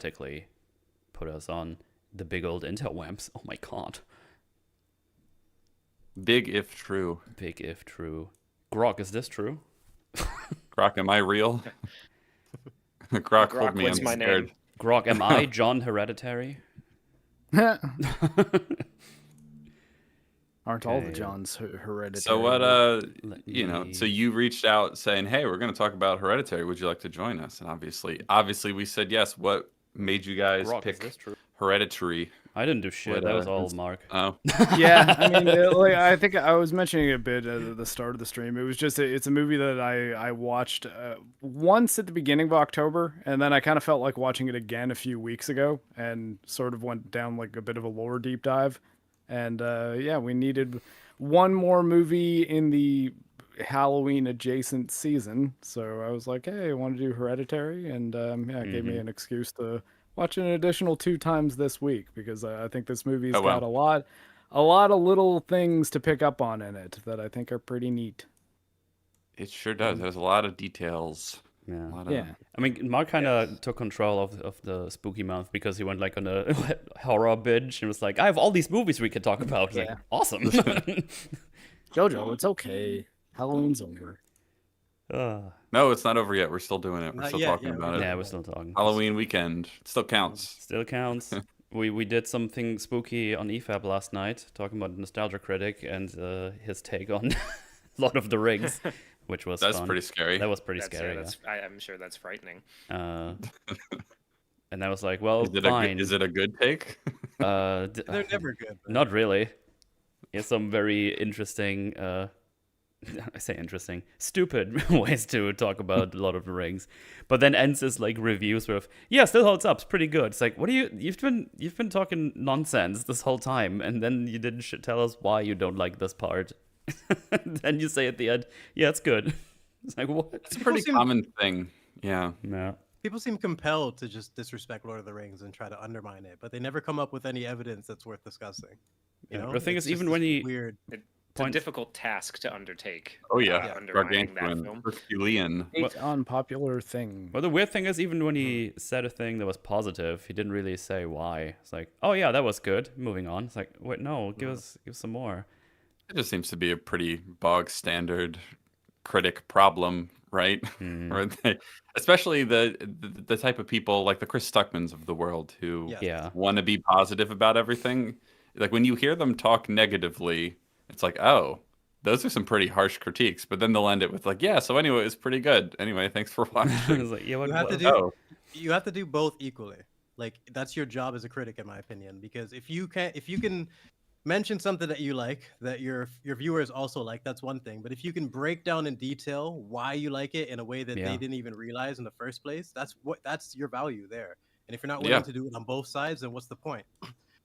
particularly put us on the big old interwebs. Oh my god. Big if true. Big if true. Grok, is this true? Grok, am I real? Grok, hold me, I'm what's my scared. name? Grok, am I John Hereditary? Aren't all the Okay. Johns hereditary? So what, Let so me- you reached out saying, hey, we're going to talk about Hereditary. Would you like to join us? And obviously we said yes. What made you guys Grok, is pick this true? Hereditary? I didn't do shit. What, That was all Mark. Oh, Yeah, I mean, like, I think I was mentioning it a bit at the start of the stream. It was just it's a movie that I watched once at the beginning of October, and then I kind of felt like watching it again a few weeks ago, and sort of went down like a bit of a lore deep dive. And yeah, we needed one more movie in the Halloween adjacent season, so I was like, hey, I want to do Hereditary, and yeah, it gave me an excuse to watch an additional 2 times this week, because I think this movie's got a lot of little things to pick up on in it that I think are pretty neat. it sure does. There's a lot of details. Yeah. A lot of, Yeah. I mean, Mark kind of took control of the spooky month because he went like on a horror binge and was like, I have all these movies we could talk about. It's like, awesome. Jojo, it's okay. Halloween's over. No, it's not over yet. We're still doing it. We're Not still yet, talking yeah, about it. Yeah, we're still talking. Halloween weekend. It still counts. Still counts. We did something spooky on EFAB last night, talking about Nostalgia Critic and his take on Lord of the Rings, which was That's fun. pretty scary. That was pretty scary. I'm sure that's frightening. Yeah. And I was like, well, Is it fine. is it a good take? They're never good. But... Not really. It's some very interesting, I say interesting, stupid ways to talk about Lord of the Rings, but then ends his like reviews with, yeah, still holds up, it's pretty good. It's like, what do you've been talking nonsense this whole time, and then you didn't tell us why you don't like this part. Then you say at the end, yeah, it's good. It's like, what? It's a pretty common thing. Yeah. No. People seem compelled to just disrespect Lord of the Rings and try to undermine it, but they never come up with any evidence that's worth discussing. You know? The thing It's is, even just when this he weird. It's a difficult task to undertake. Oh yeah. Undermining that Gargantuan. film. Herculean. Unpopular thing. Well, the weird thing is, even when he said a thing that was positive, he didn't really say why. It's like, oh yeah, that was good. Moving on. It's like, wait, no, give us some more. It just seems to be a pretty bog standard critic problem, right? Or especially the type of people like the Chris Stuckmans of the world who Yeah. want to be positive about everything. Like when you hear them talk negatively, it's like, oh, those are some pretty harsh critiques. But then they'll end it with like, yeah, so anyway, it's pretty good. Anyway, thanks for watching. It's like, yeah, what, You have to do both equally. Like that's your job as a critic, in my opinion. Because if you can mention something that you like, that your viewers also like, that's one thing. But if you can break down in detail why you like it in a way that they didn't even realize in the first place, that's your value there. And if you're not willing to do it on both sides, then what's the point?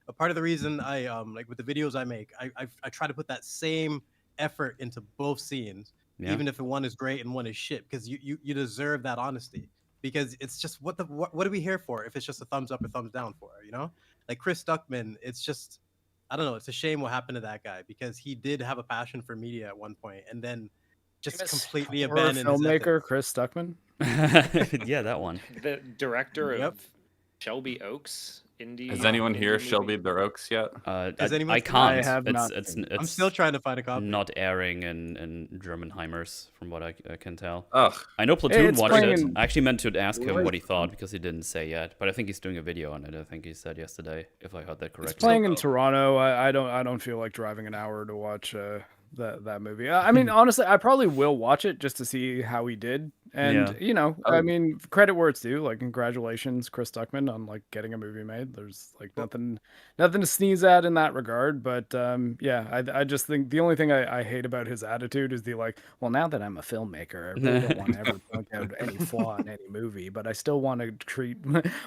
A part of the reason I like with the videos I make, I try to put that same effort into both scenes, even if one is great and one is shit, because you deserve that honesty. Because it's just what are we here for if it's just a thumbs up or thumbs down for, you know? Like Chris Stuckman, it's just, I don't know, it's a shame what happened to that guy, because he did have a passion for media at one point and then just completely abandoned his filmmaker ethics. Chris Stuckman. Yeah, that one. The director of Shelby Oaks indie. Has anyone here indie Shelby movie. their Oaks yet? Has anyone I seen it? can't. I have not it's seen it. I'm still trying to find a copy. not airing in Germanheimers, from what I can tell. Ugh. I know Platoon It's watched playing it. in- I actually meant to ask him what he thought because he didn't say yet, but I think he's doing a video on it. I think he said yesterday, if I heard that correctly. It's playing in Toronto. I don't feel like driving an hour to watch that movie. I mean, honestly, I probably will watch it just to see how he did. And you know, I mean, credit where it's due. Like, congratulations, Chris Stuckman, on like getting a movie made. There's like nothing to sneeze at in that regard. But yeah, I just think the only thing I hate about his attitude is the like, well, now that I'm a filmmaker, I really don't want to ever point out any flaw in any movie, but I still want to treat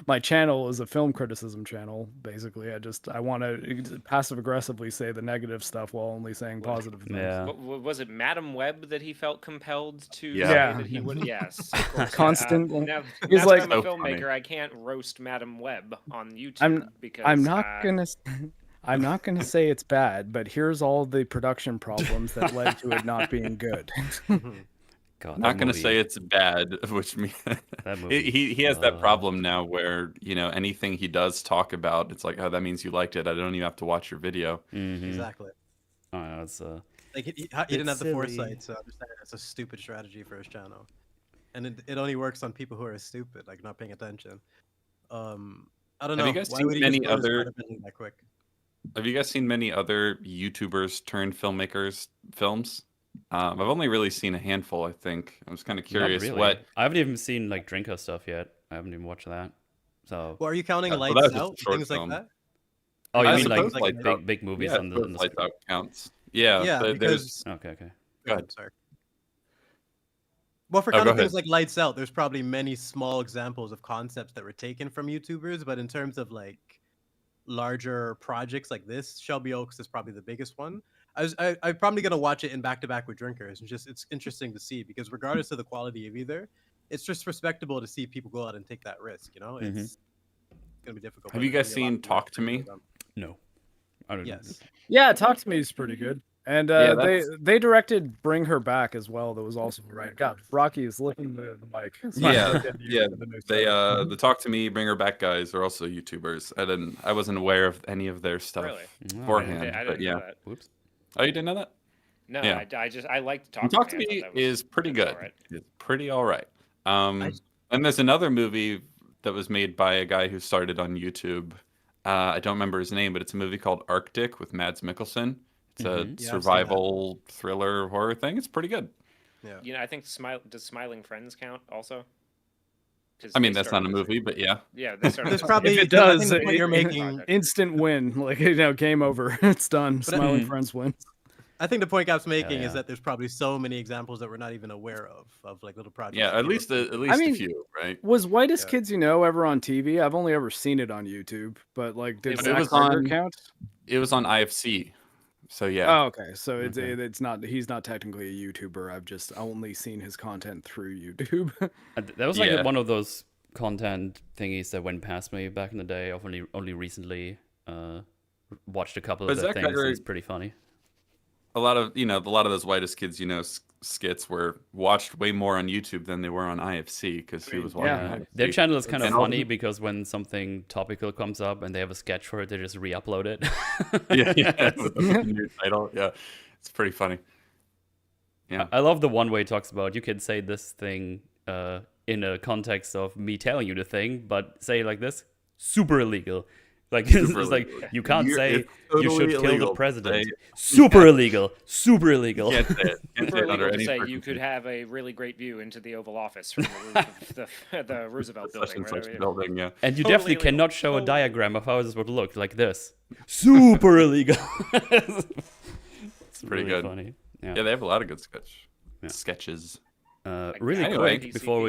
my channel as a film criticism channel. Basically, I want to passive aggressively say the negative stuff while only saying positive things. Yeah. Was it Madam Web that he felt compelled to Yeah. say Yeah. that he would? Yes, of course. Constantly. Now He's that like- I'm a So funny. filmmaker, I can't roast Madam Web on YouTube I'm not gonna say it's bad, but here's all the production problems that led to it not being good. God, Not that gonna movie- say it's bad, which means That movie he has that sucked. problem now where anything he does talk about, it's like, oh, that means you liked it. I don't even have to watch your video. Mhm. Exactly. Oh, yeah, it's Like he bit didn't have the silly. foresight to understand it's a stupid strategy for his channel, and it only works on people who are stupid, like not paying attention. I don't know. Have you guys Why seen would he many just lose other? credibility that quick? Have you guys seen many other YouTubers turned filmmakers films? I've only really seen a handful. I think I was kind of not curious really. what. I haven't even seen like Drinker stuff yet. I haven't even watched that. So, Well, are you counting Well, that Lights was just a Out, short things film. like that? oh, you I mean like suppose Lights Out- big movies Yeah, on I the suppose Lights Out counts. Yeah, Yeah, there's because Okay. Go ahead. Sorry. Well, for Oh, go counting things ahead. like Lights Out, there's probably many small examples of concepts that were taken from YouTubers, but in terms of like larger projects like this, Shelby Oaks is probably the biggest one. I'm probably gonna watch it in back to back with Drinkers. It's interesting to see because regardless of the quality of either, it's just respectable to see people go out and take that risk. Mhm. It's gonna be difficult. Have but you there's guys gonna be a lot seen of Talk to people Me? with them. No, I don't. Yes. Yeah, Talk to Me is pretty good. And Yeah, they directed Bring Her Back as well. That was also right. God, Rocky is licking the mic. It's not Yeah, good yeah. for the new They stuff. the Talk to Me, Bring Her Back guys are also YouTubers. I wasn't aware of any of their stuff Really? Oh, beforehand. I but didn't yeah. know that. Whoops. Oh, you didn't know that? No, Yeah. I like to And talk. Talk to Me. I Me thought that was- is pretty that's good. all right. It's pretty all right. And there's another movie that was made by a guy who started on YouTube. I don't remember his name, but it's a movie called Arctic with Mads Mikkelsen. It's a Mhm. Yeah, I've seen that. survival thriller horror thing. It's pretty good. Yeah. I think does Smiling Friends count also? 'Cause I mean, they that's not a started as movie, but yeah. Yeah, they started. There's as a- probably If it I does, think the point you're it- making. Instant win. Like, game over. It's done. But Smiling Mhm. Friends win. I think the point Cap's making yeah. is that there's probably so many examples that we're not even aware of like little projects. Yeah, that at people least have a, done. at least mean, a few, right? Was Whitest Yeah. Kids You Know ever on TV? I've only ever seen it on YouTube. But like, did It Zach was Carter on- count? It was on IFC. So yeah. Oh, okay. So Okay. it's not. He's not technically a YouTuber. I've just only seen his content through YouTube. That was like Yeah. one of those content thingies that went past me back in the day. I've only recently watched a couple But of the Zach things. Carter- It's pretty funny. A lot of those Whitest Kids, skits were watched way more on YouTube than they were on IFC because he was watching Yeah. IFC. Their channel is kind of And all funny the- because when something topical comes up and they have a sketch for it, they just re-upload it. yeah, with the new title. Yeah, it's pretty funny. Yeah. I love the one where he talks about you can say this thing in a context of me telling you the thing, but say it like this: super illegal. Like it's like illegal. you can't say It's you totally should kill illegal the to president. say- Super illegal. Super illegal. Can't say it. Can't say For it illegal under to any say you could circumstance. have a really great view into the Oval Office from the roof of the Roosevelt Such building. and Right? such building. Yeah. And you Totally definitely illegal. cannot show a Totally diagram of how this would look like this. Super illegal. It's pretty really good. funny. Yeah. Yeah, they have a lot of good Yeah. sketches. Really Anyway. quick before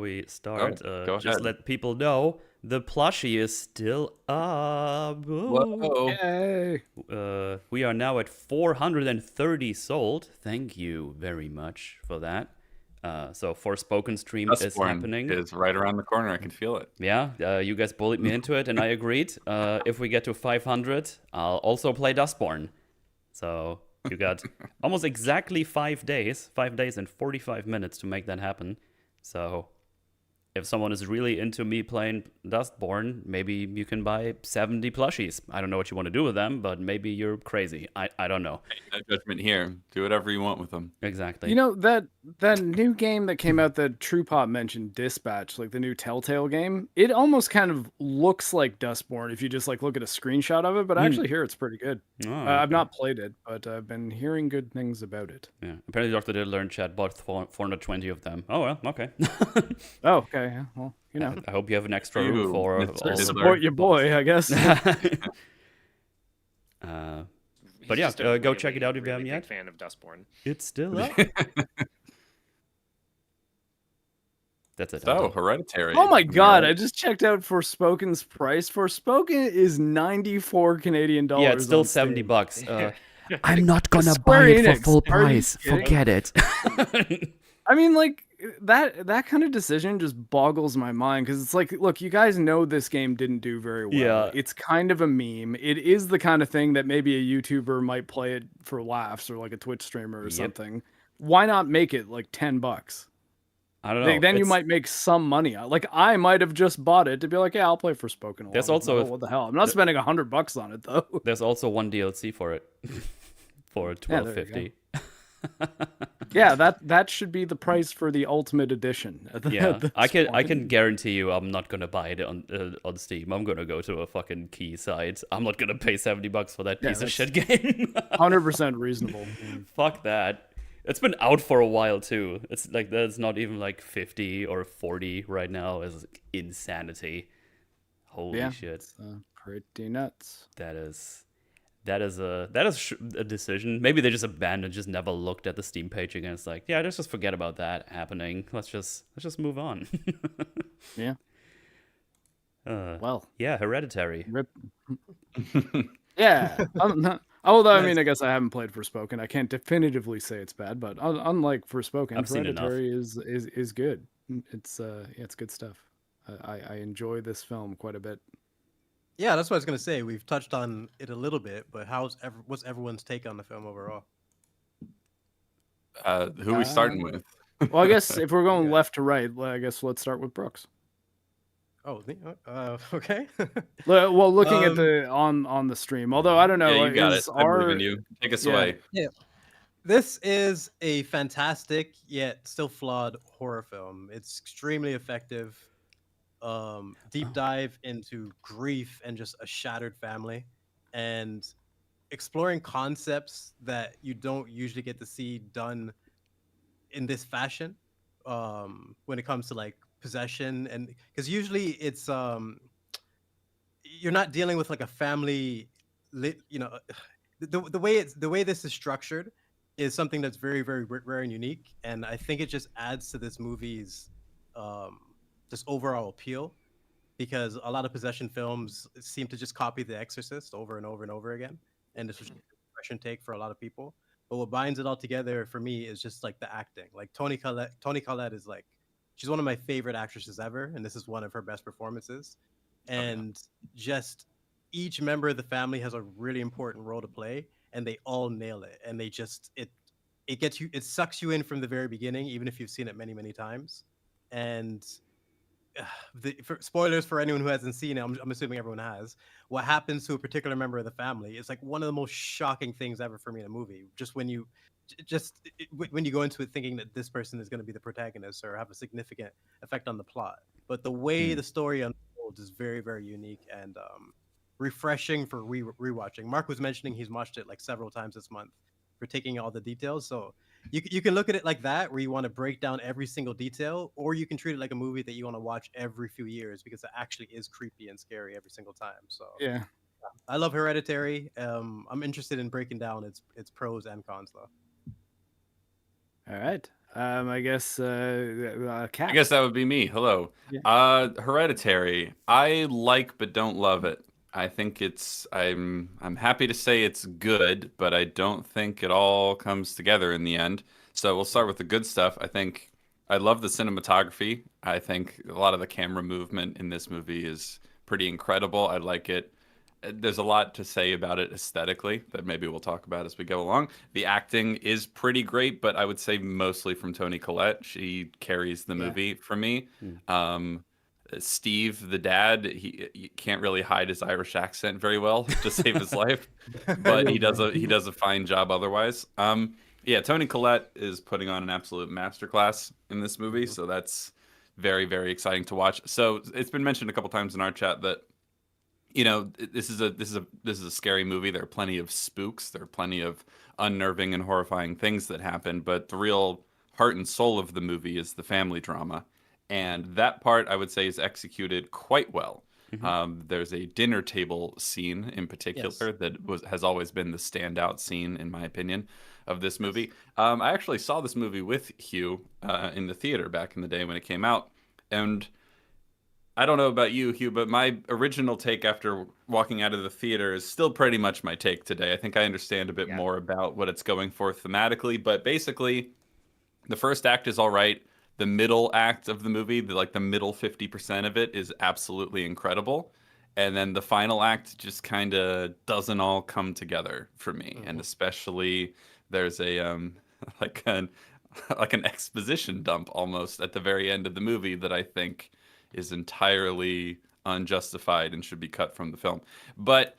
we start, go just ahead. let people know the plushie is still up. Whoa. Yay! We are now at 430 sold. Thank you very much for that. So Forspoken stream is Dustborn happening. is right around the corner. I can feel it. Yeah, you guys bullied me into it, and I agreed. If we get to 500, I'll also play Dustborn. So you got almost exactly 5 days and 45 minutes to make that happen. So if someone is really into me playing Dustborn, maybe you can buy 70 plushies. I don't know what you want to do with them, but maybe you're crazy. I don't know. No judgment here. Do whatever you want with them. Exactly. You know that new game that came out that True Pop mentioned, Dispatch, like the new Telltale game. It almost kind of looks like Dustborn if you just like look at a screenshot of it. But I actually hear it's pretty good. Oh, I've okay. not played it, but I've been hearing good things about it. Yeah. Apparently, Dr. Did Learn Chat bought 420 of them. Oh, well, okay. Oh, okay. Yeah, well, you know, I hope you have an extra You, room for Mr. all Diddler. the support your boy, I guess. He's But yeah, just a go really, check it out if you really haven't big yet. fan of Dustborn. It's still up. That's it. So, Hereditary. Oh my god, I Right. just checked out Forspoken's price. Forspoken is 94 Canadian dollars. Yeah, it's still on 70 Steam. bucks. I'm not gonna Square buy it for Enix, full are you price. kidding? Forget it. I mean, like that kind of decision just boggles my mind because it's like, look, you guys know this game didn't do very well. Yeah. It's kind of a meme. It is the kind of thing that maybe a YouTuber might play it for laughs or like a Twitch streamer or Yep. something. why not make it like $10? I don't know. Then you might make some money. Like I might have just bought it to be like, yeah, I'll play Forspoken along. There's with also Metal. What the hell? I'm not spending $100 on it though. There's also one DLC for it for Yeah, there you $12.50. Yeah, that should be the price for the Ultimate Edition. Yeah, I can guarantee you, I'm not gonna buy it on Steam. I'm gonna go to a fucking key site. I'm not gonna pay $70 for that piece of shit game. 100% reasonable. Fuck that. It's been out for a while too. It's like that's not even like 50 or 40 right now. It's insanity. Holy shit. It's, pretty nuts. That is a decision. Maybe they just abandoned, just never looked at the Steam page again. It's like, yeah, let's just forget about that happening. Let's just move on. Yeah. Well, yeah, Hereditary. Rip. Yeah. Although I mean, I guess I haven't played Forspoken. I can't definitively say it's bad, but unlike Forspoken, I've seen Hereditary is good. It's it's good stuff. I enjoy this film quite a bit. Yeah, that's what I was gonna say. We've touched on it a little bit, but what's everyone's take on the film overall? Who are we starting with? Well, I guess if we're going left to right, I guess let's start with Brooks. Oh, okay. Well, looking at the on the stream, although I don't know. Yeah, you got it. I believe in you. Take us away. Yeah. This is a fantastic yet still flawed horror film. It's extremely effective. Deep dive into grief and just a shattered family, and exploring concepts that you don't usually get to see done in this fashion. When it comes to like possession, and because usually it's you're not dealing with like a family, the way this is structured is something that's very, very rare and unique, and I think it just adds to this movie's just overall appeal, because a lot of possession films seem to just copy The Exorcist over and over and over again, and this was a refreshing take for a lot of people. But what binds it all together for me is just like the acting. Like Toni Collette is like, she's one of my favorite actresses ever, and this is one of her best performances. And just each member of the family has a really important role to play, and they all nail it. And they just it gets you, it sucks you in from the very beginning, even if you've seen it many, many times. And for spoilers for anyone who hasn't seen it, I'm assuming everyone has. What happens to a particular member of the family is like one of the most shocking things ever for me in a movie. Just when you go into it thinking that this person is going to be the protagonist or have a significant effect on the plot, but the way the story unfolds is very, very unique and refreshing for rewatching. Marc was mentioning he's watched it like several times this month for taking all the details. So you can look at it like that, where you want to break down every single detail, or you can treat it like a movie that you want to watch every few years, because it actually is creepy and scary every single time. So yeah, I love Hereditary. I'm interested in breaking down its pros and cons though. All right. I guess Kat. I guess that would be me. Hello. Yeah. Hereditary. I like but don't love it. I think I'm happy to say it's good, but I don't think it all comes together in the end. So we'll start with the good stuff. I think I love the cinematography. I think a lot of the camera movement in this movie is pretty incredible. I like it. There's a lot to say about it aesthetically that maybe we'll talk about as we go along. The acting is pretty great, but I would say mostly from Toni Collette. She carries the movie for me. Steve, the dad, he can't really hide his Irish accent very well to save his life, but he does a fine job otherwise. Yeah, Toni Collette is putting on an absolute masterclass in this movie, so that's very, very exciting to watch. So it's been mentioned a couple times in our chat that, you know, this is a scary movie. There are plenty of spooks. There are plenty of unnerving and horrifying things that happen. But the real heart and soul of the movie is the family drama, and that part I would say is executed quite well. There's a dinner table scene in particular that has always been the standout scene, in my opinion, of this movie. I actually saw this movie with Hugh in the theater back in the day when it came out, and I don't know about you, Hugh, but my original take after walking out of the theater is still pretty much my take today. I think I understand a bit more about what it's going for thematically, but basically, the first act is all right. The middle act of the movie, the middle 50% of it, is absolutely incredible. And then the final act just kind of doesn't all come together for me. And especially there's a like an like an exposition dump almost at the very end of the movie that I think is entirely unjustified and should be cut from the film. But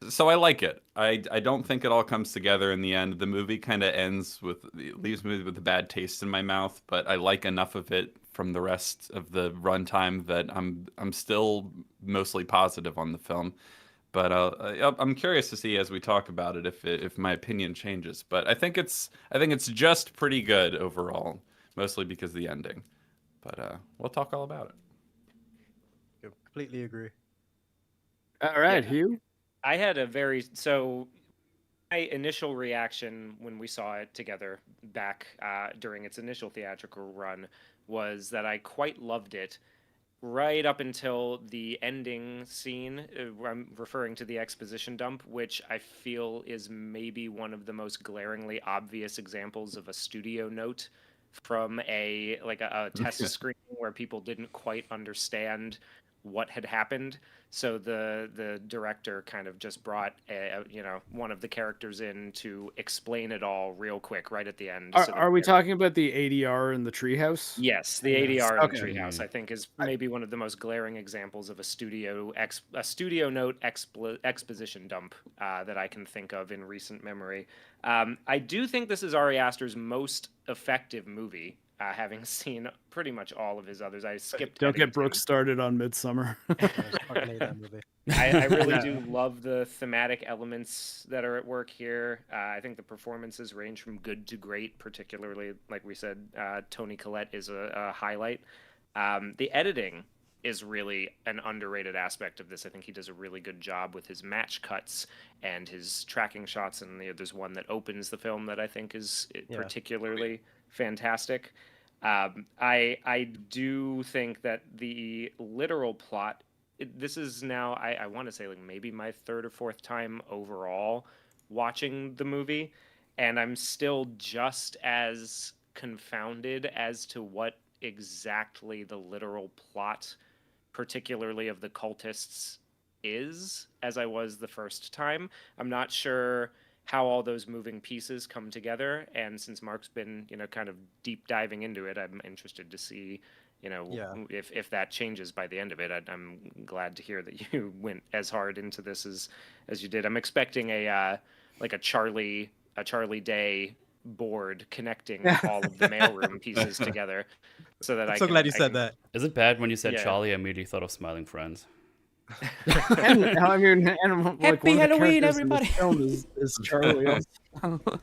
so I like it. I don't think it all comes together in the end. The movie kind of ends with leaves me with a bad taste in my mouth, but I like enough of it from the rest of the runtime that I'm still mostly positive on the film. But I'm curious to see as we talk about it if my opinion changes. But I think it's just pretty good overall, mostly because of the ending. But we'll talk all about it. Completely agree. All right, Yeah. Hugh. I had my initial reaction when we saw it together back during its initial theatrical run was that I quite loved it right up until the ending scene. I'm referring to the exposition dump, which I feel is maybe one of the most glaringly obvious examples of a studio note from a test screening where people didn't quite understand what had happened. So the director kind of just brought one of the characters in to explain it all real quick right at the end. Are we talking about the ADR in the treehouse? Yes, the Yes. ADR in the Okay. treehouse, I think, is maybe one of the most glaring examples of a studio note exposition dump that I can think of in recent memory. I do think this is Ari Aster's most effective movie. Having seen pretty much all of his others, I skipped. Don't get Eddington. Brooks started on Midsummer. I fucking hate that movie. I really Yeah. do love the thematic elements that are at work here. I think the performances range from good to great, particularly, like we said, Toni Collette is a highlight. The editing is really an underrated aspect of this. I think he does a really good job with his match cuts and his tracking shots, and there's one that opens the film that I think is particularly fantastic. I do think that the literal plot, this is now, I want to say like maybe my third or fourth time overall watching the movie, and I'm still just as confounded as to what exactly the literal plot, particularly of the cultists, is as I was the first time. I'm not sure how all those moving pieces come together, and since Marc's been kind of deep diving into it, I'm interested to see if that changes by the end of it. I'm glad to hear that you went as hard into this as you did. I'm expecting a Charlie Day board connecting all of the mailroom pieces together, so that I'm so glad you said that. Is it bad when you said Yeah. Charlie? I immediately thought of Smiling Friends. And I mean, and like Happy one of the Halloween, characters in this everybody. film is Charlie. Also.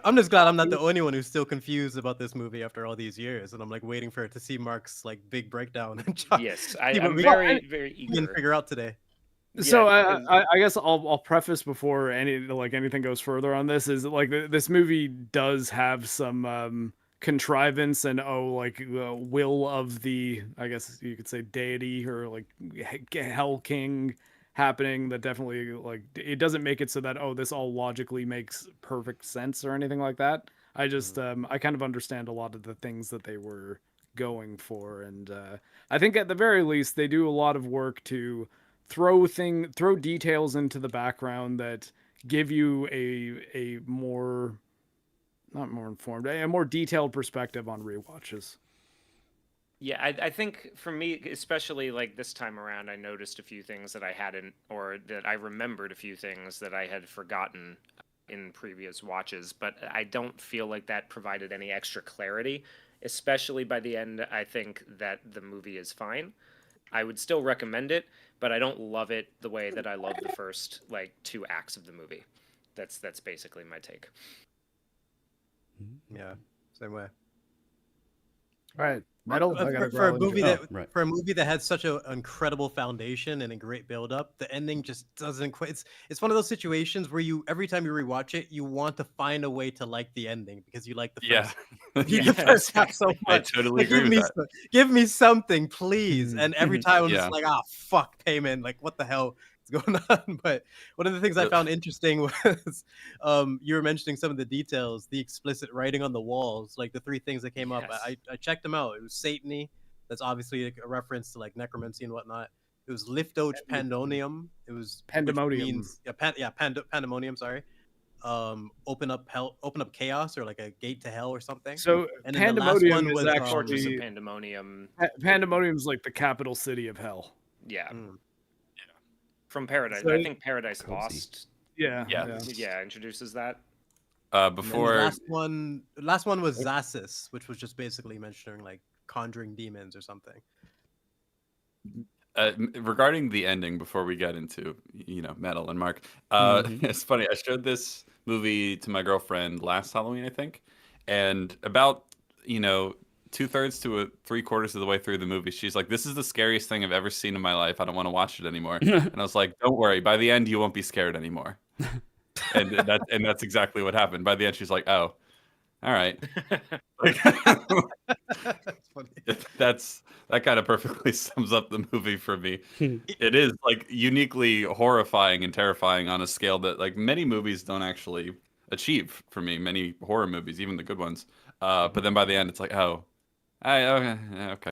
I'm just glad I'm not the only one who's still confused about this movie after all these years, and I'm like waiting for it to see Marc's like big breakdown and try Yes, see I'm what we very can eager. figure out today. So Yeah, I guess I'll preface before anything goes further on this is like this movie does have some contrivance and will of the, I guess you could say, deity or like Hell King happening that definitely like it doesn't make it so that this all logically makes perfect sense or anything like that. I just I kind of understand a lot of the things that they were going for, and I think at the very least they do a lot of work to throw details into the background that give you a more, not more informed, a more detailed perspective on rewatches. Yeah, I think for me, especially like this time around, I noticed a few things that I hadn't, or that I remembered a few things that I had forgotten in previous watches, but I don't feel like that provided any extra clarity, especially by the end. I think that the movie is fine. I would still recommend it, but I don't love it the way that I love the first like 2 acts of the movie. That's basically my take. Yeah, same way. All right, Metal. I gotta For a growl movie into it. that right. for a movie that had such an incredible foundation and a great build up, the ending just doesn't quite. It's one of those situations where you every time you rewatch it, you want to find a way to like the ending because you like the first. The first half so much. I totally Like, agree with that. give me something, please. And every time I'm Yeah. just like, fuck, payment. Like, what the hell is going on? But one of the things I found interesting was you were mentioning some of the details, the explicit writing on the walls, like the 3 things that came up. Yes. I checked them out. It was Satany. That's obviously a reference to like necromancy and whatnot. It was Liftoch Pandemonium. It was Pandemonium. which means pandemonium. Sorry. open up chaos or like a gate to hell or something. So And then the last Pandemonium one is was Fortress of actually Pandemonium. Pandemonium's like the capital city of hell. Yeah. Mm. From Paradise. So- I think Paradise Cozy. Lost. Yeah. Yeah. Introduces that. And then Before the last one was Zasis, which was just basically mentioning like conjuring demons or something. regarding the ending, before we get into Metal and Mark, it's funny. I showed this movie to my girlfriend last Halloween, I think, and about 2/3 to 3/4 of the way through the movie, she's like, "This is the scariest thing I've ever seen in my life. I don't want to watch it anymore." And I was like, "Don't worry. By the end, you won't be scared anymore." and that's exactly what happened. By the end, she's like, "Oh, all right." That's funny. That kind of perfectly sums up the movie for me. It is like uniquely horrifying and terrifying on a scale that like many movies don't actually achieve for me. Many horror movies, even the good ones. But then by the end, it's like, oh, okay.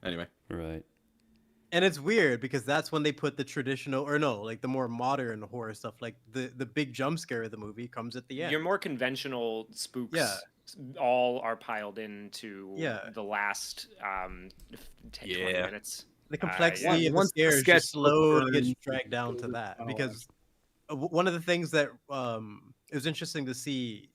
Anyway, Right. And it's weird because that's when they put the traditional, or no, like the more modern horror stuff. Like the big jump scare of the movie comes at the end. Your more conventional spooks Yeah. all are piled into Yeah. the last 20 Yeah. minutes. The complexity of the once the scares sketch just slowly gets burned, dragged down to that. oh, Because one of the things that it was interesting to see,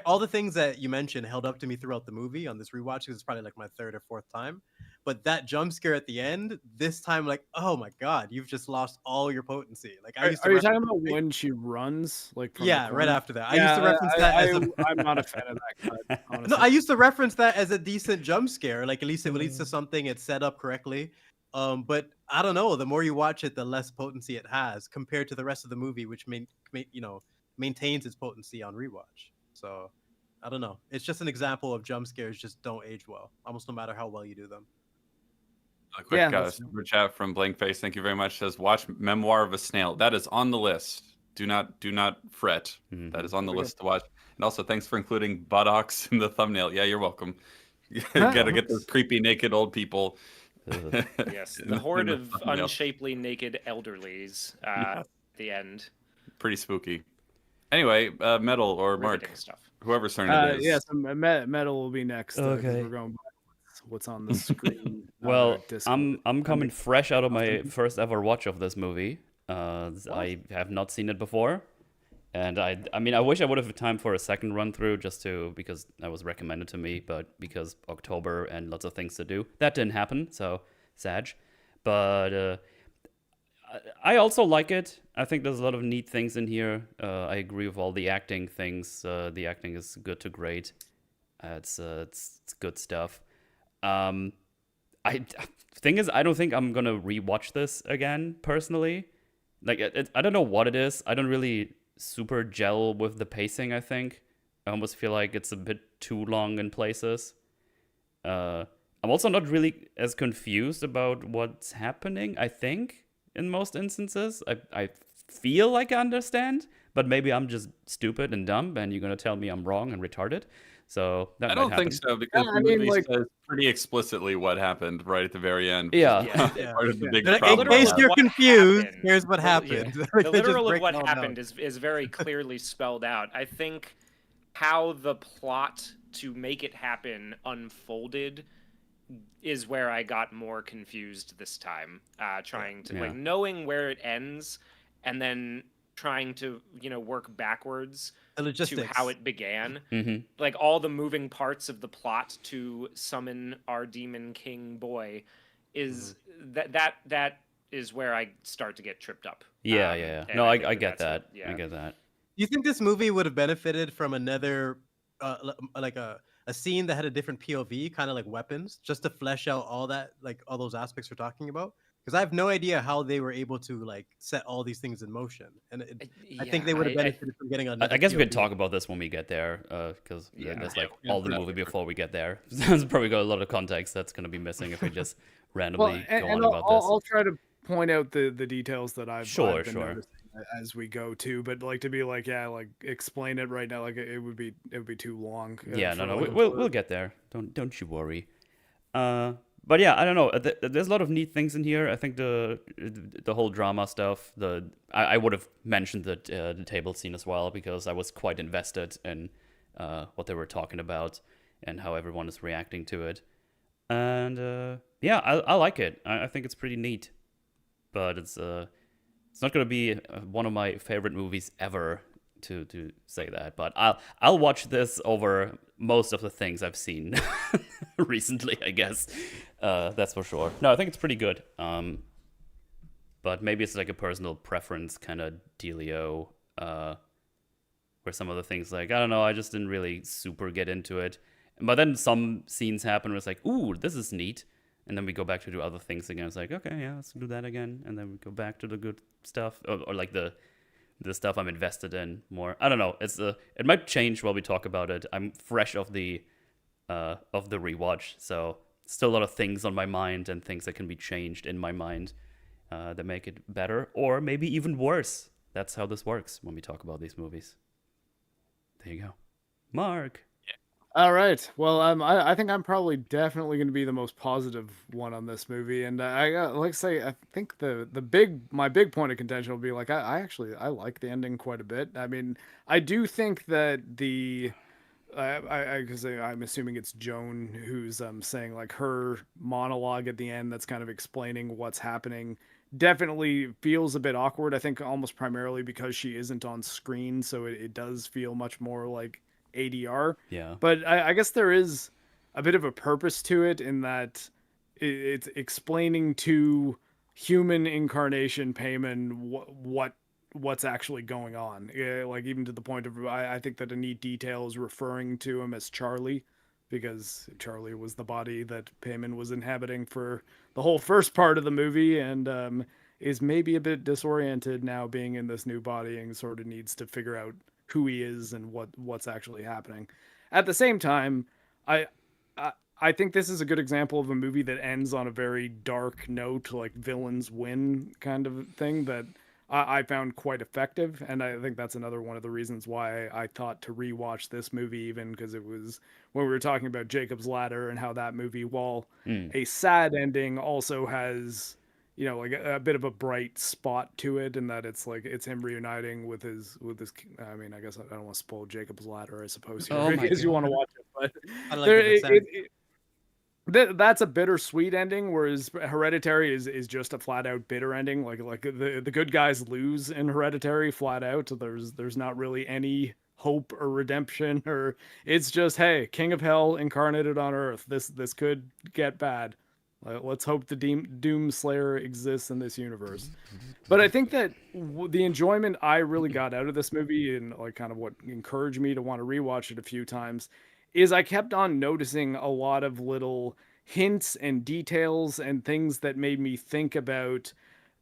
all the things that you mentioned held up to me throughout the movie on this rewatch, because it's probably like my third or fourth time. But that jump scare at the end, this time, like, oh my god, you've just lost all your potency. Like, I used to Are you reference- talking about when she runs? Like, from the Yeah, right corner? after that. I used to reference that as a I'm not a fan of that cut. Honestly. no, I used to reference that as a decent jump scare. Like at least it leads to something. It's set up correctly. But I don't know. The more you watch it, the less potency it has compared to the rest of the movie, which maintains its potency on rewatch. So I don't know. It's just an example of jump scares just don't age well, almost no matter how well you do them. a quick that's- super chat from Blank Face. Thank you very much. Says, watch Memoir of a Snail. That is on the list. Do not fret. That is on the list to watch. And also, thanks for including buttocks in the thumbnail. Yeah, you're welcome. You gotta get those creepy naked old people. Yes, in the horde in of thumbnail. unshapely naked elderlies at the end. Pretty spooky. Anyway, Metal or Mark, Riveting stuff. whoever's turn it is. Yes, Metal will be next. 'cause Okay. we're going by what's on the screen. Well, Discord. I'm coming fresh out of my first ever watch of this movie. I have not seen it before, and I mean I wish I would have time for a second run through because that was recommended to me, but because October and lots of things to do, that didn't happen. So sad, but I also like it. I think there's a lot of neat things in here. I agree with all the acting things. The acting is good to great. It's good stuff. Thing is, I don't think I'm gonna rewatch this again personally. Like, I don't know what it is. I don't really super gel with the pacing. I think I almost feel like it's a bit too long in places. I'm also not really as confused about what's happening. I think in most instances, I feel like I understand, but maybe I'm just stupid and dumb, and you're gonna tell me I'm wrong and retarded. So that I might don't happen. think so because Yeah, the I mean, movie like- says pretty explicitly what happened right at the very end. Yeah. Yeah. Part of the big In problem. case Literal you're what confused, happened. here's what Yeah. happened. The Just literal of break what it all happened down. is very clearly spelled out. I think how the plot to make it happen unfolded is where I got more confused this time. Trying to Yeah. knowing where it ends and then trying to work backwards The to logistics. how it began. Mm-hmm. Like all the moving parts of the plot to summon our demon king boy is that is where I start to get tripped up. Yeah. And No, think I get that's that. I get that. Do you think this movie would have benefited from another, like a scene that had a different POV, kind of like Weapons, just to flesh out all that, like all those aspects we're talking about? Because I have no idea how they were able to like set all these things in motion, and I think they would have benefited from getting another. I guess we can POV. talk about this when we get there, because Yeah. there's like Yeah, all the yeah. movie before we get there. There's probably got a lot of context that's going to be missing if we just randomly go on about this. I'll try to point out the details that I've Sure. noticing as we go too, but like to be like explain it right now, like it would be too long. Yeah, for, no, like, we'll get there. Don't you worry. But yeah, I don't know. There's a lot of neat things in here. I think the whole drama stuff. I would have mentioned the table scene as well because I was quite invested in what they were talking about and how everyone is reacting to it. And yeah, I like it. I think it's pretty neat. But it's not gonna be one of my favorite movies ever to say that. But I'll watch this over most of the things I've seen recently, I guess. That's for sure. No, I think it's pretty good. But maybe it's like a personal preference kind of dealio, where some of the things like, I don't know, I just didn't really super get into it. But then some scenes happen where it's like, ooh, this is neat. And then we go back to do other things again. It's like, okay, yeah, let's do that again. And then we go back to the good stuff, or like the stuff I'm invested in more. I don't know. It might change while we talk about it. I'm fresh of the rewatch, so still a lot of things on my mind and things that can be changed in my mind that make it better or maybe even worse. That's how this works when we talk about these movies. There you go, Mark. All right. Well, I think I'm probably definitely going to be the most positive one on this movie, and like I say, I think my big point of contention will be like I actually like the ending quite a bit. I mean, I do think that because I'm assuming it's Joan who's saying like her monologue at the end that's kind of explaining what's happening definitely feels a bit awkward. I think almost primarily because she isn't on screen, so it does feel much more like ADR. Yeah. But I guess there is a bit of a purpose to it in that it's explaining to human incarnation Payman what's actually going on. Like even to the point of I think that a neat detail is referring to him as Charlie because Charlie was the body that Payman was inhabiting for the whole first part of the movie and is maybe a bit disoriented now being in this new body and sort of needs to figure out who he is and what's actually happening. At the same time, I think this is a good example of a movie that ends on a very dark note, like villains win kind of thing that I found quite effective. And I think that's another one of the reasons why I thought to rewatch this movie, even because it was when we were talking about Jacob's Ladder and how that movie, while a sad ending, also has like a bit of a bright spot to it, and that it's like it's him reuniting with his. I mean, I guess I don't want to spoil Jacob's Ladder, I suppose, here, because you want to watch it, but I like that's a bittersweet ending, whereas Hereditary is just a flat out bitter ending. Like the good guys lose in Hereditary flat out. There's not really any hope or redemption, or it's just, hey, King of Hell incarnated on Earth. This could get bad. Let's hope the Doom Slayer exists in this universe. But I think that the enjoyment I really got out of this movie, and like kind of what encouraged me to want to rewatch it a few times, is I kept on noticing a lot of little hints and details and things that made me think about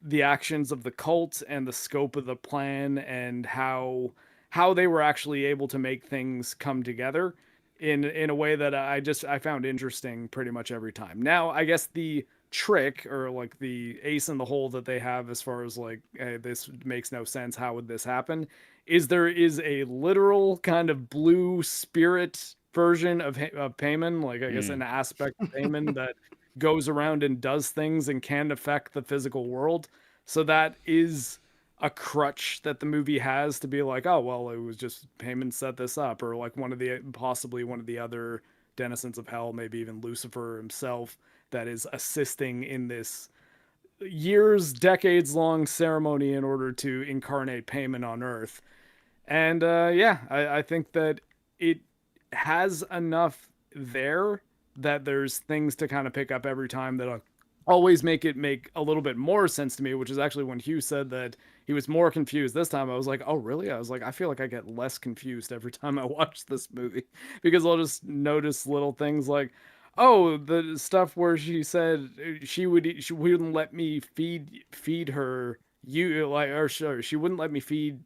the actions of the cult and the scope of the plan and how they were actually able to make things come together in a way that I found interesting pretty much every time. Now, I guess the trick or like the ace in the hole that they have as far as like, hey, this makes no sense, how would this happen, is there is a literal kind of blue spirit version of Payman, like I guess an aspect of Payman that goes around and does things and can affect the physical world. So that is a crutch that the movie has to be like, oh, well, it was just Payman set this up, or like possibly one of the other denizens of hell, maybe even Lucifer himself, that is assisting in this decades long ceremony in order to incarnate Payman on Earth. And I think that it has enough there that there's things to kind of pick up every time that always make it make a little bit more sense to me, which is actually when Hugh said that he was more confused this time. I was like, oh, really? I was like, I feel like I get less confused every time I watch this movie because I'll just notice little things like, oh, the stuff where she said she wouldn't let me feed her you like, or sorry, she wouldn't let me feed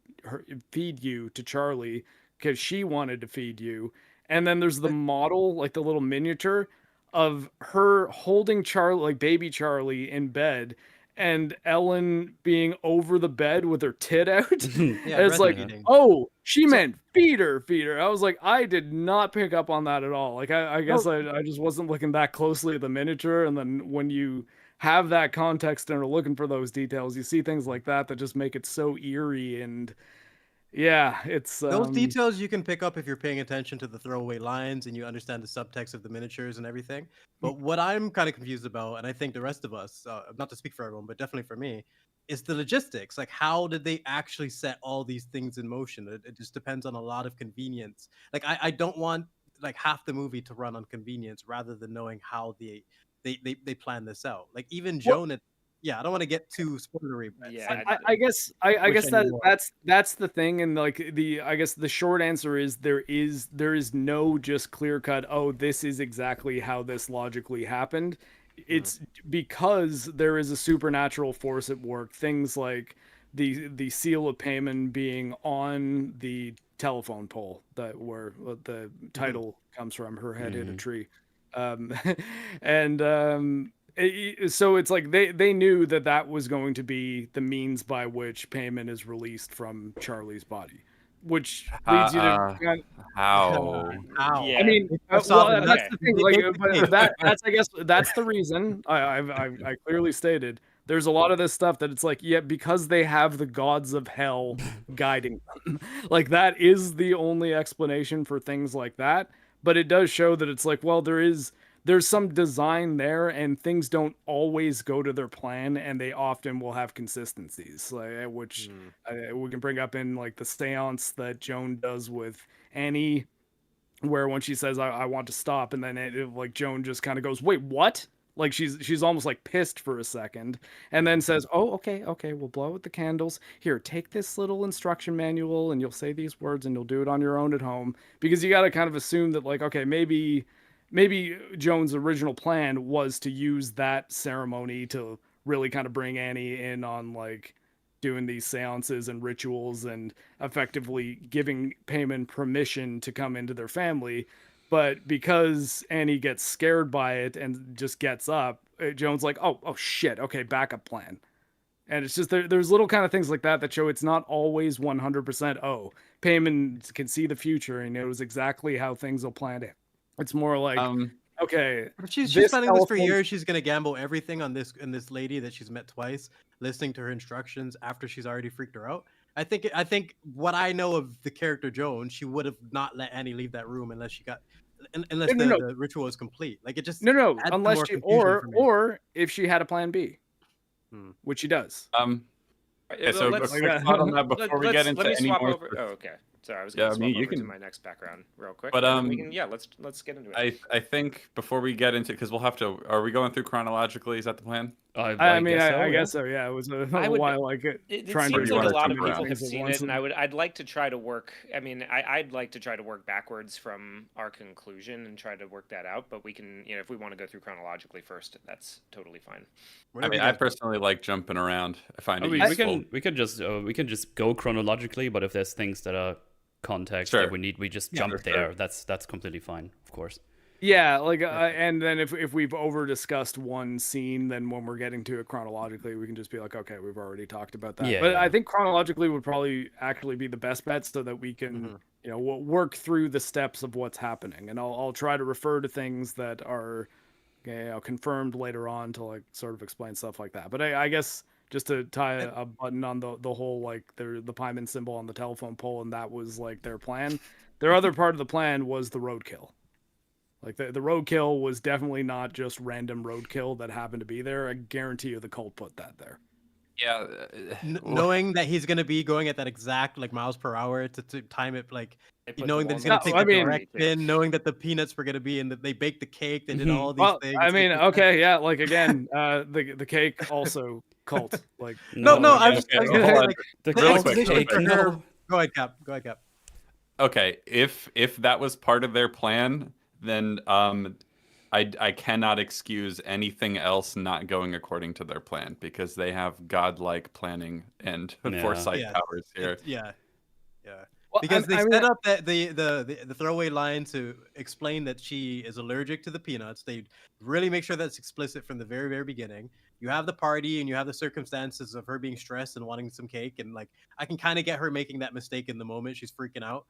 you to Charlie because she wanted to feed you. And then there's the model, like the little miniature of her holding Charlie, like baby Charlie, in bed, and Ellen being over the bed with her tit out. Yeah, And it's like, breastfeeding. oh, she meant feed her. I was like, I did not pick up on that at all. Like, I guess I just wasn't looking that closely at the miniature. And then when you have that context and are looking for those details, you see things like that just make it so eerie. And yeah, it's those details you can pick up if you're paying attention to the throwaway lines and you understand the subtext of the miniatures and everything. But what I'm kind of confused about, and I think the rest of us, not to speak for everyone, but definitely for me, is the logistics. Like, how did they actually set all these things in motion? It just depends on a lot of convenience. Like, I don't want like half the movie to run on convenience rather than knowing how they plan this out. Like, even Joan, yeah, I don't want to get too spoilery. But Yeah, I guess Wish I knew more. that's the thing, and like I guess the short answer is there is no just clear cut. Oh, this is exactly how this logically happened. It's because there is a supernatural force at work. Things like the seal of payment being on the telephone pole that where the title comes from. Her head hit a tree, and so it's like they knew that was going to be the means by which payment is released from Charlie's body, which leads you to how? How? Yeah. I mean, That's well, that's okay. the thing. Like, but that's I guess that's the reason I clearly stated. There's a lot of this stuff that it's like, yeah, because they have the gods of hell guiding them. Like, that is the only explanation for things like that. But it does show that it's like, well, there's some design there, and things don't always go to their plan, and they often will have consistencies, like, which we can bring up in like the seance that Joan does with Annie, where when she says I want to stop, and then like Joan just kind of goes, wait, what? Like she's almost like pissed for a second, and then says, oh, okay, we'll blow out the candles. Here, take this little instruction manual, and you'll say these words, and you'll do it on your own at home. Because you got to kind of assume that, like, okay, maybe Joan's original plan was to use that ceremony to really kind of bring Annie in on like doing these seances and rituals and effectively giving payment permission to come into their family. But because Annie gets scared by it and just gets up, Joan's like, oh shit, okay, backup plan. And it's just there's little kind of things like that show it's not always 100%. Oh, Payman can see the future and knows exactly how things will plan it. It's more like, okay, But she's planning this for years. She's gonna gamble everything on this lady that she's met twice, listening to her instructions after she's already freaked her out. I think what I know of the character Joan, she would have not let Annie leave that room unless the ritual was complete. Like, it just unless she or if she had a plan B, which she does. Okay, so let's on that before we get into any more. Oh, okay. Sorry, I was going to swap over to my next background real quick. But let's get into it. I think before we get into, because we'll have to. Are we going through chronologically? Is that the plan? I guess so. Yeah, it was a while like it trying seems to. like a lot of people have seen it, and I'd like to try to work. I mean, I'd like to try to work backwards from our conclusion and try to work that out. But we can, if we want to go through chronologically first, that's totally fine. I mean, I personally like jumping around. I find it useful. We can just go chronologically, but if there's things that are context that we need, we just jump there. That's completely fine, of course. Yeah, like and then if we've over discussed one scene, then when we're getting to it chronologically, we can just be like, okay, we've already talked about that. I think chronologically would probably actually be the best bet, so that we can work through the steps of what's happening, and I'll try to refer to things that are confirmed later on to like sort of explain stuff like that. But I guess just to tie a button on the whole, like, the Pyman symbol on the telephone pole, and that was like their plan. Their other part of the plan was the roadkill. Like, the roadkill was definitely not just random roadkill that happened to be there. I guarantee you the cult put that there. Yeah. Knowing that he's going to be going at that exact, like, miles per hour to time it, like, knowing that he's going to take the direction, knowing that the peanuts were going to be in, that they baked the cake, they did all these things. I mean, okay, yeah, like, again, the cake also cult. Like, no, I'm just like, Go ahead, Cap. Okay, if that was part of their plan, then I cannot excuse anything else not going according to their plan, because they have godlike planning and foresight powers here. Yeah. Because they set up that the throwaway line to explain that she is allergic to the peanuts. They really make sure that's explicit from the very, very beginning. You have the party and you have the circumstances of her being stressed and wanting some cake, and like I can kind of get her making that mistake in the moment. She's freaking out.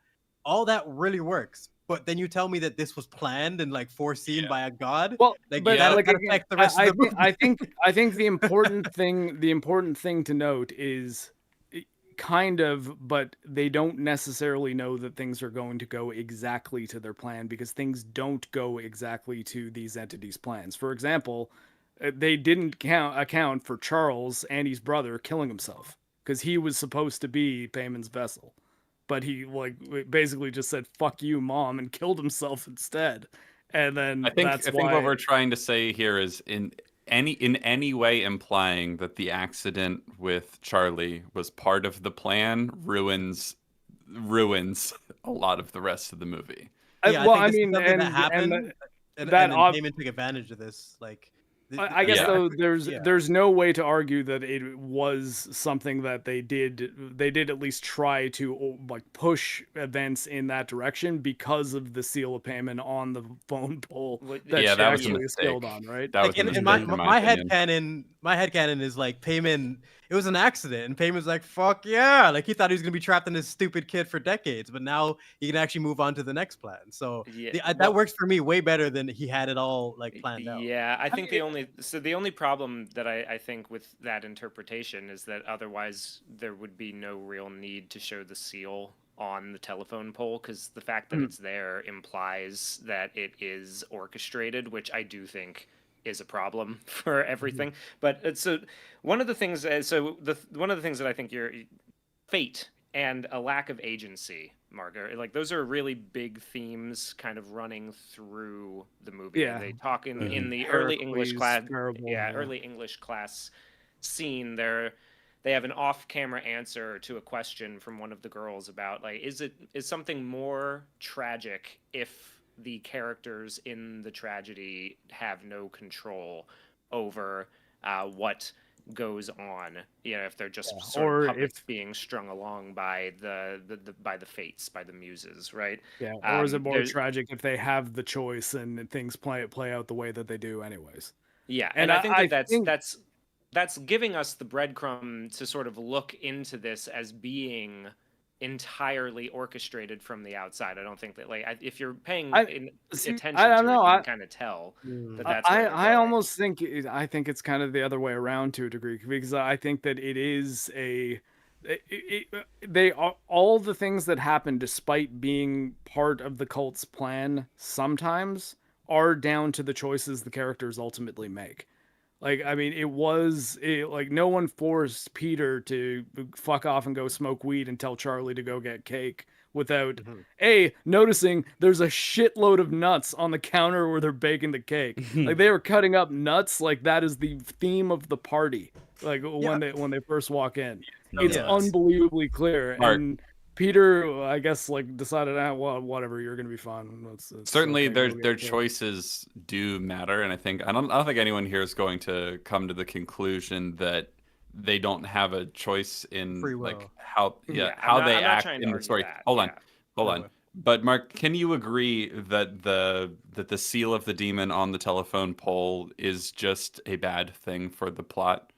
All that really works. But then you tell me that this was planned and like foreseen by a god. Well, like, but that, like, that affects the rest of the movie. I think the important thing to note is kind of, but they don't necessarily know that things are going to go exactly to their plan, because things don't go exactly to these entities' plans. For example, they didn't account for Charles, Annie's brother, killing himself because he was supposed to be Payman's vessel. But he like basically just said "fuck you, mom" and killed himself instead. And then I think what we're trying to say here is in any way implying that the accident with Charlie was part of the plan ruins a lot of the rest of the movie. Yeah, I mean, something that happened, and Payman took advantage of this, like. I guess though there's no way to argue that it was something that they did at least try to like push events in that direction because of the seal of Payman on the phone pole that she actually skilled on, right? That was in my headcanon is like Payman, it was an accident, and Payman's like, fuck yeah, like he thought he was gonna be trapped in this stupid kid for decades, but now he can actually move on to the next plan. So that works for me way better than he had it all like planned out. Yeah, I think the only problem that I think with that interpretation is that otherwise there would be no real need to show the seal on the telephone pole, because the fact that it's there implies that it is orchestrated, which I do think is a problem for everything. But so one of the things that I think your fate and a lack of agency, Marc, like those are really big themes kind of running through the movie. Yeah. They talk in the early English class, early English class scene there. They have an off-camera answer to a question from one of the girls about like, is something more tragic if the characters in the tragedy have no control over what goes on, if they're just sort of puppets being strung along by the fates, by the muses, right? Yeah. Or is it more tragic if they have the choice and things play out the way that they do anyways? Yeah, and I think that's giving us the breadcrumb to sort of look into this as being entirely orchestrated from the outside. I don't think that, like, if you're paying attention to it, you can kind of tell that that's. I almost think it's kind of the other way around to a degree, because I think that it is they are all the things that happen, despite being part of the cult's plan, sometimes are down to the choices the characters ultimately make. Like, I mean, like no one forced Peter to fuck off and go smoke weed and tell Charlie to go get cake without noticing there's a shitload of nuts on the counter where they're baking the cake. Like, they were cutting up nuts. Like, that is the theme of the party. Like when they first walk in, it's unbelievably clear. Marc. And Peter, I guess, like decided, well, whatever, you're gonna be fine. It's certainly their choices do matter, and I don't think anyone here is going to come to the conclusion that they don't have a choice in like how they act in the story. Hold on. But Marc, can you agree that the seal of the demon on the telephone pole is just a bad thing for the plot?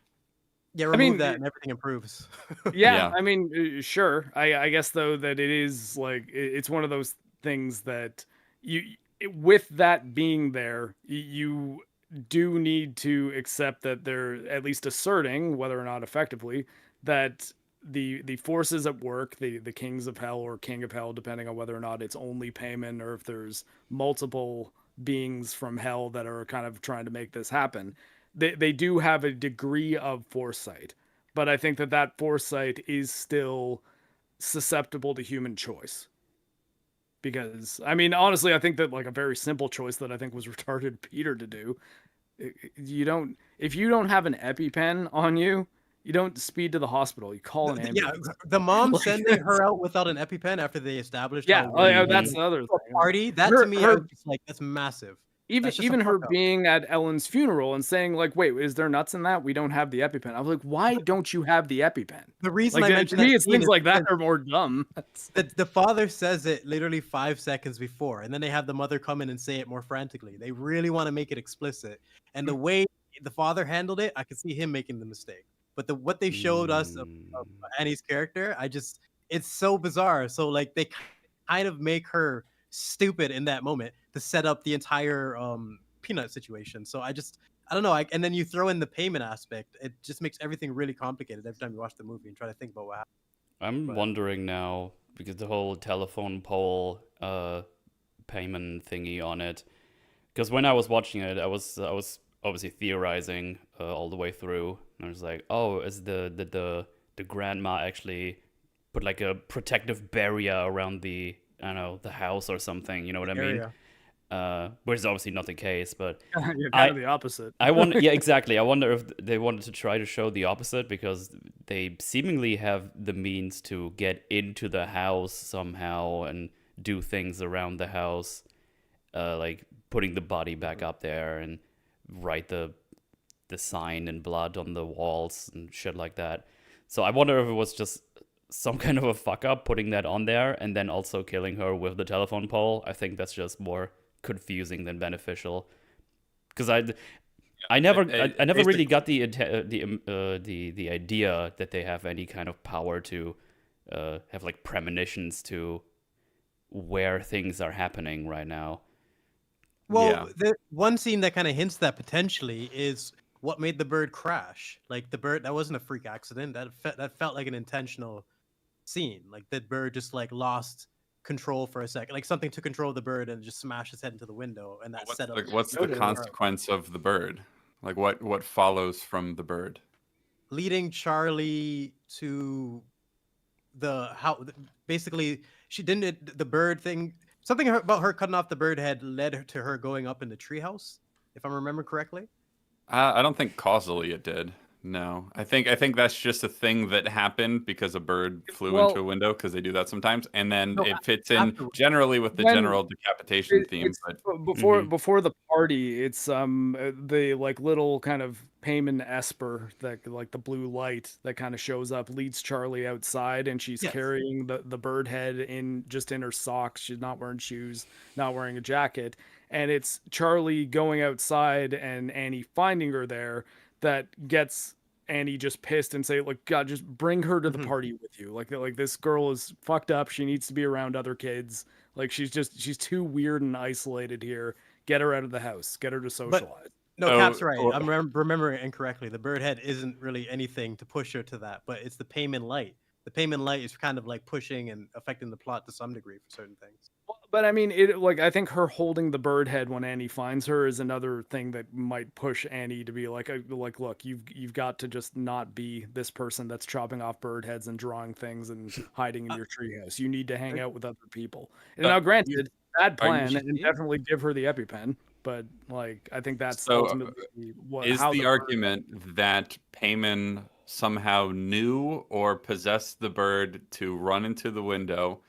Yeah, remove that and everything improves. Yeah, I mean, sure. I guess though that it is like it's one of those things that with that being there, you do need to accept that they're at least asserting, whether or not effectively, that the forces at work, the kings of hell or king of hell, depending on whether or not it's only Payman or if there's multiple beings from hell that are kind of trying to make this happen. They do have a degree of foresight, but I think that foresight is still susceptible to human choice. Because, I mean, honestly, I think that like a very simple choice that I think was retarded Peter to do, if you don't have an EpiPen on you, you don't speed to the hospital. You call an ambulance. Yeah, the mom sending her out without an EpiPen after they established. Yeah, that's another thing. Party that to me, I was just like, that's massive. Even That's just a even her fuck up. being at Ellen's funeral and saying like, "Wait, is there nuts in that? We don't have the EpiPen." I was like, "Why don't you have the EpiPen?" The reason Like I to mentioned me, that it's scene things is like that because are more dumb. the father says it literally 5 seconds before, and then they have the mother come in and say it more frantically. They really want to make it explicit, and the way the father handled it, I could see him making the mistake. But what they showed us of Annie's character, it's so bizarre. So like they kind of make her stupid in that moment to set up the entire peanut situation. So I don't know. And then you throw in the payment aspect. It just makes everything really complicated every time you watch the movie and try to think about what happened. I'm But wondering now because the whole telephone pole payment thingy on it. Because when I was watching it, I was obviously theorizing all the way through. And I was like, oh, is the grandma actually put like a protective barrier around the I don't know the house or something? You know what I mean? area. Which is obviously not the case, but You're I kind of the opposite. I wonder, yeah, exactly. I wonder if they wanted to try to show the opposite because they seemingly have the means to get into the house somehow and do things around the house, like putting the body back up there and write the sign in blood on the walls and shit like that. So I wonder if it was just some kind of a fuck up putting that on there and then also killing her with the telephone pole. I think that's just more confusing than beneficial because I never really got the idea that they have any kind of power to have like premonitions to where things are happening right now. Well, the one scene that kind of hints that potentially is what made the bird crash. Like the bird, that wasn't a freak accident. That felt like an intentional scene. Like the bird just like lost control for a second. Like something took control of the bird and just smashed its head into the window, and that set up. What's the consequence of the bird? Like what follows from the bird? Leading Charlie to the how basically she didn't the bird thing. Something about her cutting off the bird head led to her going up in the treehouse, if I remember correctly. I don't think causally it did. No, I think that's just a thing that happened because a bird flew into a window because they do that sometimes, and then it fits in generally with the general decapitation theme. But before the party, it's the like little kind of payment esper that like the blue light that kind of shows up leads Charlie outside, and she's carrying the bird head in her socks. She's not wearing shoes, not wearing a jacket, and it's Charlie going outside and Annie finding her there that gets Annie just pissed and say, like, God, just bring her to the party with you. Like this girl is fucked up. She needs to be around other kids. Like she's too weird and isolated here. Get her out of the house. Get her to socialize. No, Cap's right. I'm remembering incorrectly. The bird head isn't really anything to push her to that, but it's the payment light. The payment light is kind of like pushing and affecting the plot to some degree for certain things. But I mean, I think her holding the bird head when Annie finds her is another thing that might push Annie to be like, look, you've got to just not be this person that's chopping off bird heads and drawing things and hiding in your treehouse. You need to hang out with other people. And now, granted, bad plan, and definitely give her the EpiPen. But like, I think that's ultimately the argument that Payman somehow knew or possessed the bird to run into the window.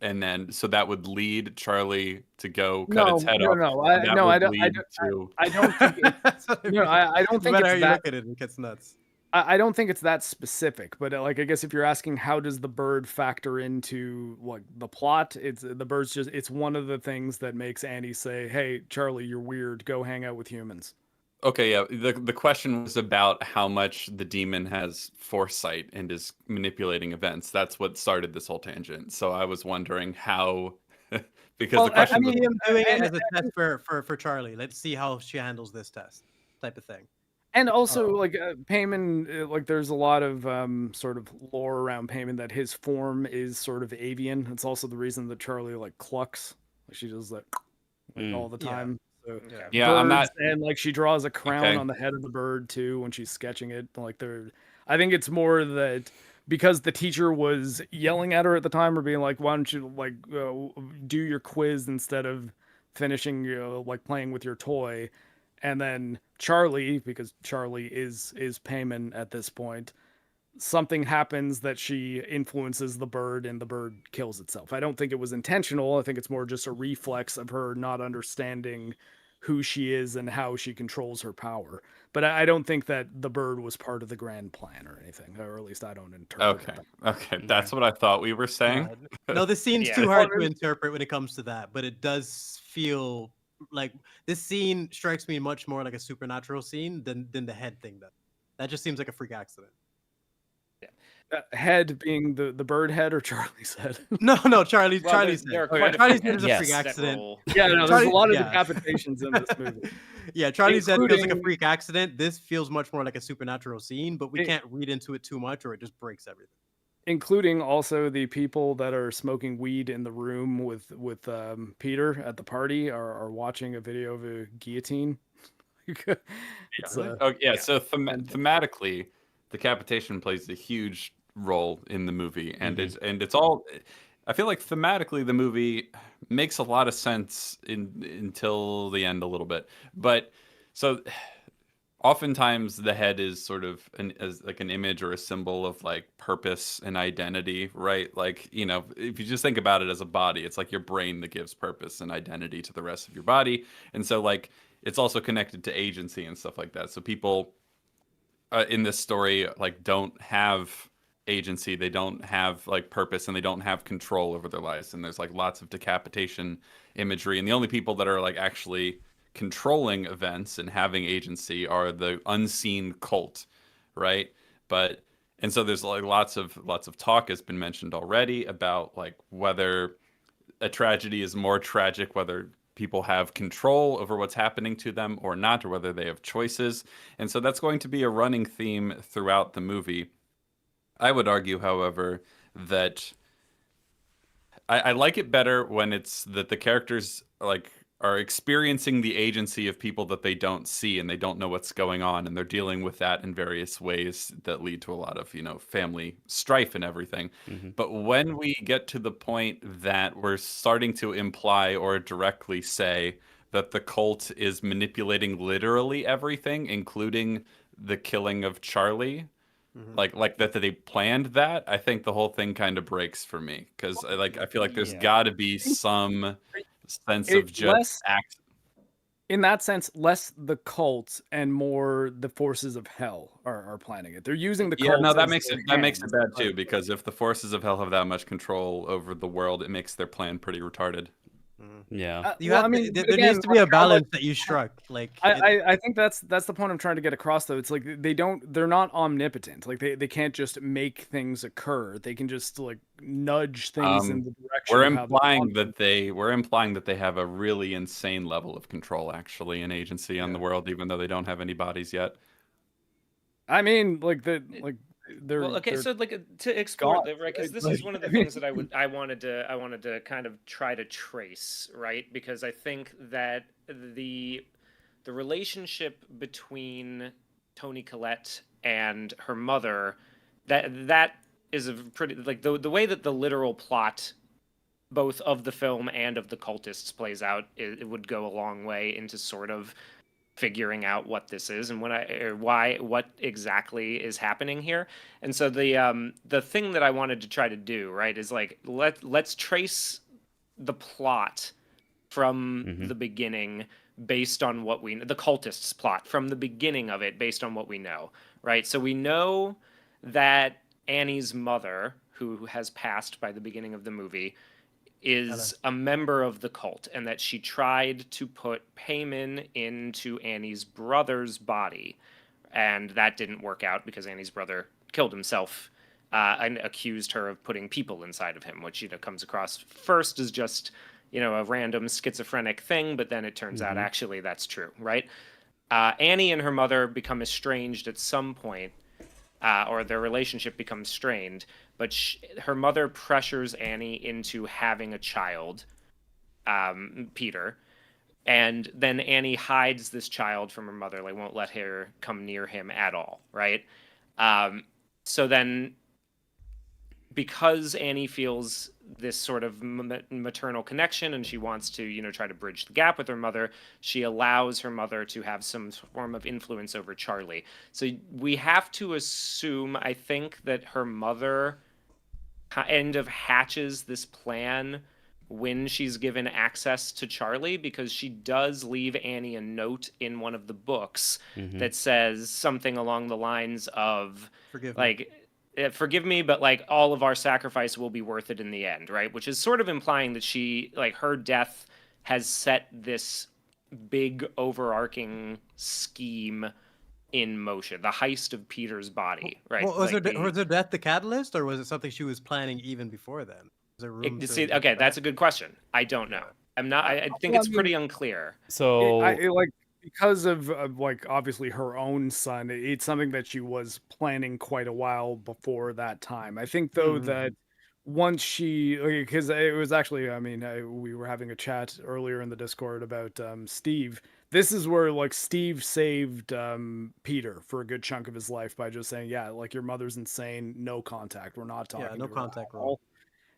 And then, so that would lead Charlie to go cut its head off. I don't think it's that. It gets nuts. I don't think it's that specific, but like I guess if you're asking how does the bird factor into like the plot, it's the bird's just it's one of the things that makes Annie say, "Hey, Charlie, you're weird. Go hang out with humans." Okay, yeah. The question was about how much the demon has foresight and is manipulating events. That's what started this whole tangent. So I was wondering how, because the question was doing it as a test for Charlie. Let's see how she handles this test, type of thing. And also, like Payman, like there's a lot of sort of lore around Payman that his form is sort of avian. It's also the reason that Charlie like clucks. Like she does that all the time. So, I'm not. And like she draws a crown on the head of the bird too when she's sketching it. Like I think it's more that because the teacher was yelling at her at the time or being like, "Why don't you like do your quiz instead of finishing like playing with your toy?" And then Charlie, because Charlie is Payman at this point, something happens that she influences the bird and the bird kills itself. I don't think it was intentional. I think it's more just a reflex of her not understanding who she is and how she controls her power. But I don't think that the bird was part of the grand plan or anything, or at least I don't interpret Okay. it that. Okay. That's what I thought we were saying. No, this scene's Yeah. too hard to interpret when it comes to that, but it does feel like this scene strikes me much more like a supernatural scene than the head thing does. That just seems like a freak accident. Head being the bird head or Charlie's head? No, Charlie's There are head. quite a Charlie's few head is a Yes. freak that accident. roll. Yeah, no, there's Charlie- a lot of yeah. decapitations in this movie. Yeah, Charlie's head feels like a Including- freak accident. This feels much more like a supernatural scene, but we It- can't read into it too much or it just breaks everything. Including also the people that are smoking weed in the room with Peter at the party are watching a video of a guillotine. It's, Oh yeah. So thematically, decapitation plays a huge role in the movie, and it's all. I feel like thematically the movie makes a lot of sense until the end a little bit, but so oftentimes the head is sort of as like an image or a symbol of like purpose and identity, right? Like, you know, if you just think about it as a body, it's like your brain that gives purpose and identity to the rest of your body, and so like it's also connected to agency and stuff like that. So people in this story like don't have agency, they don't have like purpose, and they don't have control over their lives, and there's like lots of decapitation imagery, and the only people that are like actually controlling events and having agency are the unseen cult, right? But and so there's like lots of talk has been mentioned already about like whether a tragedy is more tragic whether people have control over what's happening to them or not, or whether they have choices. And so that's going to be a running theme throughout the movie. I would argue, however, that I like it better when it's that the characters like are experiencing the agency of people that they don't see, and they don't know what's going on, and they're dealing with that in various ways that lead to a lot of, you know, family strife and everything. But when we get to the point that we're starting to imply or directly say that the cult is manipulating literally everything, including the killing of Charlie, like that they planned that, I think the whole thing kind of breaks for me, because I feel like there's got to be some sense of just act. In that sense, less the cult and more the forces of hell are planning it. They're using the cult. Yeah, no, that as makes their it makes it hands. bad too, because if the forces of hell have that much control over the world, it makes their plan pretty retarded. Yeah. Well, there again, needs to be a like, balance that you struck. Like I think that's the point I'm trying to get across, though. It's like they're not omnipotent. Like they can't just make things occur. They can just like nudge things in the direction. We're of how we're implying that they have a really insane level of control, actually, and agency on the world, even though they don't have any bodies yet. I mean, they're Well, okay, they're so like to explore gods, that, right? Because right? this is one of the things that I wanted to kind of try to trace, right? Because I think that the relationship between Toni Collette and her mother, that is a pretty like the way that the literal plot both of the film and of the cultists plays out, it would go a long way into sort of figuring out what this is and what exactly is happening here. And so the thing that I wanted to try to do, right, is like let's trace the plot from the beginning based on what the cultists' plot from the beginning of it based on what we know, right? So we know that Annie's mother, who has passed by the beginning of the movie, is a member of the cult, and that she tried to put Payman into Annie's brother's body, and that didn't work out because Annie's brother killed himself and accused her of putting people inside of him, which, you know, comes across first as just, you know, a random schizophrenic thing, but then it turns out actually that's true, right? Annie and her mother become estranged at some point, or their relationship becomes strained, but her mother pressures Annie into having a child, Peter, and then Annie hides this child from her mother, like won't let her come near him at all, right? So then, because Annie feels this sort of maternal connection and she wants to, you know, try to bridge the gap with her mother, she allows her mother to have some form of influence over Charlie. So we have to assume, I think, that her mother kind of hatches this plan when she's given access to Charlie, because she does leave Annie a note in one of the books that says something along the lines of Forgive me. like, forgive me, but like all of our sacrifice will be worth it in the end, right? Which is sort of implying that she, like, her death has set this big overarching scheme in motion, the heist of Peter's body, right? Well, was, Like was her death the catalyst, or was it something she was planning even before then? Was there room to see, okay, that's a good question. I don't know. I think it's pretty unclear. So like, because of like obviously her own son, it's something that she was planning quite a while before that time. I think though that once she, because it was actually, I mean, we were having a chat earlier in the Discord about Steve. This is where like Steve saved Peter for a good chunk of his life by just saying, yeah, like, your mother's insane, no contact, we're not talking. Yeah, no to her contact at all. rule.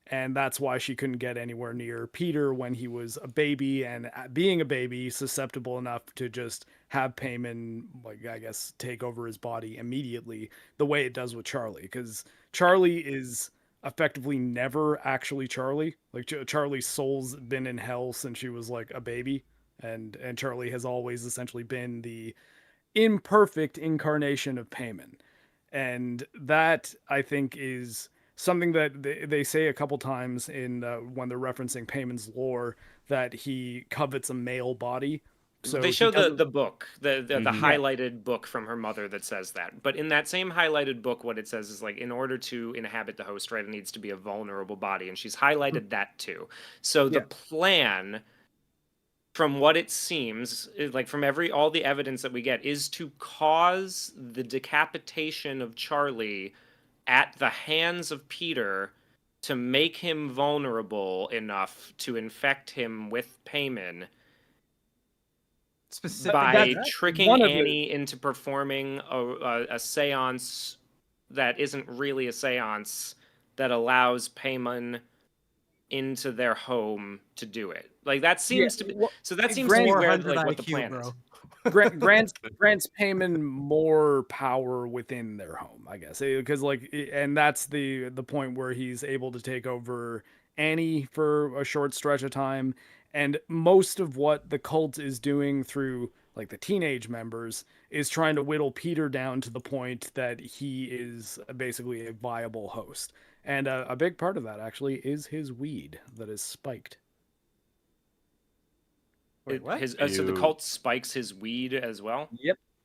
And that's why she couldn't get anywhere near Peter when he was a baby, and being a baby, susceptible enough to just have Payman, like, I guess, take over his body immediately, the way it does with Charlie. Because Charlie is effectively never actually Charlie. Like, Charlie's soul's been in hell since she was like a baby, and Charlie has always essentially been the imperfect incarnation of Payman. And that, I think, is something that they say a couple times in when they're referencing Payman's lore, that he covets a male body. So they show the book, the Mhm. highlighted book from her mother that says that. But in that same highlighted book, what it says is like, in order to inhabit the host, right, it needs to be a vulnerable body, and she's highlighted that too. So the plan, from what it seems, like from all the evidence that we get, is to cause the decapitation of Charlie at the hands of Peter to make him vulnerable enough to infect him with Payman by tricking Annie into performing a seance that isn't really a seance, that allows Payman into their home to do it. Like, that seems to be, so that seems to be where, like, what the plan is. grants Payman more power within their home, I guess, because like, and that's the point where he's able to take over Annie for a short stretch of time. And most of what the cult is doing through like the teenage members is trying to whittle Peter down to the point that he is basically a viable host. And a big part of that actually is his weed that is spiked. Wait, what? So the cult spikes his weed as well?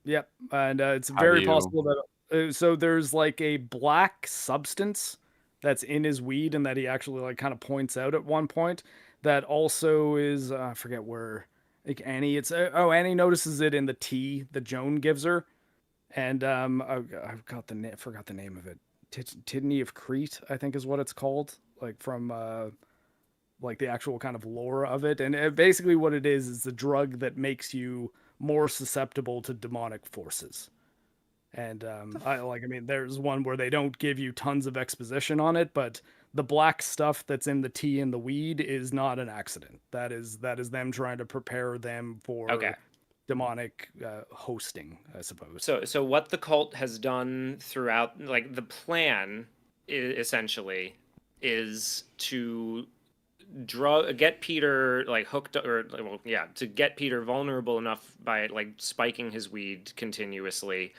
Yep. And it's very possible that so there's like a black substance that's in his weed, and that he actually like kind of points out at one point, that also is I forget where, like, Annie, it's Annie notices it in the tea that Joan gives her. And I've got forgot the name of it. Tidney of Crete, I think is what it's called, like from like the actual kind of lore of it. And basically what it is the drug that makes you more susceptible to demonic forces. And I mean, there's one where they don't give you tons of exposition on it, but the black stuff that's in the tea and the weed is not an accident. That is them trying to prepare them for demonic hosting, I suppose. So what the cult has done throughout, like, the plan essentially is to get Peter like hooked, or to get Peter vulnerable enough by like spiking his weed continuously,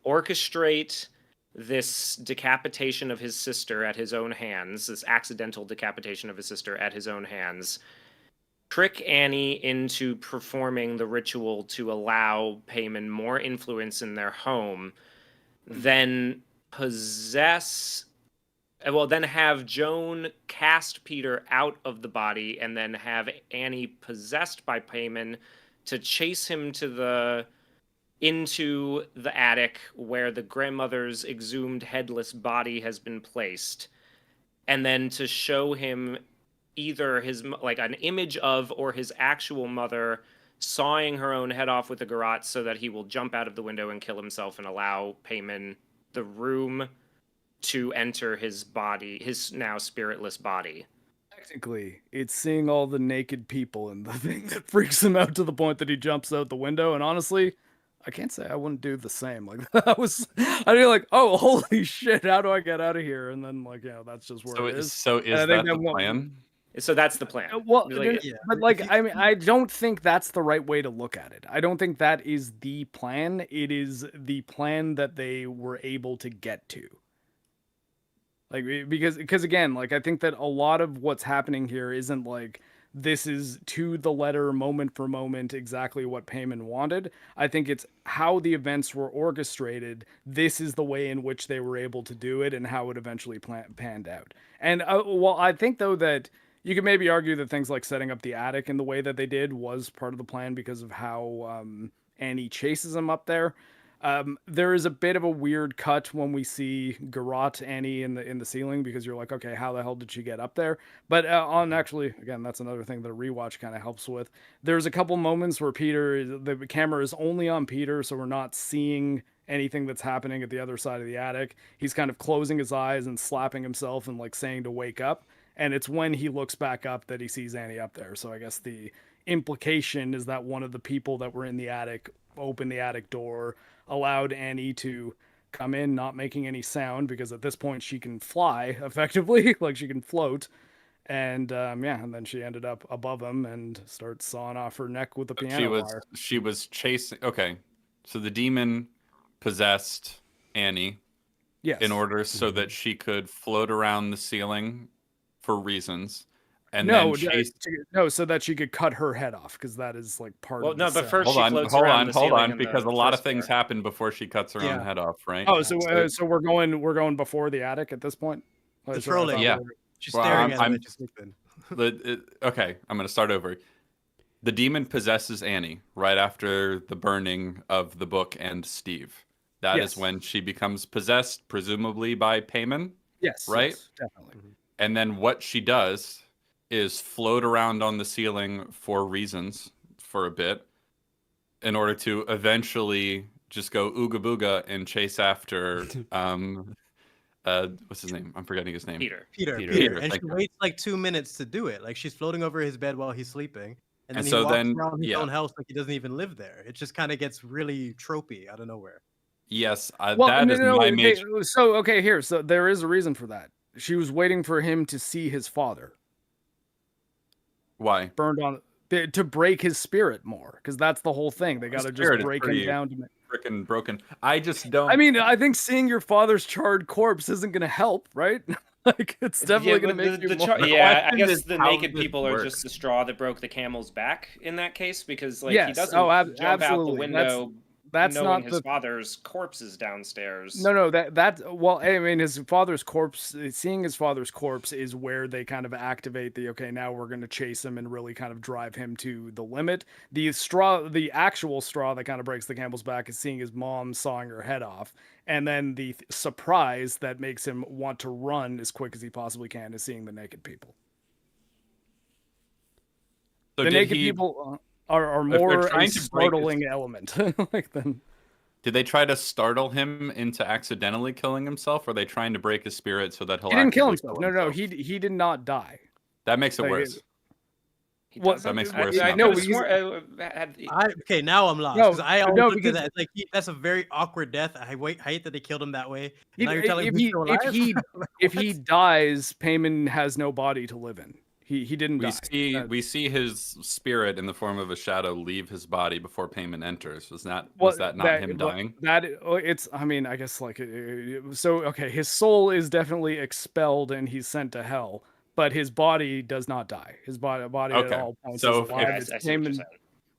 orchestrate this decapitation of his sister at his own hands, this accidental decapitation of his sister at his own hands, trick Annie into performing the ritual to allow Payman more influence in their home, then then have Joan cast Peter out of the body, and then have Annie possessed by Payman to chase him into the attic where the grandmother's exhumed headless body has been placed, and then to show him either his, like, an image of, or his actual mother sawing her own head off with a garrote, so that he will jump out of the window and kill himself, and allow Payman the room to enter his body, his now spiritless body. Technically, it's seeing all the naked people and the thing that freaks him out to the point that he jumps out the window. And honestly, I can't say I wouldn't do the same. Like, I'd be like, oh, holy shit, how do I get out of here? And then, like, that's just where it is. So is that the plan? So that's the plan. Well, Like, but like, I mean, I don't think that's the right way to look at it. I don't think that is the plan. It is the plan that they were able to get to. Like, because again, like, I think that a lot of what's happening here isn't like this is to the letter, moment for moment, exactly what Payman wanted. I think it's how the events were orchestrated. This is the way in which they were able to do it, and how it eventually panned out. And well, I think though that you could maybe argue that things like setting up the attic in the way that they did was part of the plan because of how Annie chases him up there. There is a bit of a weird cut when we see Garrot Annie in the ceiling, because you're like, okay, how the hell did she get up there? But on actually, again, that's another thing that a rewatch kind of helps with. There's a couple moments where the camera is only on Peter, so we're not seeing anything that's happening at the other side of the attic. He's kind of closing his eyes and slapping himself and like saying to wake up. And it's when he looks back up that he sees Annie up there. So I guess the implication is that one of the people that were in the attic opened the attic door, allowed Annie to come in, not making any sound, because at this point she can fly effectively, like she can float. And and then she ended up above him and starts sawing off her neck with the piano wire. She was chasing. Okay, so the demon possessed Annie. Yes. In order so that she could float around the ceiling for reasons. And no, then chase... so that she could cut her head off, because that is like part of the but set. first hold on, because a lot of things happen before she cuts her own head off, right? Oh, so we're going before the attic at this point. The trolling, yeah. She's staring at him. Okay, I'm going to start over. The demon possesses Annie right after the burning of the book and Steve. That is when she becomes possessed, presumably by Payman. Yes, right? Yes, definitely. And then what she does is float around on the ceiling for reasons for a bit, in order to eventually just go ooga booga and chase after what's his name? I'm forgetting his name. Peter. And she waits like 2 minutes to do it. Like she's floating over his bed while he's sleeping. And then he walks around his own house like he doesn't even live there. It just kind of gets really tropey out of nowhere. Yes, my major. So there is a reason for that. She was waiting for him to see his father. Why? Burned on to break his spirit more, because that's the whole thing. They got to just break him down to freaking broken. I just don't. I mean, I think seeing your father's charred corpse isn't going to help, right? Like it's definitely going to make you more. I guess the naked people are just the straw that broke the camel's back in that case, because like he doesn't jump out the window. That's knowing not his father's corpse is downstairs. No, well, I mean, his father's corpse. Seeing his father's corpse is where they kind of activate now we're going to chase him and really kind of drive him to the limit. The actual straw that kind of breaks the camel's back is seeing his mom sawing her head off, and then the surprise that makes him want to run as quick as he possibly can is seeing the naked people. So the naked people are more a startling element. Did they try to startle him into accidentally killing himself, or are they trying to break his spirit so that he'll? He didn't kill himself. No, he did not die. That makes it worse. That makes it worse. I know. Okay, now I'm lost. Because that, like that's a very awkward death. I hate that they killed him that way. Now you're telling me if he dies, Payman has no body to live in. He didn't die. We see his spirit in the form of a shadow leave his body before Payman enters. Was that not him dying? I mean, I guess like his soul is definitely expelled and he's sent to hell, but his body does not die. His body at all points is alive.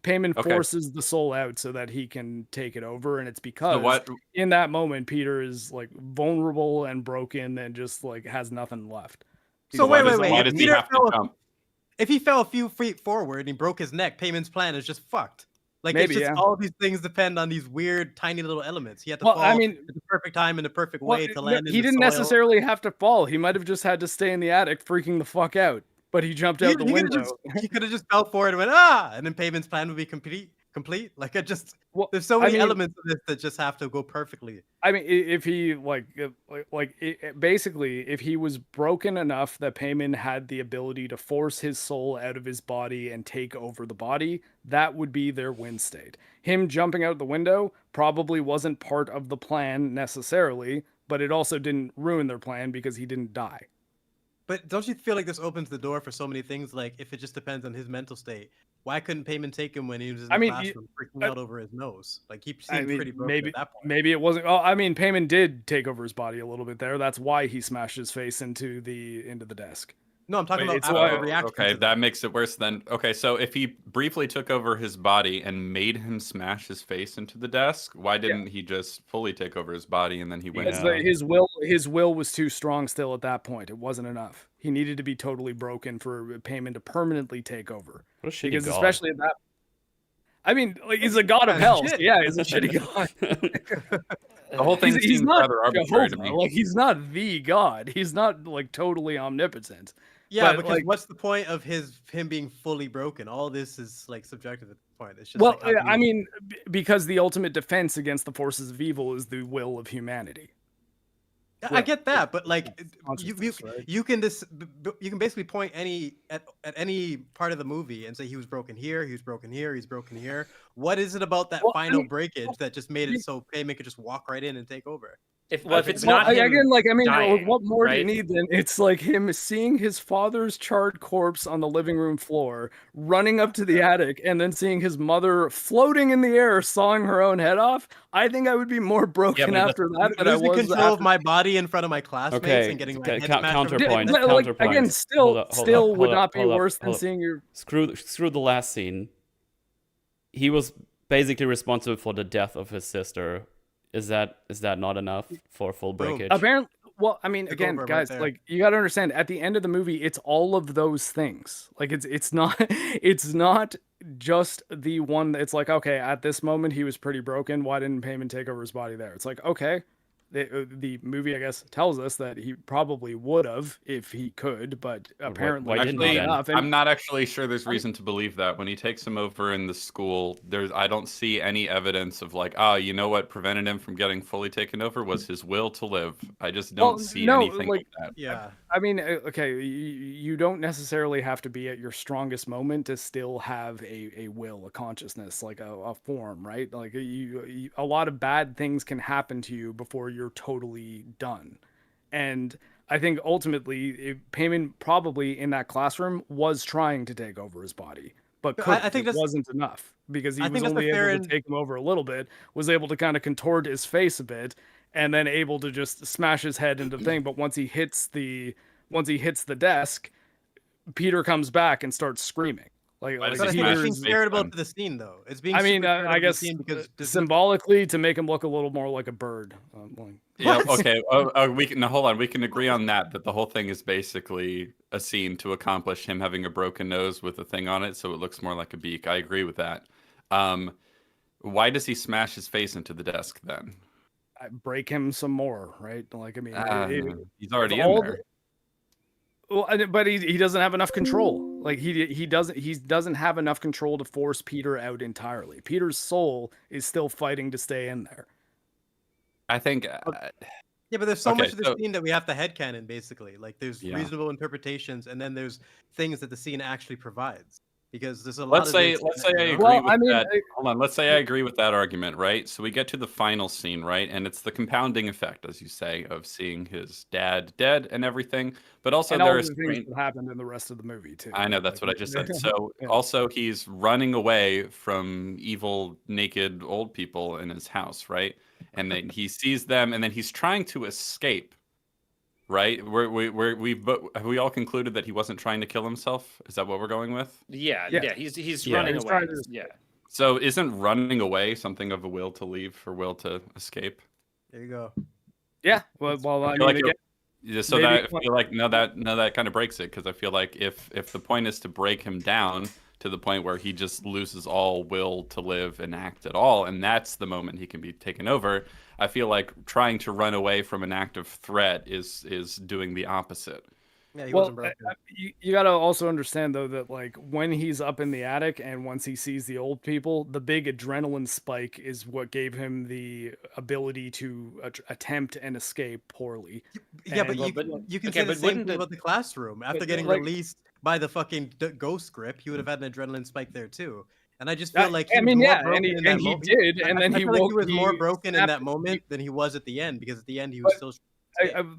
Payman forces the soul out so that he can take it over, and it's because in that moment Peter is like vulnerable and broken and just like has nothing left. So wait. If he fell a few feet forward and he broke his neck, Payman's plan is just fucked. Like all these things depend on these weird, tiny little elements. He had to fall at the perfect time in the perfect way to land. He didn't necessarily have to fall. He might have just had to stay in the attic, freaking the fuck out. But he jumped out the window. He could have just fell forward and went and then Payman's plan would be complete. Like there's so many elements of this that just have to go perfectly. I mean, if he basically, if he was broken enough that Payman had the ability to force his soul out of his body and take over the body, that would be their win state. Him jumping out the window probably wasn't part of the plan necessarily, but it also didn't ruin their plan because he didn't die. But don't you feel like this opens the door for so many things? Like, if it just depends on his mental state, why couldn't Payman take him when he was in the classroom freaking out over his nose? Like, he seemed pretty broken at that point. Maybe it wasn't. Oh, I mean, Payman did take over his body a little bit there. That's why he smashed his face into the desk. No, I'm talking about It's after why- the reaction. Okay, to that makes it worse then. Okay, so if he briefly took over his body and made him smash his face into the desk, why didn't he just fully take over his body and then he went? Because his will was too strong still at that point. It wasn't enough. He needed to be totally broken for Payman to permanently take over. What a shitty Because god. especially at that. I mean, like, he's a god of hell. So yeah, he's a shitty god. The whole thing he's seems not rather arbitrary to Jehovah. me. Like, he's not the god. He's not like totally omnipotent. Yeah, But, because like- what's the point of him being fully broken? All this is like subjective at this point. It's just Well, like, how do I you- mean, because the ultimate defense against the forces of evil is the will of humanity. I get that, but like Consciousness, right? you can basically point at any part of the movie and say he was broken here, he was broken here, he's broken here. What is it about that Well, I final mean, breakage that just made it so Payman could just walk right in and take over? If Well, it's Well, not him again, like, I mean, dying, what more do you right? need then? It's like him seeing his father's charred corpse on the living room floor, running up to the attic, and then seeing his mother floating in the air, sawing her own head off. I think I would be more broken but after that than I Losing was control of after. my body in front of my classmates Okay, and getting my ca- head ca- smashed counterpoint. over- But, like, Counterpoint. again, still Hold would up, not be hold up, worse than hold up. seeing your. Screw the last scene. He was basically responsible for the death of his sister. Is that not enough for full Boom. breakage? Apparently, well, I mean, Took again, over right guys, there. like, you got to understand, at the end of the movie, it's all of those things. Like, it's not it's not just the one. It's like, okay, at this moment he was pretty broken. Why didn't Payman take over his body there? It's like, okay, the movie, I guess, tells us that he probably would have if he could, but apparently why didn't not he then? enough. I'm not actually sure there's reason to believe that. When he takes him over in the school, I don't see any evidence of like, you know what prevented him from getting fully taken over was his will to live. I just don't Well, see no, anything like, like that. Yeah. I mean, okay, you don't necessarily have to be at your strongest moment to still have a will, a consciousness, like a form, right? Like, a lot of bad things can happen to you before you're totally done. And I think ultimately, Payman probably in that classroom was trying to take over his body, but I think it that's- wasn't enough because he I was think that's the only fair able to and- take him over a little bit, was able to kind of contort his face a bit, and then able to just smash his head into the thing. But once he hits the desk, Peter comes back and starts screaming. Like, Why does But I he think smash it's being his face charitable then? to the scene, though. It's being. I mean, super I charitable to the guess scene because symbolically to make him look a little more like a bird. Yeah, okay. We can hold on. We can agree on that the whole thing is basically a scene to accomplish him having a broken nose with a thing on it, so it looks more like a beak. I agree with that. Why does he smash his face into the desk then? Break him some more, right? Like, I mean, He's already in all there. well, but he doesn't have enough control. Like, he doesn't have enough control to force Peter out entirely. Peter's soul is still fighting to stay in there. I think. Yeah, but there's so Okay, much of the so- scene that we have to headcanon, basically. Like, there's Yeah. reasonable interpretations, and then there's things that the scene actually provides. Because there's a lot Let's of say this let's that, say I you know, agree Well, with I mean, that. Hold on. Let's say I agree with that argument, right? So we get to the final scene, right? And it's the compounding effect, as you say, of seeing his dad dead and everything. But also And all there the are things strange. that happened in the rest of the movie too. I know that's what I just said. So Yeah. also he's running away from evil, naked old people in his house, right? And then he sees them, and then he's trying to escape. Right? Have we all concluded that he wasn't trying to kill himself? Is that what we're going with? Yeah, Yeah. yeah, he's Yeah. running He's away. trying to- Yeah. So isn't running away something of a will to leave for will to escape? There you go. Yeah. Well, I feel mean, like again, Yeah, so Maybe- that I feel like no, that kind of breaks it because I feel like if the point is to break him down to the point where he just loses all will to live and act at all, and that's the moment he can be taken over. I feel like trying to run away from an act of threat is doing the opposite. Yeah, he well, wasn't broken. you got to also understand though that, like, when he's up in the attic and once he sees the old people, the big adrenaline spike is what gave him the ability to attempt and escape poorly. Yeah, but and- you can okay, say the but same wouldn't thing the- about the classroom. After but, getting like- released by the fucking ghost script, he would have had an adrenaline spike there too. And I just feel like I he mean, was more yeah, broken and in that he moment. did, and then I he feel like woke. he was more he broken in snapped that his- moment than he was at the end, because at the end he was still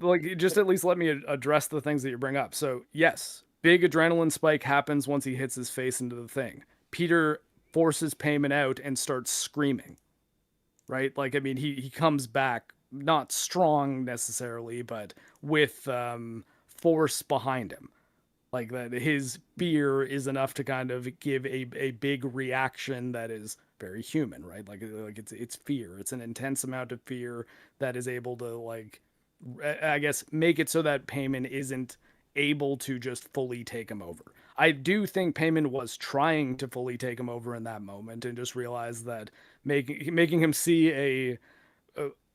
like just at least let me address the things that you bring up. So yes, big adrenaline spike happens once he hits his face into the thing. Peter forces Payman out and starts screaming. Right? Like, I mean, he comes back not strong necessarily, but with force behind him. Like that, his fear is enough to kind of give a big reaction that is very human, right? Like it's fear. It's an intense amount of fear that is able to, like, I guess, make it so that Payman isn't able to just fully take him over. I do think Payman was trying to fully take him over in that moment, and just realized that making him see a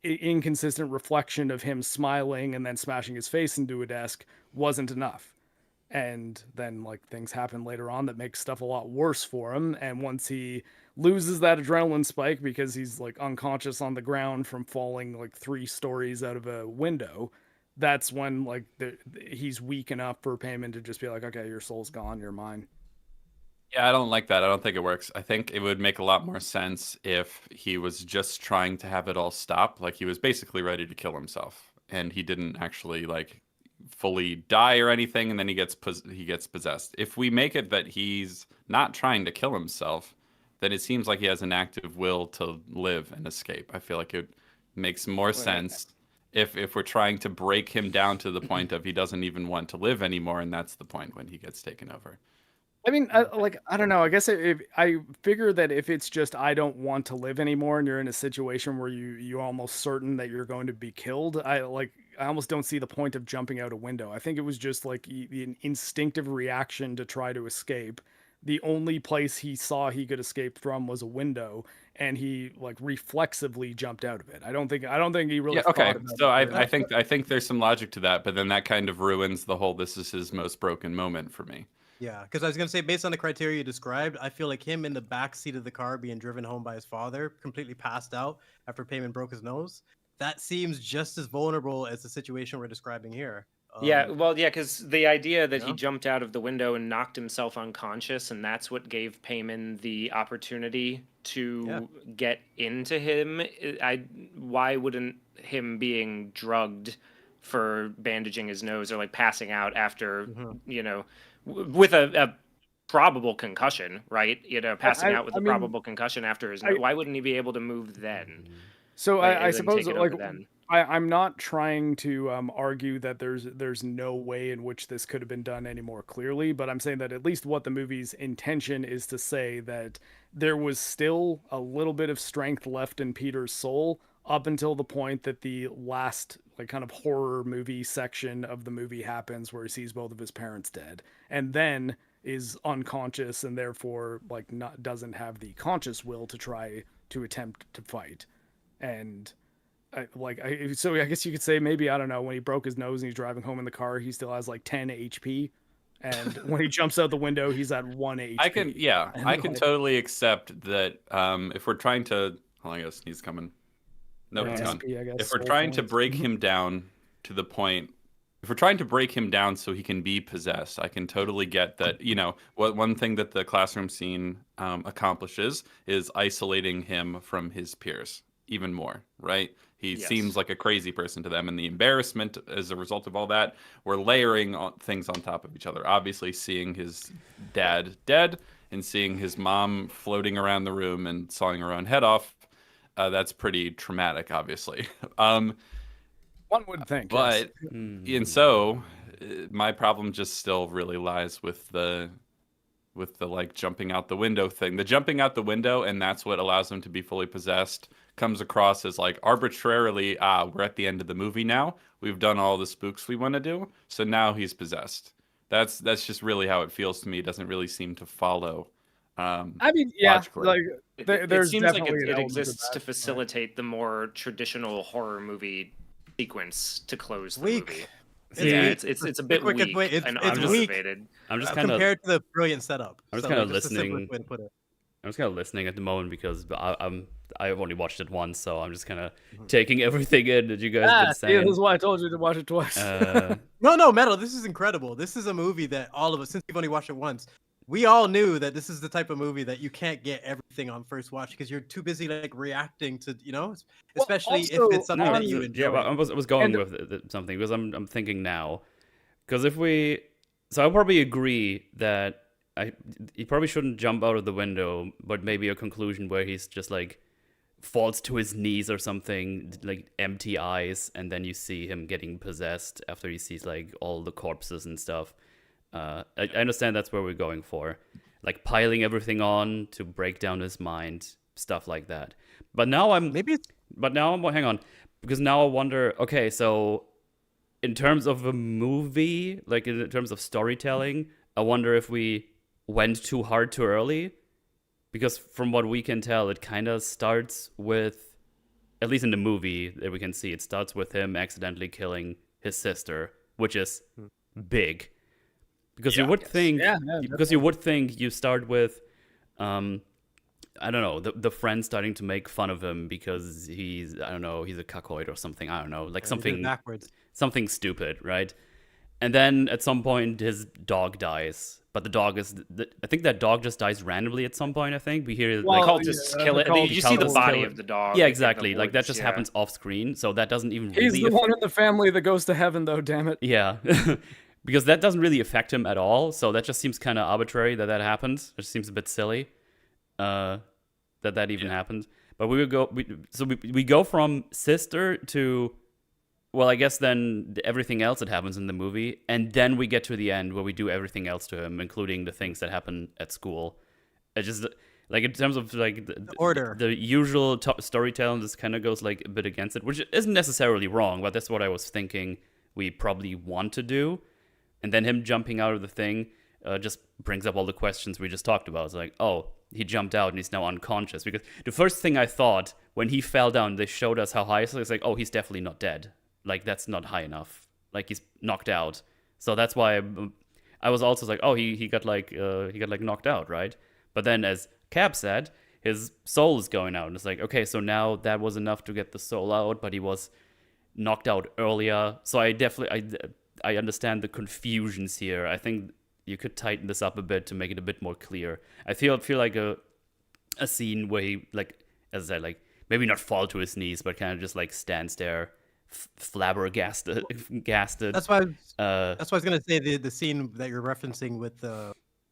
inconsistent reflection of him smiling and then smashing his face into a desk wasn't enough. And then, like, things happen later on that make stuff a lot worse for him. And once he loses that adrenaline spike because he's, like, unconscious on the ground from falling, like, 3 stories out of a window, that's when, like, he's weak enough for Payman to just be like, okay, your soul's gone, you're mine. Yeah, I don't like that. I don't think it works. I think it would make a lot more sense if he was just trying to have it all stop. Like, he was basically ready to kill himself, and he didn't actually, like, fully die or anything, and then he gets possessed. If we make it that he's not trying to kill himself, then it seems like he has an active will to live and escape. I feel like it makes more sense if we're trying to break him down to the point of he doesn't even want to live anymore, and that's the point when he gets taken over. I mean, I don't know. I guess if I figure that if it's just I don't want to live anymore, and you're in a situation where you're almost certain that you're going to be killed, I almost don't see the point of jumping out a window. I think it was just like an instinctive reaction to try to escape. The only place he saw he could escape from was a window, and he, like, reflexively jumped out of it. I don't think he really. Yeah, okay. Thought about So it. I think there's some logic to that, but then that kind of ruins the whole "this is his most broken moment" for me. Yeah, because I was gonna say, based on the criteria you described, I feel like him in the back seat of the car being driven home by his father, completely passed out after Payman broke his nose. That seems just as vulnerable as the situation we're describing here. Yeah, well, yeah, because the idea that he Yeah. jumped out of the window and knocked himself unconscious, and that's what gave Payman the opportunity to get into him. Why wouldn't him being drugged for bandaging his nose or, like, passing out after, you know, with a probable concussion, right? You know, passing out with a probable concussion after his nose. Why wouldn't he be able to move then? So Like, I and then suppose, take it like, over then? I'm not trying to argue that there's no way in which this could have been done any more clearly, but I'm saying that at least what the movie's intention is to say that there was still a little bit of strength left in Peter's soul up until the point that the last, like, kind of horror movie section of the movie happens, where he sees both of his parents dead, and then is unconscious and therefore, like, doesn't have the conscious will to try to attempt to fight. And so I guess you could say, maybe, I don't know, when he broke his nose and he's driving home in the car, he still has like 10 HP. And when he jumps out the window, he's at 1 HP. I can totally accept that. If we're trying to, I guess he's coming. No, he's gone. If we're trying to break him down to the point, if we're trying to break him down so he can be possessed, I can totally get that. You know, one thing that the classroom scene accomplishes is isolating him from his peers even more, right? He seems like a crazy person to them, and the embarrassment as a result of all that, we're layering things on top of each other. Obviously, seeing his dad dead and seeing his mom floating around the room and sawing her own head off, that's pretty traumatic, obviously. One would think. But, and so, my problem just still really lies with the like jumping out the window thing. The jumping out the window, and that's what allows him to be fully possessed, comes across as like arbitrarily, we're at the end of the movie now. We've done all the spooks we want to do, so now he's possessed. That's just really how it feels to me. It doesn't really seem to follow. I mean, yeah, logically. like It seems like definitely it exists to facilitate the more traditional horror movie sequence to close the movie. It's a bit weak and unmotivated. I'm just kind of compared to the brilliant setup. I'm just kind of listening. I'm just kind of listening at the moment because I've only watched it once, so I'm just kind of taking everything in that you guys have been saying. This is why I told you to watch it twice. No, Metal, this is incredible. This is a movie that all of us, since we've only watched it once, we all knew that this is the type of movie that you can't get everything on first watch because you're too busy like reacting to, especially if also, it's something that you enjoy. Yeah, I was going with something because I'm thinking now, because so I'll probably agree that he probably shouldn't jump out of the window, but maybe a conclusion where he's just like falls to his knees or something, like empty eyes, and then you see him getting possessed after he sees like all the corpses and stuff. I understand that's where we're going for, like piling everything on to break down his mind, stuff like that. But now hang on, because now I wonder, okay, so in terms of a movie, like in terms of storytelling, I wonder if we went too hard too early, because from what we can tell, it kind of starts with, at least in the movie that we can see, it starts with him accidentally killing his sister, which is big. Because you would think, you start with, I don't know, the friend starting to make fun of him because he's a cuckold or something. I don't know, like something stupid, right? And then at some point his dog dies, but the dog I think that dog just dies randomly at some point. I think we hear cultists kill it. You see the body of the dog. Yeah, exactly. Like that just happens off screen, so that doesn't even. He's the one in the family that goes to heaven, though. Damn it. Yeah. Because that doesn't really affect him at all, so that just seems kind of arbitrary that happens. It seems a bit silly that even happened. But we go from sister to, well, I guess then everything else that happens in the movie, and then we get to the end where we do everything else to him, including the things that happen at school. It just, like, in terms of like the order, the usual storytelling, this kind of goes like a bit against it, which isn't necessarily wrong, but that's what I was thinking we probably want to do. And then him jumping out of the thing just brings up all the questions we just talked about. It's like, oh, he jumped out and he's now unconscious. Because the first thing I thought when he fell down, they showed us how high. So it's like, oh, he's definitely not dead. Like, that's not high enough. Like, he's knocked out. So that's why I was also like, oh, he got knocked out, right? But then, as Cap said, his soul is going out. And it's like, okay, so now that was enough to get the soul out, but he was knocked out earlier. So I understand the confusions here. I think you could tighten this up a bit to make it a bit more clear. I feel like a scene where he, like, as I like, maybe not fall to his knees, but kind of just like stands there, flabbergasted. That's why I was gonna say the scene that you're referencing with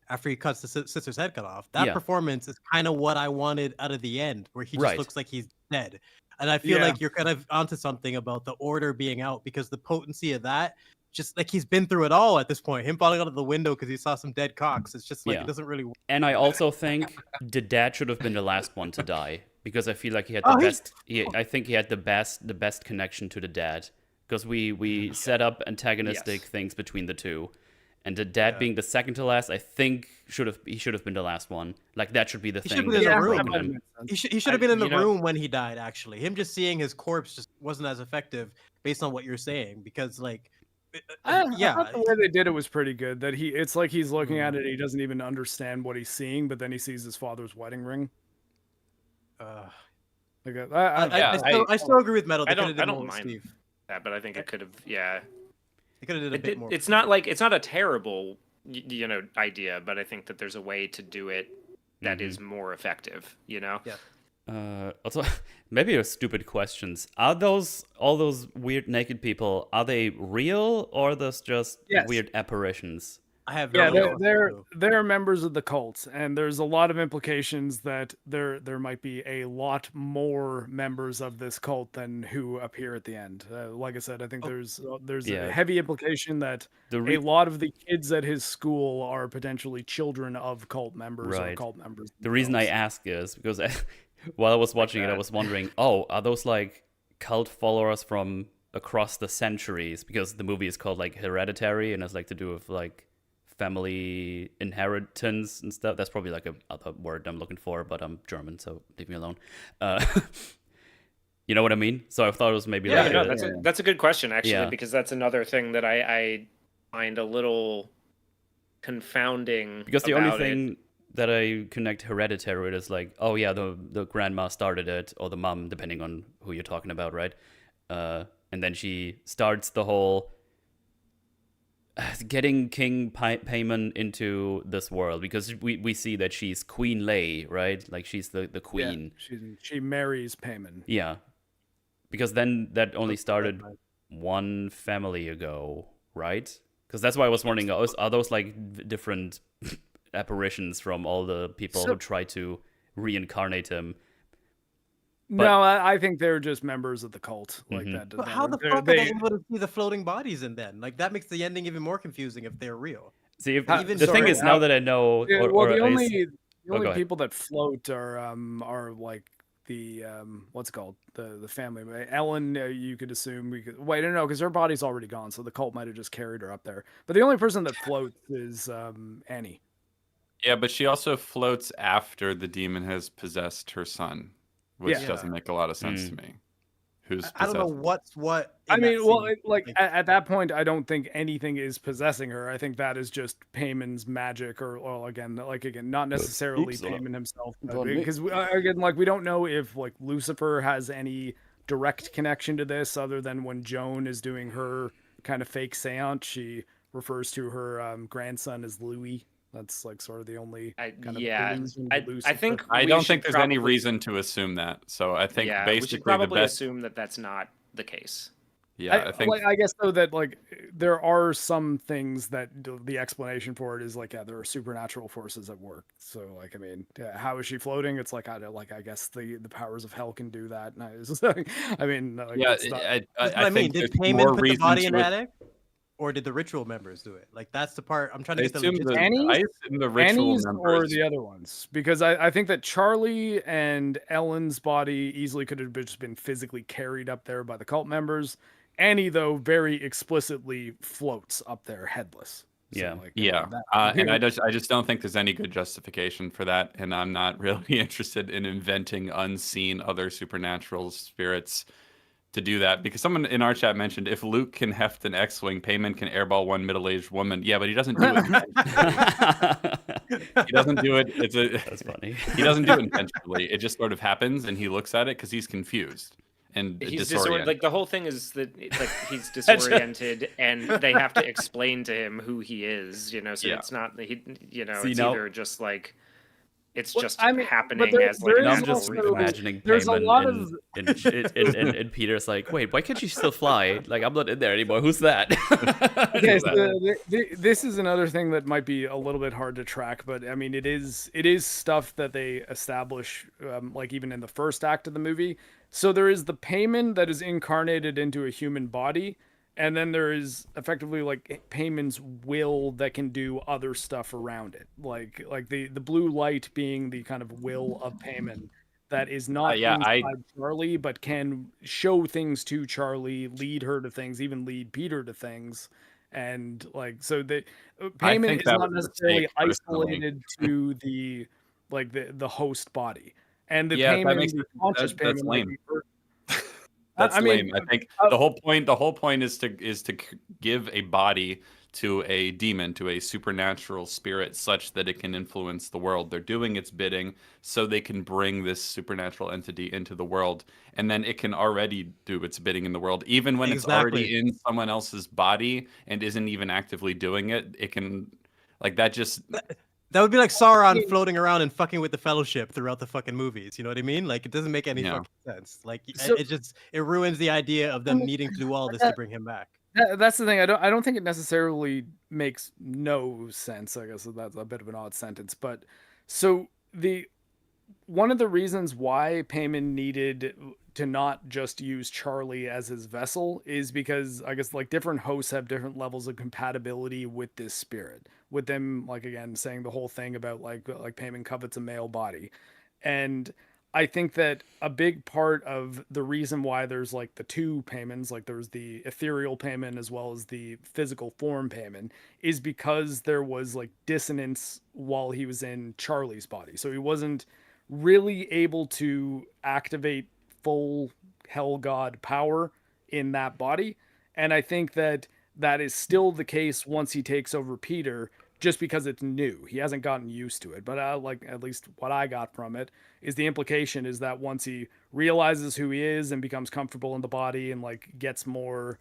after he cuts the sister's head cut off. That performance is kind of what I wanted out of the end, where he just looks like he's dead. And I feel like you're kind of onto something about the order being out, because the potency of that, just like he's been through it all at this point. Him falling out of the window because he saw some dead cocks. It's just like it doesn't really work. And I also think the dad should have been the last one to die, because I feel like he had the best. I think he had the best connection to the dad, because we set up antagonistic things between the two, and the dad being the second to last, I think he should have been the last one. Like, that should be the thing. He should have been in the room when he died. Actually, him just seeing his corpse just wasn't as effective, based on what you're saying, because like. I thought the way they did it was pretty good. That it's like he's looking at it, and he doesn't even understand what he's seeing, but then he sees his father's wedding ring. I still agree with Metal. I don't mind that, but I think it could have. Yeah, they could have did a bit more. It's not a terrible idea, but I think that there's a way to do it that is more effective. Yeah. Also, maybe a stupid questions. Are all those weird naked people? Are they real, or are those just weird apparitions? I have they're members of the cult, and there's a lot of implications that there might be a lot more members of this cult than who appear at the end. Like I said, I think there's a heavy implication that a lot of the kids at his school are potentially children of cult members or cult members. The reason I ask is because while I was watching it, I was wondering, are those like cult followers from across the centuries? Because the movie is called like Hereditary, and it's like to do with like family inheritance and stuff. That's probably like other word I'm looking for, but I'm German, so leave me alone. You know what I mean? So I thought it was maybe that's a good question, actually, because that's another thing that I find a little confounding. Because the only thing that I connect Hereditary with is like, oh yeah, the grandma started it, or the mom, depending on who you're talking about, right? And then she starts the whole getting King Paimon into this world, because we see that she's Queen Lei, right? Like she's the queen. Yeah, she marries Paimon. Yeah, because then that only started one family ago, right? Because that's why I was wondering, are those like different apparitions from all the people who try to reincarnate him? No, I think they're just members of the cult. Like that. But how the fuck are they able to see the floating bodies in then? Like that makes the ending even more confusing if they're real. See, the thing is, now that I know, the only people that float are like the what's it called, the family. Ellen, you could assume no, because her body's already gone, so the cult might have just carried her up there. But the only person that floats is Annie. Yeah, but she also floats after the demon has possessed her son, which doesn't make a lot of sense to me. I don't know what's what. I mean, well, at that point, I don't think anything is possessing her. I think that is just Paymon's magic, or again, not necessarily Paimon himself, because again, like we don't know if like Lucifer has any direct connection to this, other than when Joan is doing her kind of fake seance, she refers to her grandson as Louis. That's like sort of the only kind of allusion to Lucifer. I don't think there's any reason to assume that. So I think basically we should probably assume that that's not the case. Yeah, I guess though that like there are some things that the explanation for it is like there are supernatural forces at work. So like I mean, how is she floating? It's like I guess the powers of hell can do that. And I mean, I mean, did Paimon put the body in the attic? Or did the ritual members do it? Like that's the part I'm trying to get the ritual members or the other ones, because I think that Charlie and Ellen's body easily could have just been physically carried up there by the cult members. Annie, though, very explicitly floats up there headless. So, and I just don't think there's any good justification for that, and I'm not really interested in inventing unseen other supernatural spirits to do that, because someone in our chat mentioned if Luke can heft an X-wing, Paimon can airball one middle-aged woman. Yeah, but he doesn't do it. He doesn't do it. That's funny. He doesn't do it intentionally. It just sort of happens, and he looks at it because he's confused and he's disoriented. Like the whole thing is that like he's disoriented, and they have to explain to him who he is. So it's not it's either just like. It's just happening as like I'm just imagining Paimon and Peter's like, wait, why can't you still fly? Like, I'm not in there anymore. Who's that? This is another thing that might be a little bit hard to track, but I mean, it is stuff that they establish, like even in the first act of the movie. So there is the Paimon that is incarnated into a human body. And then there is effectively like Paymon's will that can do other stuff around it, like the blue light being the kind of will of Paimon that is not inside Charlie, but can show things to Charlie, lead her to things, even lead Peter to things, and like so that Paimon is not necessarily isolated to the host body, and the Paimon, the conscious Paimon, that's lame. That's lame. I think the whole point is to give a body to a demon, to a supernatural spirit, such that it can influence the world. They're doing its bidding so they can bring this supernatural entity into the world, and then it can already do its bidding in the world, even when it's already in someone else's body and isn't even actively doing it. It can, like that just. That would be like Sauron floating around and fucking with the Fellowship throughout the fucking movies. You know what I mean? Like, it doesn't make any fucking sense. Like, it ruins the idea of them needing to do all this to bring him back. That's the thing. I don't think it necessarily makes no sense. I guess that's a bit of an odd sentence. But so one of the reasons why Paimon needed to not just use Charlie as his vessel is because I guess like different hosts have different levels of compatibility with this spirit. With them, like again, saying the whole thing about like Paimon covets a male body. And I think that a big part of the reason why there's like the two Paimons, like there's the ethereal Paimon as well as the physical form Paimon, is because there was like dissonance while he was in Charlie's body. So he wasn't really able to activate full Hell God power in that body. And I think that is still the case once he takes over Peter, just because it's new. He hasn't gotten used to it. But like at least what I got from it is the implication is that once he realizes who he is and becomes comfortable in the body and like gets more,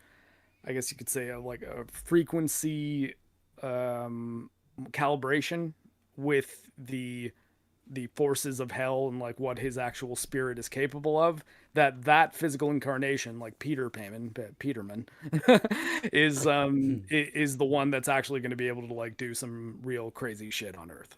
I guess you could say like a frequency calibration with the forces of hell and like what his actual spirit is capable of, that physical incarnation, like Peterman is the one that's actually going to be able to like do some real crazy shit on Earth.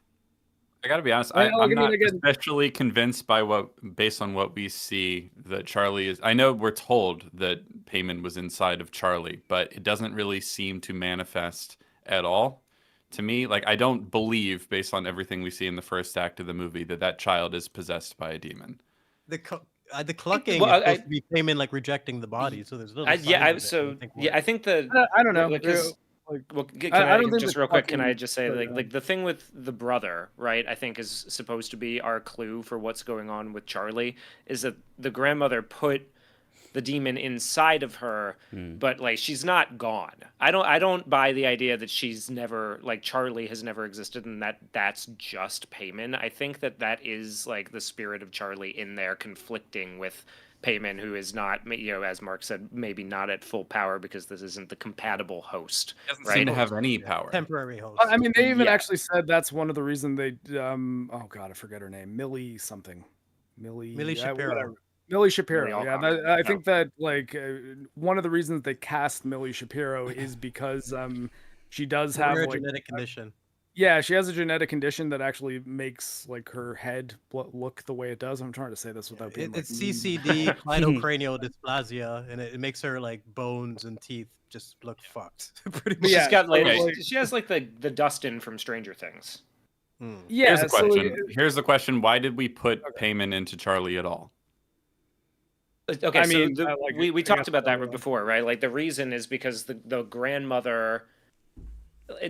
I gotta be honest. I'm not especially convinced by based on what we see, that Charlie is. I know we're told that Payman was inside of Charlie, but it doesn't really seem to manifest at all to me. Like, I don't believe, based on everything we see in the first act of the movie, that child is possessed by a demon. The clucking is supposed to be Payman like rejecting the body, so there's little. I think the I don't know. Well, I don't think just real quick, can I just say, like the thing with the brother, right? I think is supposed to be our clue for what's going on with Charlie, is that the grandmother put the demon inside of her, but like she's not gone. I don't buy the idea that she's never, like, Charlie has never existed and that's just Payman. I think that is like the spirit of Charlie in there conflicting with Payman, who is not, as Marc said, maybe not at full power because this isn't the compatible host. Doesn't seem to have any power. Temporary host. I mean, they even actually said that's one of the reasons they. Oh God, I forget her name. Millie something. Millie Shapiro. Millie Shapiro. I think that like one of the reasons they cast Millie Shapiro is because she does have a like genetic condition. Yeah, she has a genetic condition that actually makes like her head look the way it does. I'm trying to say this without being. It's CCD, cleidocranial dysplasia, and it makes her like bones and teeth just look fucked. Pretty much. She's got like she has like the Dustin from Stranger Things. Yeah. Here's the question. Here's the question. Why did we put Payman into Charlie at all? Okay, I mean, we talked about that before, right? Like the reason is because the grandmother.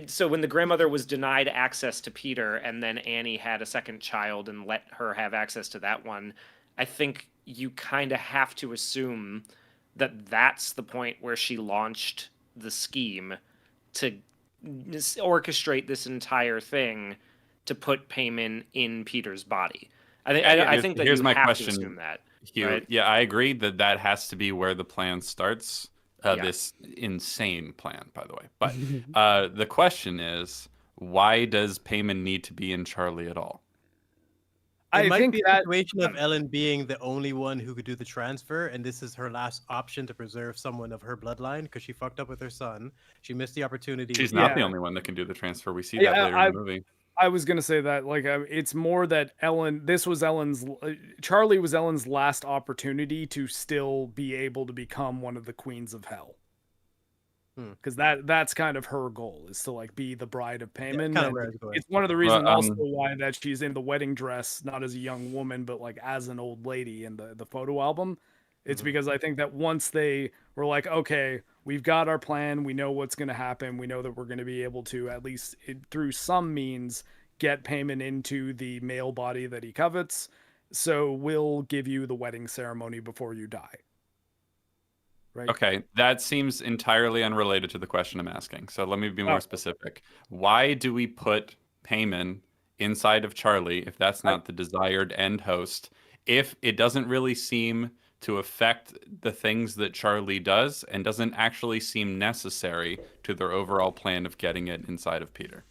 So when the grandmother was denied access to Peter, and then Annie had a second child and let her have access to that one, I think you kind of have to assume that that's the point where she launched the scheme to orchestrate this entire thing to put Payman in Peter's body. I think that here's you my have question, to assume that. Hugh. Right? Yeah, I agree that has to be where the plan starts. This insane plan, by the way. But the question is, why does Payman need to be in Charlie at all? It might be a situation of Ellen being the only one who could do the transfer, and this is her last option to preserve someone of her bloodline because she fucked up with her son. She missed the opportunity. She's not the only one that can do the transfer. We see that later in the movie. I was gonna say that, like, it's more that Charlie was Ellen's last opportunity to still be able to become one of the queens of hell. Because that's kind of her goal, is to like be the bride of Payman. Yeah, it's one of the reasons also why that she's in the wedding dress, not as a young woman, but like as an old lady in the photo album. It's because I think that once they were like, okay, we've got our plan, we know what's going to happen, we know that we're going to be able to, at least through some means, get Payman into the male body that he covets, so we'll give you the wedding ceremony before you die. Right? Okay, that seems entirely unrelated to the question I'm asking, so let me be more specific. Why do we put Payman inside of Charlie if that's not the desired end host, if it doesn't really seem to affect the things that Charlie does and doesn't actually seem necessary to their overall plan of getting it inside of Peter?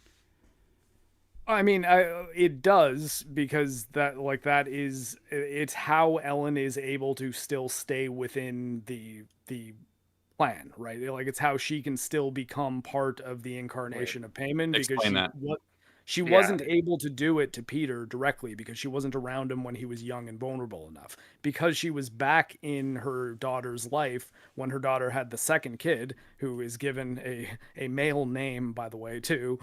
I mean, it does, because it's how Ellen is able to still stay within the plan, right? Like, it's how she can still become part of the incarnation of Payman, because she wasn't able to do it to Peter directly because she wasn't around him when he was young and vulnerable enough. Because she was back in her daughter's life when her daughter had the second kid, who is given a male name, by the way, too.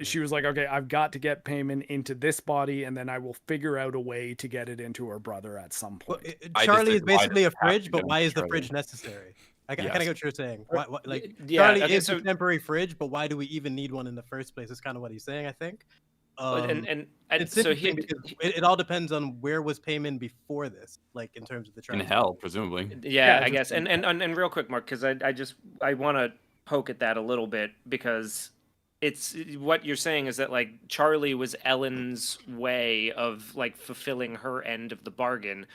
She was like, okay, I've got to get Payman into this body, and then I will figure out a way to get it into her brother at some point. Well, Charlie is basically a fridge, but why is the fridge necessary? I kind of get what you're saying. Charlie is a temporary fridge, but why do we even need one in the first place? Is kind of what he's saying, I think. It's interesting because it all depends on where was Payman before this, like in terms of the transfer. In hell, presumably. Yeah, I guess. And real quick, Marc, because I want to poke at that a little bit, because it's what you're saying is that like Charlie was Ellen's way of like fulfilling her end of the bargain,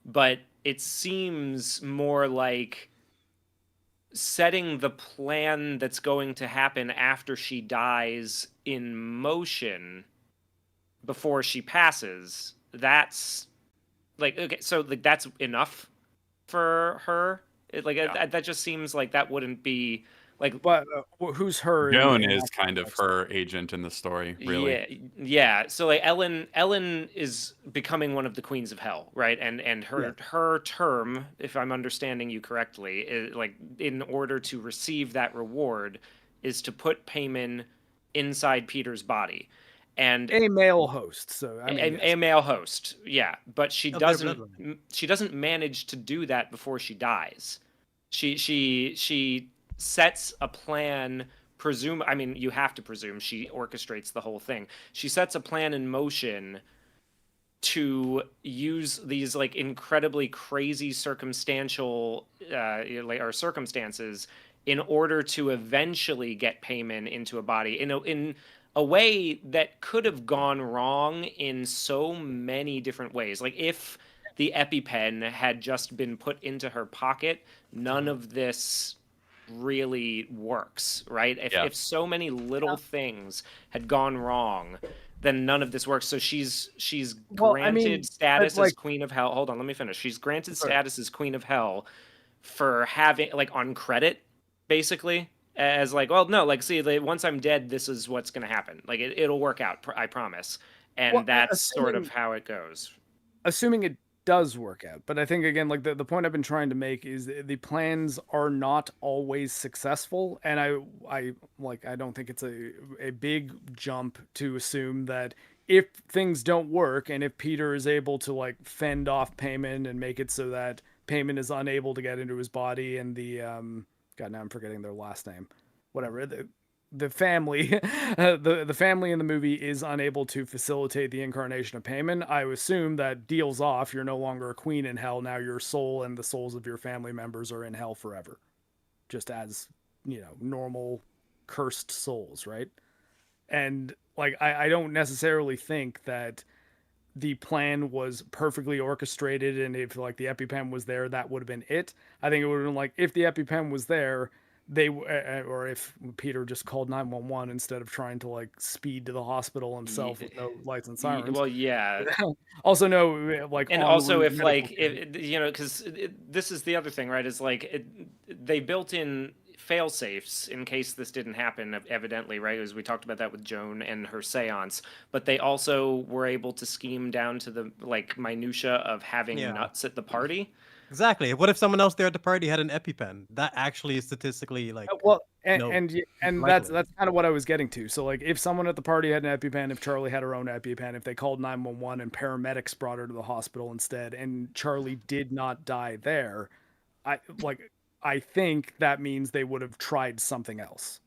but it seems more like setting the plan that's going to happen after she dies in motion before she passes, that's like, okay, so like that's enough for her. That just seems like that wouldn't be like. But who's her? Joan in is that kind of context? her agent in the story, really. Yeah. So like Ellen is becoming one of the queens of hell, right? And her term, if I'm understanding you correctly, is like in order to receive that reward, is to put Payman inside Peter's body, and A male host. So I mean, a male host, yeah. But she Of their doesn't. bloodline. She doesn't manage to do that before she dies. She sets a plan. I mean, you have to presume she orchestrates the whole thing. She sets a plan in motion to use these like incredibly crazy circumstantial or circumstances in order to eventually get Payman into a body in a way that could have gone wrong in so many different ways. Like if the EpiPen had just been put into her pocket, none of this really works, right? If so many little things had gone wrong, then none of this works. So she's granted status as Queen of Hell. Hold on, let me finish. She's granted status as Queen of Hell for having like on credit, basically, as like, well, no, like, see, like, once I'm dead, this is what's going to happen. Like it'll work out, I promise. And that's sort of how it goes. Assuming it does work out. But I think again, like the point I've been trying to make is the plans are not always successful, and I don't think it's a big jump to assume that if things don't work and if Peter is able to like fend off Payman and make it so that Payman is unable to get into his body, and the God, now I'm forgetting their last name, whatever, the family the family in the movie is unable to facilitate the incarnation of Payman, I assume that deals off. You're no longer a queen in hell. Now your soul and the souls of your family members are in hell forever, just as, you know, normal cursed souls, right? And like I don't necessarily think that the plan was perfectly orchestrated, and if like the EpiPen was there, that would have been it. I think it would have been like if the EpiPen was there, or if Peter just called 911 instead of trying to like speed to the hospital himself with no lights and sirens. Well, yeah. Also, no, like, and also if like you know, because this is the other thing, right? Is like they built in fail safes in case this didn't happen, evidently, right? As we talked about that with Joan and her seance, but they also were able to scheme down to the like minutia of having nuts at the party. Exactly. What if someone else there at the party had an EpiPen? That actually is statistically like and that's kind of what I was getting to. So like if someone at the party had an EpiPen, if Charlie had her own EpiPen, if they called 911 and paramedics brought her to the hospital instead, and Charlie did not die there, I think that means they would have tried something else.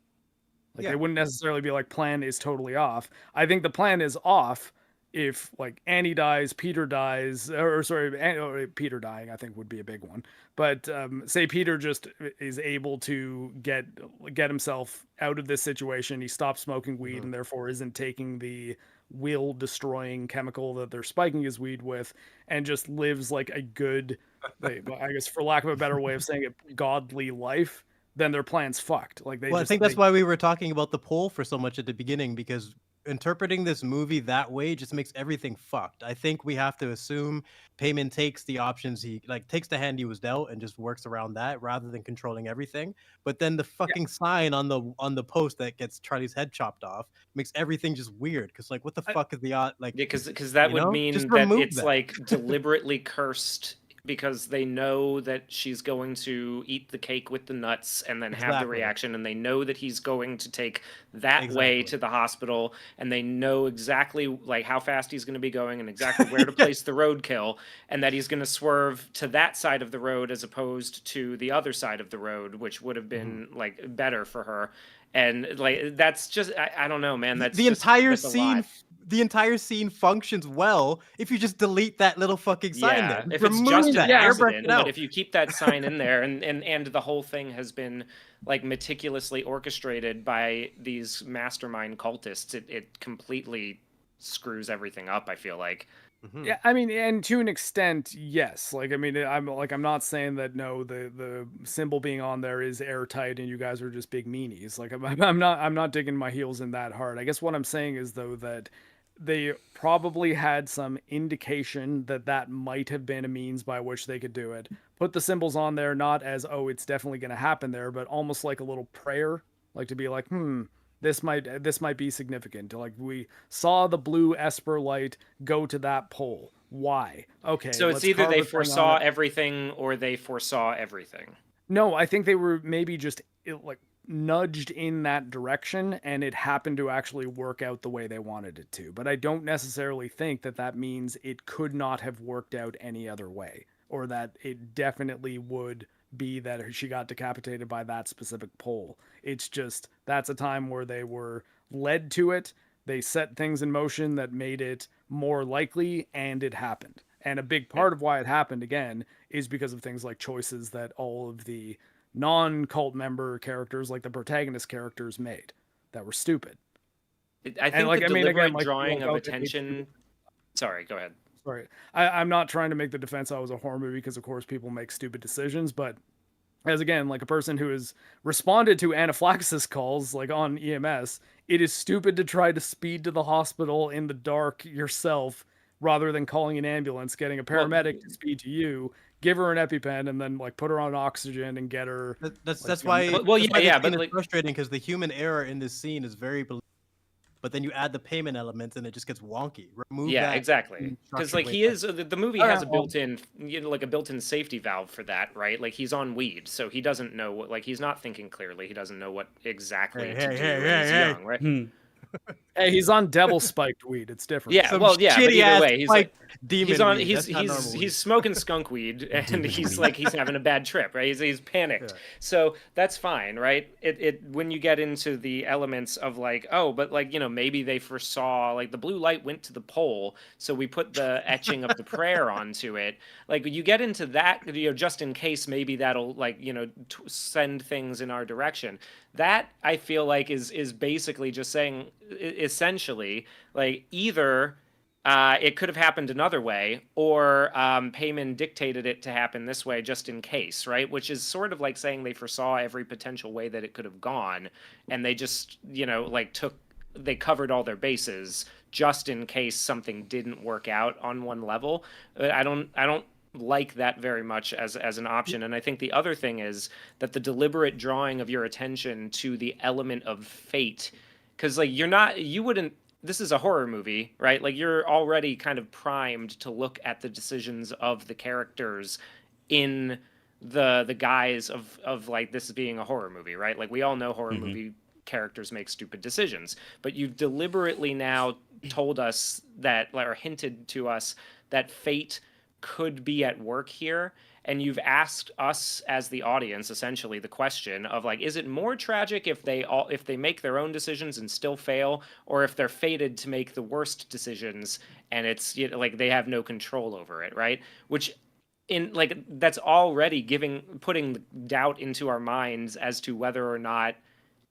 Like they wouldn't necessarily be like plan is totally off. I think the plan is off if like Annie dies, Peter dies, or Peter dying, I think would be a big one. But say Peter just is able to get himself out of this situation. He stops smoking weed and therefore isn't taking the will destroying chemical that they're spiking his weed with, and just lives like a good, I guess for lack of a better way of saying it, godly life. Then their plan's fucked. Like I think that's why we were talking about the poll for so much at the beginning, because interpreting this movie that way just makes everything fucked. I think we have to assume Payman takes the options takes the hand he was dealt and just works around that rather than controlling everything. But then the fucking sign on the post that gets Charlie's head chopped off makes everything just weird, because like what the fuck is the because that would mean that it's like deliberately cursed, because they know that she's going to eat the cake with the nuts and then have the reaction, and they know that he's going to take that way to the hospital, and they know exactly like how fast he's going to be going and exactly where to place the roadkill, and that he's going to swerve to that side of the road as opposed to the other side of the road, which would have been like better for her. And like that's just I don't know, man. That's the entire scene. The entire scene functions well if you just delete that little fucking sign there. If it's just an accident, but if you keep that sign in there, and the whole thing has been like meticulously orchestrated by these mastermind cultists, it completely screws everything up, I feel like. Yeah, I mean, and to an extent, yes. Like, I mean, I'm not saying that no, the symbol being on there is airtight and you guys are just big meanies. Like, I'm not digging my heels in that hard. I guess what I'm saying is though that they probably had some indication that that might have been a means by which they could do it. Put the symbols on there, not as oh, it's definitely going to happen there, but almost like a little prayer, like to be like, this might be significant. Like we saw the blue Esper light go to that pole. Why? Okay. So it's either they foresaw everything or they foresaw everything. No, I think they were maybe just like nudged in that direction and it happened to actually work out the way they wanted it to. But I don't necessarily think that that means it could not have worked out any other way, or that it definitely would be that she got decapitated by that specific pole. It's just that's a time where they were led to it. They set things in motion that made it more likely, and it happened. And a big part of why it happened again is because of things like choices that all of the non-cult member characters, like the protagonist characters, made that were stupid. I think the deliberate drawing of attention. Sorry, go ahead. Sorry, I'm not trying to make the defense I was a horror movie because of course people make stupid decisions, but as again, like a person who has responded to anaphylaxis calls like on EMS, it is stupid to try to speed to the hospital in the dark yourself rather than calling an ambulance, getting a paramedic to speed to you, give her an EpiPen, and then like put her on oxygen and get her. That's why. Well, yeah, but it's frustrating because the human error in this scene is very. But then you add the payment elements and it just gets wonky. Remove that. Exactly. Because like he is, the movie has a built-in, like a built-in safety valve for that, right? Like he's on weed, so he doesn't know what, like he's not thinking clearly. He doesn't know what exactly to do when he's young, right? Hey, he's on devil spiked weed. It's different. Yeah, but either way, he's like demon he's smoking skunk weed and he's like he's having a bad trip, right? He's panicked. Yeah. So that's fine, right? It when you get into the elements of like, oh, but like, maybe they foresaw like the blue light went to the pole, so we put the etching of the prayer onto it. Like you get into that, just in case maybe that'll like, send things in our direction. That I feel like is basically just saying essentially like either it could have happened another way, or Payman dictated it to happen this way just in case, right? Which is sort of like saying they foresaw every potential way that it could have gone, and they just they covered all their bases just in case something didn't work out on one level. I don't like that very much as an option. And I think the other thing is that the deliberate drawing of your attention to the element of fate, because like this is a horror movie, right? Like you're already kind of primed to look at the decisions of the characters in the guise of like this being a horror movie, right? Like we all know horror movie characters make stupid decisions, but you've deliberately now told us that, or hinted to us that fate could be at work here, and you've asked us as the audience essentially the question of like, is it more tragic if they make their own decisions and still fail, or if they're fated to make the worst decisions and it's like they have no control over it, right? Which in like that's already putting doubt into our minds as to whether or not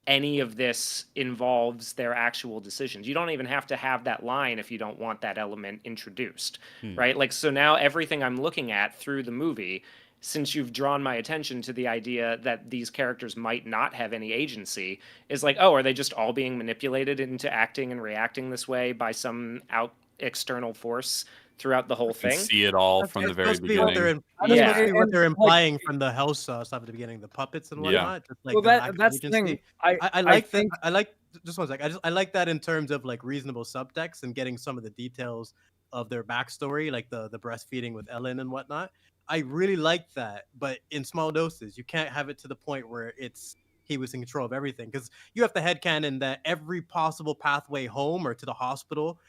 any of this involves their actual decisions. You don't even have to have that line if you don't want that element introduced, right? Like, so now everything I'm looking at through the movie, since you've drawn my attention to the idea that these characters might not have any agency, is like, oh, are they just all being manipulated into acting and reacting this way by some external force throughout the whole thing? See it all from the very beginning. What they're implying from the house stuff at the beginning, the puppets and whatnot. Just like that's the thing. I like just one sec. I like that in terms of like reasonable subtext and getting some of the details of their backstory, like the breastfeeding with Ellen and whatnot. I really like that, but in small doses. You can't have it to the point where he was in control of everything, because you have the headcanon that every possible pathway home or to the hospital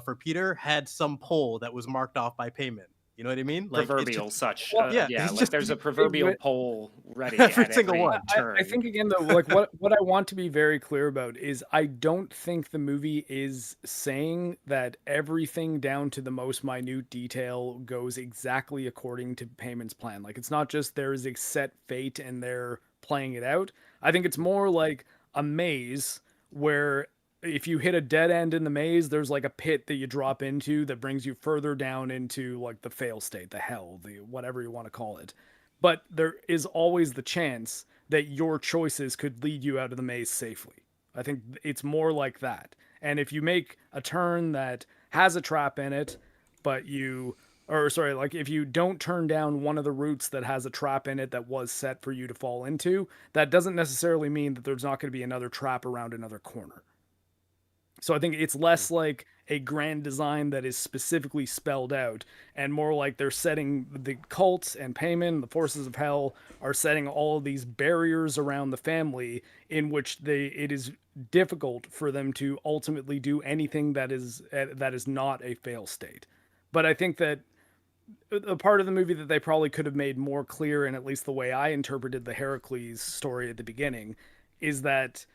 for Peter had some pole that was marked off by Payman. You know what I mean? Like proverbial such. Yeah, like there's a proverbial pole ready every single one. I think again though, like what I want to be very clear about is I don't think the movie is saying that everything down to the most minute detail goes exactly according to Payman's plan. Like it's not just there is a set fate and they're playing it out. I think it's more like a maze where if you hit a dead end in the maze, there's like a pit that you drop into that brings you further down into like the fail state, the hell, the whatever you want to call it. But there is always the chance that your choices could lead you out of the maze safely. I think it's more like that. And if you make a turn that has a trap in it, but like if you don't turn down one of the routes that has a trap in it that was set for you to fall into, that doesn't necessarily mean that there's not going to be another trap around another corner. So I think it's less like a grand design that is specifically spelled out and more like they're setting the cults and Payman, the forces of hell, are setting all of these barriers around the family in which it is difficult for them to ultimately do anything that is not a fail state. But I think that a part of the movie that they probably could have made more clear, and at least the way I interpreted the Heracles story at the beginning, is that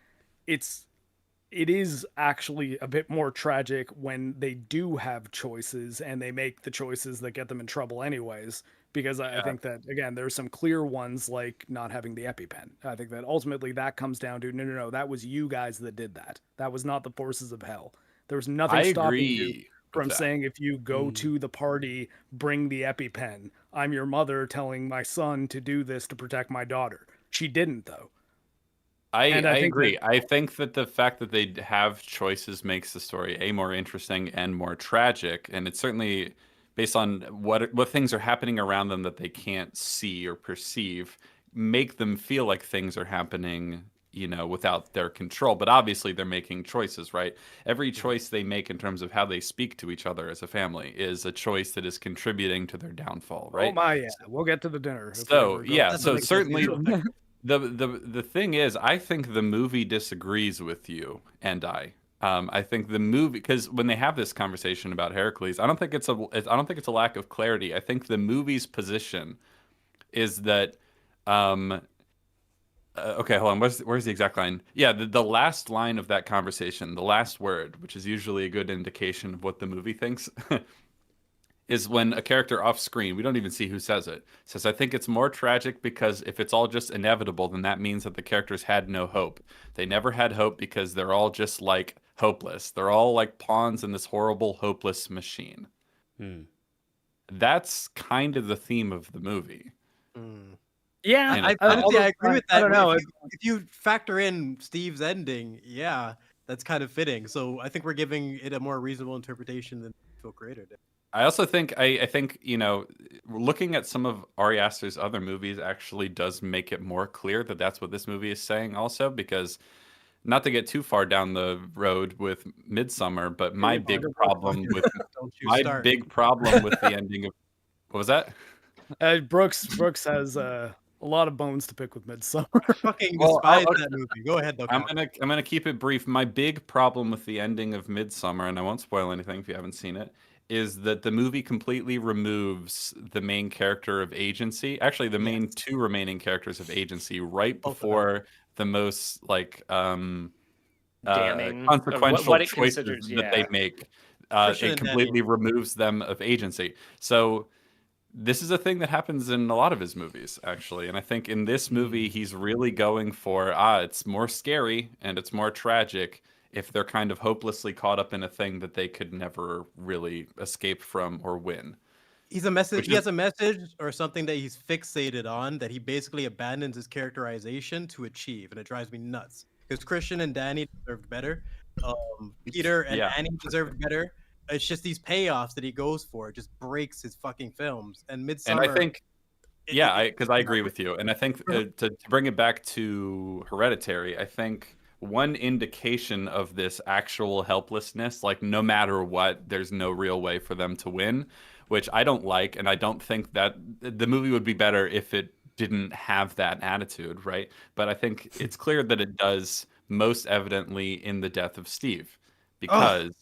it is actually a bit more tragic when they do have choices and they make the choices that get them in trouble anyways. Because I think that, again, there's some clear ones like not having the EpiPen. I think that ultimately that comes down to, no, that was you guys that did that. That was not the forces of hell. There was nothing stopping you from saying, if you go to the party, bring the EpiPen. I'm your mother telling my son to do this to protect my daughter. She didn't, though. I agree. I think that the fact that they have choices makes the story more interesting and more tragic, and it's certainly based on what things are happening around them that they can't see or perceive, make them feel like things are happening, without their control. But obviously they're making choices, right? Every choice they make in terms of how they speak to each other as a family is a choice that is contributing to their downfall, right? Oh my, yeah. We'll get to the dinner. So certainly the thing is, I think the movie disagrees with you and I think the movie, because when they have this conversation about Heracles, I don't think it's a lack of clarity. I think the movie's position is that okay, hold on. Where's the exact line? Yeah, the last line of that conversation, the last word, which is usually a good indication of what the movie thinks, is when a character off screen, we don't even see who says it, says, I think it's more tragic because if it's all just inevitable, then that means that the characters had no hope. They never had hope because they're all just like hopeless. They're all like pawns in this horrible, hopeless machine. That's kind of the theme of the movie. Yeah, I agree with that. I don't know. If you factor in Steve's ending, yeah, that's kind of fitting. So I think we're giving it a more reasonable interpretation than Phil Creator did. I also think I think looking at some of Ari Aster's other movies actually does make it more clear that that's what this movie is saying also, because not to get too far down the road with Midsommar, but my big problem with the ending of what was that? Brooks has a lot of bones to pick with Midsommar. I fucking despise that movie. Go ahead, though. I'm gonna keep it brief. My big problem with the ending of Midsommar, and I won't spoil anything if you haven't seen it, is that the movie completely removes the main character of agency. Actually, the main two remaining characters of agency right before the most damning, consequential choices that they make. It completely removes them of agency. So this is a thing that happens in a lot of his movies, actually. And I think in this movie, he's really going for, it's more scary and it's more tragic if they're kind of hopelessly caught up in a thing that they could never really escape from or win. He has a message or something that he's fixated on that he basically abandons his characterization to achieve. And it drives me nuts. Because Christian and Danny deserved better. Peter and Annie deserved better. It's just these payoffs that he goes for. It just breaks his fucking films. And Midsommar. And I think, because I agree with you. And I think to bring it back to Hereditary, I think one indication of this actual helplessness, like no matter what, there's no real way for them to win, which I don't like. And I don't think that the movie would be better if it didn't have that attitude, right? But I think it's clear that it does most evidently in the death of Steve, because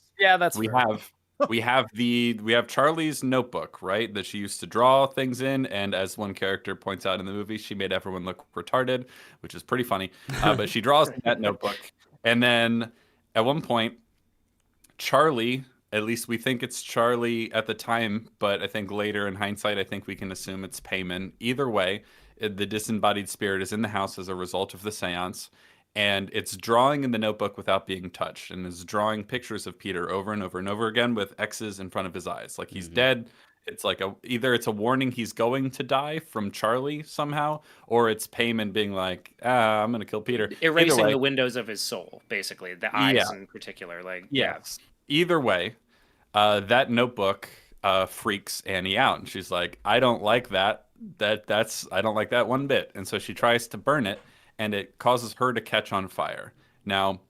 we have Charlie's notebook, right, that she used to draw things in, and as one character points out in the movie, she made everyone look retarded, which is pretty funny. But she draws in that notebook, and then at one point, Charlie, at least we think it's Charlie at the time, but I think later in hindsight, I think we can assume it's Payman. Either way, the disembodied spirit is in the house as a result of the seance, and it's drawing in the notebook without being touched, and is drawing pictures of Peter over and over and over again with X's in front of his eyes, like he's dead. It's like either it's a warning he's going to die from Charlie somehow, or it's Payman being like, I'm gonna kill Peter. Erasing the windows of his soul, basically, the eyes in particular. Like, yes. Either way, that notebook freaks Annie out, and she's like, I don't like that. I don't like that one bit. And so she tries to burn it, and it causes her to catch on fire. Now,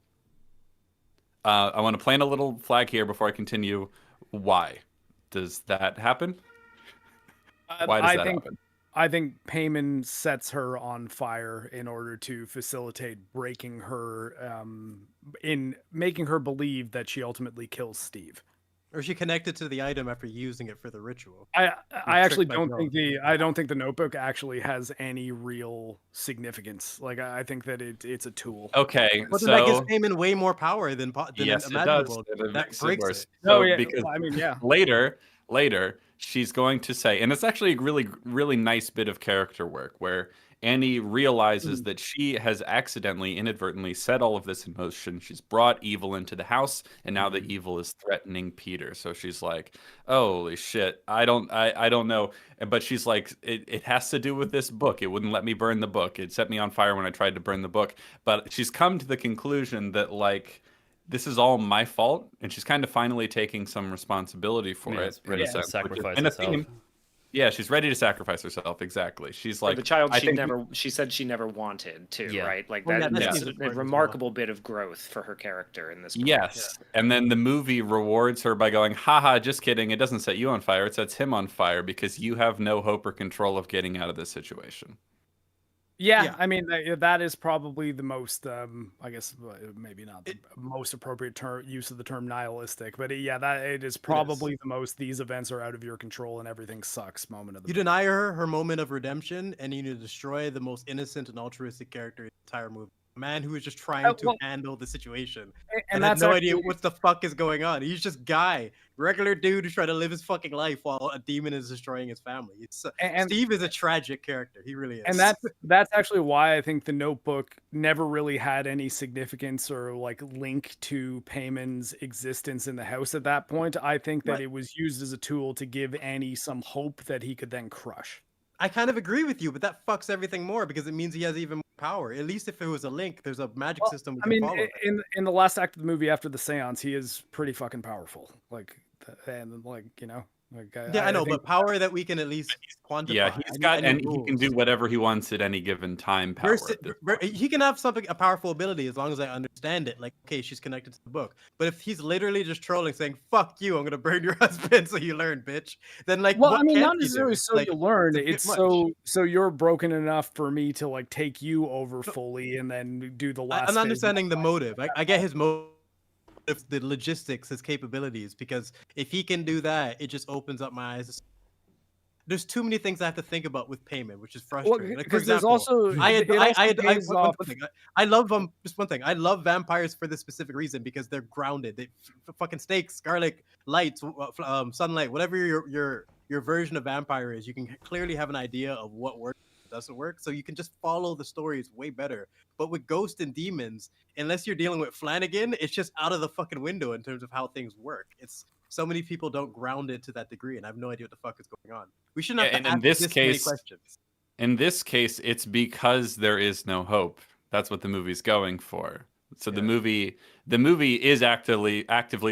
I want to plant a little flag here before I continue. Why does that happen? Why does that happen? I think Payman sets her on fire in order to facilitate breaking her, in making her believe that she ultimately kills Steve. Or she connected to the item after using it for the ritual. I actually don't think the notebook actually has any real significance. Like, I think that it's a tool. Okay, but so that gives Payman way more power than yes, imaginable. It does. That breaks it. So, yeah, because I mean, yeah. Later, she's going to say, and it's actually a really, really nice bit of character work where Annie realizes that she has accidentally, inadvertently set all of this in motion. She's brought evil into the house, and now the evil is threatening Peter. So she's like, holy shit, I don't know. But she's like, it has to do with this book. It wouldn't let me burn the book. It set me on fire when I tried to burn the book. But she's come to the conclusion that, like, this is all my fault, and she's kind of finally taking some responsibility for it. Ready to sacrifice in a herself. theme. Yeah, she's ready to sacrifice herself. Exactly. She's like the child she said she never wanted to, right? Like that's a remarkable bit of growth for her character in this point. Yes. Yeah. And then the movie rewards her by going, haha, just kidding. It doesn't set you on fire. It sets him on fire because you have no hope or control of getting out of this situation. Yeah, I mean, that is probably the most, I guess, maybe not the most appropriate use of the term nihilistic, but it is probably the most, these events are out of your control and everything sucks moment of the movie. You deny her moment of redemption, and you need to destroy the most innocent and altruistic character in the entire movie. A man who is just trying to handle the situation and has no idea what the fuck is going on. He's just regular dude who's trying to live his fucking life while a demon is destroying his family. Steve is a tragic character. He really is. And that's actually why I think the Notebook never really had any significance or like link to Payman's existence in the house at that point. I think that it was used as a tool to give Annie some hope that he could then crush. I kind of agree with you, but that fucks everything more because it means he has even more power. At least if it was a link, there's a magic system. I mean, in the last act of the movie after the seance, he is pretty fucking powerful. Like, and like, you know, like, I know, but power that we can at least quantify. Yeah, he's got, and he can do whatever he wants at any given time. Power. He can have a powerful ability as long as I understand it. Like, okay, she's connected to the book. But if he's literally just trolling, saying "fuck you," I'm gonna burn your husband, so you learn, bitch. Then like, well, I mean, not necessarily so you learn. It's so you're broken enough for me to like take you over fully and then do the last. I'm understanding the motive. I get his motive. The logistics, his capabilities, because if he can do that, it just opens up my eyes. There's too many things I have to think about with Payman, which is frustrating. Well, like, for example, also, I love just one thing. I love vampires for this specific reason because they're grounded. They fucking snakes, garlic, lights, sunlight, whatever your version of vampire is. You can clearly have an idea of what works. Doesn't work, so you can just follow the stories way better. But with ghosts and demons, unless you're dealing with Flanagan, it's just out of the fucking window in terms of how things work. It's so many people don't ground it to that degree, and I have no idea what the fuck is going on. We shouldn't have to ask this many questions. In this case, it's because there is no hope. That's what the movie's going for. So the movie is actively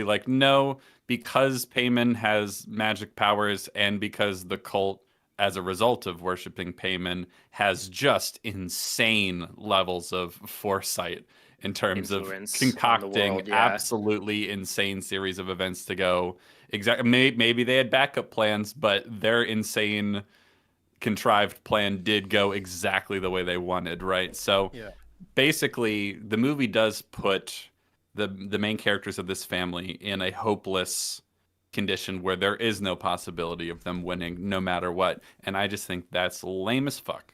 like, no, because Payman has magic powers and because the cult, as a result of worshiping Payman, has just insane levels of foresight in terms of concocting absolutely insane series of events to go. Maybe they had backup plans, but their insane contrived plan did go exactly the way they wanted, right? So basically, the movie does put the main characters of this family in a hopeless condition where there is no possibility of them winning no matter what, and I just think that's lame as fuck.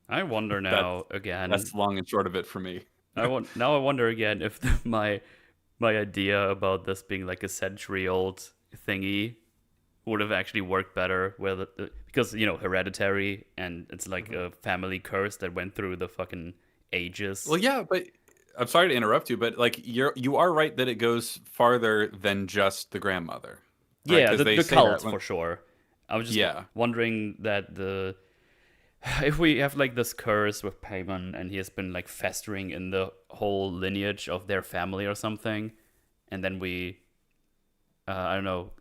I wonder now again. That's long and short of it for me. I wonder again if my idea about this being like a century-old thingy would have actually worked better, because you know, Hereditary, and it's like a family curse that went through the fucking ages. Well, yeah, but I'm sorry to interrupt you, but like you are right that it goes farther than just the grandmother. Right? Yeah, 'Cause they the say cult that when- for sure. I was just Yeah. wondering that if we have like this curse with Paimon and he has been like festering in the whole lineage of their family or something, and then we, I don't know,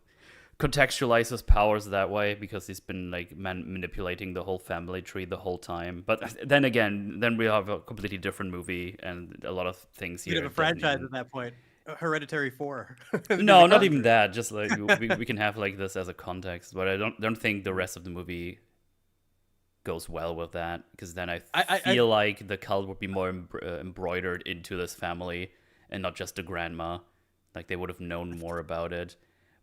contextualize his powers that way because he's been like manipulating the whole family tree the whole time. But then again, then we have a completely different movie and a lot of things here. You'd have a franchise at that point. Hereditary 4. No, not even that. Just like we can have like this as a context, but I don't think the rest of the movie goes well with that because then I feel like the cult would be more embroidered into this family and not just the grandma. Like they would have known more about it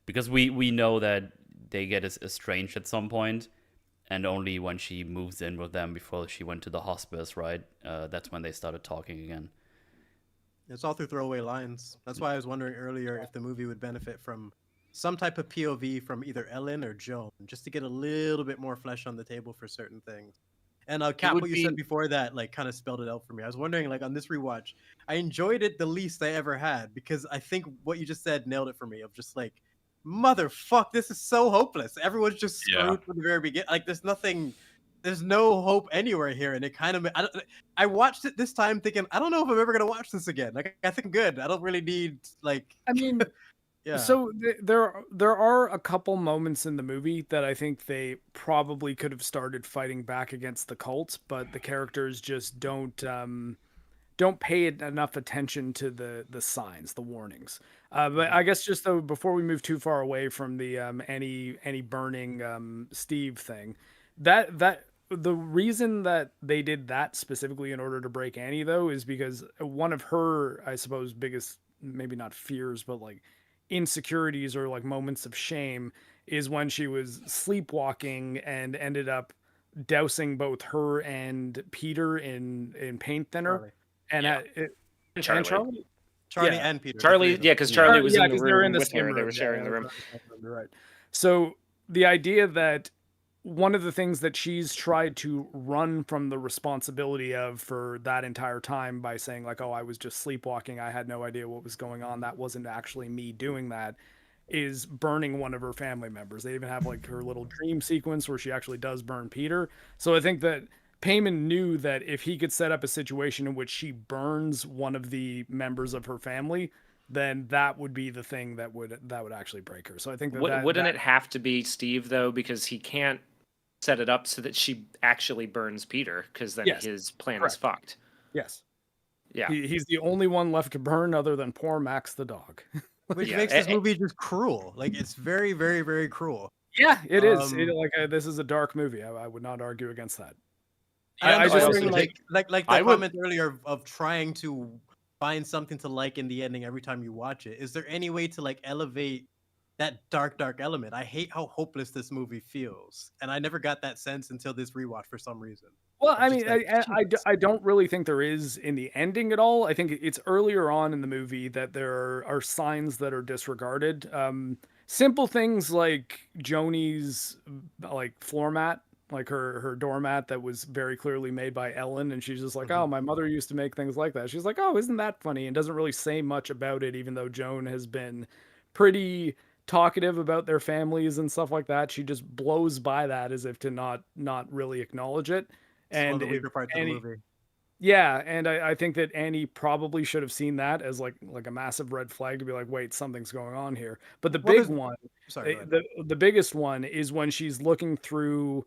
because we know that they get estranged at some point, and only when she moves in with them before she went to the hospice, right? That's when they started talking again. It's all through throwaway lines. That's why I was wondering earlier if the movie would benefit from some type of POV from either Ellen or Joan, just to get a little bit more flesh on the table for certain things. And Cap, what you said before that, like, kind of spelled it out for me. I was wondering, like, on this rewatch, I enjoyed it the least I ever had because I think what you just said nailed it for me. Of just like, motherfuck, this is so hopeless. Everyone's just screwed from the very beginning. Like, there's no hope anywhere here, and it kind of. I watched it this time thinking, I don't know if I'm ever gonna watch this again. Like, I think I'm good. I don't really need like. I mean. Yeah. So there are a couple moments in the movie that I think they probably could have started fighting back against the cult, but the characters just don't pay enough attention to the signs, the warnings. But I guess just though before we move too far away from the Annie burning Steve thing, that the reason that they did that specifically in order to break Annie though is because one of her, I suppose, biggest, maybe not fears, but like insecurities or like moments of shame is when she was sleepwalking and ended up dousing both her and Peter in paint thinner. Charlie. Charlie and Peter. Charlie, because Charlie was in the they're room the with same her. They room. were sharing the room. Right. So the idea that one of the things that she's tried to run from the responsibility of for that entire time by saying like, oh, I was just sleepwalking, I had no idea what was going on, that wasn't actually me doing that, is burning one of her family members. They even have like her little dream sequence where she actually does burn Peter. So I think that Paimon knew that if he could set up a situation in which she burns one of the members of her family, then that would be the thing that would actually break her. So I think wouldn't it have to be Steve though, because he can't set it up so that she actually burns Peter, because then his plan is fucked. Yes. Yeah. He's the only one left to burn other than poor Max the dog. Which makes this movie just cruel. Like, it's very, very, very cruel. Yeah, it is. This is a dark movie. I would not argue against that. I just think like the comment earlier of trying to find something to like in the ending every time you watch it. Is there any way to like elevate that dark element? I hate how hopeless this movie feels, and I never got that sense until this rewatch for some reason. Well, I mean, like, I don't really think there is in the ending at all. I think it's earlier on in the movie that there are signs that are disregarded. Simple things like Joni's like floor mat, like her doormat that was very clearly made by Ellen, and she's just like, oh, my mother used to make things like that. She's like, oh, isn't that funny? And doesn't really say much about it, even though Joan has been pretty talkative about their families and stuff like that. She just blows by that as if to not really acknowledge it. And the weaker parts of the movie. Yeah, and I think that Annie probably should have seen that as like a massive red flag to be like, wait, something's going on here. But the the biggest one is when she's looking through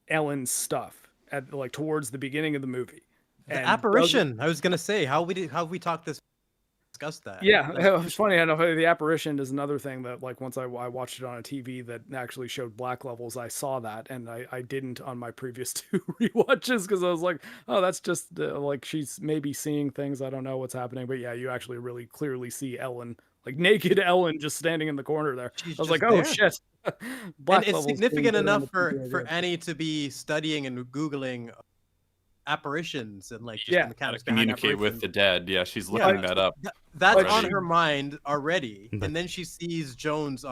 Ellen's stuff at like towards the beginning of the movie. The apparition. I was gonna say how we talked this. Discuss that. Yeah, it's funny enough. The apparition is another thing that, like, once I watched it on a TV that actually showed black levels, I saw that, and I didn't on my previous 2 rewatches because I was like, oh, that's just like she's maybe seeing things. I don't know what's happening, but yeah, you actually really clearly see Ellen, like naked Ellen, just standing in the corner there. I was like, oh shit. And it's significant enough for Annie to be studying and Googling apparitions and like just the mechanics communicate with the dead. Yeah, she's looking that up. That's on her mind already. And then she sees Joan's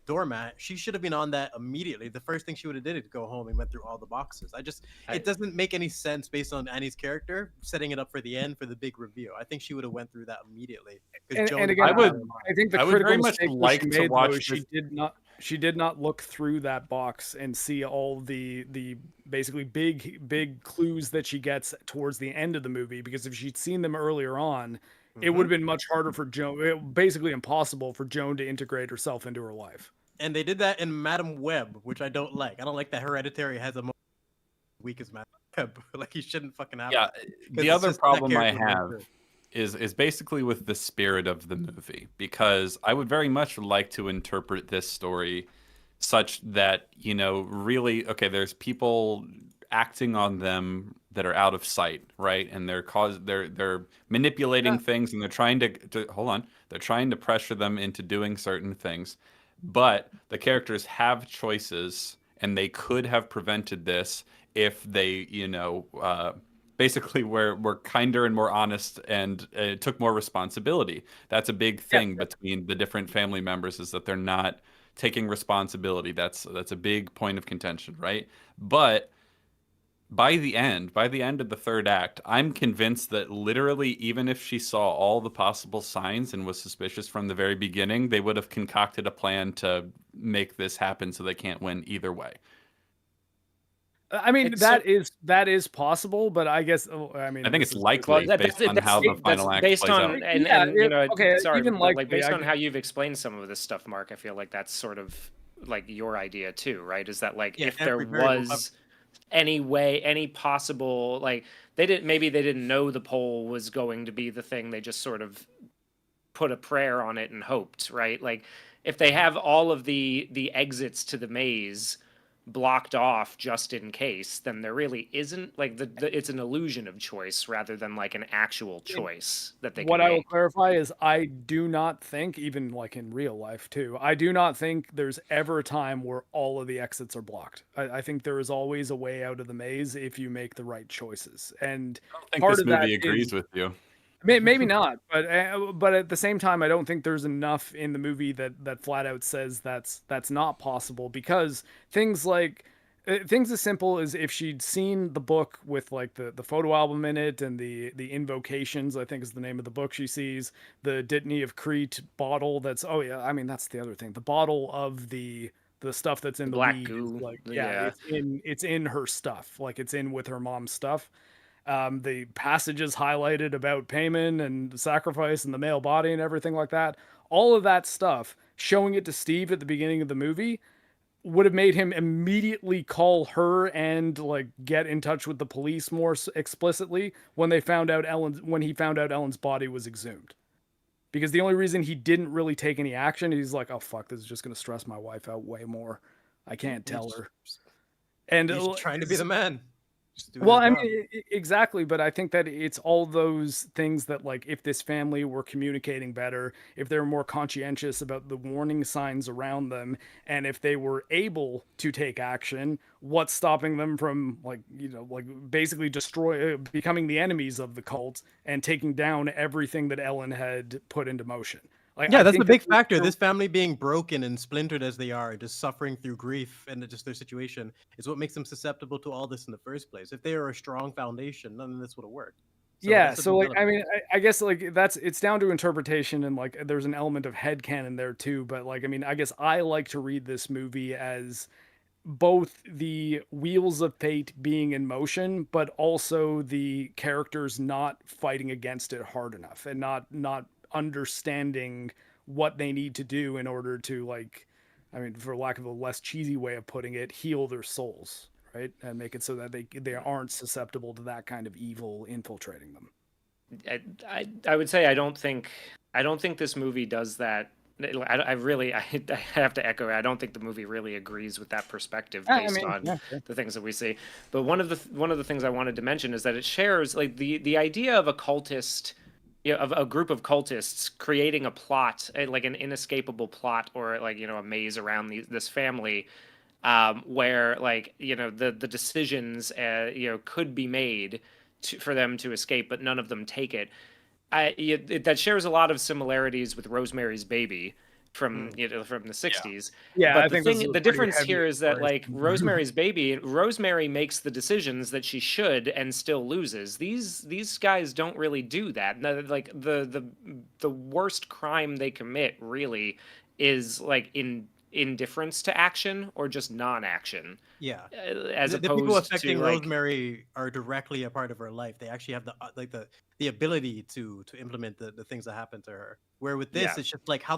doormat, she should have been on that immediately. The first thing she would have did is go home and went through all the boxes. It doesn't make any sense based on Annie's character, setting it up for the end for the big reveal. I think she would have went through that immediately. And again, I think the I would critical very much mistake like she to made, watch though, this. she did not look through that box and see all the basically big clues that she gets towards the end of the movie, because if she'd seen them earlier on, it would have been much harder for Joan, basically impossible for Joan to integrate herself into her life. And they did that in Madam Web, which I don't like. I don't like that Hereditary has a more weak as Madam Web. Like, he shouldn't fucking have Yeah, that. the other problem I have is basically with the spirit of the movie, because I would very much like to interpret this story such that, you know, really, okay, there's people acting on them that are out of sight, right? And they're manipulating things, and they're trying to hold on, they're trying to pressure them into doing certain things. But the characters have choices, and they could have prevented this if they, you know, basically were kinder and more honest and took more responsibility. That's a big thing between the different family members, is that they're not taking responsibility. That's a big point of contention, right? But by the end of the third act, I'm convinced that literally, even if she saw all the possible signs and was suspicious from the very beginning, they would have concocted a plan to make this happen so they can't win either way. I mean, that is possible, but I guess I think it's likely based on how the final act plays out. And you know, sorry, even like based on how you've explained some of this stuff, Mark, I feel like that's sort of like your idea too, right? Is that like if there was any possible, like maybe they didn't know the poll was going to be the thing, they just sort of put a prayer on it and hoped, right? Like if they have all of the exits to the maze blocked off just in case, then there really isn't, like, it's an illusion of choice rather than like an actual choice that they can I will make. clarify is I do not think, even like in real life too, I do not think there's ever a time where all of the exits are blocked. I think there is always a way out of the maze if you make the right choices. And I don't think part this of that movie agrees with you. Maybe not, but at the same time, I don't think there's enough in the movie that flat out says that's not possible, because things like things as simple as if she'd seen the book with like the photo album in it and the invocations, I think is the name of the book she sees, the Dittany of Crete bottle, that's that's the other thing, the bottle of the stuff that's in the black weed goo, is like it's in her stuff, like it's in with her mom's stuff. The passages highlighted about payment and sacrifice and the male body and everything like that, all of that stuff, showing it to Steve at the beginning of the movie would have made him immediately call her and like get in touch with the police more explicitly when he found out Ellen's body was exhumed. Because the only reason he didn't really take any action, he's like, oh fuck, this is just going to stress my wife out way more. I can't tell her. And he's trying to be the man. Well, I mean, exactly, but I think that it's all those things that, like, if this family were communicating better, if they were more conscientious about the warning signs around them, and if they were able to take action, what's stopping them from, like, you know, like basically becoming the enemies of the cult and taking down everything that Ellen had put into motion? Like, yeah, that's the big factor. This family being broken and splintered as they are, just suffering through grief and just their situation, is what makes them susceptible to all this in the first place. If they are a strong foundation, none of this would have worked. So like, I mean, I guess like it's down to interpretation, and like there's an element of headcanon there too. But like, I mean, I guess I like to read this movie as both the wheels of fate being in motion, but also the characters not fighting against it hard enough and not understanding what they need to do in order to, like, I mean, for lack of a less cheesy way of putting it, heal their souls, right? And make it so that they aren't susceptible to that kind of evil infiltrating them. I would say I don't think this movie does that. I have to echo. I don't think the movie really agrees with that perspective based on the things that we see. But one of the things I wanted to mention is that it shares, like, the idea of a cultist, you know, of a group of cultists creating a plot, like an inescapable plot, or like, you know, a maze around this family, where, like, you know, the decisions you know, could be made for them to escape, but none of them take it. That shares a lot of similarities with Rosemary's Baby, from from the 60s. Yeah, But I think the difference here is that like Rosemary's Baby, Rosemary makes the decisions that she should and still loses. These guys don't really do that. Like the worst crime they commit really is like indifference to action or just non-action. Yeah, As the opposed people affecting to like, Rosemary are directly a part of her life. They actually have the ability to implement the things that happen to her. Where with this, Yeah. it's just like, how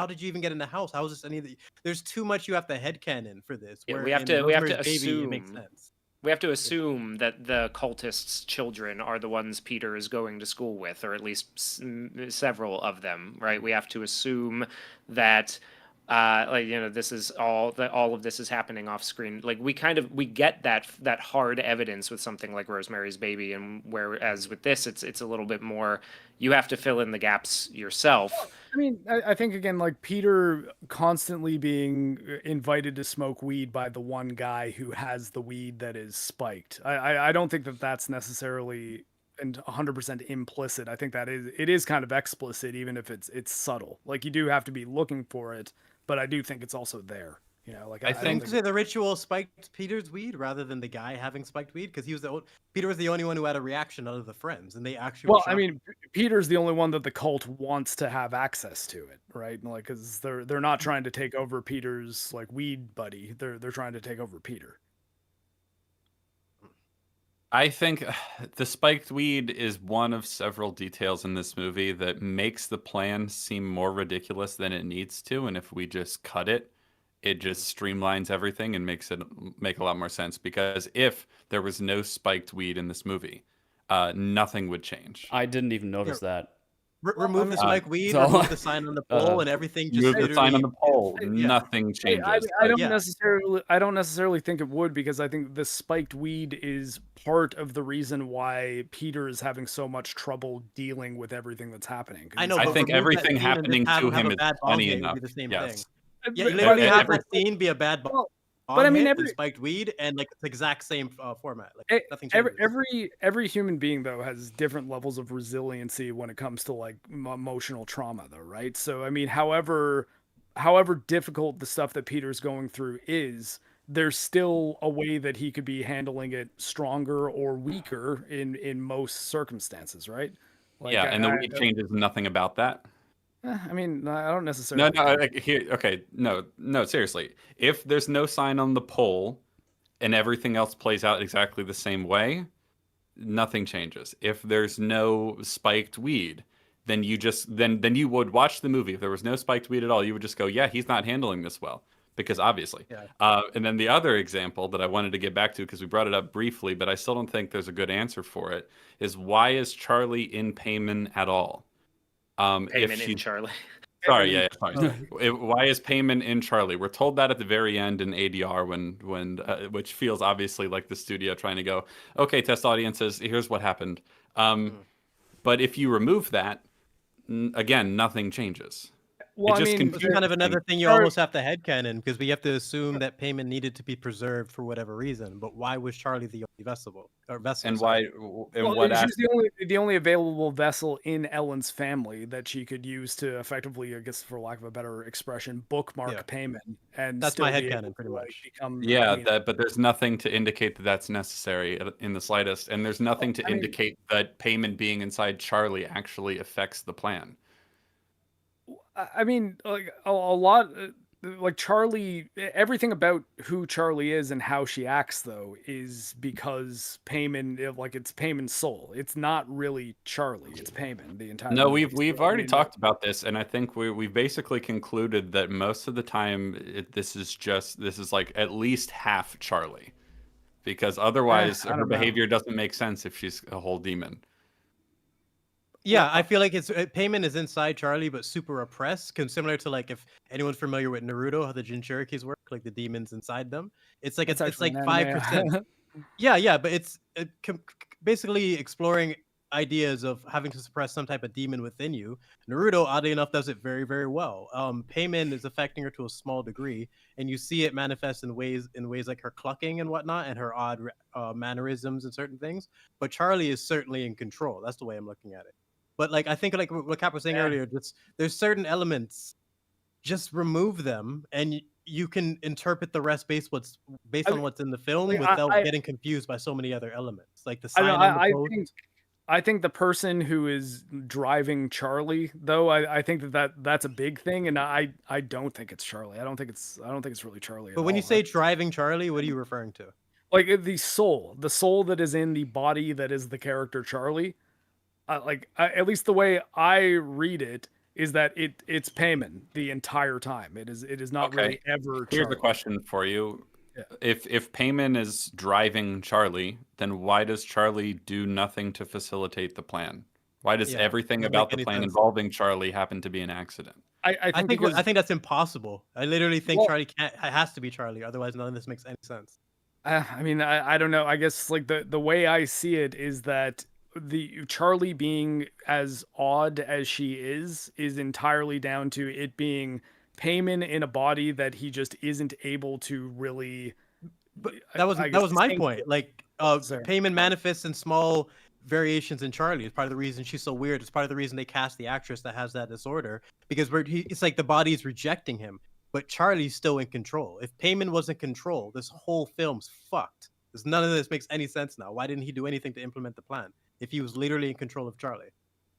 did you even get in the house? How is this any of the? There's too much you have to headcanon for this. Yeah, Where we have in to Rosemary's Baby, assume it makes sense. we have to assume that the cultists' children are the ones Peter is going to school with, or at least several of them, right? We have to assume that, like, this is all of this is happening off screen. Like we get that hard evidence with something like Rosemary's Baby, and whereas with this, it's a little bit more. You have to fill in the gaps yourself. I mean, I think again, like Peter constantly being invited to smoke weed by the one guy who has the weed that is spiked. I don't think that that's necessarily and 100% implicit. I think that it is kind of explicit, even if it's subtle. Like you do have to be looking for it, but I do think it's also there. Like I I think think the ritual spiked Peter's weed rather than the guy having spiked weed because Peter was the only one who had a reaction out of the friends, and they actually. Well, I mean, Peter's the only one that the cult wants to have access to it, right? Like, because they're not trying to take over Peter's like weed buddy. They're trying to take over Peter. I think the spiked weed is one of several details in this movie that makes the plan seem more ridiculous than it needs to, and if we just cut it, it just streamlines everything and makes it make a lot more sense. Because if there was no spiked weed in this movie, nothing would change. I didn't even notice that. Remove the spiked weed, so- remove the sign on the pole, and everything just Move the sign on literally. the pole, Yeah. nothing changes. I don't yeah. necessarily think it would, because I think the spiked weed is part of the reason why Peter is having so much trouble dealing with everything that's happening. 'Cause I know. I but think remove that everything scene and happening just have to have him a is bad bong funny hit would enough. be the same Yes. thing. Yeah, you literally have that scene be a bad bong Well, but I mean, hit and spiked weed, and like the exact same format. Like nothing changes. every human being though has different levels of resiliency when it comes to like emotional trauma, though, right? So I mean, however difficult the stuff that Peter's going through is, there's still a way that he could be handling it stronger or weaker in most circumstances, right? Like, Yeah, and the weed changes nothing about that. I mean, I don't necessarily. No, like, here, okay, no, seriously. If there's no sign on the pole and everything else plays out exactly the same way, nothing changes. If there's no spiked weed, then you just then you would watch the movie. If there was no spiked weed at all, you would just go, yeah, he's not handling this well, because obviously. Yeah. And then the other example that I wanted to get back to, because we brought it up briefly, but I still don't think there's a good answer for it, is why is Charlie in Payman at all? Payment in Charlie. Sorry, yeah, sorry. Why is Payman in Charlie? We're told that at the very end in ADR, when which feels obviously like the studio trying to go, okay, test audiences, here's what happened. But if you remove that, again, nothing changes. Well, it just I mean, It's kind of another thing you almost have to headcanon, because we have to assume that Payman needed to be preserved for whatever reason. But why was Charlie the only vessel? And sorry. why? She's the only available vessel in Ellen's family that she could use to effectively, I guess, for lack of a better expression, bookmark Payman. And That's still my be headcanon, able pretty to, like, much. become, Yeah, you know, but there's nothing to indicate that that's necessary in the slightest, and there's nothing to indicate that Payman being inside Charlie actually affects the plan. I mean, like a lot, like Charlie, everything about who Charlie is and how she acts, though, is because Payman, like, it's Payman's soul. It's not really Charlie. It's Payman the entire. No, movie. we've So, I already mean, talked about this, and I think we've basically concluded that most of the time this is like at least half Charlie, because otherwise I her don't know. behavior doesn't make sense if she's a whole demon. Yeah, I feel like it's Payman is inside Charlie, but super oppressed. Similar to, like, if anyone's familiar with Naruto, how the Jinchurikis work, like the demons inside them. It's like it's actually like an 5%. anime. Yeah, but it's basically exploring ideas of having to suppress some type of demon within you. Naruto, oddly enough, does it very, very well. Payman is affecting her to a small degree, and you see it manifest in ways like her clucking and whatnot, and her odd mannerisms and certain things. But Charlie is certainly in control. That's the way I'm looking at it. But like, I think, like what Cap was saying earlier, there's certain elements just remove them and you can interpret the rest based on what's in the film like, without getting confused by so many other elements, like the sign on the post. I think the person who is driving Charlie, though, I think that's a big thing, and I don't think it's Charlie. I don't think it's really Charlie at But when all. you say driving Charlie, what are you referring to? Like the soul that is in the body that is the character Charlie, at least the way I read it is that it's Payman the entire time. It is not really ever. Here's Charlie. the question for you. Yeah. If Payman is driving Charlie, then why does Charlie do nothing to facilitate the plan? Why does everything about the plan involving Charlie happen to be an accident? I think that's impossible. I literally think Charlie has to be Charlie, otherwise none of this makes any sense. I mean, I don't know. I guess like the way I see it is that the Charlie being as odd as she is entirely down to it being Payman in a body that he just isn't able to really. But that was my point. Like Payman manifests in small variations in Charlie. It's part of the reason she's so weird. It's part of the reason they cast the actress that has that disorder, because it's like the body is rejecting him, but Charlie's still in control. If Payman was in control, this whole film's fucked. Because none of this makes any sense now. Why didn't he do anything to implement the plan if he was literally in control of Charlie?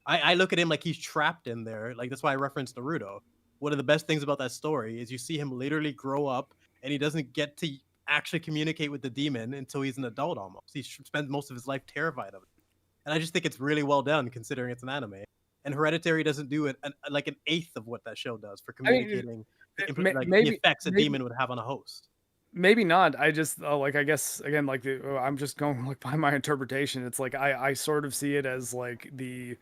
I look at him like he's trapped in there. Like, that's why I referenced Naruto. One of the best things about that story is you see him literally grow up, and he doesn't get to actually communicate with the demon until he's an adult almost. He spends most of his life terrified of it. And I just think it's really well done considering it's an anime. And Hereditary doesn't do it like an eighth of what that show does for communicating the effects a demon would have on a host. Maybe not. I just I guess again, like I'm just going like by my interpretation. It's like I sort of see it as like the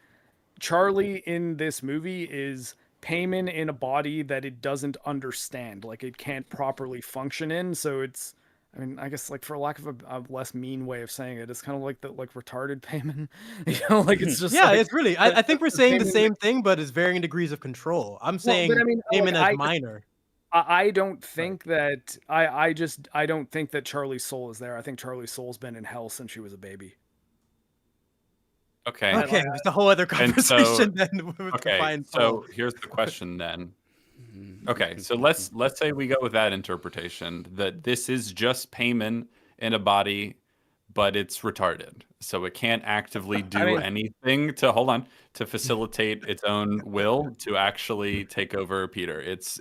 Charlie in this movie is Payman in a body that it doesn't understand, like it can't properly function in. So it's, I mean, I guess like for lack of a less mean way of saying it, it's kind of like the retarded Payman. Like it's just it's really. I think we're saying the same thing, but it's varying degrees of control. I'm saying Payman as minor. I don't think that I don't think that Charlie's soul is there. I think Charlie's soul's been in hell since she was a baby. Okay. It's a whole other conversation then. So here's the question then. Okay, so let's say we go with that interpretation, that this is just Payman in a body, but it's retarded, so it can't actively do anything to facilitate its own will to actually take over Peter. It's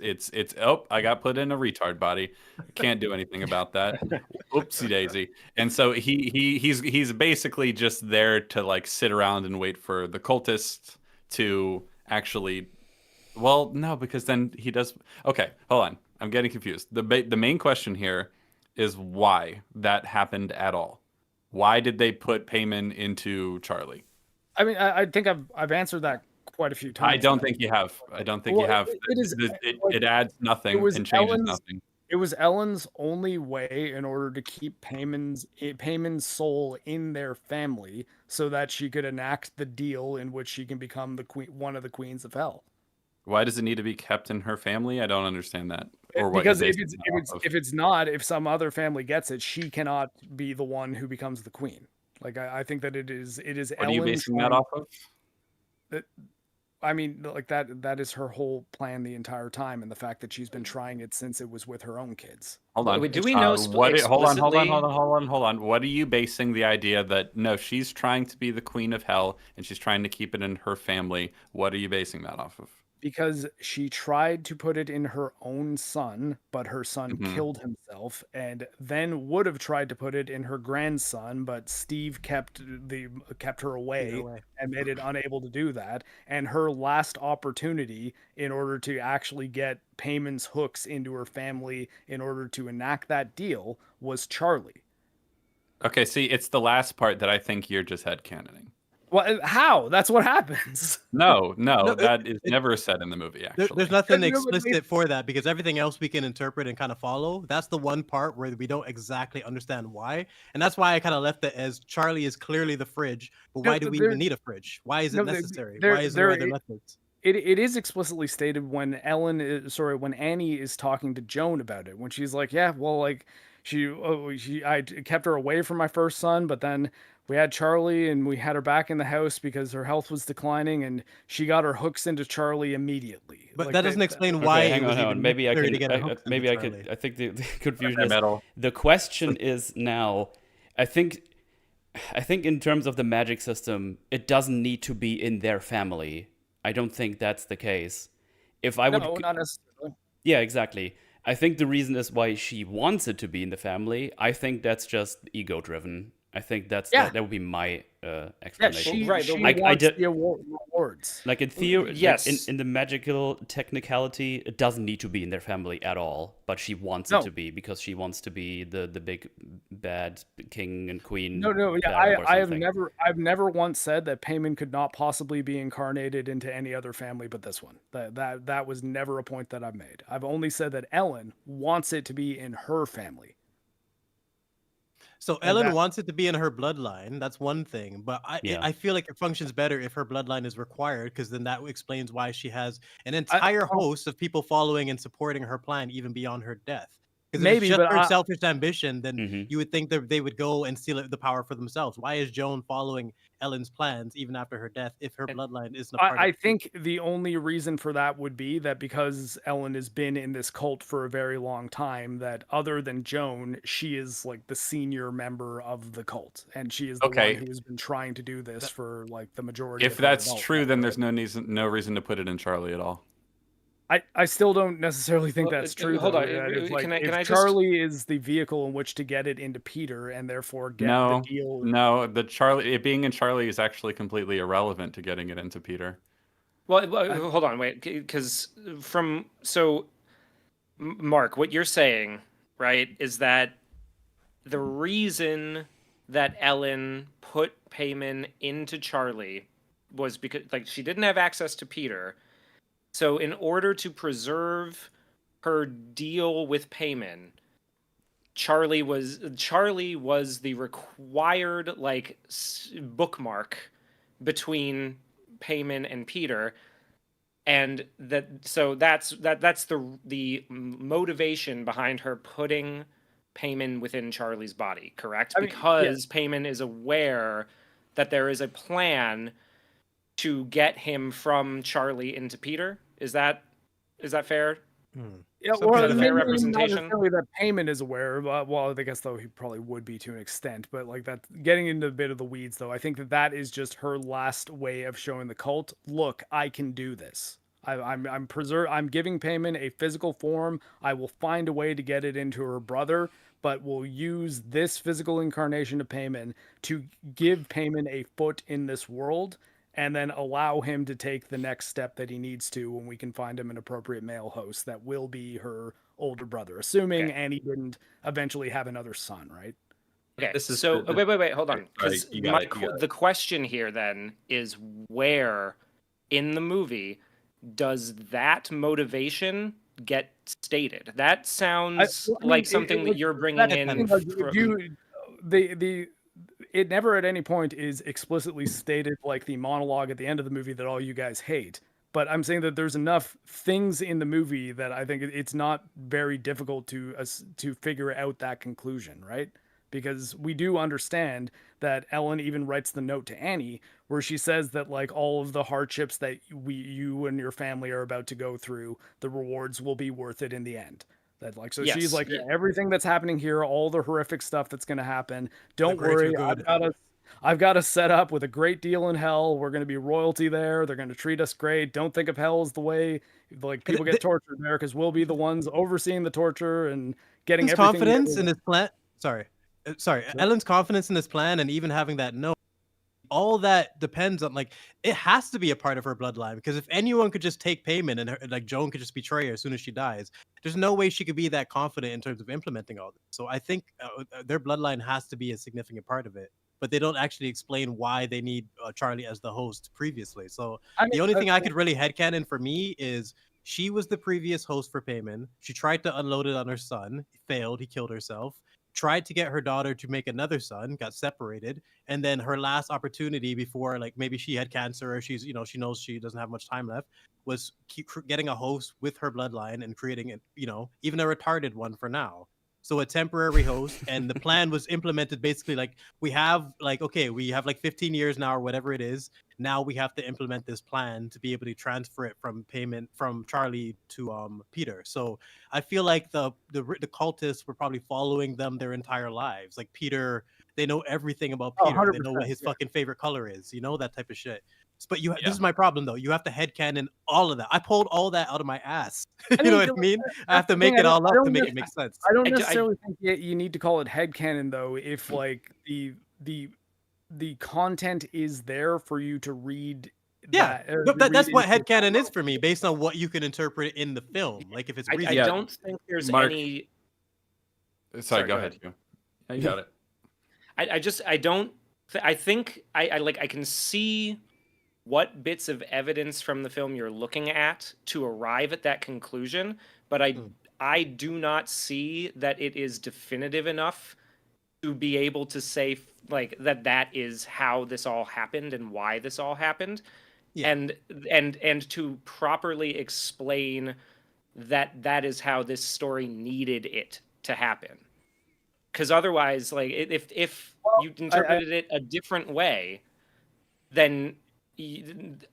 I got put in a retard body, can't do anything about that. Oopsie daisy. And so he's basically just there to like sit around and wait for the cultists to actually. Well, no, because then he does. Okay, hold on. I'm getting confused. The main question here is why that happened at all. Why did they put Payman into Charlie? I mean, I think I've answered that quite a few times. I don't think you have. It adds nothing and changes nothing. It was Ellen's only way in order to keep Payman's soul in their family so that she could enact the deal in which she can become the queen, one of the queens of hell. Why does it need to be kept in her family? I don't understand that. Or what? Because if some other family gets it, she cannot be the one who becomes the queen. Like I think that it is. What are you basing that off of? I mean, like that is her whole plan the entire time, and the fact that she's been trying it since it was with her own kids. Hold on. Do we know hold on. What are you basing the idea that no, she's trying to be the queen of hell and she's trying to keep it in her family? What are you basing that off of? Because she tried to put it in her own son, but her son killed himself, and then would have tried to put it in her grandson, but Steve kept her away and made it unable to do that. And her last opportunity in order to actually get Payman's hooks into her family in order to enact that deal was Charlie. Okay, see, it's the last part that I think you're just headcanoning. Well, how? That's what happens. No, that is never said in the movie, actually. There's nothing explicit for that, because everything else we can interpret and kind of follow. That's the one part where we don't exactly understand why. And that's why I kind of left it as Charlie is clearly the fridge, but why do we even need a fridge? Why is it necessary? Why is there other methods? It is explicitly stated when when Annie is talking to Joan about it, when she's like, yeah, well, like I kept her away from my first son, but then we had Charlie and we had her back in the house because her health was declining, and she got her hooks into Charlie immediately. But Like, that doesn't explain why Okay, it hang was on. even Maybe I necessary can. to get her hooks Maybe into I could. Charlie. I think the confusion Okay, is metal. the question is now. I think in terms of the magic system, it doesn't need to be in their family. I don't think that's the case. If I would, no, not necessarily. yeah, exactly. I think the reason is why she wants it to be in the family. I think that's just ego driven. I think that would be my Yeah, explanation. she, Right, she but I wants did- the rewards. Like in theory, Yes. like in the magical technicality, it doesn't need to be in their family at all. But she wants No. it to be because she wants to be the big bad king and queen. No, yeah, Arab or I have something. I've never once said that Payman could not possibly be incarnated into any other family but this one. That was never a point that I've made. I've only said that Ellen wants it to be in her family. So And Ellen that- wants it to be in her bloodline. That's one thing, but Yeah. I feel like it functions better if her bloodline is required, because then that explains why she has an entire host of people following and supporting her plan even beyond her death. Because if Maybe, it's just but her selfish ambition, then Mhm. you would think that they would go and steal the power for themselves. Why is Joan following Ellen's plans even after her death if her bloodline isn't a part I of it? think the only reason for that would be that because Ellen has been in this cult for a very long time, that other than Joan, she is like the senior member of the cult, and she is the Okay. one who has been trying to do this for like the majority. If of her that's adult true, life. then there's no reason to put it in Charlie at all. I still don't necessarily think Well, that's true. hold though, on, that it's like, can I if just- Charlie is the vehicle in which to get it into Peter and therefore get No, the deal. no, it being in Charlie is actually completely irrelevant to getting it into Peter. Well, hold on, wait, because Mark, what you're saying, right, is that the reason that Ellen put Payman into Charlie was because, like, she didn't have access to Peter. So in order to preserve her deal with Payman, Charlie was the required bookmark between Payman and Peter, and that's the motivation behind her putting Payman within Charlie's body, correct? I mean, Because Payman is aware that there is a plan to get him from Charlie into Peter. Is that fair? Yeah, Some well, kind of maybe fair not representation? necessarily that Payman is aware. Well, I guess though he probably would be to an extent, but like that, getting into a bit of the weeds though, I think that is just her last way of showing the cult. Look, I can do this. I'm giving Payman a physical form. I will find a way to get it into her brother, but we'll use this physical incarnation of Payman to give Payman a foot in this world, and then allow him to take the next step that he needs to when we can find him an appropriate male host that will be her older brother, assuming Okay. Annie didn't eventually have another son, right? Okay, This is so the- wait, hold on. Sorry, 'Cause you got it, you got it. the question here then is, where in the movie does that motivation get stated? That sounds I mean, like something that you're bringing in. Like, it never at any point is explicitly stated like the monologue at the end of the movie that all you guys hate. But I'm saying that there's enough things in the movie that I think it's not very difficult to figure out that conclusion, right? Because we do understand that Ellen even writes the note to Annie where she says that like all of the hardships that you and your family are about to go through, the rewards will be worth it in the end. That like, so Yes, she's like, yeah. everything that's happening here, all the horrific stuff that's going to happen, don't greater worry, good. I've got us set up with a great deal in hell. We're going to be royalty there. They're going to treat us great. Don't think of hell as the way like people get tortured there, because we'll be the ones overseeing the torture and getting Ellen's everything confidence together. in this plan. Sorry. Ellen's confidence in this plan, and even having that note, all that depends on, like, it has to be a part of her bloodline, because if anyone could just take Payman and like Joan could just betray her as soon as she dies, there's no way she could be that confident in terms of implementing all this. So I think their bloodline has to be a significant part of it, but they don't actually explain why they need Charlie as the host previously. So the only thing I could really headcanon for me is she was the previous host for Payman. She tried to unload it on her son, failed, he killed herself. Tried to get her daughter to make another son, got separated, and then her last opportunity before, like, maybe she had cancer or she's, she knows she doesn't have much time left, was keep getting a host with her bloodline and creating it, even a retarded one for now. So a temporary host, and the plan was implemented basically like we have like 15 years now or whatever it is. Now we have to implement this plan to be able to transfer it from payment from Charlie to Peter. So I feel like the cultists were probably following them their entire lives. Like Peter, they know everything about Oh, Peter. They know 100%, what his yeah. fucking favorite color is. You know, that type of shit. But this Yeah. is my problem though. You have to headcanon all of that. I pulled all that out of my ass. I You know mean, what I mean? I that's have to the make thing, it all I up don't to make nec- it make sense. I don't I d- I- necessarily think you need to call it headcanon though, if like the content is there for you to read. Yeah, That, that's what into. headcanon is for me, based on what you can interpret in the film. Like if it's I reasonable. Yeah. don't think there's Mark- any. Sorry, go go ahead. Hugh. Yeah, you got it. I don't. I think I can see what bits of evidence from the film you're looking at to arrive at that conclusion, but I do not see that it is definitive enough to be able to say like that is how this all happened and why this all happened. Yeah. And to properly explain that is how this story needed it to happen. Because otherwise, like if you interpreted it a different way, then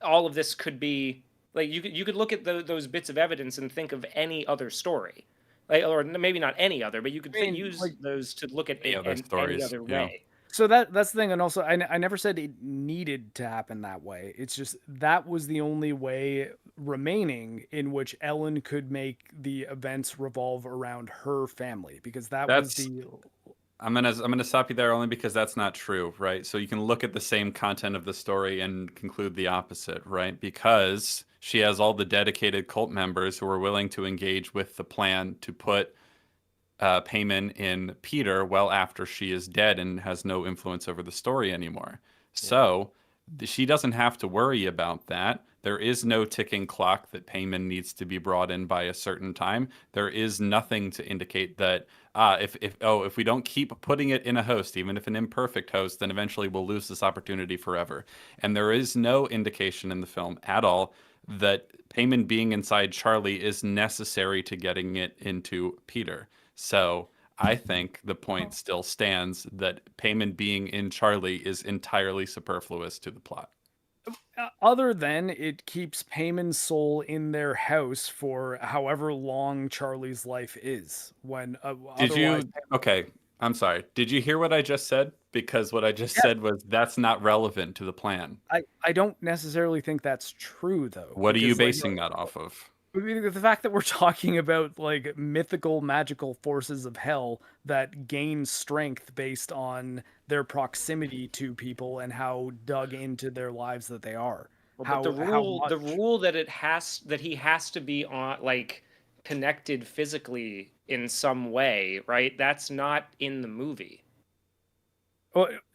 all of this could be like you could look at those bits of evidence and think of any other story, like, or maybe not any other, but you could use like, those to look at Any it other any stories, other yeah. way. So that's the thing, and also I never said it needed to happen that way. It's just that was the only way remaining in which Ellen could make the events revolve around her family, because was the. I'm gonna stop you there only because that's not true, right? So you can look at the same content of the story and conclude the opposite, right? Because she has all the dedicated cult members who are willing to engage with the plan to put Payman in Peter well after she is dead and has no influence over the story anymore. So she doesn't have to worry about that. There is no ticking clock that Payman needs to be brought in by a certain time. There is nothing to indicate that if we don't keep putting it in a host, even if an imperfect host, then eventually we'll lose this opportunity forever. And there is no indication in the film at all that Payman being inside Charlie is necessary to getting it into Peter. So I think the point still stands that Payman being in Charlie is entirely superfluous to the plot. Other than it keeps Payman's soul in their house for however long Charlie's life is. When Did you? Okay, I'm sorry. Did you hear what I just said? Because what I just said was that's not relevant to the plan. I don't necessarily think that's true though. What are you because, like, basing that off of? the fact that we're talking about like mythical magical forces of hell that gain strength based on their proximity to people and how dug into their lives that they are. But the rule that he has to be on like connected physically in some way, right? That's not in the movie.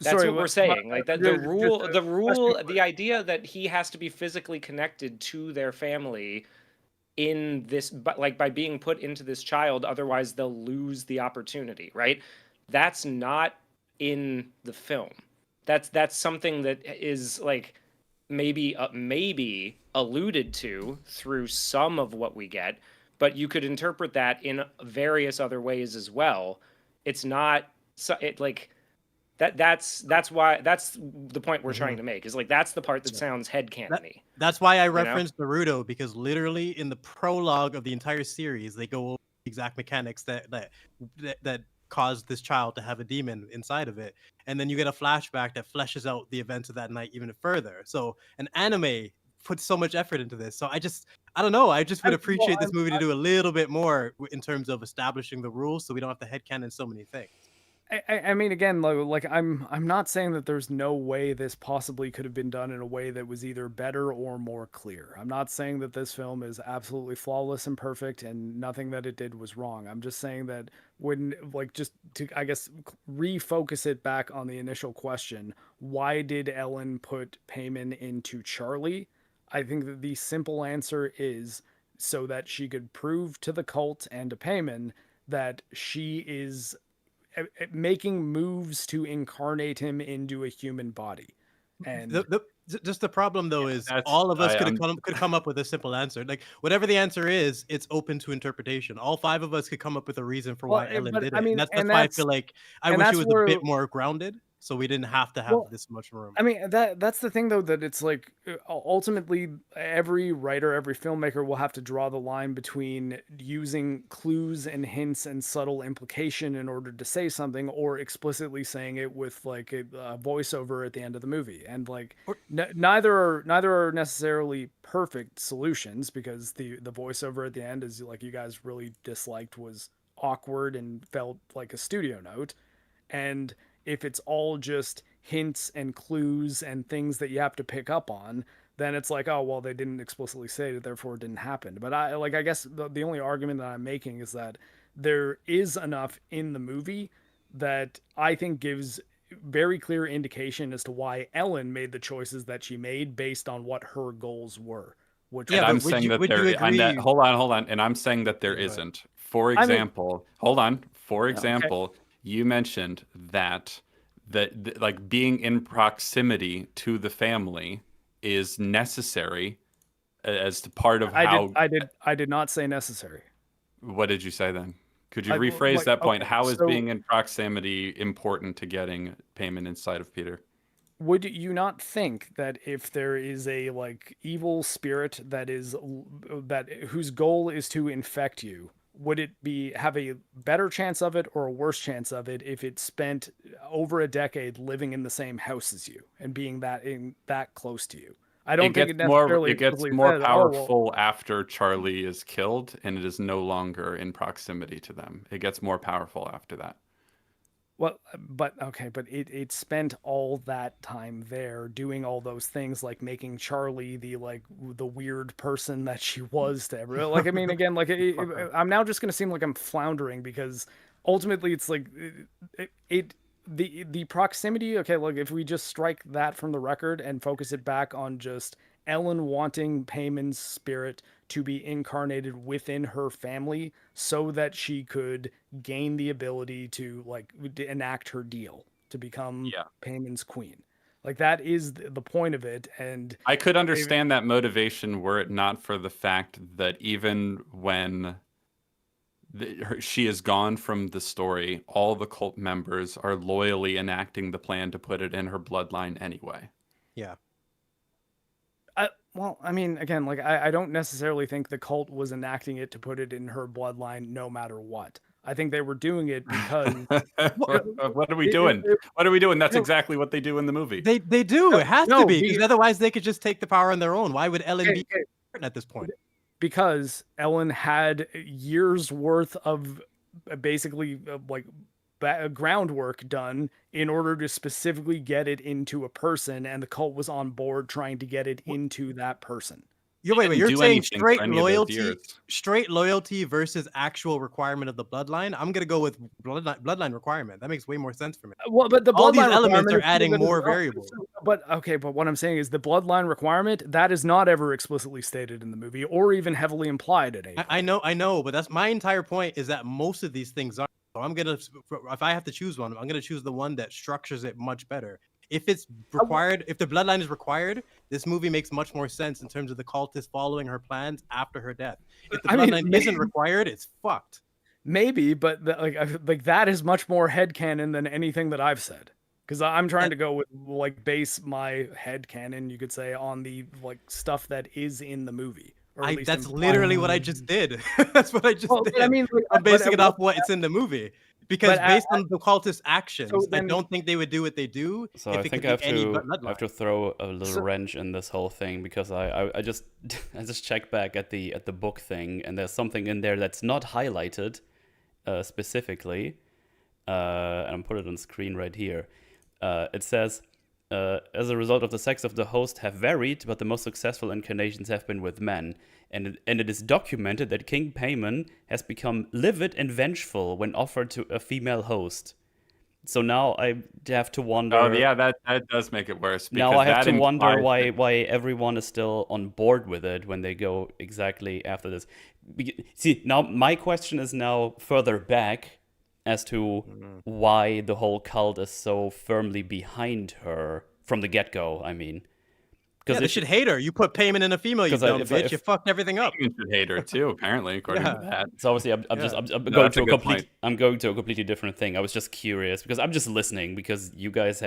That's what we're saying. Like that the idea that he has to be physically connected to their family in this, but like by being put into this child, otherwise they'll lose the opportunity, right? That's not in the film. That's something that is like maybe alluded to through some of what we get, but you could interpret that in various other ways as well. It's not like that's why that's the point we're trying to make, is like that's the part that sounds headcanon-y. That's why I referenced Naruto, because literally in the prologue of the entire series, they go over the exact mechanics that caused this child to have a demon inside of it, and then you get a flashback that fleshes out the events of that night even further. So an anime puts so much effort into this. So I don't know. I just would appreciate this movie to do a little bit more in terms of establishing the rules, so we don't have to headcanon so many things. I mean, again, like I'm not saying that there's no way this possibly could have been done in a way that was either better or more clear. I'm not saying that this film is absolutely flawless and perfect and nothing that it did was wrong. I'm just saying that when, like, just to, I guess, refocus it back on the initial question, why did Ellen put Payman into Charlie? I think that the simple answer is so that she could prove to the cult and to Payman that she is making moves to incarnate him into a human body. And just the problem though is that's- all of us I- could come up with a simple answer. Like whatever the answer is, it's open to interpretation. All five of us could come up with a reason for why Ellen but did it. I mean, And that's why I feel like I and wish it that's was where- a bit more grounded, so we didn't have to have Well, this much room. I mean, that's the thing though, that it's like ultimately every writer, every filmmaker will have to draw the line between using clues and hints and subtle implication in order to say something, or explicitly saying it with like a voiceover at the end of the movie. And like neither are necessarily perfect solutions, because the voiceover at the end, is like you guys really disliked, was awkward and felt like a studio note. And if it's all just hints and clues and things that you have to pick up on, then it's like, oh, well, they didn't explicitly say it, therefore it didn't happen. But I guess the only argument that I'm making is that there is enough in the movie that I think gives very clear indication as to why Ellen made the choices that she made based on what her goals were. Which Yeah, and but I'm would saying you- that would you there. And agree- hold on. And I'm saying that there Yeah, go ahead. isn't. For I mean- example, hold on. For Okay. example, you mentioned that like being in proximity to the family is necessary as to part of how. I did not say necessary. What did you say then? Could you I- rephrase like, that point? okay, How is so- being in proximity important to getting payment inside of Peter? Would you not think that if there is a like evil spirit that whose goal is to infect you, would it have a better chance of it or a worse chance of it if it spent over a decade living in the same house as you and being that close to you? I don't think it necessarily It gets explicitly more says, "Oh, well," powerful after Charlie is killed, and it is no longer in proximity to them. It gets more powerful after that. well, but okay, but it spent all that time there doing all those things, like making Charlie the weird person that she was to everyone. Like, I mean, again, like I'm now just gonna seem like I'm floundering, because ultimately it's like the proximity. Okay, look, if we just strike that from the record and focus it back on just Ellen wanting Payman's spirit to be incarnated within her family so that she could gain the ability to enact her deal to become Payman's queen. Like, that is the point of it. And I could understand that motivation were it not for the fact that even when she is gone from the story, all the cult members are loyally enacting the plan to put it in her bloodline anyway. Yeah. Well, I mean, again, like I don't necessarily think the cult was enacting it to put it in her bloodline no matter what. I think they were doing it because What are we doing? What are we doing? That's exactly what they do in the movie. They do. It has to No, be, because otherwise they could just take the power on their own. Why would Ellen be Okay. at this point? because Ellen had years worth of basically groundwork done in order to specifically get it into a person, and the cult was on board trying to get it into that person. You're didn't you're do saying anything for any of those years. straight loyalty versus actual requirement of the bloodline. I'm gonna go with bloodline requirement. That makes way more sense for me. Well, but the All these bloodline elements requirement are is adding still more gonna- variables. But what I'm saying is the bloodline requirement, that is not ever explicitly stated in the movie or even heavily implied at any point. I know, but that's my entire point, is that most of these things are. So I'm gonna, if I have to choose one, I'm gonna choose the one that structures it much better. If it's required, if the bloodline is required, this movie makes much more sense in terms of the cultists following her plans after her death. If the bloodline isn't required, it's fucked. Maybe, but like that is much more headcanon than anything that I've said. Because I'm trying to go with base my headcanon, you could say, on the stuff that is in the movie. Or at least That's implied. literally what I just did. That's what I just did. I mean, I'm basing it off what's in the movie. Because based on the cultist actions, I don't think they would do what they do. So if I it think could I be any have bloodline. to throw a little wrench in this whole thing, because I just I just checked back at the book thing, and there's something in there that's not highlighted specifically, and I'm put it on screen right here. It says, as a result of the sex of the host have varied, but the most successful incarnations have been with men. And it is documented that King Payman has become livid and vengeful when offered to a female host. So now I have to wonder. Oh yeah, that does make it worse. Now I have that to wonder implies why everyone is still on board with it when they go exactly after this. See, now my question is now further back as to why the whole cult is so firmly behind her from the get-go, I mean. Yeah, they should hate her. You put payment in a female, you dumb bitch. You fucked everything up. You should hate her too, apparently, according to that. So obviously, I'm going to a completely different thing. I was just curious because I'm just listening because you guys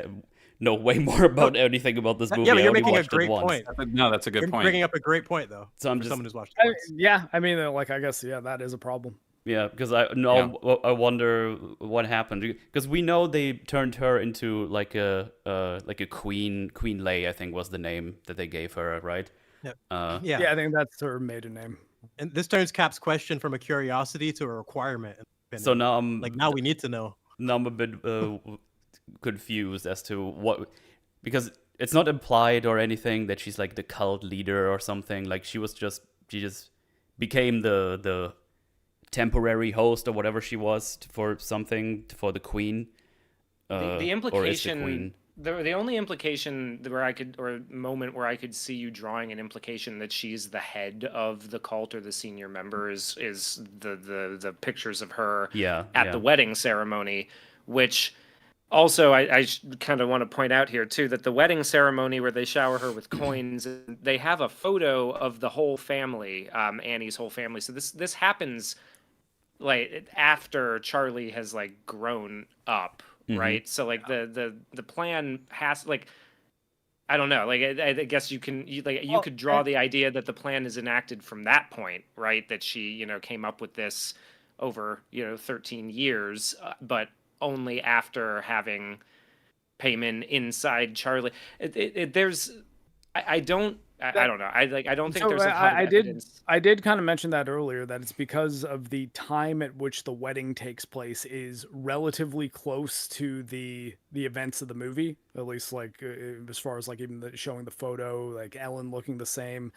know way more about anything about this movie. Yeah, but you're making a great point. No, that's a good point. Bringing up a great point though. So I'm just someone who's watched it once. Yeah, I mean, like I guess that is a problem. Yeah, because I wonder what happened because we know they turned her into like a Queen Lay, I think was the name that they gave her, right? Yeah. Yeah, I think that's her maiden name. And this turns Cap's question from a curiosity to a requirement. So now now we need to know. Now I'm a bit confused as to what, because it's not implied or anything that she's like the cult leader or something. Like she just became the temporary host or whatever she was for something for the queen. The implication, or is the queen. The only implication moment where I could see you drawing an implication that she's the head of the cult or the senior member is the pictures of her at the wedding ceremony, which also I kind of want to point out here too that the wedding ceremony where they shower her with coins, they have a photo of the whole family, Annie's whole family. So this happens like after Charlie has like grown up. Right, so like the plan has like, I don't know, like I guess you could draw the idea that the plan is enacted from that point, right? That she came up with this over 13 years, but only after having payment inside Charlie. I don't know. I don't think there's a ton of evidence. I did kind of mention that earlier, that it's because of the time at which the wedding takes place is relatively close to the events of the movie, at least like as far as like even showing the photo, like Ellen looking the same.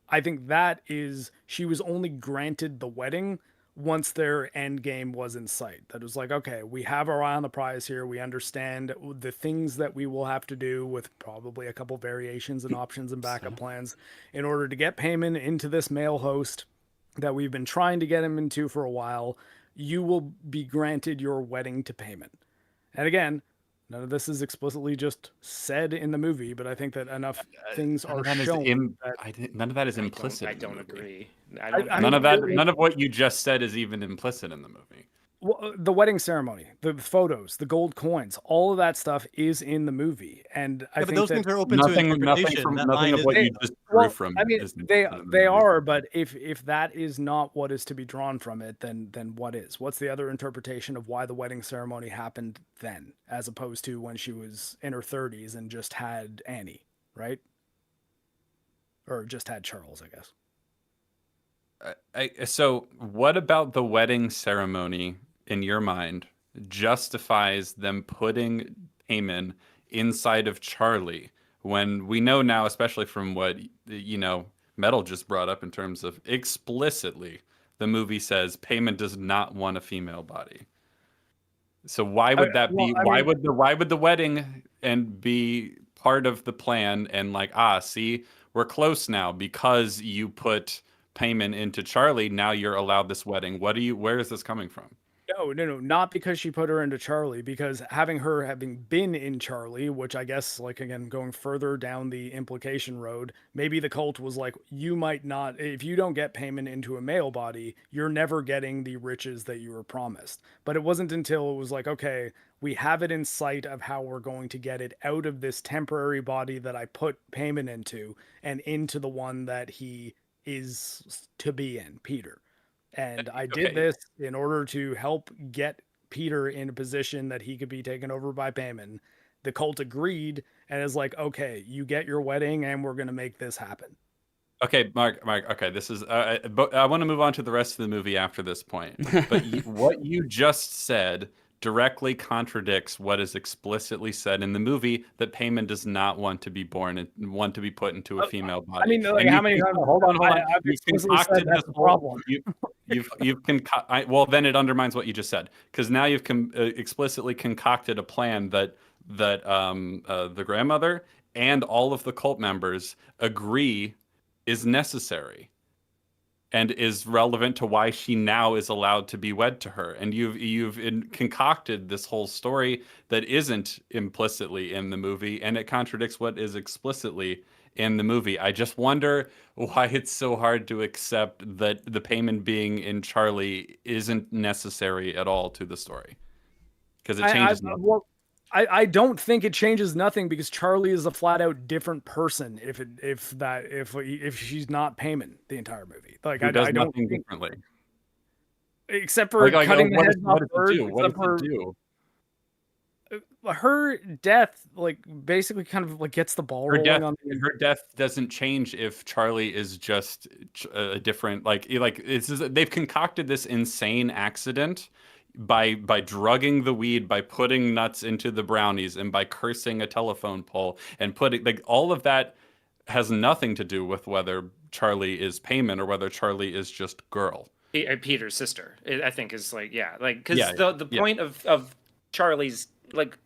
I think that is, she was only granted the wedding once their end game was in sight. That was like, okay, we have our eye on the prize here. We understand the things that we will have to do with probably a couple variations and options and backup plans in order to get payment into this male host that we've been trying to get him into for a while. You will be granted your wedding to payment. And again, none of this is explicitly just said in the movie, but I think that enough things are shown. None of that is implicit. I don't agree. None of what you just said is even implicit in the movie. Well, the wedding ceremony, the photos, the gold coins, all of that stuff is in the movie, and I think those things are open to interpretation. Nothing of what you just drew from. I mean, they are, but if that is not what is to be drawn from it, then what is? What's the other interpretation of why the wedding ceremony happened then, as opposed to when she was in her 30s and just had Annie, right? Or just had Charles, I guess. So what about the wedding ceremony in your mind justifies them putting Heyman inside of Charlie when we know now, especially from what Metal just brought up in terms of explicitly the movie says Payman does not want a female body. So why would that be? Why would the wedding and be part of the plan and like, see, we're close now because you put Payman into Charlie, now you're allowed this wedding. Where is this coming from? No, not because she put her into Charlie, because having been in Charlie, which I guess, like, again, going further down the implication road, maybe the cult was like, you might not, if you don't get Payman into a male body, you're never getting the riches that you were promised. But it wasn't until it was like, okay, we have it in sight of how we're going to get it out of this temporary body that I put Payman into and into the one that he is to be in, Peter. And I did this in order to help get Peter in a position that he could be taken over by Payman. The cult agreed and is like, okay, you get your wedding and we're going to make this happen. Okay, Mark, okay, this is, but I want to move on to the rest of the movie after this point. But what you just said directly contradicts what is explicitly said in the movie, that Payman does not want to be born and want to be put into a female body. I mean, like, how many times? Hold on. I've explicitly said that's the problem. Well, then it undermines what you just said, because now you've explicitly concocted a plan that the grandmother and all of the cult members agree is necessary. and is relevant to why she now is allowed to be wed to her. And you've concocted this whole story that isn't implicitly in the movie, and it contradicts what is explicitly in the movie. I just wonder why it's so hard to accept that the payment being in Charlie isn't necessary at all to the story, because it changes nothing. Well, I don't think it changes nothing, because Charlie is a flat out different person if she's not Payman the enther movie. Like, Who does I don't nothing think, differently, except for cutting the what heads off does birds. it do? What does it do? Her death, like, basically kind of like gets the ball rolling on the... Her death doesn't change if Charlie is just a different, they've concocted this insane accident by drugging the weed, by putting nuts into the brownies, and by cursing a telephone pole, and putting, like, all of that has nothing to do with whether Charlie is Payman or whether Charlie is just girl. Peter's sister, I think, is because the point of Charlie's, like,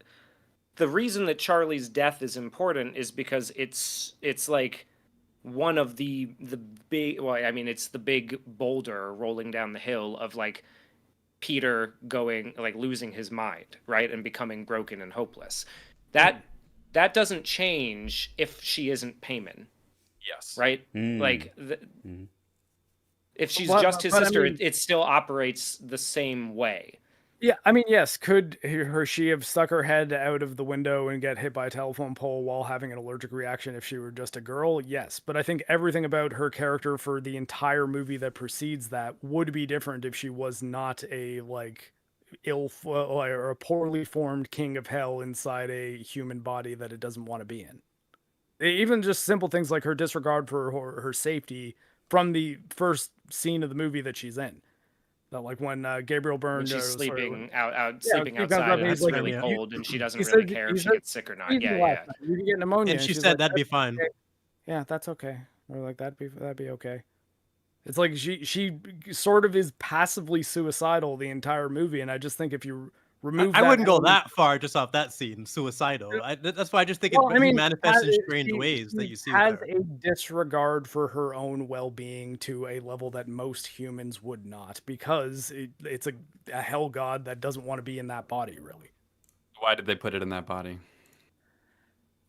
the reason that Charlie's death is important is because it's like one of the big, it's the big boulder rolling down the hill of, like, Peter going, like, losing his mind, right, and becoming broken and hopeless. That doesn't change if she isn't Payman. Yes. Right? Like, if she's just his sister, it still operates the same way. Yeah, I mean, yes. Could she have stuck her head out of the window and get hit by a telephone pole while having an allergic reaction if she were just a girl? Yes. But I think everything about her character for the entire movie that precedes that would be different if she was not a, like, or a poorly formed king of hell inside a human body that it doesn't want to be in. Even just simple things like her disregard for her safety from the first scene of the movie that she's in. Like when Gabriel Byrne, when she's sleeping sleeping outside, and it's like, really cold, and she doesn't really care if she gets sick or not. You can get pneumonia. And she said, like, that'd be fine. Okay. Yeah, that's okay. Or like that'd be okay. It's like she sort of is passively suicidal the entire movie, and I just think if you remove, I wouldn't go that far just off that scene. Suicidal. That's why I just think it manifests in strange ways that you see. Has a disregard for her own well-being to a level that most humans would not, because it's a hell god that doesn't want to be in that body, really. Why did they put it in that body?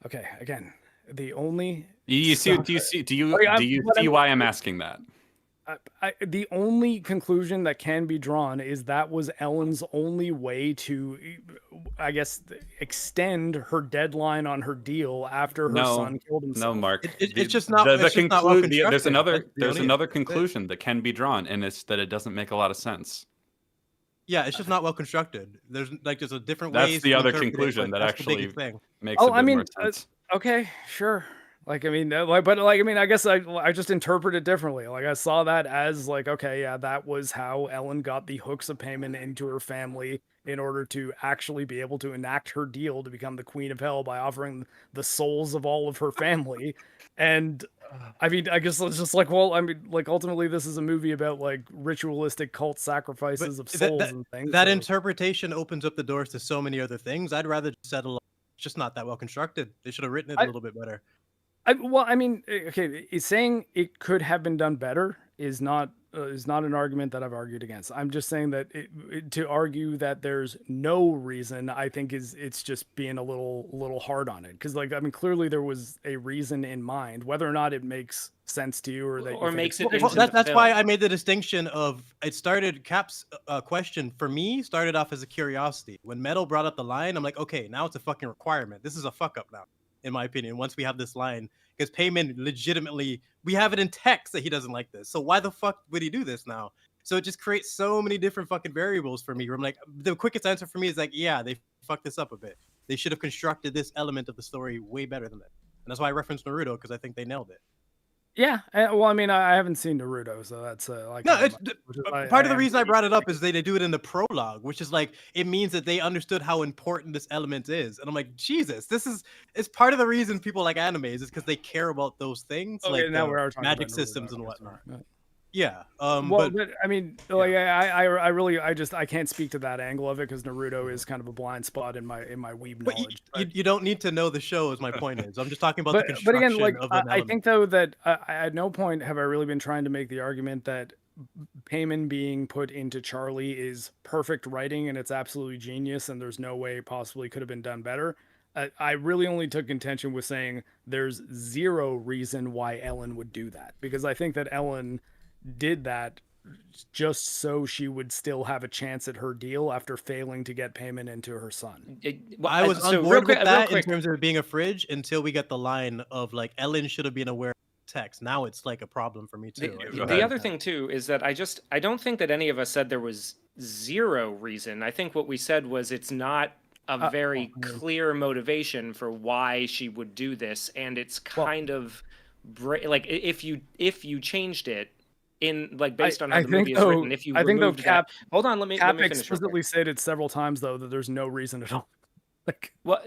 Okay, again, the only do you see why I'm asking that? The only conclusion that can be drawn is that was Ellen's only way to, I guess, extend her deadline on her deal after her son killed himself. No, Mark. It's just not. There's another conclusion that can be drawn, and it's that it doesn't make a lot of sense. Yeah, it's just not well constructed. There's a different way. That's the other conclusion that actually makes more sense. Okay, sure. Like, I mean, I guess I just interpret it differently. Like, I saw that as, like, okay, yeah, that was how Ellen got the hooks of Payman into her family in order to actually be able to enact her deal to become the Queen of Hell by offering the souls of all of her family. And I mean, I guess it's just like, well, I mean, like, ultimately this is a movie about, like, ritualistic cult sacrifices of souls and things. That interpretation opens up the doors to so many other things. I'd rather settle on it's just not that well constructed. They should have written it a little bit better. I mean, okay, saying it could have been done better is not an argument that I've argued against. I'm just saying that to argue that there's no reason, I think it's just being a little hard on it, because, like, I mean, clearly there was a reason in mind, whether or not it makes sense to you or makes it. That's why I made the distinction of it started. Cap's question for me started off as a curiosity. When Metal brought up the line, I'm like, okay, now it's a fucking requirement. This is a fuck up now, in my opinion, once we have this line, because Payman legitimately, we have it in text that he doesn't like this. So why the fuck would he do this now? So it just creates so many different fucking variables for me. Where I'm like, the quickest answer for me is like, yeah, they fucked this up a bit. They should have constructed this element of the story way better than that. And that's why I referenced Naruto, because I think they nailed it. Yeah, well, I mean, I haven't seen Naruto, so that's like... No, part of the reason I brought it up is they do it in the prologue, which is like, it means that they understood how important this element is. And I'm like, Jesus, it's part of the reason people like animes is because they care about those things, like now we are magic systems and whatnot. Yeah. Well, but I mean, like, I really, I can't speak to that angle of it because Naruto is kind of a blind spot in my weeb but knowledge. you don't need to know the show, as my point is. I'm just talking about the But construction again, like, of an I element. think though that at no point have I really been trying to make the argument that Payman being put into Charlie is perfect writing and it's absolutely genius and there's no way it possibly could have been done better. I really only took contention with saying there's zero reason why Ellen would do that, because I think that Ellen did that just so she would still have a chance at her deal after failing to get payment into her son. I was on board with that in terms of it being a fridge until we get the line of like Ellen should have been aware of text. Now it's like a problem for me too. The other thing too is that I don't think that any of us said there was zero reason. I think what we said was it's not a very clear motivation for why she would do this, and it's kind of like if you changed it in like based on how the movie is written, if you removed that. Hold on, let me finish. Explicitly stated several times though that there's no reason at all. Like, well,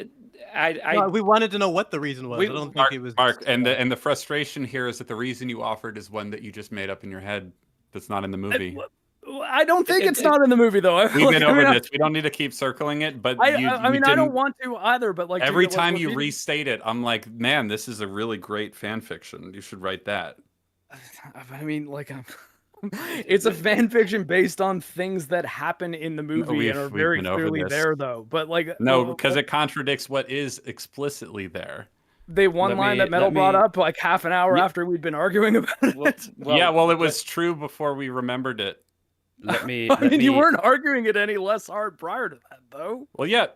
we wanted to know what the reason was. I don't think it was Mark. And the frustration here is that the reason you offered is one that you just made up in your head. That's not in the movie. I don't think it's not in the movie though. We've been over this. We don't need to keep circling it. But I don't want to either. But like every time you restate it, I'm like, man, this is a really great fan fiction. You should write that. I mean, like, it's a fan fiction based on things that happen in the movie and are very clearly there, though. But like, no, because it contradicts what is explicitly there. They line that Metal brought up like half an hour after we'd been arguing about it. Well, it was true before we remembered it. You weren't arguing it any less hard prior to that, though. Well, yeah.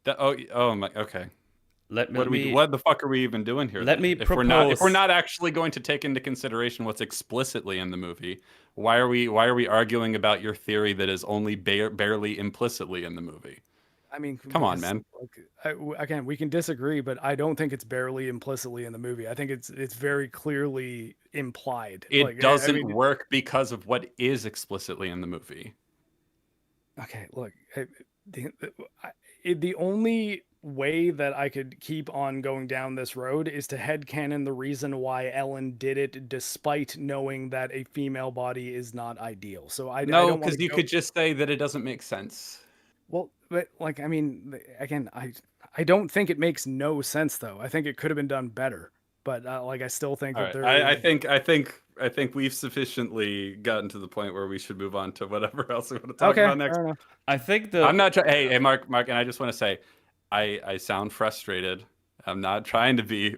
Oh my. Okay. What the fuck are we even doing here? If we're not actually going to take into consideration what's explicitly in the movie, why are we arguing about your theory that is only barely implicitly in the movie? I mean, come on, man. Again, we can disagree, but I don't think it's barely implicitly in the movie. I think it's very clearly implied. It doesn't work because of what is explicitly in the movie. Okay, look, the only way that I could keep on going down this road is to headcanon the reason why Ellen did it, despite knowing that a female body is not ideal. So no, because you could just say that it doesn't make sense. Well, but like, I mean, again, I don't think it makes no sense though. I think it could have been done better, but like, I still think that there. I think we've sufficiently gotten to the point where we should move on to whatever else we want to talk about next. I think I'm not. Hey, Mark, and I just want to say, I sound frustrated. I'm not trying to be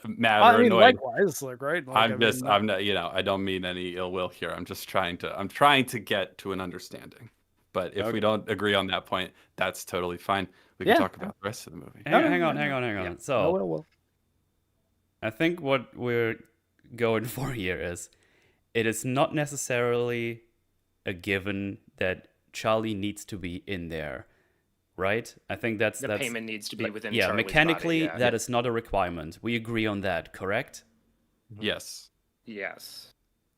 mad or annoyed. Likewise, like, right? Like, I'm not. I don't mean any ill will here. I'm trying to get to an understanding. But if we don't agree on that point, that's totally fine. We can talk about the rest of the movie. Hang on. Yeah. So, I think what we're going for here is, it is not necessarily a given that Charlie needs to be in there, right? I think that's payment needs to be within. Yeah, Charlie's mechanically, body, that is not a requirement. We agree on that, correct? Yes. Yes.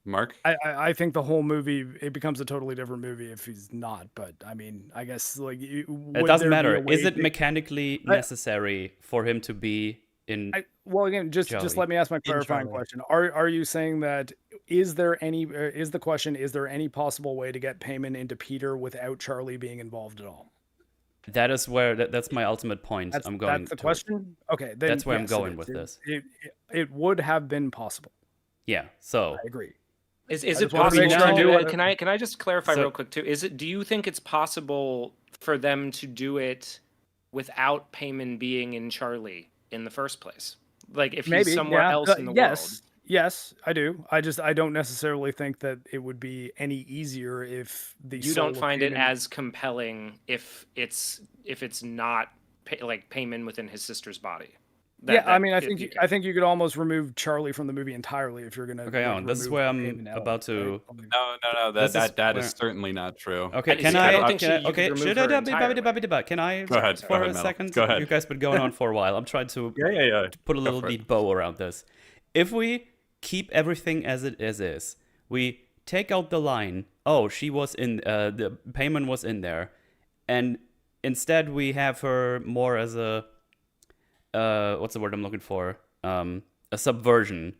Mark? I think the whole movie, it becomes a totally different movie if he's not. But I mean, I guess like it doesn't matter. Is it mechanically necessary for him to be in? Well, again, just let me ask my clarifying question. Are you saying that is there any possible way to get payment into Peter without Charlie being involved at all? That is where that's my ultimate point. That's the question. Okay, then that's where I'm going with this. It would have been possible. Yeah. So I agree. Is it possible to do it? Can I just clarify real quick too? Do you think it's possible for them to do it without Payman being in Charlie in the first place? Like if he's somewhere else in the world? Yes, I do. I don't necessarily think that it would be any easier if you don't find it as compelling if it's not Payman within his sister's body. I mean, I think you could almost remove Charlie from the movie entirely if you're gonna. Okay, this is where I'm about to. No, that is certainly not true. Okay, can I? Go ahead for a second? Go ahead. You guys been going on for a while. I'm trying to put a little neat bow around this. If we keep everything as it is, we take out the line. Oh, she was in. The Payman was in there, and instead we have her more as a. What's the word I'm looking for? A subversion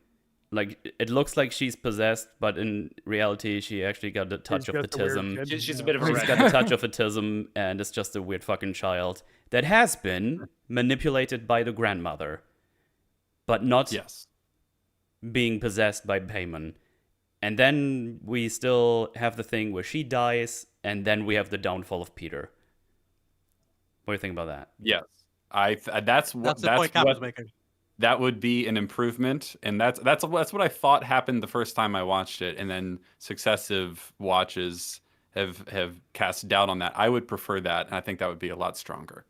like it looks like she's possessed, but in reality, she actually got a touch of just a weird autism. kid. She's a bit of a She's redhead. got a touch of autism, and it's just a weird fucking child that has been manipulated by the grandmother, but not Yes. being possessed by Payman. And then we still have the thing where she dies, and then we have the downfall of Peter. What do you think about that? Yes. That's the point Cap was making. That would be an improvement, and that's what I thought happened the first time I watched it, and then successive watches have cast doubt on that. I would prefer that, and I think that would be a lot stronger.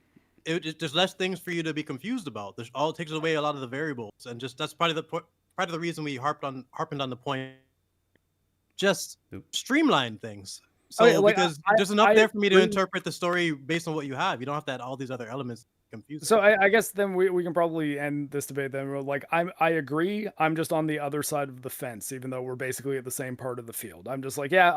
There's less things for you to be confused about. There's all it takes away a lot of the variables, and just that's part of the reason we harpened on the point. Just streamline things. So because there's enough there for me to interpret the story based on what you have. You don't have to add all these other elements confusing. So I guess then we can probably end this debate then. Like I agree. I'm just on the other side of the fence, even though we're basically at the same part of the field. I'm just like, yeah,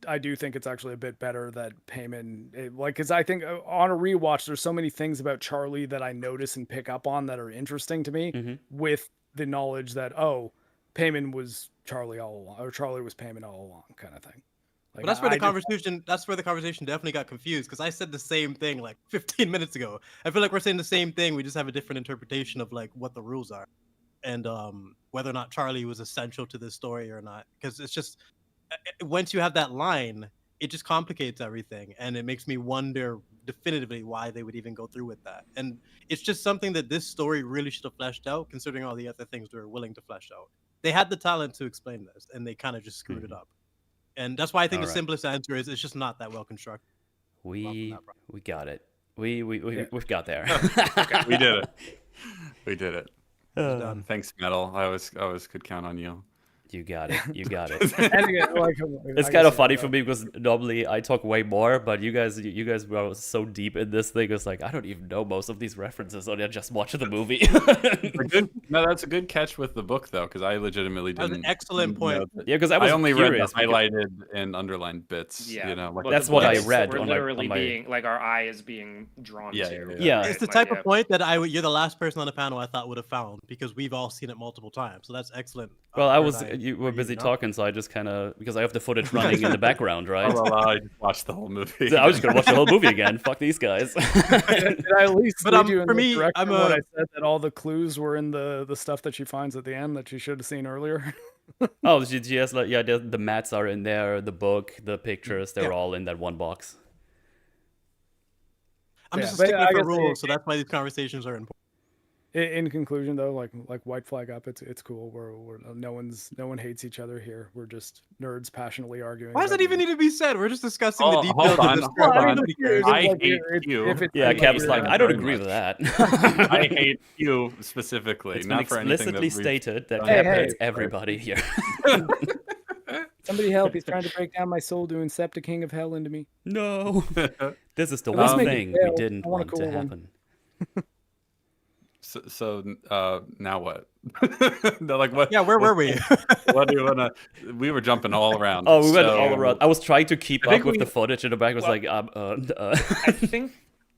I do think it's actually a bit better that Payman, like, because I think on a rewatch, there's so many things about Charlie that I notice and pick up on that are interesting to me, with the knowledge that Payman was Charlie all along, or Charlie was Payman all along, kind of thing. Like, but that's where the conversation. That's where the conversation definitely got confused, because I said the same thing like 15 minutes ago. I feel like we're saying the same thing. We just have a different interpretation of like what the rules are, and whether or not Charlie was essential to this story or not. Because it's just once you have that line, it just complicates everything, and it makes me wonder definitively why they would even go through with that. And it's just something that this story really should have fleshed out, considering all the other things they were willing to flesh out. They had the talent to explain this, and they kind of just screwed it up. And that's why I think the simplest answer is it's just not that well constructed. We got it. We've got there. Okay, we did it. We did it. Thanks, Metal. I always could count on you. You got it. You got it. It's kind of funny for me because normally I talk way more, but you guys were so deep in this thing. It's like I don't even know most of these references, or I just watch the movie. That's a good catch with the book though, because I legitimately didn't. That's an excellent point. Yeah, because I only curious read the highlighted and underlined bits. Yeah, you know, like that's what I read. We're on literally my... being like our eye is being drawn to. Yeah. It's the type of point that you're the last person on the panel I thought would have found, because we've all seen it multiple times. So that's excellent. Well, you were busy talking, so I just kind of, because I have the footage running in the background, right? Oh, well, I just watched the whole movie. So I was just gonna watch the whole movie again. Fuck these guys. Did I at least But you in for the me, direction I'm when I said that all the clues were in the stuff that she finds at the end that she should have seen earlier? Oh, she has like, yeah, the mats are in there, the book, the pictures, they're all in that one box. I'm just a stickler for rules, so that's why these conversations are important. In conclusion, though, like white flag up, it's cool. We're no one hates each other here. We're just nerds passionately arguing. Why does that even need to be said? We're just discussing the details hold on, of the script. I hate you. Yeah, Cap's like, I don't agree with that. I hate you specifically. It's not been explicitly stated that Hey, Cap hates everybody here. Somebody help! He's trying to break down my soul, doing Septa King of Hell into me. No, this is the Let's one make it thing fail. we didn't I want a want cool to one. happen. So now what? No, like what? Yeah, where were we? What do you wanna? We were jumping all around. Oh, we went all around. I was trying to keep up with we- the footage in the back. I was like, I think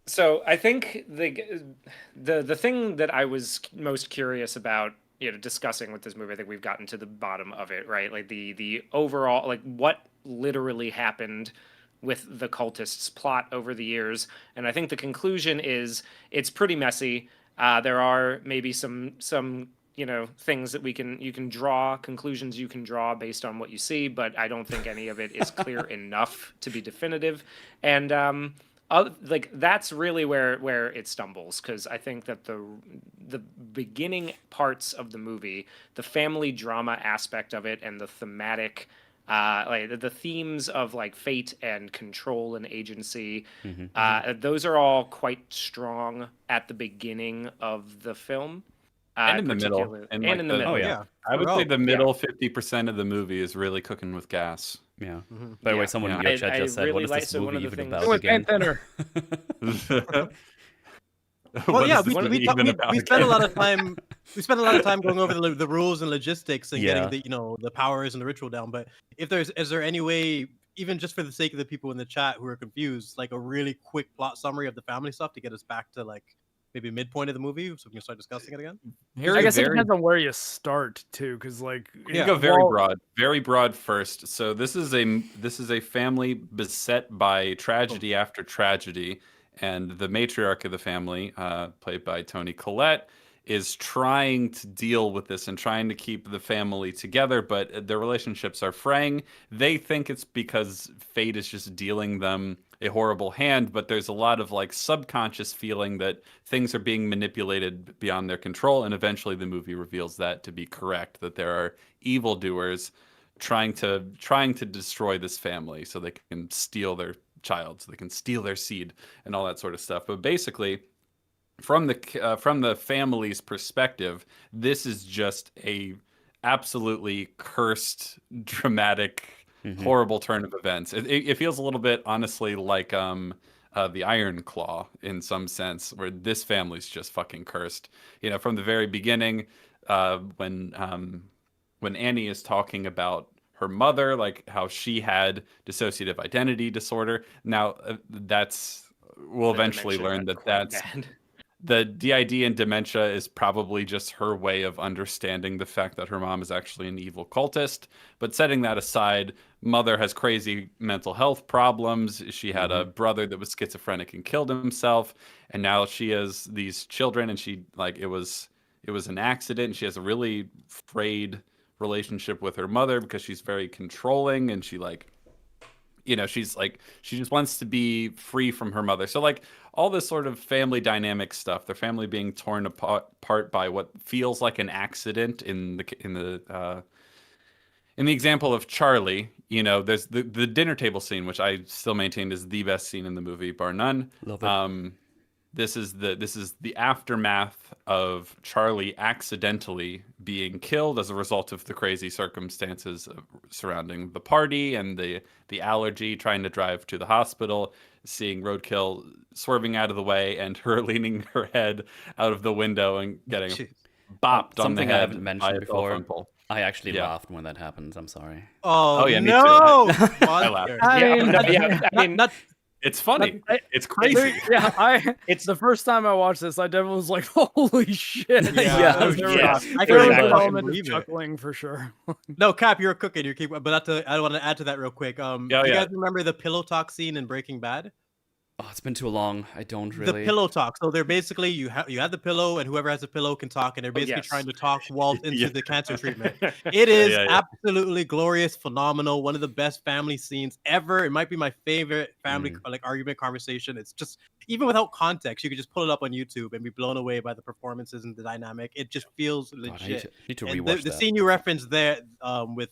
so. I think the thing that I was most curious about, discussing with this movie, I think we've gotten to the bottom of it, right? Like the overall, like what literally happened with the cultists' plot over the years, and I think the conclusion is it's pretty messy. There are maybe some things that you can draw conclusions you can draw based on what you see, but I don't think any of it is clear enough to be definitive. And like that's really where it stumbles, because I think that the beginning parts of the movie, the family drama aspect of it, and the thematic like the themes of like fate and control and agency, those are all quite strong at the beginning of the film, and in the middle, and in the middle. Oh yeah, I would say the middle 50% of the movie is really cooking with gas. yeah. By the way, someone in your chat just said, really "What is this one of movie the even things- about With again?" Thinner. Well, yeah, we we spent a lot of time. We spent a lot of time going over the rules and logistics and Yeah. getting the powers and the ritual down. But is there any way, even just for the sake of the people in the chat who are confused, like a really quick plot summary of the family stuff to get us back to like maybe midpoint of the movie, so we can start discussing it again. I guess it depends on where you start too, because like you go very broad first. So this is a family beset by tragedy after tragedy, and the matriarch of the family, played by Toni Collette, is trying to deal with this and trying to keep the family together, but their relationships are fraying. They think it's because fate is just dealing them a horrible hand, but there's a lot of like subconscious feeling that things are being manipulated beyond their control, and eventually the movie reveals that to be correct, that there are evildoers trying to destroy this family so they can steal their child, so they can steal their seed and all that sort of stuff. But basically, from the family's perspective, this is just a absolutely cursed, dramatic, horrible turn of events. It feels a little bit, honestly, like the Iron Claw in some sense, where this family's just fucking cursed. You know, from the very beginning, when Annie is talking about her mother, like how she had dissociative identity disorder. Now, we'll eventually learn that that's bad. The DID and dementia is probably just her way of understanding the fact that her mom is actually an evil cultist. But setting that aside, mother has crazy mental health problems. She had a brother that was schizophrenic and killed himself. And now she has these children, and it was an accident. And she has a really frayed relationship with her mother because she's very controlling, and she just wants to be free from her mother. So like all this sort of family dynamic stuff, their family being torn apart by what feels like an accident in the example of Charlie, there's the dinner table scene, which I still maintain is the best scene in the movie, bar none. Love it. This is the aftermath of Charlie accidentally being killed as a result of the crazy circumstances surrounding the party and the allergy, trying to drive to the hospital, seeing roadkill swerving out of the way, and her leaning her head out of the window and getting bopped on the Something head. I haven't mentioned before. Pole. I actually laughed when that happens. I'm sorry. Oh yeah, no! Me too. I laughed. I mean, it's funny. It's crazy. It's the first time I watched this. I definitely was like, "Holy shit!" Yeah, I can remember the element of chuckling for sure. No, Cap, you're cooking. You keep, but I want to add to that real quick. Do you guys remember the pillow talk scene in Breaking Bad? Oh, it's been too long. I don't really. The pillow talk. So they're basically you have the pillow, and whoever has the pillow can talk, and they're basically trying to talk Walt into the cancer treatment. It is absolutely glorious, phenomenal, one of the best family scenes ever. It might be my favorite family argument conversation. It's just, even without context, you could just pull it up on YouTube and be blown away by the performances and the dynamic. It just feels legit. I need to and rewatch the scene you referenced there with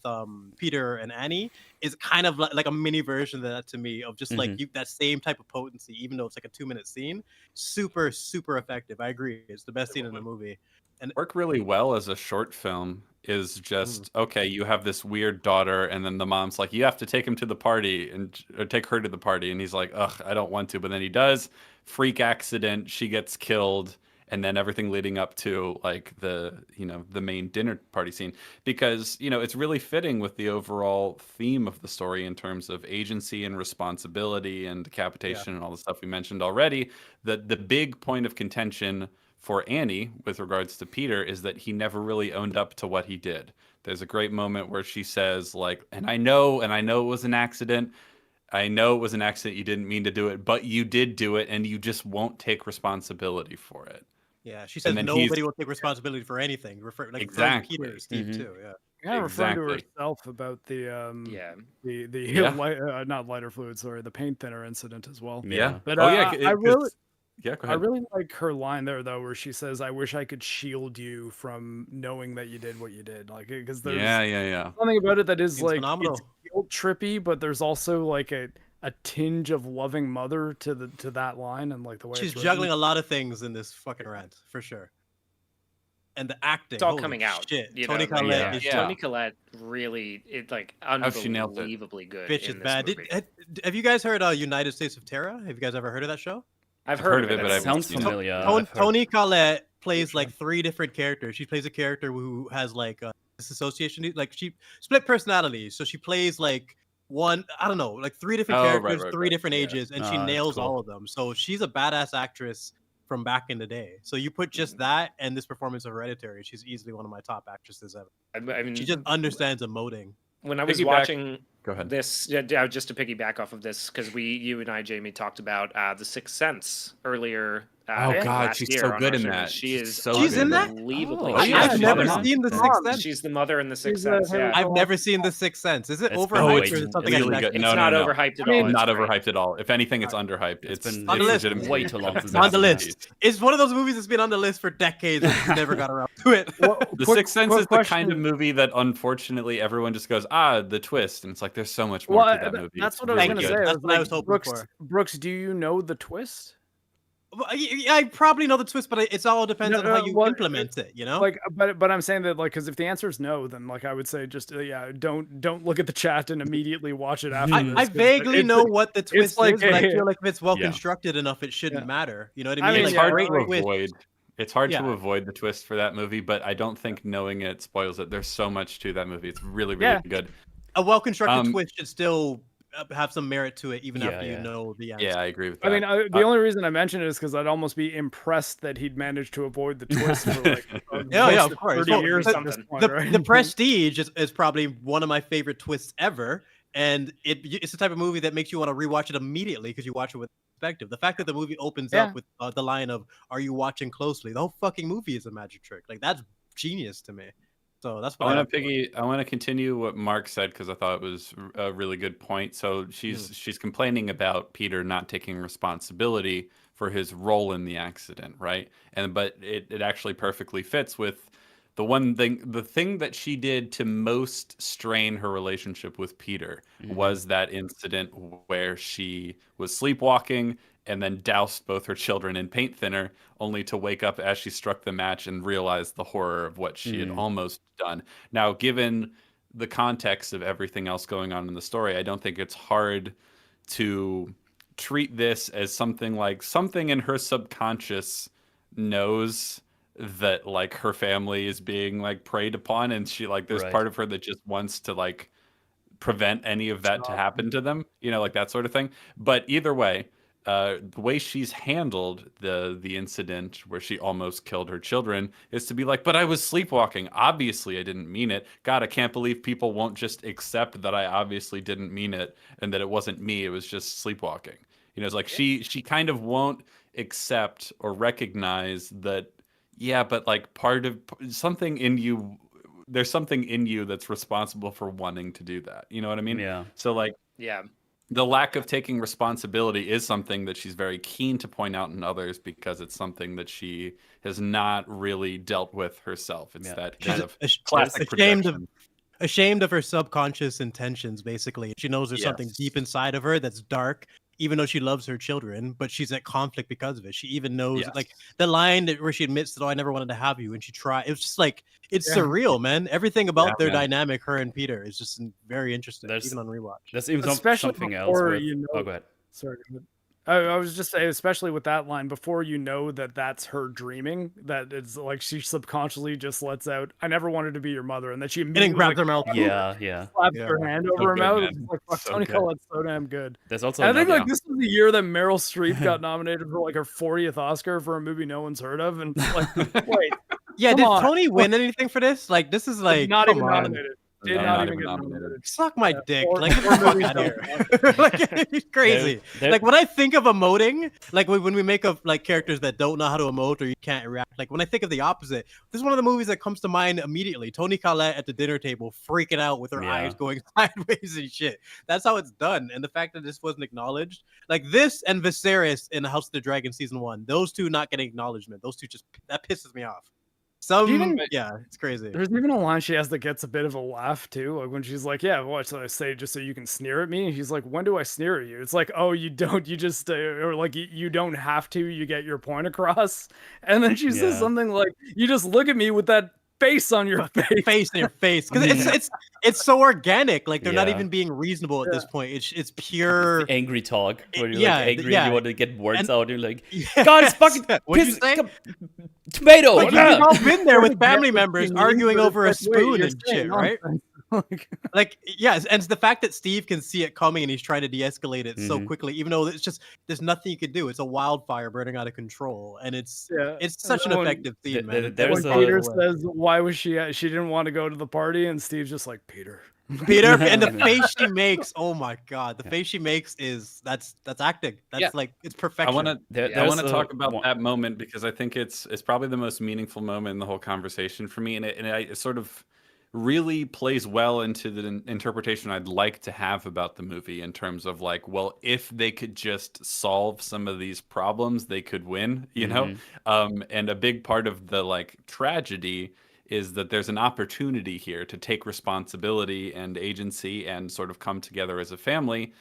Peter and Annie is kind of like a mini version of that to me, of just like that same type of potency, even though it's like a 2-minute scene. Super, super effective. I agree. It's the best scene in the movie. And work really well as a short film is just, okay, you have this weird daughter, and then the mom's like, you have to take him to the party or take her to the party. And he's like, ugh, I don't want to. But then he does. Freak accident. She gets killed. And then everything leading up to like the main dinner party scene, because it's really fitting with the overall theme of the story in terms of agency and responsibility and decapitation and all the stuff we mentioned already. The big point of contention for Annie with regards to Peter is that he never really owned up to what he did. There's a great moment where she says like, and I know it was an accident. I know it was an accident. You didn't mean to do it, but you did do it, and you just won't take responsibility for it. Yeah, she says nobody will take responsibility for anything. Exactly. Peter, Steve too. Yeah. Yeah, referring to herself about the not lighter fluid, sorry, the paint thinner incident as well. Yeah, but I really like her line there though, where she says, "I wish I could shield you from knowing that you did what you did." Like, because there's something about it that is like phenomenal. It's guilt trippy, but there's also like a tinge of loving mother to that line, and like the way she's juggling a lot of things in this fucking rant for sure. And the acting, it's all coming out. Shit. Toni Collette really, unbelievably good. Bitch is bad. Have you guys heard United States of Terror? Have you guys ever heard of that show? I've heard of it, but it sounds familiar. Toni Collette plays like 3 different characters. She plays a character who has like disassociation, like she split personality. So she plays like one, I don't know, like 3 different characters, 3 different ages, and she nails all of them. So she's a badass actress from back in the day. So you put just that and this performance of Hereditary, she's easily one of my top actresses ever. I mean, She just understands emoting. when I was Piggyback- watching Go ahead. this, just to piggyback off of this, because you and I, Jamie, talked about The Sixth Sense earlier. Oh, God, last she's year so on good our in series. that. She She's is so She's in that? unbelievably. Oh, She's yeah, I've she's never in seen The that. Sixth Sense. She's the mother in The Sixth She's, Sense. Yeah. I've never seen The Sixth Sense. Is it It's been overhyped way- or is it something it's I really should good. It's No, not no. overhyped at I mean, all. It's Not great. overhyped at all. If anything, it's underhyped. It's been on the list. way too long since on I've the seen list. It's one of those movies that's been on the list for decades and never got around to it. The Sixth Sense is the kind of movie that unfortunately everyone just goes, the twist. And it's like, there's so much more to that movie. That's It's what I was really gonna good. say. That's what I was hoping Brooks, for. Brooks, do you know the twist? Well, I probably know the twist, but it's all depends on how you implement it. You know, Like, but I'm saying that, like, because if the answer is no, then like I would say just don't look at the chat and immediately watch it after. I vaguely know what the twist like is, but I a- feel like if it's well Yeah. constructed enough, it shouldn't Yeah. matter. You know what I I mean? mean, It's Like, hard great to twist. avoid. It's hard to Yeah. avoid the twist for that movie, but I don't think knowing it spoils it. There's so much to that movie. It's really, really good. A well constructed Um, twist should still have some merit to it, even Yeah, after you yeah. know the answer. Yeah, I agree with that. I mean, the only reason I mention it is because I'd almost be impressed that he'd managed to avoid the twist for like Yeah, close of to course. 30 Well, years the- at this point, the, right? the Prestige is probably one of my favorite twists ever, and it's the type of movie that makes you want to rewatch it immediately because you watch it with perspective. The fact that the movie opens Yeah. up with the line of "Are you watching closely?" The whole fucking movie is a magic trick. Like that's genius to me. So that's I what want to continue what Mark said because I thought it was a really good point. So she's complaining about Peter not taking responsibility for his role in the accident, right? But it actually perfectly fits with the thing that she did to most strain her relationship with Peter was that incident where she was sleepwalking and then doused both her children in paint thinner, only to wake up as she struck the match and realize the horror of what she had almost done. Now, given the context of everything else going on in the story, I don't think it's hard to treat this as something in her subconscious knows that like her family is being like preyed upon, and she like there's Right. part of her that just wants to like prevent any of that to happen to them, like that sort of thing. But either way, the way she's handled the incident where she almost killed her children is to be like, but I was sleepwalking. Obviously, I didn't mean it. God, I can't believe people won't just accept that I obviously didn't mean it and that it wasn't me. It was just sleepwalking. It's like she kind of won't accept or recognize that. Yeah, but like part of something in you, there's something in you that's responsible for wanting to do that. You know what I mean? Yeah. So like, Yeah. the lack of taking responsibility is something that she's very keen to point out in others because it's something that she has not really dealt with herself. It's that kind of classic projection. Ashamed of her subconscious intentions, basically. She knows there's something deep inside of her that's dark, even though she loves her children, but she's at conflict because of it. She even knows, like, the line where she admits that, I never wanted to have you, and she tried. It was just like, it's surreal, man. Everything about their dynamic, her and Peter, is just very interesting, even on rewatch. There's even Especially something else before with... you know- Oh, go ahead. Sorry. I was just saying, especially with that line, before you know that that's her dreaming, that it's like she subconsciously just lets out, "I never wanted to be your mother," and then she immediately grabs her mouth. Yeah. slaps her hand over her good, mouth. man. It's like, fuck, So Tony good. Collette's so damn good. There's also And I think another... like this was the year that Meryl Streep got nominated for like her 40th Oscar for a movie no one's heard of, and it's like, wait, Yeah, Come did on. Tony win anything for this? Like, this is like, not come even on. nominated. Did No, not not even even get nominated. nominated. Suck my dick. Or- Like, get the fuck out of here. Like, it's crazy. There- Like, when I think of emoting, like when we make up like characters that don't know how to emote or you can't react, like when I think of the opposite, this is one of the movies that comes to mind immediately. Toni Collette at the dinner table freaking out with her Yeah. eyes going sideways and shit. That's how it's done. And the fact that this wasn't acknowledged, like this and Viserys in House of the Dragon season 1, those two not getting acknowledgement, those two just, that pisses me off. It's crazy. There's even a line she has that gets a bit of a laugh too, like when she's like, "Yeah, what should I say just so you can sneer at me?" And he's like, "When do I sneer at you?" It's like, "Oh, you don't. You just or like you don't have to. You get your point across." And then she says Yeah. something like, "You just look at me with that face on your face." Face in your face, because it's so organic. Like they're not Yeah. even being reasonable at this point. It's pure. angry talk where you're Yeah, like angry yeah. and you want to get words And- out. You're like, Yes. God, it's fucking What'd you piss, say? tomato. Like, ah!" you've all been there with family Get members fucking arguing mean, but over a it's like, wait, spoon you're and saying shit, right? nonsense. Like, yes, and it's the fact that Steve can see it coming and he's trying to de-escalate it so quickly, even though it's just there's nothing you can do. It's a wildfire burning out of control, and it's such an effective scene, man. There's when Peter says, "Why was she didn't want to go to the party?" and Steve's just like, "Peter." Peter, and the face she makes, oh my god, the face she makes is that's acting. That's like it's perfection. I want to talk about that moment because I think it's probably the most meaningful moment in the whole conversation for me, and it sort of really plays well into the interpretation I'd like to have about the movie in terms of like, well, if they could just solve some of these problems, they could win, you know? And a big part of the like tragedy is that there's an opportunity here to take responsibility and agency and sort of come together as a family.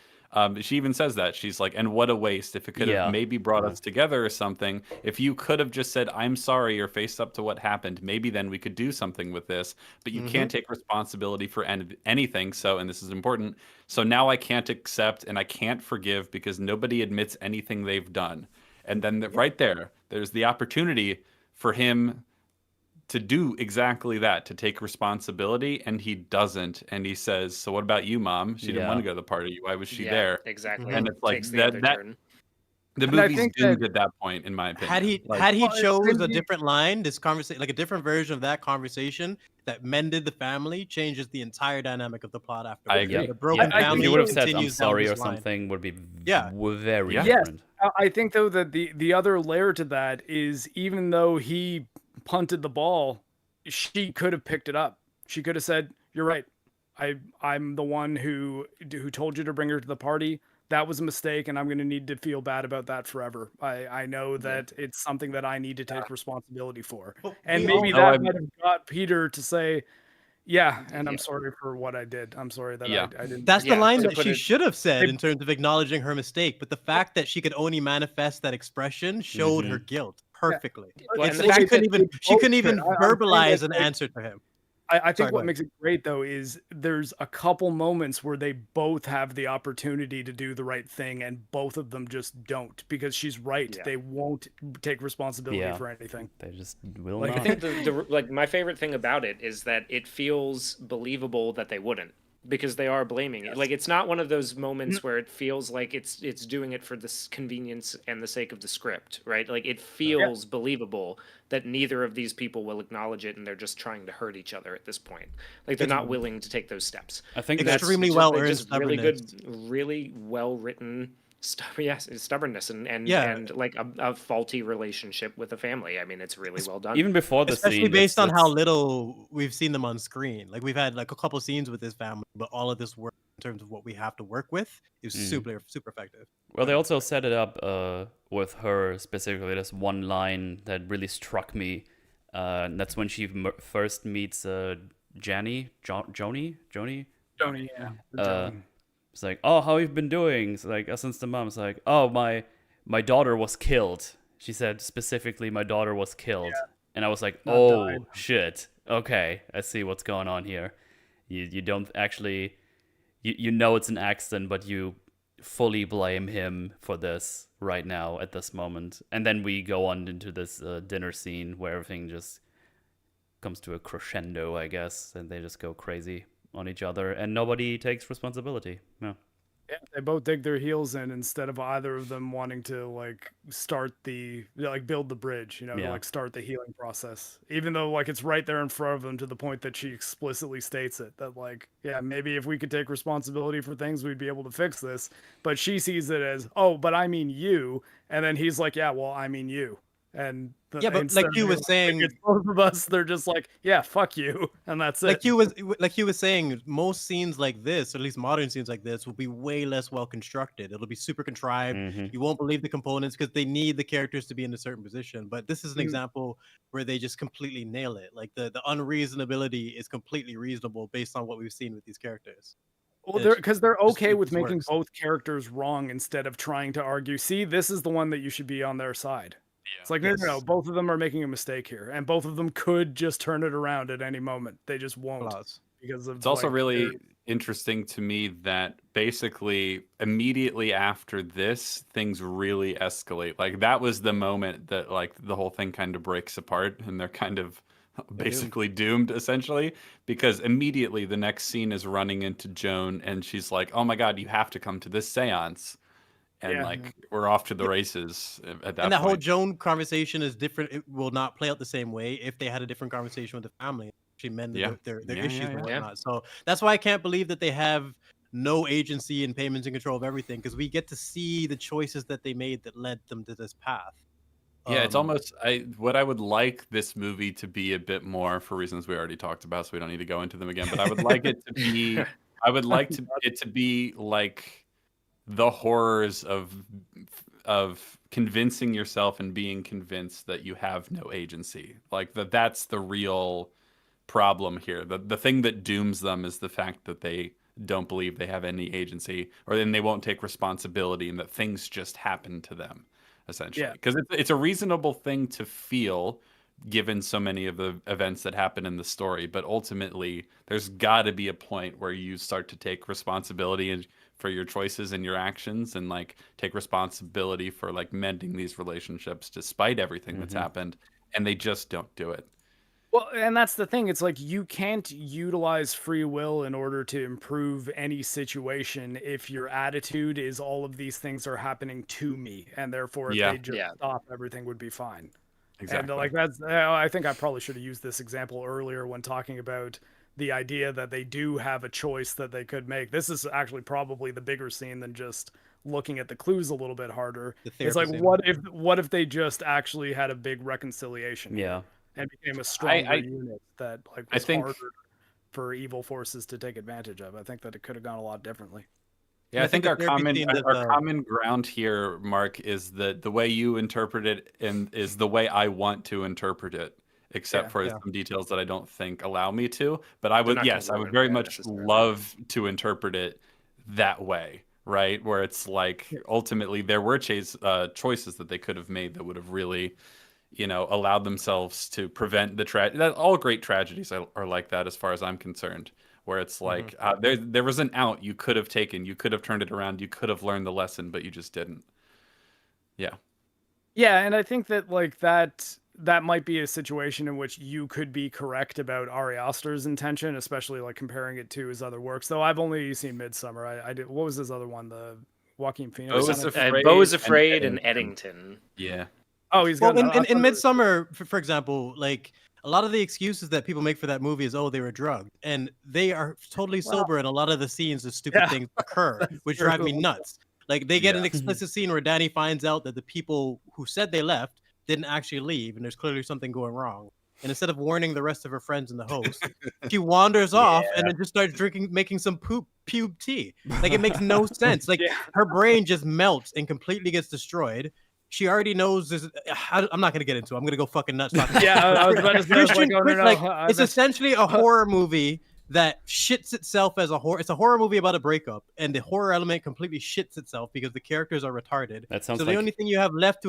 She even says that. She's like, and what a waste if it could have maybe brought us together or something. If you could have just said, I'm sorry, or faced up to what happened, maybe then we could do something with this. But you can't take responsibility for anything. So, and this is important. So now I can't accept and I can't forgive because nobody admits anything they've done. And then right there, there's the opportunity for him to do exactly that, to take responsibility, and he doesn't. And he says, so what about you, Mom? She didn't want to go to the party. Why was she there? Exactly. And it's like Takes that the movie's doomed at that point, in my opinion. Had he chose a different line, this conversation, like a different version of that conversation that mended the family, changes the entire dynamic of the plot after. I agree. The broken family if you would have said, I'm continues sorry down or this line. something, would be very Yes. different. I think, though, that the other layer to that is even though he punted the ball, she could have picked it up. She could have said, "You're right. I'm the one who told you to bring her to the party. That was a mistake, and I'm going to need to feel bad about that forever. I know that it's something that I need to take responsibility for." And maybe that might have got Peter to say, "Yeah, and I'm sorry for what I did. I'm sorry that I didn't." That's the line that she should have said in terms of acknowledging her mistake. But the fact that she could only manifest that expression showed her guilt perfectly. Well, She couldn't even verbalize an answer to him. I think what makes it great, though, is there's a couple moments where they both have the opportunity to do the right thing, and both of them just don't, because she's right. They won't take responsibility for anything. They just will not. not. I think my favorite thing about it is that it feels believable that they wouldn't, because they are blaming it. Like, it's not one of those moments where it feels like it's doing it for the convenience and the sake of the script, right? Like, it feels believable that neither of these people will acknowledge it, and they're just trying to hurt each other at this point. Like, they're not willing to take those steps. I think that's extremely well earned just really stubbornness. good, really well written. Stubbornness and like a faulty relationship with a family. I mean, it's really well done. Even before the Especially scene, based on how little we've seen them on screen. Like, we've had like a couple scenes with this family, but all of this work in terms of what we have to work with is super effective. Well, they also set it up with her specifically. There's one line that really struck me. And that's when she first meets Joni, yeah. It's like, oh, how you've been doing? It's like, since the mom's like, oh, my daughter was killed. She said specifically, my daughter was killed. Yeah. And I was like, shit. Okay, I see what's going on here. You don't actually, you know it's an accident, but you fully blame him for this right now at this moment. And then we go on into this dinner scene where everything just comes to a crescendo, I guess, and they just go crazy on each other, and nobody takes responsibility. Yeah, they both dig their heels in instead of either of them wanting to like start build the bridge, to like start the healing process, even though like it's right there in front of them, to the point that she explicitly states it, that like, yeah, maybe if we could take responsibility for things, we'd be able to fix this. But she sees it as, oh, but I mean you, and then he's like, yeah, well, I mean you. And but like you was saying, both of us, they're just like, yeah, fuck you, and that's it. Like you was saying, most scenes like this, or at least modern scenes like this, will be way less well constructed. It'll be super contrived. You won't believe the components because they need the characters to be in a certain position. But this is an example where they just completely nail it. Like the unreasonability is completely reasonable based on what we've seen with these characters. Well, because they're okay with making both characters wrong instead of trying to argue, see, this is the one that you should be on their side. Yeah, it's like, no, both of them are making a mistake here, and both of them could just turn it around at any moment. They just won't. Because of, it's also really interesting to me that basically immediately after this, things really escalate. Like, that was the moment that like the whole thing kind of breaks apart, and they're kind of basically doomed essentially, because immediately the next scene is running into Joan and she's like, "Oh my God, you have to come to this seance." And like we're off to the races at that And the whole point. Joan conversation is different. It will not play out the same way if they had a different conversation with the family. She mended Yeah. their Yeah, issues yeah, and yeah. whatnot. So that's why I can't believe that they have no agency and payments and control of everything, because we get to see the choices that they made that led them to this path. Yeah, it's almost what I would like this movie to be a bit more, for reasons we already talked about, so we don't need to go into them again. But I would like it to be, I would like it to be like the horrors of convincing yourself and being convinced that you have no agency. Like that's the real problem here. The thing that dooms them is the fact that they don't believe they have any agency, or then they won't take responsibility, and that things just happen to them, essentially. Yeah. Because it's a reasonable thing to feel given so many of the events that happen in the story, but ultimately there's got to be a point where you start to take responsibility for your choices and your actions, and like take responsibility for like mending these relationships despite everything that's happened, and they just don't do it. Well, and that's the thing. It's like you can't utilize free will in order to improve any situation if your attitude is all of these things are happening to me, and therefore if Yeah. they just stop, everything would be fine. Exactly. And like that's, I think I probably should have used this example earlier when talking about the idea that they do have a choice that they could make. This is actually probably the bigger scene than just looking at the clues a little bit harder. It's like, what if they just actually had a big reconciliation? Yeah. And became a stronger unit that like was think harder for evil forces to take advantage of. I think that it could have gone a lot differently. Yeah, I I think think our the therapy common scene our that, common ground here, Mark, is that the way you interpret it and is the way I want to interpret it, except for some details that I don't think allow me to. But I would, not yes, I would congruent, very yeah, much necessarily. love to interpret it that way, right? Where it's like ultimately there were choices that they could have made that would have really, allowed themselves to prevent the tragedy. All great tragedies are like that, as far as I'm concerned. Where it's like there was an out you could have taken, you could have turned it around, you could have learned the lesson, but you just didn't. Yeah. Yeah, and I think that like that might be a situation in which you could be correct about Ari Aster's intention, especially like comparing it to his other works. Though I've only seen Midsummer. I did. What was his other one? The Joaquin Phoenix. Bo is Afraid and Eddington. Yeah. Oh, he's got in Midsummer, for example, like a lot of the excuses that people make for that movie is, oh, they were drugged, and they are totally sober, and a lot of the scenes of stupid things occur, which drive me nuts. Like they get an explicit scene where Danny finds out that the people who said they left didn't actually leave, and there's clearly something going wrong. And instead of warning the rest of her friends and the host, she wanders off and then just starts making some pube tea. Like it makes no sense. Like her brain just melts and completely gets destroyed. She already knows this. I'm not gonna get into it. I'm gonna go fucking nuts. I was about to say, it's essentially a horror movie that shits itself as a horror. It's a horror movie about a breakup, and the horror element completely shits itself because the characters are retarded. That sounds so like... the only thing you have left to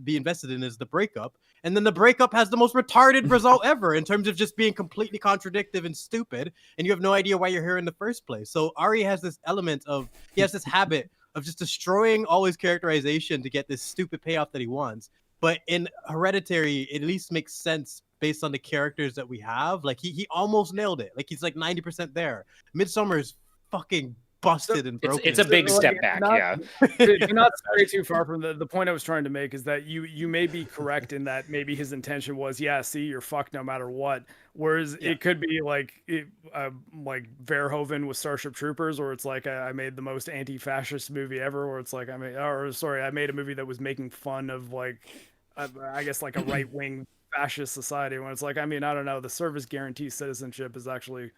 be invested in is the breakup, and then the breakup has the most retarded result ever in terms of just being completely contradictive and stupid, and you have no idea why you're here in the first place. So Ari has this element of he has this habit of just destroying all his characterization to get this stupid payoff that he wants. But in Hereditary, it at least makes sense based on the characters that we have. Like he almost nailed it. Like he's like 90% there. Midsummer is fucking busted and broken. It's a big step back, You're not stray too far from the point I was trying to make is that you may be correct in that maybe his intention was, see, you're fucked no matter what. Whereas it could be like Verhoeven with Starship Troopers, or it's like I made the most anti-fascist movie ever, or it's like I made a movie that was making fun of like I guess like a right-wing fascist society, when it's like, I don't know, the service guarantees citizenship is actually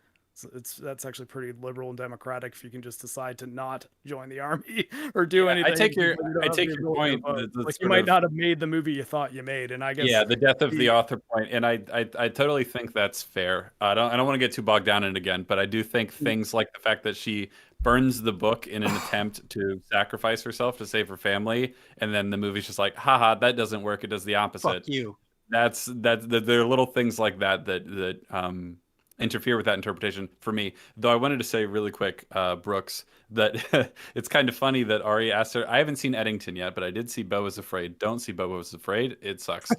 that's actually pretty liberal and democratic if you can just decide to not join the army or do anything. I take your point. Like you might not have made the movie you thought you made, and I guess the death of the author point, and I totally think that's fair. I don't want to get too bogged down in it again, but I do think things like the fact that she burns the book in an attempt to sacrifice herself to save her family, and then the movie's just like, haha, that doesn't work. It does the opposite. Fuck you. There are little things like that interfere with that interpretation for me. Though I wanted to say really quick, Brooks, that it's kind of funny that Ari Aster, I haven't seen Eddington yet, but I did see Bo is Afraid. Don't see Bo is Afraid. It sucks.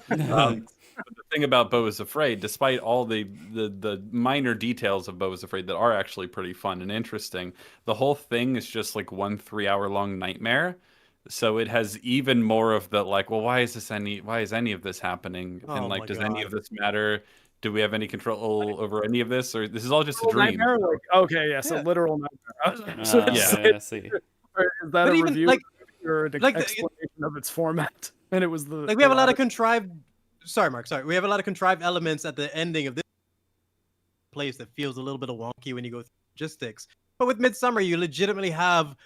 the thing about Beau is Afraid, despite all the minor details of Beau is Afraid that are actually pretty fun and interesting, the whole thing is just like 1 3-hour-long nightmare. So it has even more of the like, well, why is any of this happening? And Oh like, my does any God. of this matter? Do we have any control over any of this, or this is all just a dream? Nightmare? Like, okay, yeah, so Yeah. literal nightmare. So it's I see. is that But a even, review like- or an like the- explanation of its format? And it was the Like we have a lot of contrived. Sorry, Mark. Sorry, we have a lot of contrived elements at the ending of this place that feels a little bit of wonky when you go through logistics. But with Midsummer, you legitimately have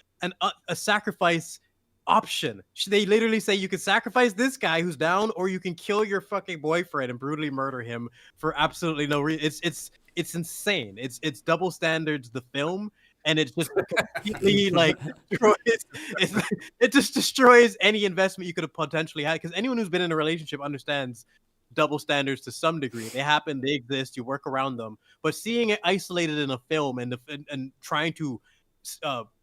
a sacrifice option. They literally say you can sacrifice this guy who's down, or you can kill your fucking boyfriend and brutally murder him for absolutely no reason. It's insane. It's double standards. The film. And it just completely like destroys. It just destroys any investment you could have potentially had. Because anyone who's been in a relationship understands double standards to some degree. They happen, they exist. You work around them. But seeing it isolated in a film and trying to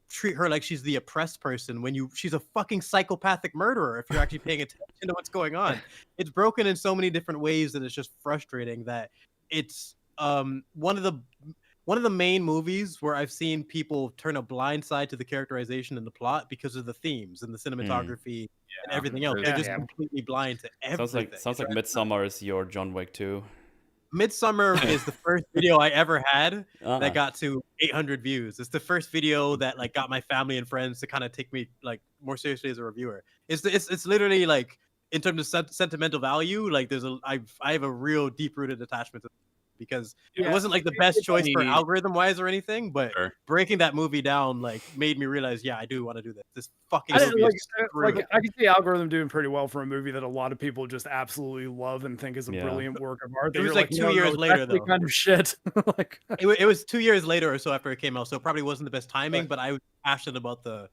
treat her like she's the oppressed person when she's a fucking psychopathic murderer. If you're actually paying attention to what's going on, it's broken in so many different ways that it's just frustrating. That it's one of the main movies where I've seen people turn a blind side to the characterization and the plot because of the themes and the cinematography and everything else. They're just completely blind to everything. Sounds like Midsommar is your John Wick 2. Midsummer is the first video I ever had that got to 800 views. It's the first video that like got my family and friends to kind of take me like more seriously as a reviewer. It's literally like in terms of sentimental value, like I have a real deep rooted attachment to. Because it wasn't like the best choice for algorithm wise or anything, but breaking that movie down like made me realize, yeah, I do want to do this. This fucking movie is like I can see Algorithm doing pretty well for a movie that a lot of people just absolutely love and think is a brilliant work of art. It was like 2 years later though. Kind of shit. Like it was 2 years later or so after it came out, so it probably wasn't the best timing, but I was passionate about the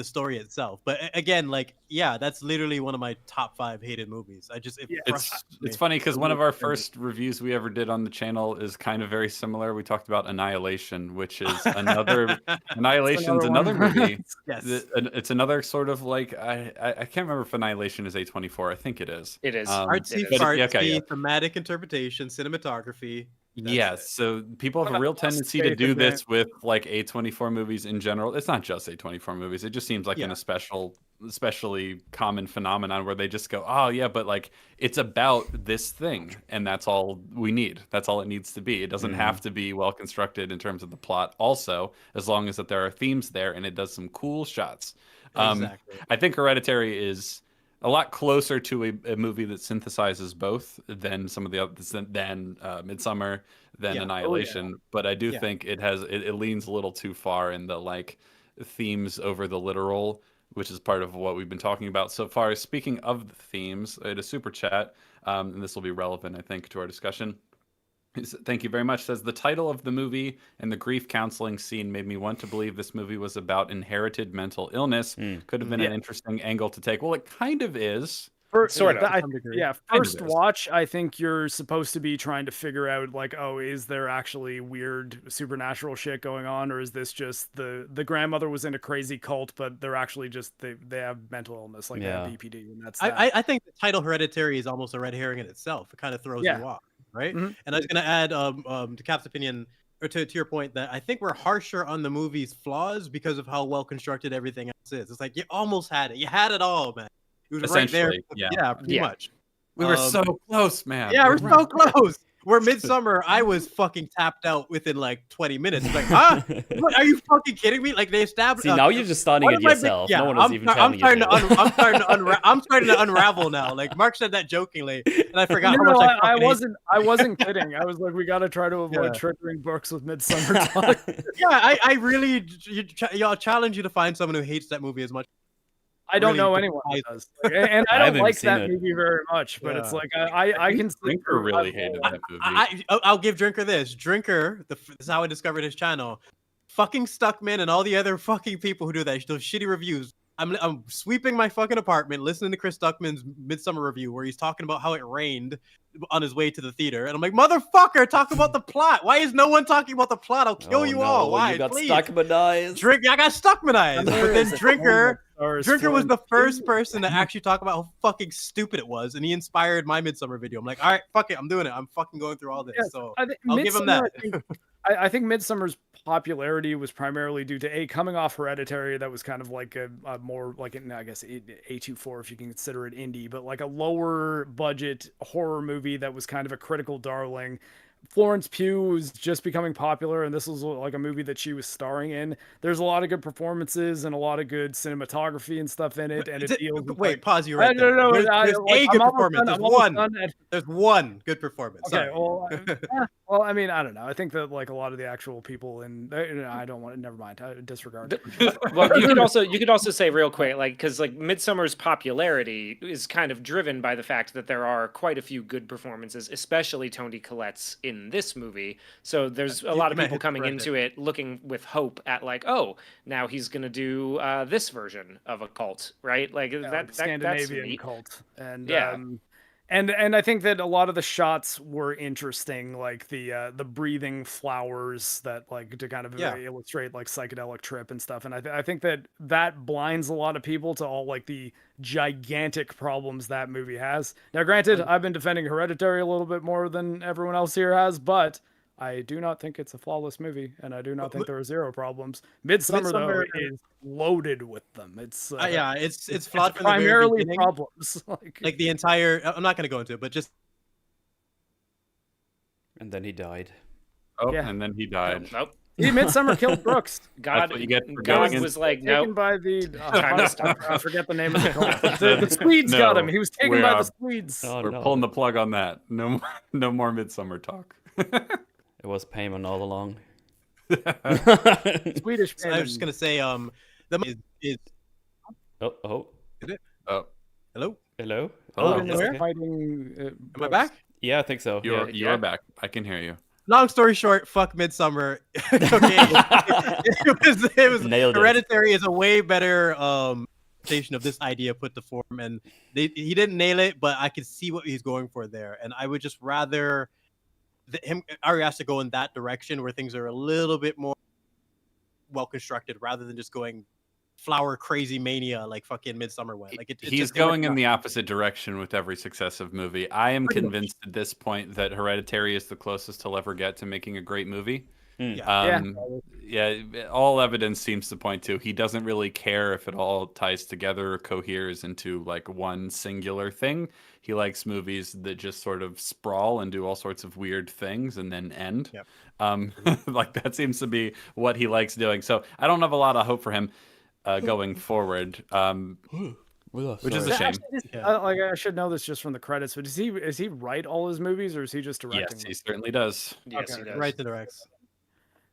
story itself. But again, like, yeah, that's literally one of my top 5 hated movies. It's funny because one of our first reviews we ever did on the channel is kind of very similar. We talked about Annihilation, which is Annihilation's another movie. Yes, it's another sort of like I can't remember if Annihilation is A24. I think it is. It is artsy, thematic interpretation, cinematography. Yes, so people have a real tendency to do this with like A24 movies in general. It's not just A24 movies. It just seems like an especially common phenomenon where they just go, oh yeah, but like it's about this thing and that's all we need. That's all it needs to be. It doesn't have to be well constructed in terms of the plot also, as long as that there are themes there and it does some cool shots. Exactly. I think Hereditary is a lot closer to a movie that synthesizes both than some of the others, than Midsummer, than Annihilation. But I do think it leans a little too far in the like themes over the literal, which is part of what we've been talking about so far. Speaking of the themes, I had a super chat, and this will be relevant, I think, to our discussion. Thank you very much. Says the title of the movie and the grief counseling scene made me want to believe this movie was about inherited mental illness. Could have been an interesting angle to take. Well, it kind of is. Sort of. First watch, I think you're supposed to be trying to figure out like, oh, is there actually weird supernatural shit going on, or is this just the grandmother was in a crazy cult, but they're actually just they have mental illness, like they have BPD, and that's. I think the title Hereditary is almost a red herring in itself. It kind of throws you off. Right. And I was going to add to Cap's opinion, or to your point, that I think we're harsher on the movie's flaws because of how well constructed everything else is. It's like you almost had it. You had it all, man. It was right there. Yeah, pretty much. We were so close, man. Yeah, we're so close. Where Midsummer, I was fucking tapped out within like 20 minutes. Like, huh? What, are you fucking kidding me? Like they established. See, now you're just starting it yourself. No one is even telling you. I'm starting to unravel now. Like Mark said that jokingly, and I forgot how much I wasn't kidding. I was like, we got to try to avoid triggering books with Midsummer talk. I really y'all challenge you to find someone who hates that movie as much. I don't know anyone who does. And I don't like that movie very much, but it's like I can. Drinker really hated that movie. I'll give Drinker this. Drinker, this is how I discovered his channel. Fucking Stuckman and all the other fucking people who do that, those shitty reviews. I'm sweeping my fucking apartment, listening to Chris Duckman's Midsummer review where he's talking about how it rained on his way to the theater, and I'm like, motherfucker, talk about the plot. Why is no one talking about the plot? I'll kill you all. Why? You got Please. Stuckmanized. I got Stuckmanized. But then Drinker was the first too. person to actually talk about how fucking stupid it was, and he inspired my Midsummer video. I'm like, all right, fuck it, I'm doing it. I'm fucking going through all this. So I'll give him that. I think Midsummer's popularity was primarily due to coming off Hereditary, that was kind of like a more like I guess A24 if you can consider it indie, but like a lower budget horror movie that was kind of a critical darling. Florence Pugh was just becoming popular, and this was like a movie that she was starring in. There's a lot of good performances and a lot of good cinematography and stuff in it. And wait, pause you right there. No, there's a good performance. There's one good performance. Okay, well, well, I mean, I don't know. I think that like a lot of the actual people I don't want to. Never mind. I disregard. Well, you could also say real quick, like, because like Midsummer's popularity is kind of driven by the fact that there are quite a few good performances, especially Toni Collette's in this movie. So there's a lot of people coming into it looking with hope at like, oh, now he's gonna do this version of a cult, right? Like that Scandinavian that's cult, and yeah. And I think that a lot of the shots were interesting, like the breathing flowers that like to kind of illustrate like psychedelic trip and stuff. And I think that blinds a lot of people to all like the gigantic problems that movie has. Now, granted, I've been defending Hereditary a little bit more than everyone else here has, but I do not think it's a flawless movie, and I do not think there are zero problems. Midsummer though is loaded with them. It's it's flawed from primarily the very problems. like the entire. I'm not going to go into it, but just. And then he died. Oh, yeah. And then he died. Nope. Midsummer killed Brooks. God was like, no. Taken by the I forget the name of the cult. The Swedes got him. He was taken by the Swedes. We're pulling the plug on that. No more Midsummer talk. It was Payman all along. Swedish Payman. I was just gonna say, the is. Oh. Is it? Oh. Hello. Fighting. Am I back? Yeah, I think so. You're back. I can hear you. Long story short, fuck Midsummer. Okay, it was Nailed it. Hereditary is a way better station of this idea put to form, and he didn't nail it, but I could see what he's going for there, and I would just rather Ari has to go in that direction where things are a little bit more well constructed rather than just going flower crazy mania like fucking Midsummer went. Like he's going in the opposite direction with every successive movie. I am convinced at this point that Hereditary is the closest he'll ever get to making a great movie. All evidence seems to point to he doesn't really care if it all ties together or coheres into like one singular thing. He likes movies that just sort of sprawl and do all sorts of weird things and then end. Like that seems to be what he likes doing. So I don't have a lot of hope for him going forward. Which is a shame. I should know this just from the credits, but is he write all his movies, or is he just directing? Yes, he certainly does. Yes, he does. Right to directs.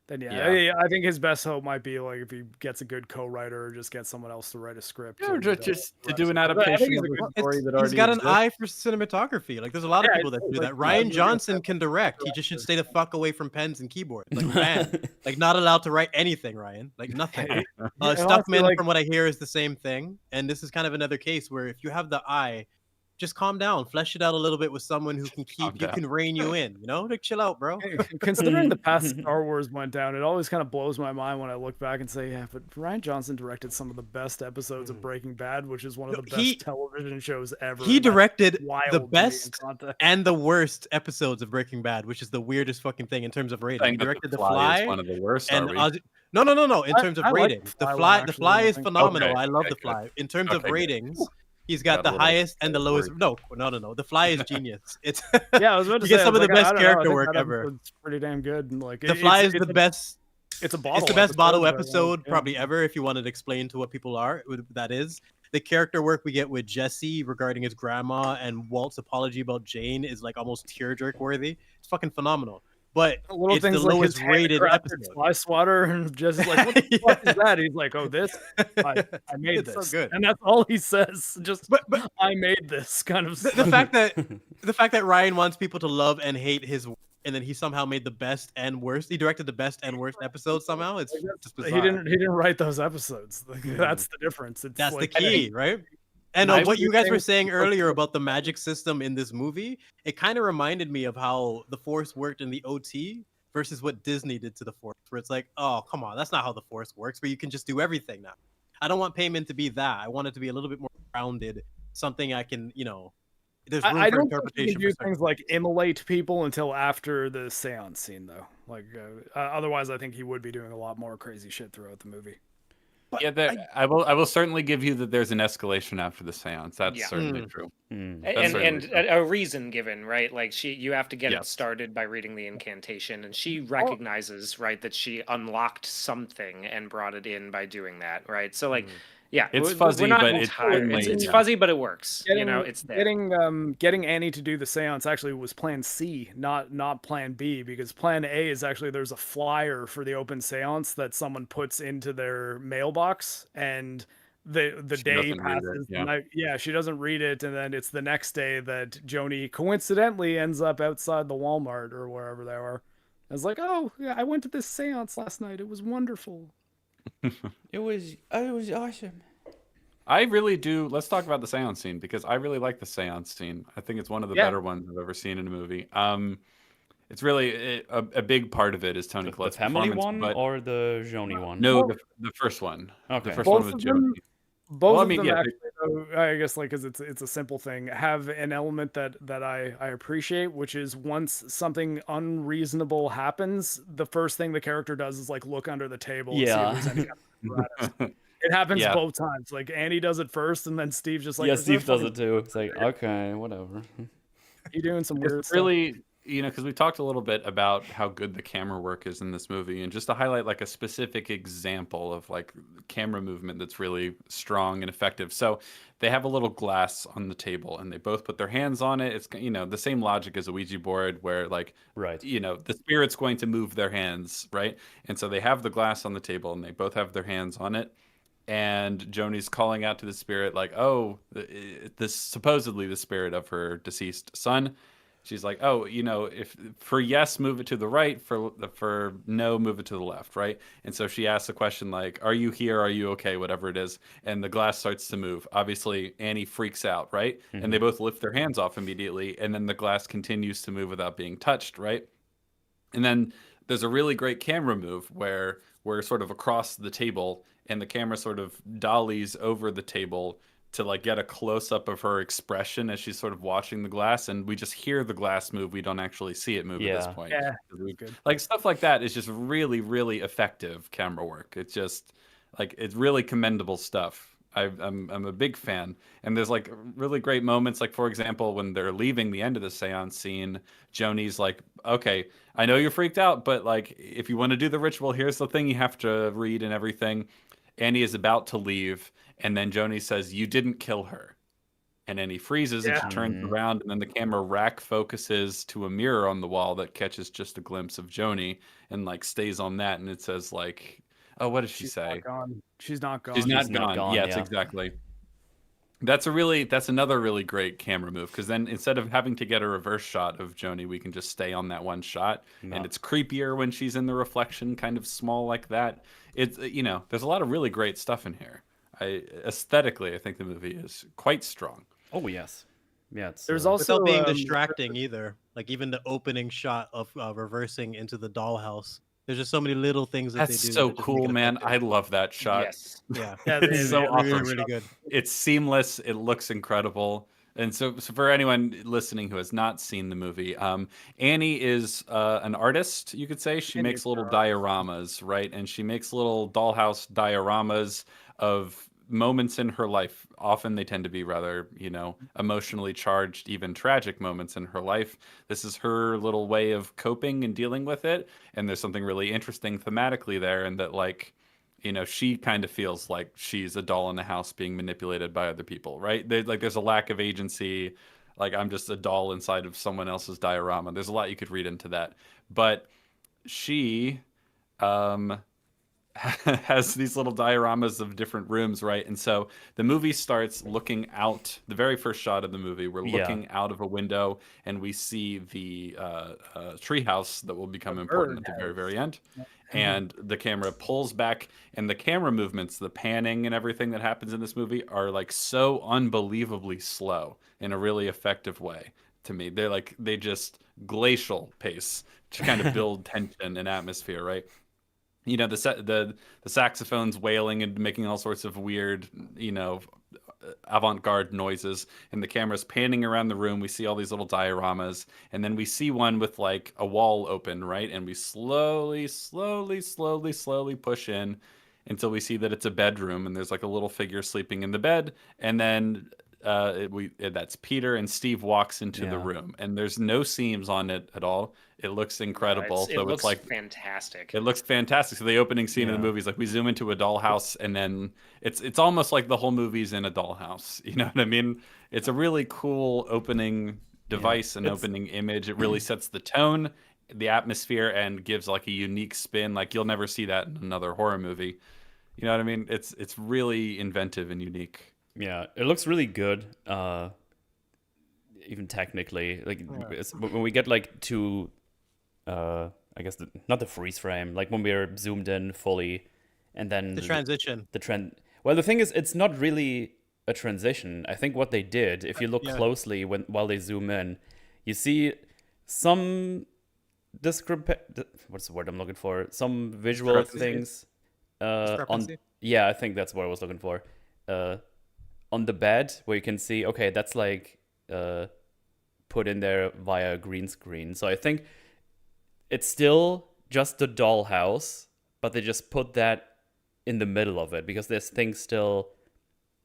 Then I think his best hope might be like if he gets a good co-writer or just gets someone else to write a script. Or just to do an adaptation. He's got an eye for cinematography. Like there's a lot of people that do that. Ryan Johnson can direct. He just should stay the fuck away from pens and keyboards. Like man, like not allowed to write anything. Ryan, like nothing. Stuckman, from what I hear, is the same thing. And this is kind of another case where if you have the eye, just calm down, flesh it out a little bit with someone who can can rein you in, like chill out, bro. Considering the past Star Wars went down, it always kind of blows my mind when I look back and say, but Ryan Johnson directed some of the best episodes of Breaking Bad, which is one of the best television shows ever. He directed the best and the worst episodes of Breaking Bad, which is the weirdest fucking thing in terms of rating. He directed The Fly. Is one of the worst. No. In terms of ratings, The Fly is phenomenal. I love The Fly. In terms of ratings. He's got the highest and the lowest. No. The Fly is genius. It's I was about to say, some of the best character work ever. It's pretty damn good. And like The Fly is the best. It's a bottle. It's the best bottle episode probably ever. If you wanted to explain to what people are, that is the character work we get with Jesse regarding his grandma and Walt's apology about Jane is like almost tearjerk worthy. It's fucking phenomenal. But it's the lowest rated episode. Fly swatter and just like, what the fuck is that? He's like, oh, this? I made this. So good. And that's all he says. Just, but I made this kind of the fact that Ryan wants people to love and hate his and then he somehow made the best and worst. He directed the best and worst episode somehow. It's just bizarre. He didn't write those episodes. Like, that's the difference. It's That's like, the key, right? And what you guys were saying earlier about the magic system in this movie, it kind of reminded me of how the Force worked in the OT versus what Disney did to the Force, where it's like, oh, come on, that's not how the Force works, where you can just do everything now. I don't want payment to be that. I want it to be a little bit more grounded, something I can, there's room I for don't think interpretation. you can do things like immolate people until after the seance scene, though. Like, otherwise, I think he would be doing a lot more crazy shit throughout the movie. But Yeah, I will certainly give you that there's an escalation after the seance. That's certainly true. And true. a reason given, right? Like you have to get it Yes. started by reading the incantation, and she recognizes, right, that she unlocked something and brought it in by doing that, right? So like, yeah, It's we're fuzzy, not but it's entirely- it's yeah. fuzzy, but it works. It's there. Getting Annie to do the seance actually was plan C, not plan B, because plan A is actually there's a flyer for the open seance that someone puts into their mailbox, and the day passes. She doesn't read it, and then it's the next day that Joni coincidentally ends up outside the Walmart or wherever they were. I was like, oh yeah, I went to this seance last night. It was wonderful. It was awesome. I really do. Let's talk about the seance scene, because I really like the seance scene. I think it's one of the better ones I've ever seen in a movie. It's really a big part of it is Toni Collette's The family performance, one or the Joni one? No, the first one. Okay. The first Both one with of them- Joni. Both I of mean, them yeah, actually, though, I guess, like, because it's a simple thing, have an element that I appreciate, which is once something unreasonable happens, the first thing the character does is like look under the table and see if there's any apparatus. It happens both times. Like Annie does it first, and then Steve just like, Steve does it too. It's like, okay, whatever. You doing some weird It's really, because we talked a little bit about how good the camera work is in this movie, and just to highlight like a specific example of like camera movement that's really strong and effective. So they have a little glass on the table, and they both put their hands on it. It's the same logic as a Ouija board, where like the spirit's going to move their hands, right? And so they have the glass on the table, and they both have their hands on it. And Joni's calling out to the spirit like, oh, this supposedly the spirit of her deceased son. She's like, oh, if for yes, move it to the right. For no, move it to the left, right? And so she asks a question like, are you here? Are you okay? Whatever it is. And the glass starts to move. Obviously, Annie freaks out, right? Mm-hmm. And they both lift their hands off immediately. And then the glass continues to move without being touched, right? And then there's a really great camera move where we're sort of across the table, and the camera sort of dollies over the table to like get a close up of her expression as she's sort of watching the glass, and we just hear the glass move. We don't actually see it move at this point. Yeah, good. Like stuff like that is just really, really effective camera work. It's just like it's really commendable stuff. I'm a big fan, and there's like really great moments. Like for example, when they're leaving the end of the seance scene, Joni's like, "Okay, I know you're freaked out, but like if you want to do the ritual, here's the thing you have to read and everything." Annie is about to leave, and then Joni says, "You didn't kill her." And then he freezes and she turns around, and then the camera rack focuses to a mirror on the wall that catches just a glimpse of Joni and like stays on that, and it says like, oh, what does she say? She's not gone. She's not gone. Yes, exactly. That's another really great camera move, because then instead of having to get a reverse shot of Joni, we can just stay on that one shot, and it's creepier when she's in the reflection, kind of small like that. It's there's a lot of really great stuff in here. Aesthetically, I think the movie is quite strong. Oh yes, yeah. There's also without being distracting either. Like even the opening shot of reversing into the dollhouse. There's just so many little things that they do. That's so cool, man. I love that shot. Yes. Yeah. It's so awesome. Really good. It's seamless. It looks incredible. And so for anyone listening who has not seen the movie, Annie is an artist, you could say. She makes little dioramas, right? And she makes little dollhouse dioramas of moments in her life. Often they tend to be rather, emotionally charged, even tragic moments in her life. This is her little way of coping and dealing with it. And there's something really interesting thematically there, and that like, she kind of feels like she's a doll in the house being manipulated by other people, right? There's a lack of agency. Like I'm just a doll inside of someone else's diorama. There's a lot you could read into that. But she has these little dioramas of different rooms, right? And so the movie starts looking out. The very first shot of the movie, we're looking out of a window, and we see the treehouse that will become important at the very, very end. And the camera pulls back, and the camera movements, the panning and everything that happens in this movie are like so unbelievably slow in a really effective way to me. They just glacial pace to kind of build tension and atmosphere, right? You know, the saxophones wailing and making all sorts of weird, you know, avant-garde noises, and the camera's panning around the room. We see all these little dioramas, and then we see one with like a wall open, right? And we slowly push in until we see that it's a bedroom, and there's like a little figure sleeping in the bed, and then that's Peter, and Steve walks into the room, and there's no seams on it at all. It looks incredible. It looks like fantastic. It looks fantastic. So the opening scene of the movie is like we zoom into a dollhouse, and then it's almost like the whole movie's in a dollhouse. You know what I mean? It's a really cool opening device and opening image. It really sets the tone, the atmosphere, and gives like a unique spin. Like you'll never see that in another horror movie. You know what I mean? It's really inventive and unique. Yeah, it looks really good. Even technically, like when we get like to, I guess not the freeze frame, like when we're zoomed in fully, and then the transition. Well, the thing is, it's not really a transition. I think what they did, if you look closely while they zoom in, you see some what's the word I'm looking for? Some visual things. I think that's what I was looking for. On the bed, where you can see, okay, that's like put in there via green screen. So I think it's still just the dollhouse, but they just put that in the middle of it because there's things still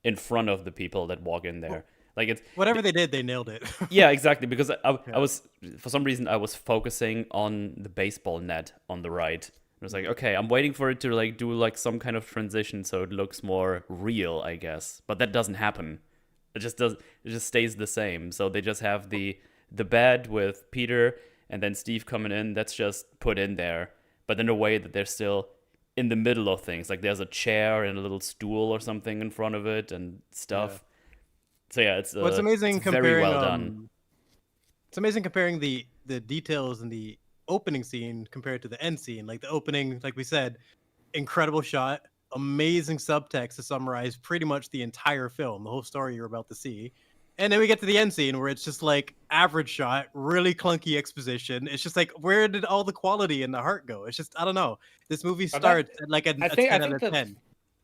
in front of the people that walk in there. Like it's whatever they did, they nailed it. Yeah, exactly. Because I was, for some reason, I was focusing on the baseball net on the right. I was like, okay, I'm waiting for it to like do like some kind of transition so it looks more real, I guess. But that doesn't happen. It just stays the same. So they just have the bed with Peter and then Steve coming in. That's just put in there, but in a way that they're still in the middle of things. Like there's a chair and a little stool or something in front of it and stuff. So yeah, it's amazing. It's very well done. It's amazing comparing the details in the opening scene compared to the end scene. Like the opening, like we said, incredible shot, amazing subtext to summarize pretty much the entire film, the whole story you're about to see. And then we get to the end scene where it's just like average shot, really clunky exposition. It's just like, where did all the quality and the heart go? It's just, I don't know. This movie starts at like a 10 out of 10.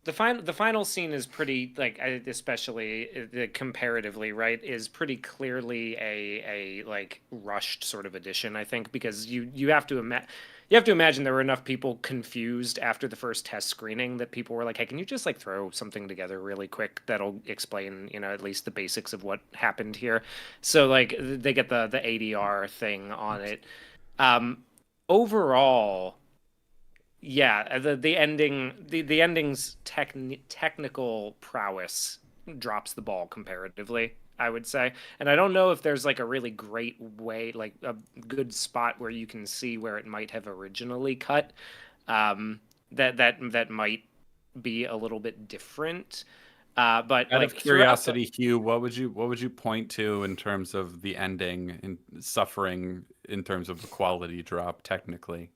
The final scene is pretty, like, especially comparatively, right, is pretty clearly a like rushed sort of addition, I think, because you have to imagine there were enough people confused after the first test screening that people were like, hey, can you just like throw something together really quick that'll explain, you know, at least the basics of what happened here. So like they get the ADR thing on it. Overall, yeah, the ending's technical prowess drops the ball comparatively, I would say. And I don't know if there's like a really great way, like a good spot where you can see where it might have originally cut. That might be a little bit different. But out of curiosity, Hugh, what would you point to in terms of the ending and suffering in terms of the quality drop technically?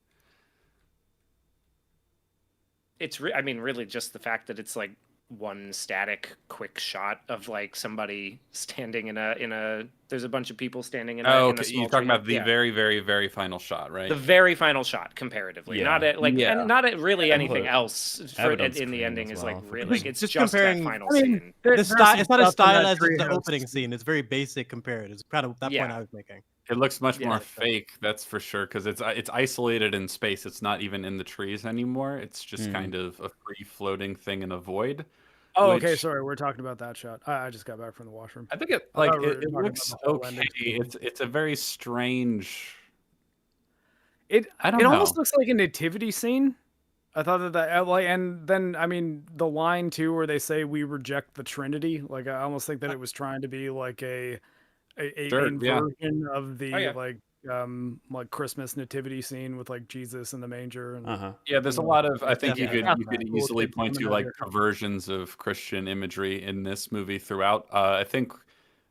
It's really just the fact that it's like one static quick shot of like somebody standing in a there's a bunch of people standing in a in a small you're talking about the very, very, very final shot, right? The very final shot comparatively. Not at like and not at really anything else in the ending is like really like, it's just comparing that final scene. It's not as stylized as the opening scene. It's very basic compared. It's kind of that point I was making. It looks much more fake, that's for sure, because it's isolated in space. It's not even in the trees anymore. It's just kind of a free floating thing in a void. Oh, okay. Sorry, we're talking about that shot. I just got back from the washroom. I think it looks okay. It's a very strange. It almost looks like a nativity scene. I thought that like, and then I mean the line too where they say we reject the Trinity. Like I almost think that it was trying to be like a inversion of the like like Christmas nativity scene with like Jesus in the manger. And, Yeah, there's a lot of. I think you could Cool easily kids point coming to out like here. perversions of Christian imagery in this movie throughout. I think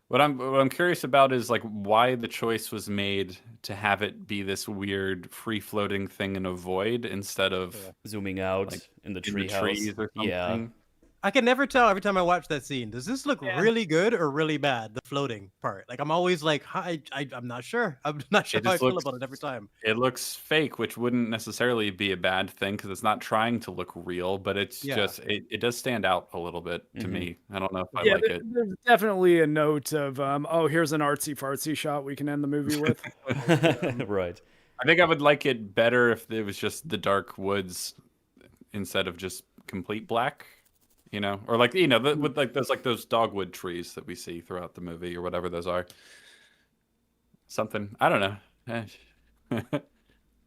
what I'm curious about is like why the choice was made to have it be this weird free floating thing in a void instead of zooming out like, in the in the trees treehouse. or something. Yeah. I can never tell every time I watch that scene. Does this look really good or really bad? The floating part. Like I'm always like, I'm not sure. I'm not sure It how I just feel looks- about it every time. It looks fake, which wouldn't necessarily be a bad thing because it's not trying to look real, but it's just it does stand out a little bit to me. I don't know if I like it. There's definitely a note of oh, here's an artsy fartsy shot we can end the movie with. Right. I think I would like it better if it was just the dark woods instead of just complete black, you know, or like with like those dogwood trees that we see throughout the movie or whatever those are. Something I don't know.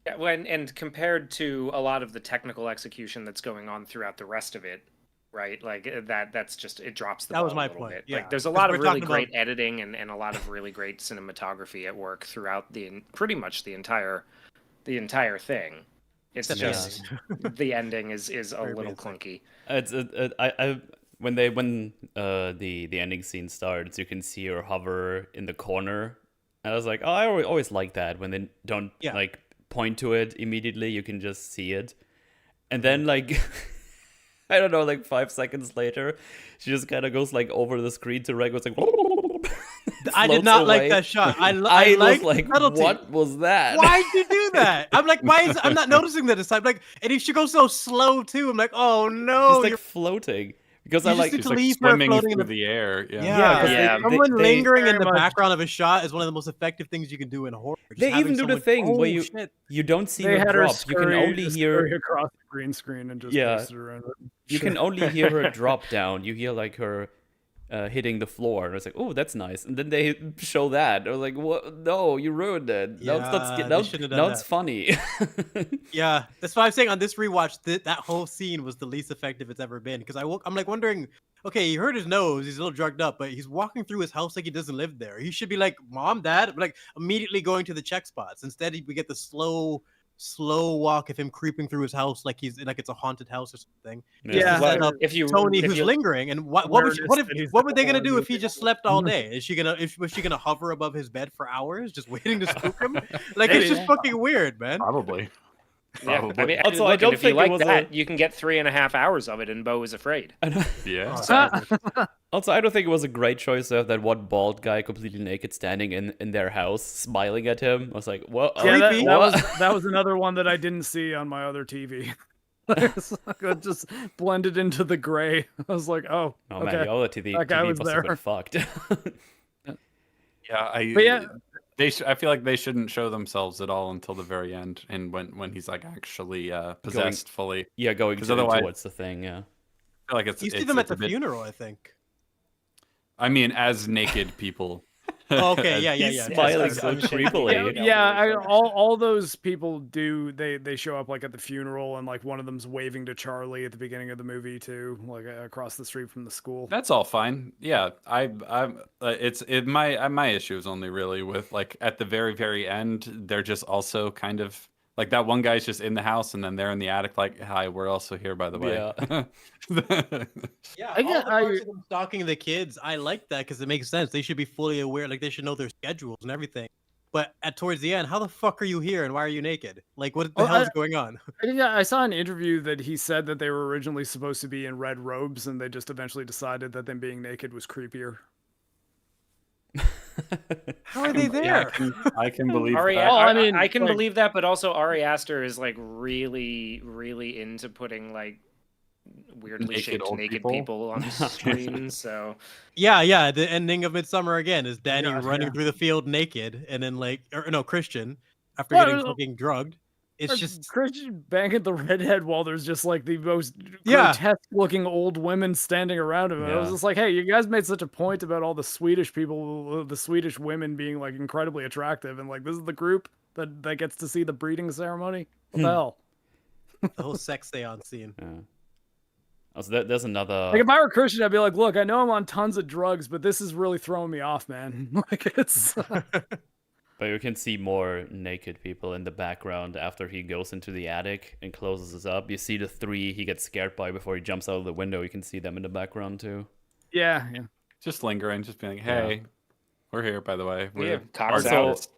Yeah, and compared to a lot of the technical execution that's going on throughout the rest of it, right? Like that's just it drops the That ball was my a little point, bit. yeah. Like there's a 'Cause lot we're of really talking great about- editing and a lot of really great cinematography at work throughout pretty much the entire thing. It's Except just the ending is a Very little basic. clunky. I when the ending scene starts, you can see her hover in the corner. And I was like, oh, I always like that when they don't like point to it immediately. You can just see it, and then like I don't know, like 5 seconds later, she just kind of goes like over the screen to Reg. Was like, I did floats not like away. that shot. I was like like, subtlety. what was that? Why'd you do that? I'm like, I'm not noticing that this time. Like, and if she goes so slow too, I'm like, oh no, She's like you're floating because You I just like need She's to like leave her swimming floating in through the- the air. yeah. Yeah. Someone they lingering in very the much- background of a shot is one of the most effective things you can do in horror. Just They having even do the someone- thing where Oh, you shit. you don't see They her had her drop. You can only hear scurry across the green screen and just Yeah. pasted around it. you can only hear her drop down. You hear like her hitting the floor, and I was like, "Oh, that's nice." And then they show that. I was like, "What? No, you ruined it. Now it's not. Yeah, Now, they shouldn't have now done it's that. funny." Yeah, that's why I'm saying on this rewatch that whole scene was the least effective it's ever been. Because I'm like wondering, okay, he hurt his nose, he's a little drugged up, but he's walking through his house like he doesn't live there. He should be like, Mom, Dad, like immediately going to the check spots. Instead, we get the slow walk of him creeping through his house like he's like it's a haunted house or something. Yeah. Set up If you Tony, if who's you, lingering, and what Awareness that he's were they the gonna one do if he moving just on. slept all day? Was she gonna hover above his bed for hours just waiting to spook him? Like it's just fucking weird, man. Probably. yeah, Probably. I mean, Also, look, I and don't if you think it like was that, you can get 3.5 hours of it in Beau is Afraid. Yeah. Also, I don't think it was a great choice to have that one bald guy completely naked standing in their house, smiling at him. I was like, "What? Yeah, Creepy. that was another one that I didn't see on my other TV. It just blended into the gray. I was like, oh, Oh okay. man, the other TV, That guy TV was must have been there. fucked." Yeah, But yeah. I feel like they shouldn't show themselves at all until the very end, and when he's like actually possessed fully. Yeah, going 'Cause to, otherwise- towards the thing. Yeah. I feel like it's You see it's- them at it's a the bit- funeral, I think. I mean, as naked people. Oh, okay, As- yeah. He's smiling so I'm sure creepily. they- All those people do. They show up like at the funeral, and like one of them's waving to Charlie at the beginning of the movie too, like across the street from the school. That's all fine. Yeah, my issue is only really with like at the very end, they're just also kind of like that one guy's just in the house and then they're in the attic like, hi, we're also here by the way. Yeah, I all get- the parts of them stalking the kids, I like that because it makes sense. They should be fully aware, like they should know their schedules and everything. But towards the end, how the fuck are you here and why are you naked? Like, what the Well, hell is going on? I saw an interview that he said that they were originally supposed to be in red robes, and they just eventually decided that them being naked was creepier. How are they there? I can believe Ari, that. Oh, I mean, I can like- believe that, but also Ari Aster is like really, really into putting like weirdly Naked shaped old naked people? people on screen. So Yeah. The ending of Midsummer again is Danny Yeah, running yeah. through the field naked, and then like, or no, Christian after Well, getting fucking drugged. It's just Christian banging the redhead while there's just like the most Yeah. grotesque looking old women standing around him. And I was Yeah. just like, hey, you guys made such a point about all the Swedish people, the Swedish women being like incredibly attractive, and like this is the group that gets to see the breeding ceremony. What the hell? the whole sex seance scene. Yeah. Also, there's another. Like if I were Christian, I'd be like, look, I know I'm on tons of drugs, but this is really throwing me off, man. Like it's But you can see more naked people in the background after he goes into the attic and closes us up. You see the 3 he gets scared by before he jumps out of the window. You can see them in the background too. Yeah. Just lingering, just being like, hey, we're here, by the way. We're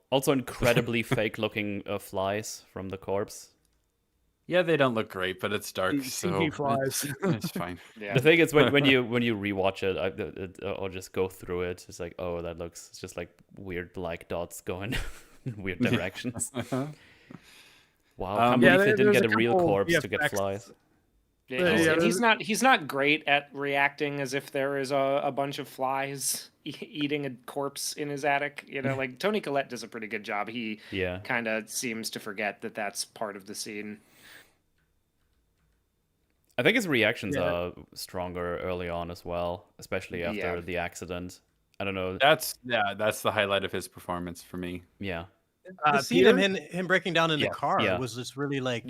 also incredibly fake-looking flies from the corpse. Yeah, they don't look great, but it's dark, so CG flies. it's fine. Yeah. The thing is, when you rewatch it, I'll just go through it. It's like, oh, that looks it's just like weird black dots going in weird directions. Wow, I can't believe they didn't get a real corpse to get flies. Yeah, he's not great at reacting as if there is a bunch of flies eating a corpse in his attic. You know, like Toni Collette does a pretty good job. He kind of seems to forget that that's part of the scene. I think his reactions are stronger early on as well, especially after the accident. I don't know. That's the highlight of his performance for me. Yeah. The scene of him breaking down in the car was just really like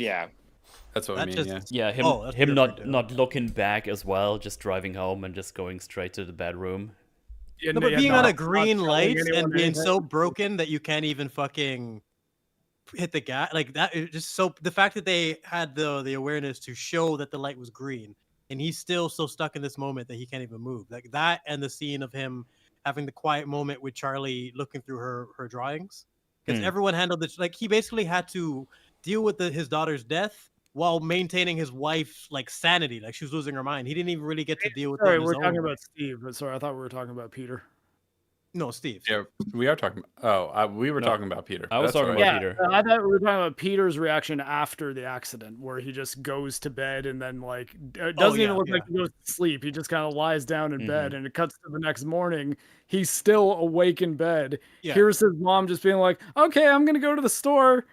That's what I mean. Him not looking back as well, just driving home and just going straight to the bedroom. Yeah, no, but being on a green light and being so broken that you can't even fucking hit the gas, like that, it just so the fact that they had the awareness to show that the light was green and he's still so stuck in this moment that he can't even move, like that, and the scene of him having the quiet moment with Charlie looking through her drawings, because everyone handled this, like he basically had to deal with his daughter's death while maintaining his wife's like sanity, like she was losing her mind. He didn't even really get to deal with it. Sorry, we're talking about Steve, but sorry, I thought we were talking about Peter. No, Steve. Yeah, we are talking. We were talking about Peter. I was talking about Peter. I thought we were talking about Peter's reaction after the accident, where he just goes to bed and then like it doesn't even look like he goes to sleep. He just kind of lies down in bed, and it cuts to the next morning. He's still awake in bed. Yeah. Here's his mom just being like, "Okay, I'm gonna go to the store."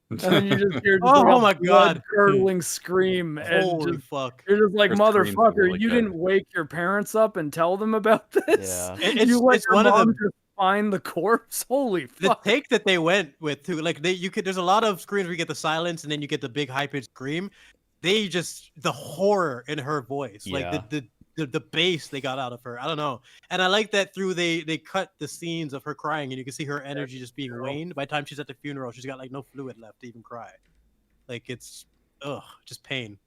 And then you just hear my god, curdling scream, and holy fuck! You're just like, motherfucker, really you didn't wake your parents up and tell them about this. Yeah, it's one of them. Just find the corpse. Holy fuck! The take that they went with too, like there's a lot of screens where you get the silence and then you get the big high pitched scream. They just the horror in her voice, like the bass they got out of her. I don't know, and I like that through they cut the scenes of her crying and you can see her energy just being waned. By the time she's at the funeral, she's got like no fluid left to even cry. Like it's just pain.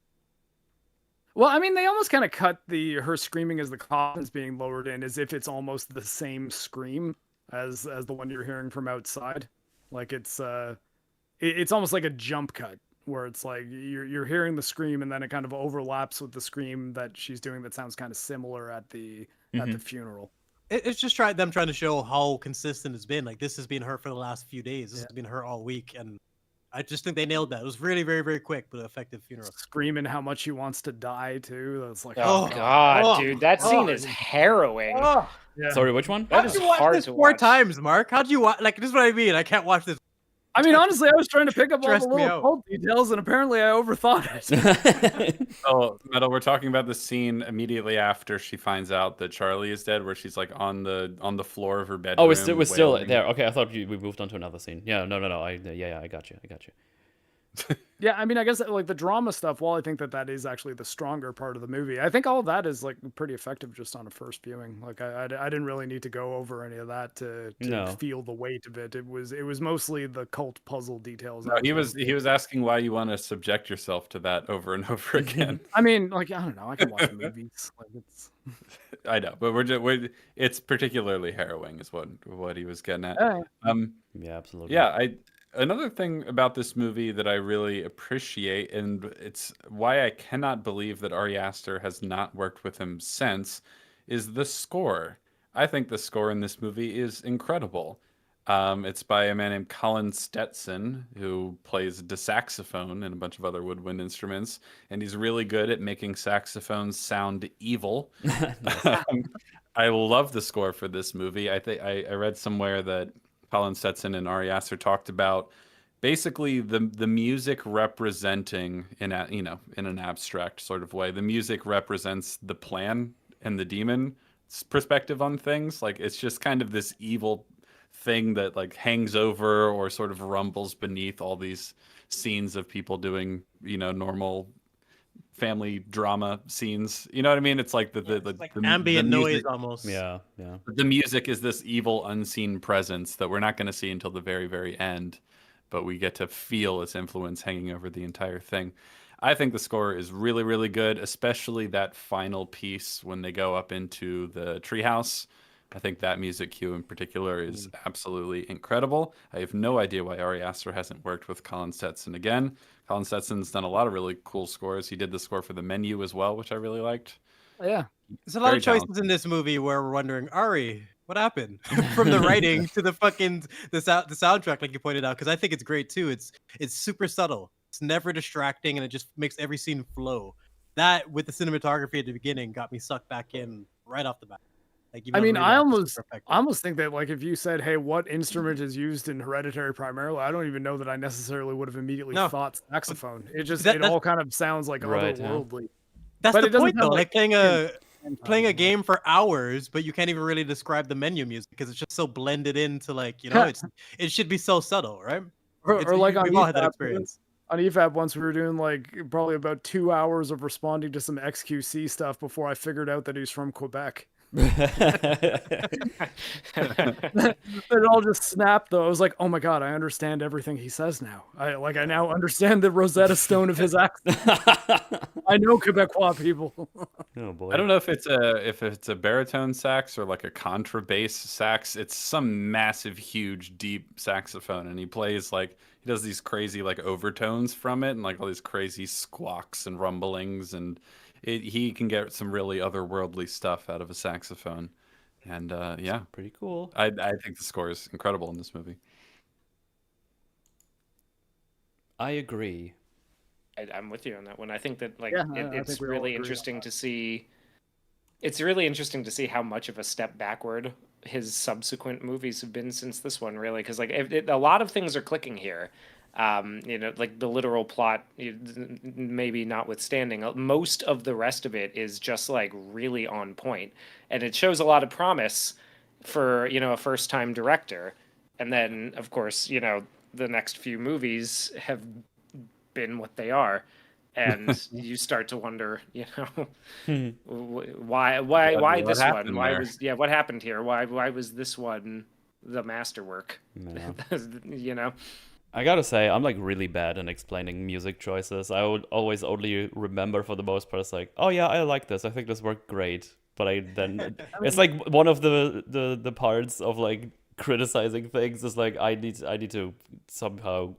Well, I mean, they almost kind of cut her screaming as the coffin's being lowered in, as if it's almost the same scream as the one you're hearing from outside. Like it's almost like a jump cut, where it's like you're hearing the scream and then it kind of overlaps with the scream that she's doing that sounds kind of similar at the funeral. It's just them trying to show how consistent it's been. Like this has been her for the last few days. This has been her all week, and I just think they nailed that. It was really very very quick but effective funeral. Screaming how much he wants to die too. That's like oh god, dude, that scene is harrowing. Yeah. Sorry, which one? How'd you watch this 4 times, Mark? How'd you watch? Like this is what I mean. I can't watch this. I mean, honestly, I was trying to pick up all the little cult details, and apparently I overthought it. Oh, Metal, we're talking about the scene immediately after she finds out that Charlie is dead, where she's like on the floor of her bedroom. Oh, we're still there. Okay, I thought we moved on to another scene. Yeah, no. I got you. Yeah, I mean, I guess like the drama stuff, while I think that is actually the stronger part of the movie, I think all of that is like pretty effective just on a first viewing. Like I didn't really need to go over any of that to feel the weight of it. It was mostly the cult puzzle details. No, he was asking why you want to subject yourself to that over and over again. I mean, like I don't know, I can watch movies. Like it's. I know, but it's particularly harrowing, is what he was getting at. Yeah, absolutely. Yeah, another thing about this movie that I really appreciate, and it's why I cannot believe that Ari Aster has not worked with him since, is the score. I think the score in this movie is incredible. It's by a man named Colin Stetson, who plays the saxophone and a bunch of other woodwind instruments, and he's really good at making saxophones sound evil. I love the score for this movie. I think I read somewhere that Colin Stetson and Ari Aster talked about basically the music representing in an abstract sort of way. The music represents the plan and the demon's perspective on things. Like it's just kind of this evil thing that like hangs over or sort of rumbles beneath all these scenes of people doing normal family drama scenes. You know what I mean? It's like like the ambient the noise music, almost. Yeah. the music is this evil unseen presence that we're not going to see until the very, very end, but we get to feel its influence hanging over the entire thing. I think the score is really, really good, especially that final piece when they go up into the treehouse. I think that music cue in particular is absolutely incredible. I have no idea why Ari Aster hasn't worked with Colin Stetson again. Colin Stetson's done a lot of really cool scores. He did the score for The Menu as well, which I really liked. Yeah. There's a lot Very of choices talented. in this movie where we're wondering, Ari, what happened? From the writing to the soundtrack, like you pointed out, because I think it's great too. It's super subtle. It's never distracting, and it just makes every scene flow. That with the cinematography at the beginning got me sucked back in right off the bat. Like, I mean, I almost almost think that like if you said, "Hey, what instrument is used in Hereditary primarily?" I don't even know that I necessarily would have immediately No. thought saxophone. It just That- it all kind of sounds like Right, yeah. otherworldly. That's But the it doesn't point, though. sound Like playing a game. game for hours, but you can't even really describe the menu music because it's just so blended into, like, you know, it should be so subtle, right? Or like on we've all had that EFAP, experience. on EFAP once we were doing like probably about 2 hours of responding to some XQC stuff before I figured out that he's from Quebec. It all just snapped though. I was like, oh my god, I understand everything he says now. I now understand the Rosetta Stone of his accent. I know Quebecois people. Oh boy. I don't know if it's a baritone sax or like a contrabass sax. It's some massive, huge, deep saxophone, and he does these crazy like overtones from it, and like all these crazy squawks and rumblings, and he can get some really otherworldly stuff out of a saxophone. And yeah, Pretty cool. I think the score is incredible in this movie. I agree. I'm with you on that one. I think that Yeah, I it's think we all really agree on interesting to see. It's really interesting to see how much of a step backward his subsequent movies have been since this one. Really, because like a lot of things are clicking here. You know, like the literal plot, maybe notwithstanding, most of the rest of it is just like really on point, and it shows a lot of promise for, you know, a first-time director. And then, of course, you know, the next few movies have been what they are, and you start to wonder, you know, why What this happened one? Why there? was what happened here? Why was this one the masterwork? No. You know. I gotta say, I'm like really bad in explaining music choices. I would always only remember for the most part, it's like, oh yeah, I like this. I think this worked great. But it's like one of the parts of like criticizing things is like I need to somehow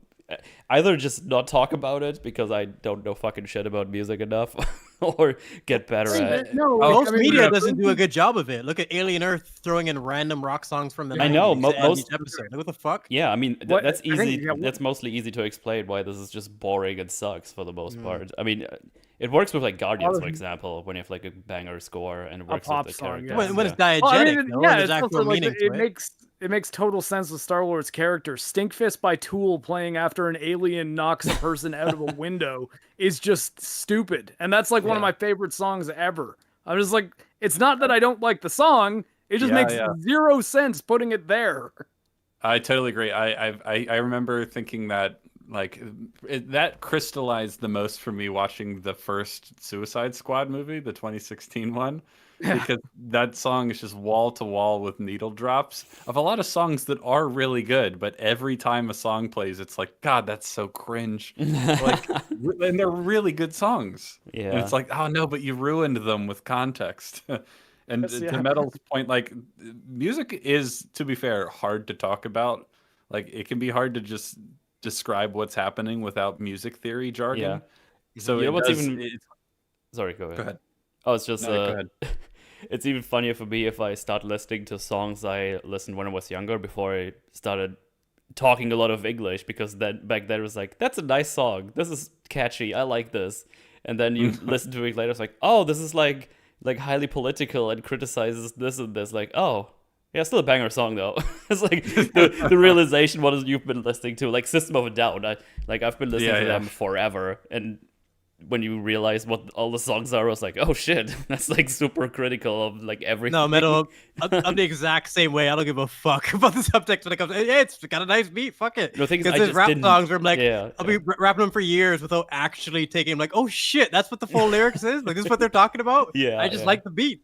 either just not talk about it because I don't know fucking shit about music enough, or get better at it. No, Most I mean, media yeah, doesn't do a good job of it. Look at Alien Earth throwing in random rock songs from the 90s I know, to end most- each episode. Like, what the fuck? Yeah, I mean What- that's I think, easy. yeah, what- That's mostly easy to explain why this is just boring and sucks for the most part. I mean, it works with like Guardians, for example, when you have like a banger score and it works pop with the song, characters. yeah. When it's Yeah. diegetic, Well, I mean, though, yeah, and there's it's also actual like meaning to it. it makes total sense with Star-Lord's character. Stinkfist by Tool playing after an alien knocks a person out of a window is just stupid. And that's like one of my favorite songs ever. I'm just like, it's not that I don't like the song, it just Yeah, makes yeah. zero sense putting it there. I totally agree. I remember thinking that like that crystallized the most for me watching the first Suicide Squad movie, the 2016 one, because that song is just wall to wall with needle drops of a lot of songs that are really good, but every time a song plays, it's like, God, that's so cringe. Like, and they're really good songs. And Yeah. it's like, oh no, but you ruined them with context. And Yes, yeah. to Metal's point, like music is, to be fair, hard to talk about. Like it can be hard to just describe what's happening without music theory jargon. Yeah. So You know it what's does, even- it's, Sorry, go ahead. go ahead. Oh, it's just No, go ahead. it's even funnier for me if I start listening to songs I listened when I was younger before I started talking a lot of English, because then back then it was like, that's a nice song. This is catchy. I like this. And then you listen to it later, it's like, oh, this is like highly political and criticizes this and this. Like, oh, yeah, still a banger song though. It's like the realization what you've been listening to, like System of a Down. I've been listening to them forever, and when you realize what all the songs are, I was like, oh shit, that's like super critical of like everything. No, Metal, I'm the exact same way. I don't give a fuck about the subtext when it comes. Hey, it's got a nice beat. Fuck it. The thing is, I Because there's just rap didn't- songs where I'm like, yeah, I'll be rapping them for years without actually taking. I'm like, oh shit, that's what the full lyrics is. Like this is what they're talking about. Yeah, I just yeah. like the beat.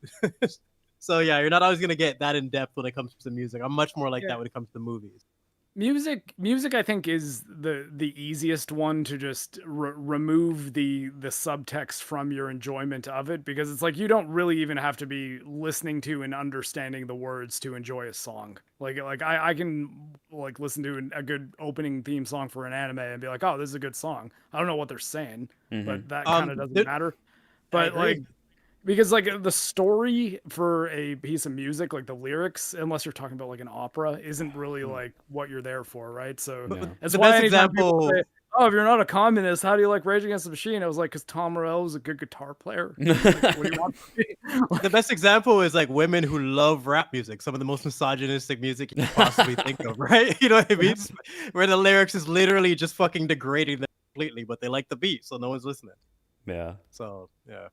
So yeah, you're not always gonna get that in depth when it comes to music. I'm much more like that when it comes to movies. Music, I think is the easiest one to just remove the subtext from your enjoyment of it, because it's like you don't really even have to be listening to and understanding the words to enjoy a song. Like I can like listen to a good opening theme song for an anime and be like, oh, this is a good song. I don't know what they're saying, but that kind of doesn't matter. But like, because like the story for a piece of music, like the lyrics, unless you're talking about like an opera, isn't really like what you're there for, right? So that's the why best anytime people example. say, oh, if you're not a communist, how do you like Rage Against the Machine? I was like, because Tom Morello is a good guitar player. Like, what do you want from me? The best example is like women who love rap music, some of the most misogynistic music you can possibly think of, right? You know what I mean? Where the lyrics is literally just fucking degrading them completely, but they like the beat, so no one's listening. Yeah. So yeah.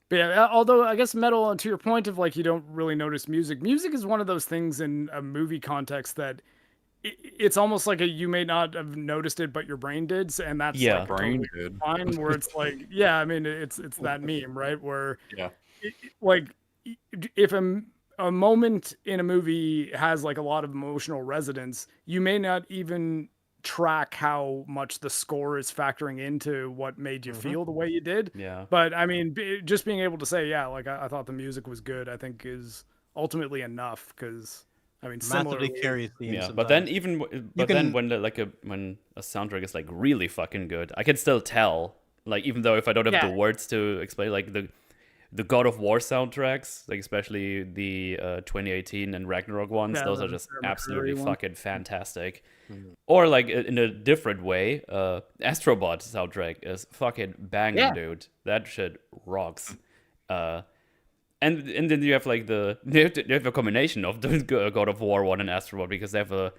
But yeah, although I guess Metal, to your point of like you don't really notice music. Music is one of those things in a movie context that it's almost like you may not have noticed it, but your brain did, and that's like brain totally did. fine. Where it's like, yeah, I mean, it's that meme, right? Where Yeah. like if a moment in a movie has like a lot of emotional resonance, you may not even track how much the score is factoring into what made you feel the way you did. Yeah. But I mean, just being able to say, yeah, like I thought the music was good, I think is ultimately enough. Because I mean, Massively similarly, carries themes. Yeah, sometimes. but then then when when a soundtrack is like really fucking good, I can still tell. Like even though if I don't have the words to explain, like the God of War soundtracks, like especially the 2018 and Ragnarok ones, those are just absolutely fucking fantastic. Or like in a different way, Astrobot soundtrack is fucking banging, dude. That shit rocks. And then you have like you have a combination of the God of War one and Astrobot, because they have a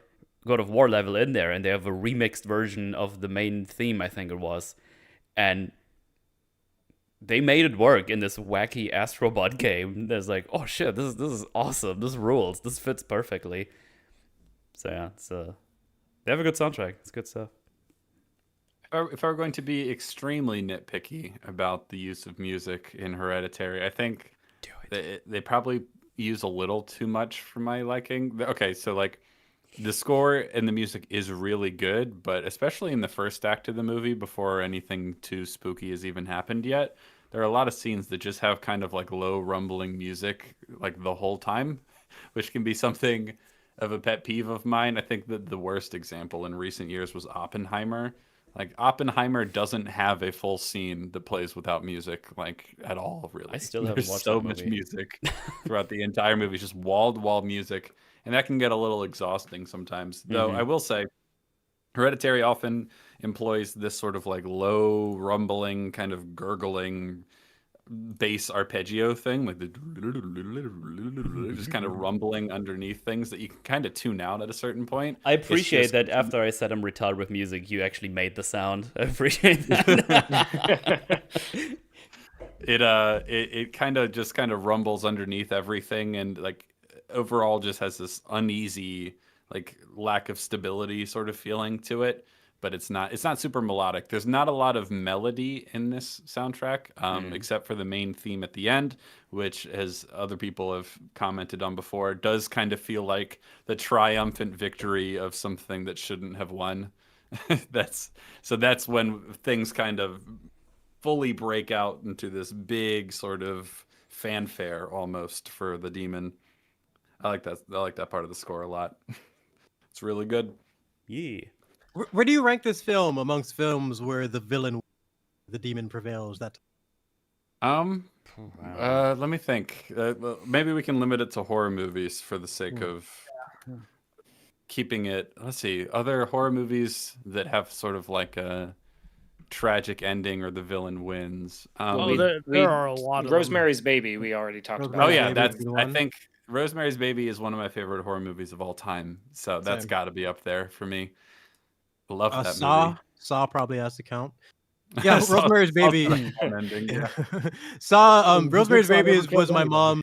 God of War level in there, and they have a remixed version of the main theme, I think it was, and they made it work in this wacky Astrobot game. There's like, oh shit, this is awesome. This rules. This fits perfectly. So yeah, it's they have a good soundtrack. It's good stuff. If I were going to be extremely nitpicky about the use of music in Hereditary, I think they probably use a little too much for my liking. Okay, so like the score and the music is really good, but especially in the first act of the movie, before anything too spooky has even happened yet, there are a lot of scenes that just have kind of like low rumbling music like the whole time, which can be something of a pet peeve of mine. I think that the worst example in recent years was Oppenheimer. Like Oppenheimer doesn't have a full scene that plays without music, like at all. Really, I still haven't watched so that much movie. music throughout the entire movie, just wall-to-wall music, and that can get a little exhausting sometimes. Though I will say, Hereditary often employs this sort of like low rumbling, kind of gurgling bass arpeggio thing, like the just kind of rumbling underneath things that you can kind of tune out at a certain point. I appreciate just- that after I said I'm retarded with music, you actually made the sound. I appreciate that. It kind of rumbles underneath everything, and like overall just has this uneasy, like lack of stability sort of feeling to it. But it's not super melodic. There's not a lot of melody in this soundtrack, except for the main theme at the end, which, as other people have commented on before, does kind of feel like the triumphant victory of something that shouldn't have won. That's when things kind of fully break out into this big sort of fanfare almost for the demon. I like that part of the score a lot. It's really good. Yeah. Where do you rank this film amongst films where the demon prevails? Let me think. Maybe we can limit it to horror movies for the sake of keeping it. Let's see, other horror movies that have sort of like a tragic ending or the villain wins. There are a lot of Rosemary's Baby. We already talked about. Oh yeah, Baby's the I one. think Rosemary's Baby is one of my favorite horror movies of all time. So that's Same. got to be up there for me. Love that Saw movie. Saw probably has to count. Yeah, Saw- Rosemary's Saw's Baby. got a fun ending, yeah. Saw Good Rosemary's song Baby never was kills my anybody. mom.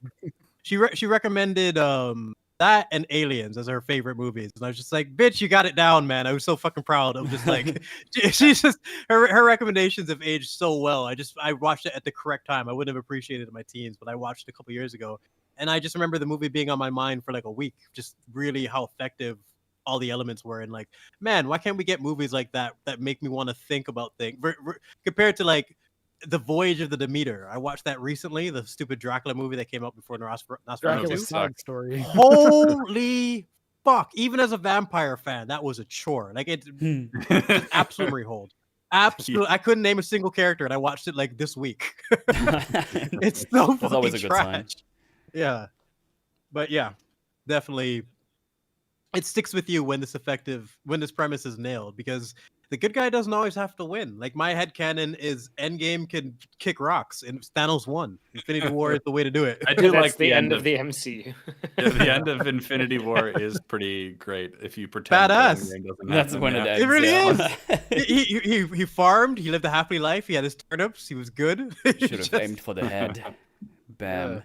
She recommended that and Aliens as her favorite movies, and I was just like, "Bitch, you got it down, man." I was so fucking proud of just like she's just her recommendations have aged so well. I watched it at the correct time. I wouldn't have appreciated it in my teens, but I watched it a couple years ago, and I just remember the movie being on my mind for like a week. Just really how effective all the elements were, and like, man, why can't we get movies like that make me want to think about things compared to like The Voyage of the Demeter. I watched that recently, the stupid Dracula movie that came out before Nosferatu. Dracula's side story. Holy fuck! Even as a vampire fan, that was a chore. Like it just absolutely hold. Absolutely, I couldn't name a single character, and I watched it like this week. It's so That's fucking always a good sign. trash. Yeah, but yeah, definitely, it sticks with you when this premise is nailed, because the good guy doesn't always have to win. Like my headcanon is Endgame can kick rocks and Thanos won. Infinity War is the way to do it. I do That's like the end of the MCU. Yeah, the end of Infinity War is pretty great if you pretend Badass. that Endgame doesn't That's happen, when yeah. it ends. It really yeah. is. He farmed, he lived a happy life, he had his turnips, he was good. Should have aimed for the head. Bam.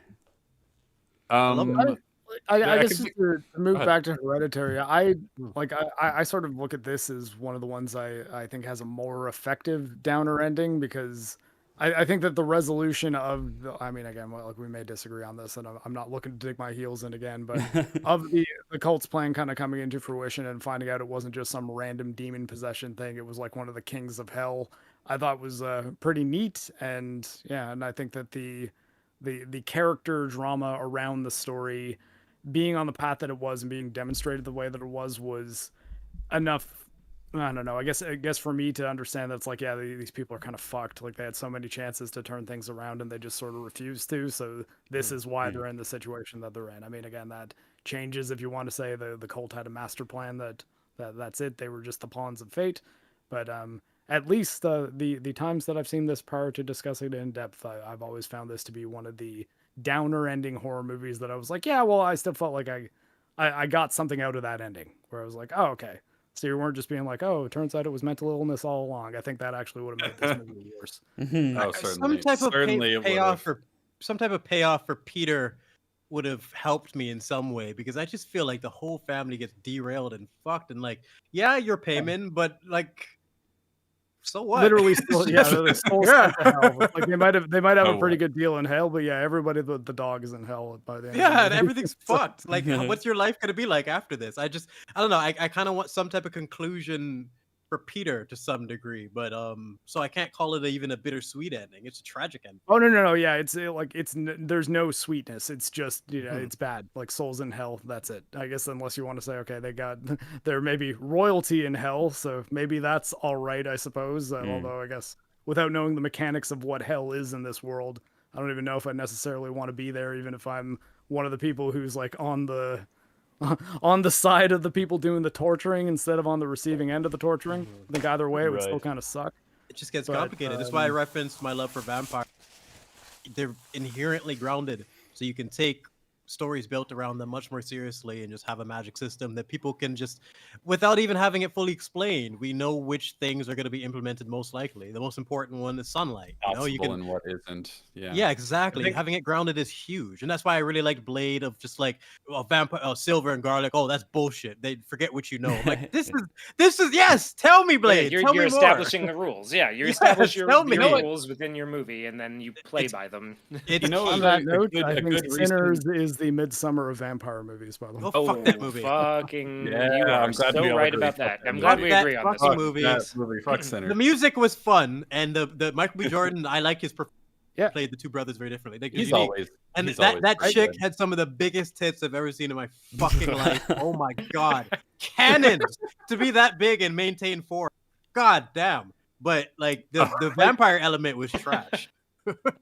I Yeah, I guess could just be- to move ahead. back to Hereditary, I sort of look at this as one of the ones I think has a more effective downer ending, because I think that the resolution of I mean, again, well, like we may disagree on this, and I'm not looking to dig my heels in again, but of the cult's plan kind of coming into fruition and finding out it wasn't just some random demon possession thing, it was like one of the kings of hell, I thought was pretty neat. And yeah, and I think that the character drama around the story being on the path that it was and being demonstrated the way that it was enough. I don't know. I guess for me to understand that it's like, yeah, these people are kind of fucked. Like they had so many chances to turn things around and they just sort of refused to. So this is why they're in the situation that they're in. I mean, again, that changes if you want to say the cult had a master plan that's it. They were just the pawns of fate. But at least the times that I've seen this prior to discussing it in depth, I've always found this to be one of the downer ending horror movies that I was like, yeah, well, I still felt like I got something out of that ending, where I was like, oh, okay. So you weren't just being like, oh, it turns out it was mental illness all along. I think that actually would have made this movie worse. Oh, certainly. Some type of Certainly it payoff would've. for some type of payoff for Peter would have helped me in some way, because I just feel like the whole family gets derailed and fucked, and like, yeah, you're payment, but like, so what? Literally, still, yeah, they're still Yeah. sent to hell. Like they might have Oh, a pretty what? good deal in hell, but yeah, everybody the dog is in hell by the end. Yeah, of the and movie. everything's fucked. Like, what's your life gonna be like after this? I don't know. I kind of want some type of conclusion for Peter to some degree, but so I can't call it even a bittersweet ending. It's a tragic ending. Oh no, yeah, it's there's no sweetness. It's just it's bad. Like souls in hell. That's it. I guess unless you want to say, okay, there may be royalty in hell, so maybe that's all right, I suppose. Although I guess without knowing the mechanics of what hell is in this world, I don't even know if I necessarily want to be there, even if I'm one of the people who's like on the side of the people doing the torturing instead of on the receiving end of the torturing. I think either way it would still Right. kind of suck. It just gets But, complicated. That's why I referenced my love for vampires. They're inherently grounded, so you can take stories built around them much more seriously and just have a magic system that people can just, without even having it fully explained, we know which things are going to be implemented most likely. The most important one is sunlight. You know, you Possible can, and what isn't. Yeah. yeah, exactly. think- Having it grounded is huge, and that's why I really liked Blade. Of just like, vampire, silver and garlic. Oh, that's bullshit. They forget what you know. Like this is yes. Tell me, Blade. You're, tell you're me more. establishing the rules. Yeah, you Yes, establish your, tell me. your You know what? rules within your movie, and then you play by them. It's You know, On key. that a note, good- I a think good Sinners reason- is the midsummer of vampire movies, by the way. Oh, fuck that movie. Fucking, Yeah, you are I'm glad we so all right agree. about that. I'm Fuck glad we that agree on this. fucking one. movie. That movie. Fuck Sinner. The music was fun, and the Michael B. Jordan, I like his performance. Yeah. Played the two brothers very differently. Like, He's unique. always. And he's that always chick good. had some of the biggest tits I've ever seen in my fucking life. Oh my god, cannons to be that big and maintain form. God damn. But like the vampire element was trash.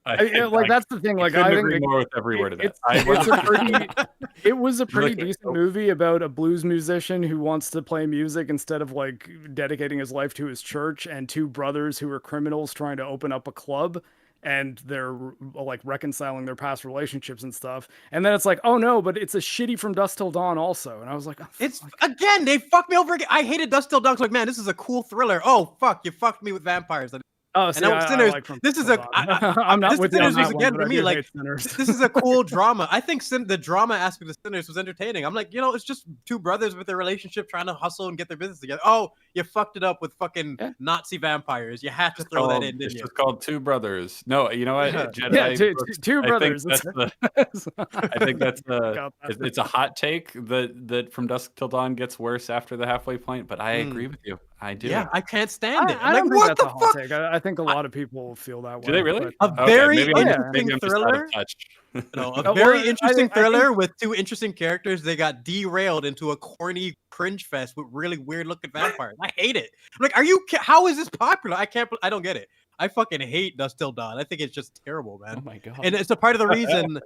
That's the thing. Like couldn't I think agree more with every word of that. it was a pretty Look, decent movie about a blues musician who wants to play music instead of like dedicating his life to his church, and two brothers who are criminals trying to open up a club. and they're like reconciling their past relationships and stuff. And then it's like, oh no, but it's a shitty From Dusk Till Dawn also. And I was like, oh, It's fuck. again, they fucked me over again. I hated Dusk Till Dawn. Like, man, this is a cool thriller. Oh fuck, you fucked me with vampires. Oh, see, and I Sinners. like From This Dusk is Till a. Dawn. I'm not this with you on Sinners that was again one, for but I me. do Like, hate Sinners. this is a cool drama. I think the drama aspect of Sinners was entertaining. I'm like, it's just two brothers with their relationship trying to hustle and get their business together. Oh, you fucked it up with fucking Nazi vampires. You had to throw that in, didn't It's you? just called Two Brothers. No, you know what? Jedi Yeah, books, two brothers. I think that's Got that. it's a hot take that From Dusk Till Dawn gets worse after the halfway point, but I agree with you. I do. Yeah, I can't stand it. I Like, don't think what that's the a hot fuck? take. I think a lot of people feel that way. Do they really? but, A very maybe interesting I'm just out thriller. of touch. No, a Well, very I interesting think- I think- thriller with two interesting characters. They got derailed into a corny cringe fest with really weird looking vampires. I hate it. I'm like, how is this popular? I don't get it. I fucking hate Dusk Till Dawn. I think it's just terrible, man. Oh my god. And it's a part of the reason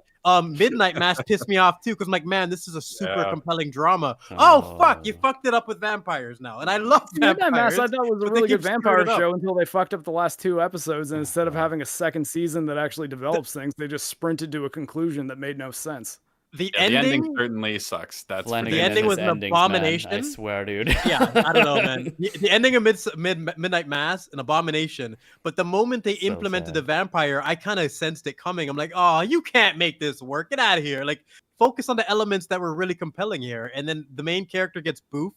Midnight Mass pissed me off too, because I'm like, man, this is a super compelling drama. Oh fuck, you fucked it up with vampires now, and I love Midnight vampires. Mass, I thought was a but they really good keep screwing vampire it up. show until they fucked up the last 2 episodes, and instead of having a second season that actually develops things, they just sprinted to a conclusion that made no sense. The The ending ending, certainly sucks. That's for Flanagan the damn ending and was his an endings, man. abomination. I swear, dude. yeah, I don't know, man. The ending of Midnight Mass, an abomination. But the moment they So implemented sad. the vampire, I kind of sensed it coming. I'm like, oh, you can't make this work. Get out of here. Like, focus on the elements that were really compelling here. And then the main character gets booped,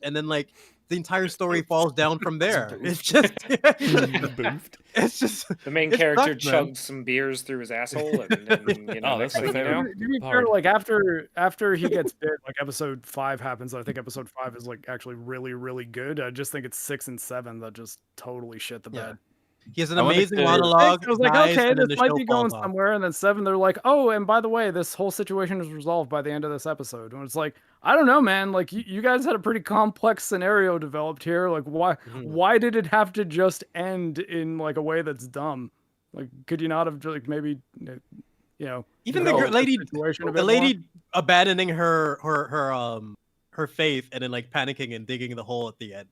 and then like the entire story falls down from there. It's just, Boofed. it's just The main It character sucked, man. chugged some beers through his asshole, and Oh, that's next my thing you favorite. know, To be fair, Hard. like after he gets bit, like episode 5 happens. I think episode 5 is like actually really, really good. I just think it's 6 and 7 that just totally shit the Yeah. bed. he has an I wanted amazing to- monologue. I was like, dies, okay, and then this the might show be going falls off. somewhere. And then 7, they're like, oh, and by the way, this whole situation is resolved by the end of this episode. And it's like, I don't know, man. Like, you guys had a pretty complex scenario developed here. Like, why did it have to just end in like a way that's dumb? Like, could you not have like maybe, Even the developed lady, situation a the bit lady abandoning her faith and then like panicking and digging the hole at the end.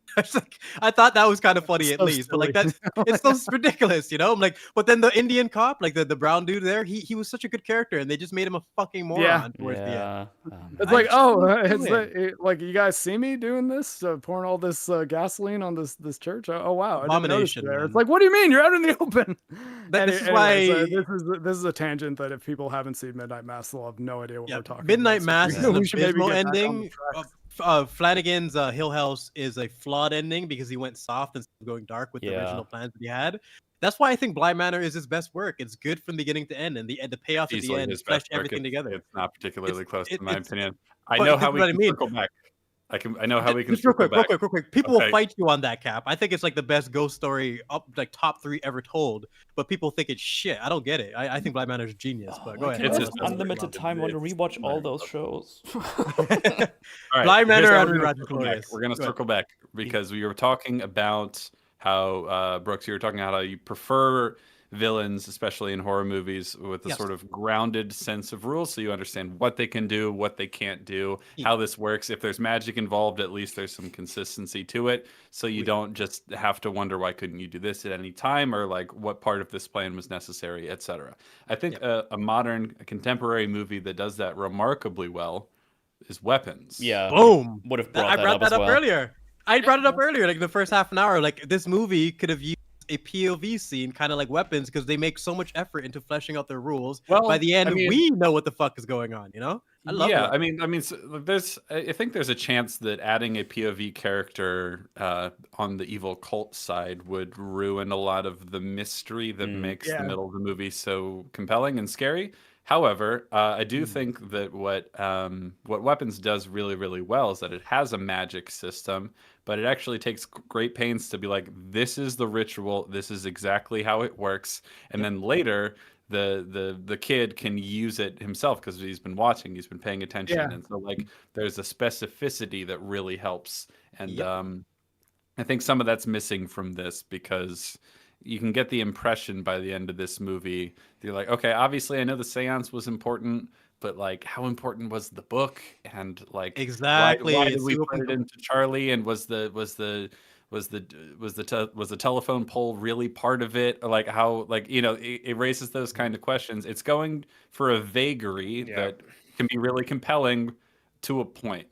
I thought that was kind of funny at So least, but like silly. it's so ridiculous, I'm like, but then the Indian cop, like the brown dude there, he was such a good character, and they just made him a fucking moron towards the end. Yeah. It's I like, just oh, couldn't it's do like you guys see me doing this, pouring all this gasoline on this church. Oh wow, I didn't notice Abomination, there. man. It's like, what do you mean? You're out in the open. This is Anyways, why- this is a tangent that if people haven't seen Midnight Mass, they'll have no idea what we're talking Midnight about. Mass So is an we should maybe abysmal get back on the ending. track. Flanagan's Hill House is a flawed ending because he went soft instead of going dark with the Yeah. original plans that he had. That's why I think Blind Manor is his best work. It's good from beginning to end, and the payoff at the Easily end his flesh best work. everything together. It's not particularly It's- close, it- in my it's- opinion. I but know this how is we what I can mean. circle back. I know how we can Just real circle quick, back. real quick. People Okay. will fight you on that, Cap. I think it's like the best ghost story up, like top 3 ever told. But people think it's shit. I don't get it. I think Blind Manor is genius. But go ahead. It's It's just unlimited time. Want to rewatch all those shows? All right, Blind Manor here's how and we're gonna Rewatch circle back. Glorious. We're going to Go ahead. circle back because we were talking about how, Brooks, you were talking about how you prefer villains, especially in horror movies, with a Yes. sort of grounded sense of rules, so you understand what they can do, what they can't do, how this works. If there's magic involved, at least there's some consistency to it, so you don't just have to wonder why couldn't you do this at any time, or like what part of this plan was necessary, etc. I think a modern, contemporary movie that does that remarkably well is Weapons. Yeah. Boom. Would have brought I that brought up that as up well. earlier. I brought it up earlier, like the first half an hour. Like, this movie could have used a POV scene, kind of like Weapons, because they make so much effort into fleshing out their rules. Well, By the end, I mean- we know what the fuck is going on. I love Yeah, Weapons. I mean, so I think there's a chance that adding a POV character on the evil cult side would ruin a lot of the mystery that makes the middle of the movie so compelling and scary. However, I do think that what Weapons does really, really well is that it has a magic system, but it actually takes great pains to be like, this is the ritual, this is exactly how it works, and then later the kid can use it himself because he's been watching, he's been paying attention, Yeah. and so like there's a specificity that really helps, and I think some of that's missing from this because you can get the impression by the end of this movie that you're like, okay, obviously I know the seance was important, but like how important was the book, and like Exactly. why did It's we super put it into Charlie, and was the was the telephone pole really part of it? Or like how, like, you know, it raises those kind of questions. It's going for a vagary that can be really compelling to a point.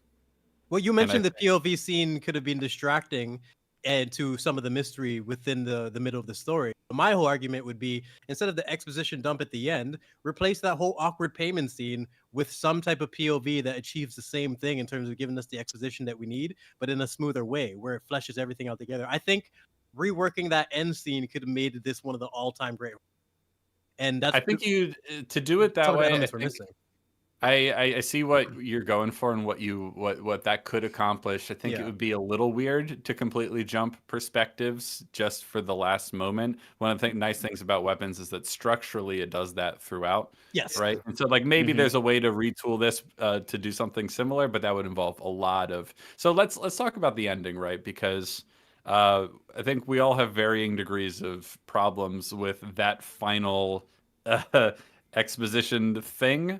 Well, you mentioned the POV scene could have been distracting and to some of the mystery within the middle of the story. My whole argument would be, instead of the exposition dump at the end, replace that whole awkward payment scene with some type of POV that achieves the same thing in terms of giving us the exposition that we need, but in a smoother way where it fleshes everything out together. I think reworking that end scene could have made this one of the all-time great. And that's, I think to do it that way, elements we're missing. I see what you're going for and what that could accomplish. I think it would be a little weird to completely jump perspectives just for the last moment. One of the nice things about Weapons is that structurally it does that throughout. Yes. Right. And so like maybe there's a way to retool this to do something similar, but that would involve a lot of. So let's talk about the ending, right? Because I think we all have varying degrees of problems with that final exposition thing.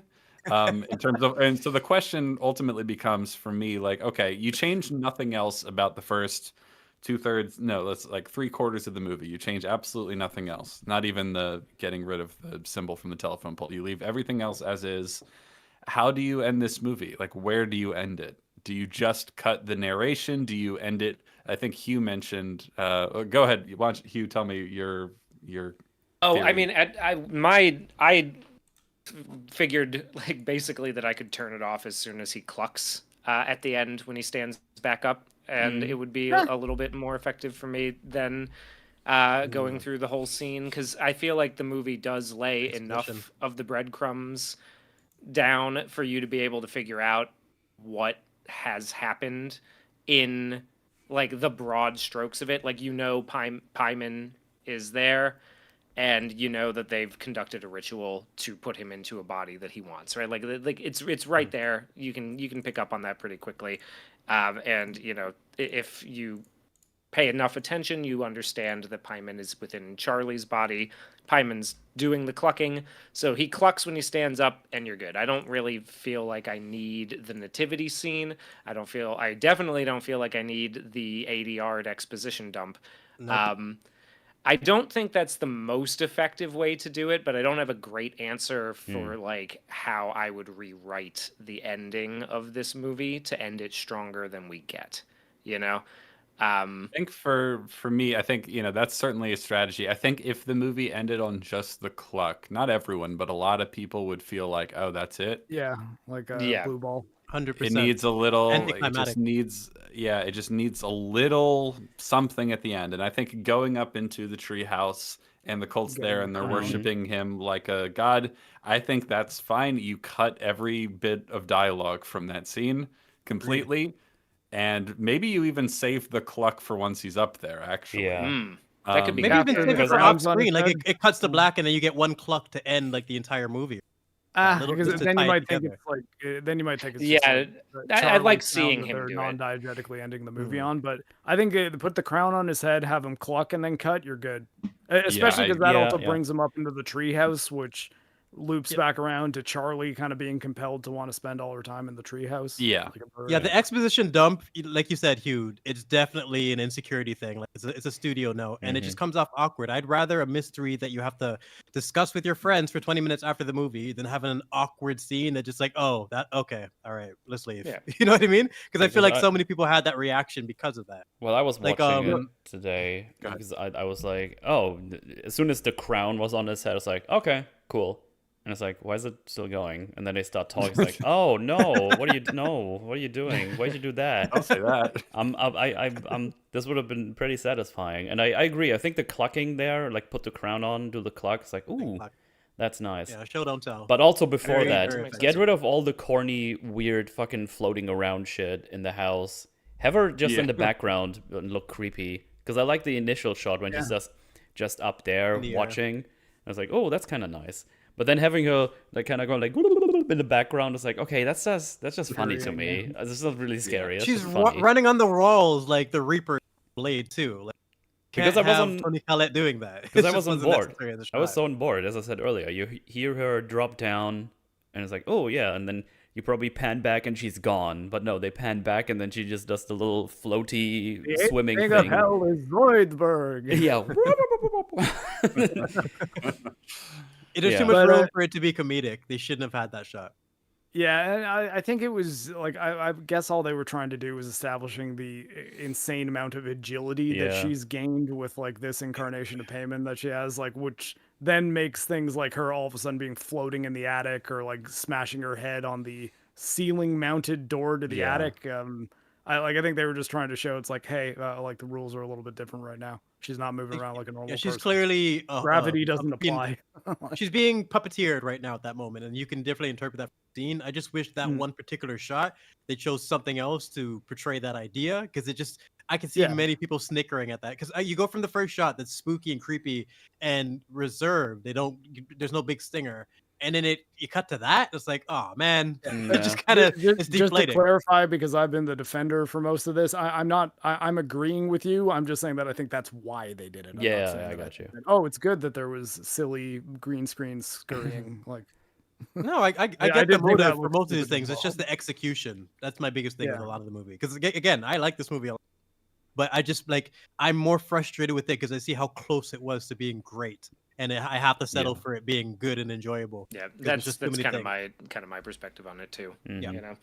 In terms of, and so the question ultimately becomes for me, like, okay, you changed nothing else about the first 2/3, no, that's like 3/4 of the movie. You change absolutely nothing else, not even the getting rid of the symbol from the telephone pole. You leave everything else as is. How do you end this movie? Like, where do you end it? Do you just cut the narration? Do you end it? I think Hugh mentioned. Go ahead. Why don't Hugh tell me your. Oh, theory. I mean, I figured like basically that I could turn it off as soon as he clucks at the end when he stands back up, and it would be a little bit more effective for me than going through the whole scene, because I feel like the movie does lay enough of the breadcrumbs down for you to be able to figure out what has happened in like the broad strokes of it. Like, you know, Paimon is there, and you know that they've conducted a ritual to put him into a body that he wants, right? Like it's right there. You can pick up on that pretty quickly, and you know, if you pay enough attention, you understand that Paimon is within Charlie's body. Paimon's doing the clucking, so he clucks when he stands up, and you're good. I don't really feel like I need the nativity scene. I definitely don't feel like I need the 80-yard exposition dump. Nope. I don't think that's the most effective way to do it, but I don't have a great answer for like how I would rewrite the ending of this movie to end it stronger than we get, you know? I think for me, I think, you know, that's certainly a strategy. I think if the movie ended on just the cluck, not everyone, but a lot of people would feel like, oh, that's it. Yeah, like a blue ball. 100%. It needs a little, it just needs a little something at the end. And I think going up into the treehouse and the cult's there and they're worshiping him like a god, I think that's fine. You cut every bit of dialogue from that scene completely. And maybe you even save the cluck for once he's up there, actually. Yeah. That could be maybe even save it for off screen. Like it cuts to black and then you get one cluck to end like the entire movie. Because then you might think it's like, I like seeing him do it. Non-diegetically ending the movie on, but I think put the crown on his head, have him cluck, and then cut. You're good, especially because that also brings him up into the treehouse, which loops back around to Charlie kind of being compelled to want to spend all her time in the treehouse. Yeah, like the exposition dump, like you said, Hugh, it's definitely an insecurity thing. Like it's a studio note, and it just comes off awkward. I'd rather a mystery that you have to discuss with your friends for 20 minutes after the movie than having an awkward scene that just like, oh, that okay, all right, let's leave. Yeah. You know what I mean? Because I feel like so many people had that reaction because of that. Well, I was watching it today because I was like, oh, as soon as the crown was on his head, I was like, okay, cool. And it's like, why is it still going? And then they start talking. It's like, oh no, what are you doing? Why'd you do that? I'll say that. This would have been pretty satisfying. And I agree. I think the clucking there, like put the crown on, do the cluck. It's like, ooh, that's nice. Yeah, show don't tell. But also before that, get rid of all the corny, weird, fucking floating around shit in the house. Have her just in the background and look creepy. Because I like the initial shot when she's just up there watching. I was like, oh, that's kind of nice. But then having her like kind of going like in the background is like, okay, that's just funny to me. This is not really scary. Yeah. She's running on the walls like the Reaper blade too. Like, because I wasn't Toni Collette doing that. Because I wasn't bored. I was so bored, as I said earlier. You hear her drop down And it's like, oh yeah, and then you probably pan back and she's gone. But no, they pan back and then she just does the little floaty swimming thing thing. of hell is Zoidberg. Yeah. There's too much room for it to be comedic. They shouldn't have had that shot. Yeah, and I think it was like I guess all they were trying to do was establishing the insane amount of agility that she's gained with like this incarnation of Payman that she has, like, which then makes things like her all of a sudden being floating in the attic or like smashing her head on the ceiling mounted door to the attic. I think they were just trying to show it's like, hey, like the rules are a little bit different right now. She's not moving around like a normal she's person. clearly Gravity doesn't apply. She's being puppeteered right now at that moment, and you can definitely interpret that scene. I just wish that one particular shot they chose something else to portray that idea, because I can see many people snickering at that, because you go from the first shot that's spooky and creepy and reserved. There's no big stinger. And then you cut to that. It's like, oh man, it's just kind of just to clarify, because I've been the defender for most of this. I'm agreeing with you. I'm just saying that I think that's why they did it. I got you. Oh, it's good that there was silly green screen scurrying. Like, no, I get the motive for most of these things. It's just the execution. That's my biggest thing with a lot of the movie. Because again, I like this movie a lot, but I'm more frustrated with it because I see how close it was to being great. And I have to settle for it being good and enjoyable. Yeah, that's kind of my perspective on it too. Mm-hmm. You know,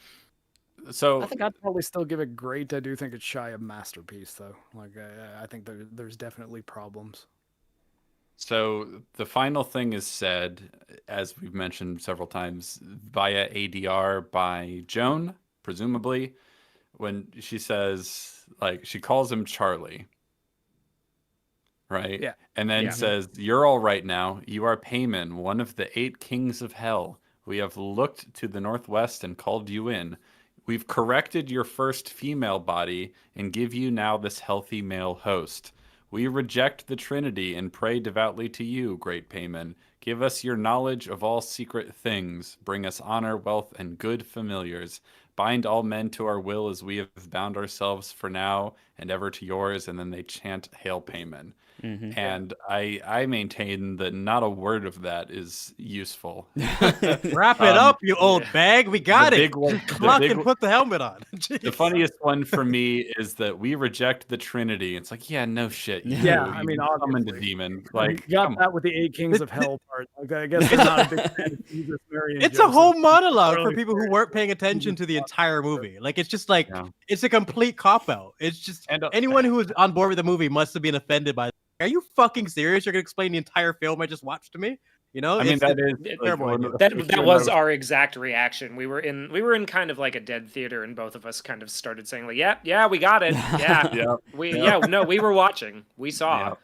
so I think I'd probably still give it great. I do think it's shy of masterpiece, though. Like I think there's definitely problems. So the final thing is said, as we've mentioned several times, via ADR by Joan, presumably, when she says, like, she calls him Charlie. Right? Yeah. And then says, "You're all right now. You are Payman, one of the 8 kings of hell. We have looked to the northwest and called you in. We've corrected your first female body and give you now this healthy male host. We reject the Trinity and pray devoutly to you, great Payman. Give us your knowledge of all secret things. Bring us honor, wealth, and good familiars. Bind all men to our will as we have bound ourselves for now and ever to yours." And then they chant Hail Payman. Mm-hmm. And I maintain that not a word of that is useful. Wrap it up, you old bag. We got it. Clock and put the helmet on. The funniest one for me is that we reject the Trinity. It's like, yeah, no shit. You summoned a demon. Like, you got that with the 8 kings of hell part. Like, I guess I'm not a big fan of Jesus, Mary, and it's Joseph. A whole monologue for people who weren't paying attention to the entire movie. Like, it's just like it's a complete cop out. It's just anyone who was on board with the movie must have been offended by. Are you fucking serious? You're gonna explain the entire film I just watched to me? You know, I mean, that was our exact reaction. We were in kind of like a dead theater, and both of us kind of started saying like, "Yeah, we got it. Yeah, we were watching. We saw.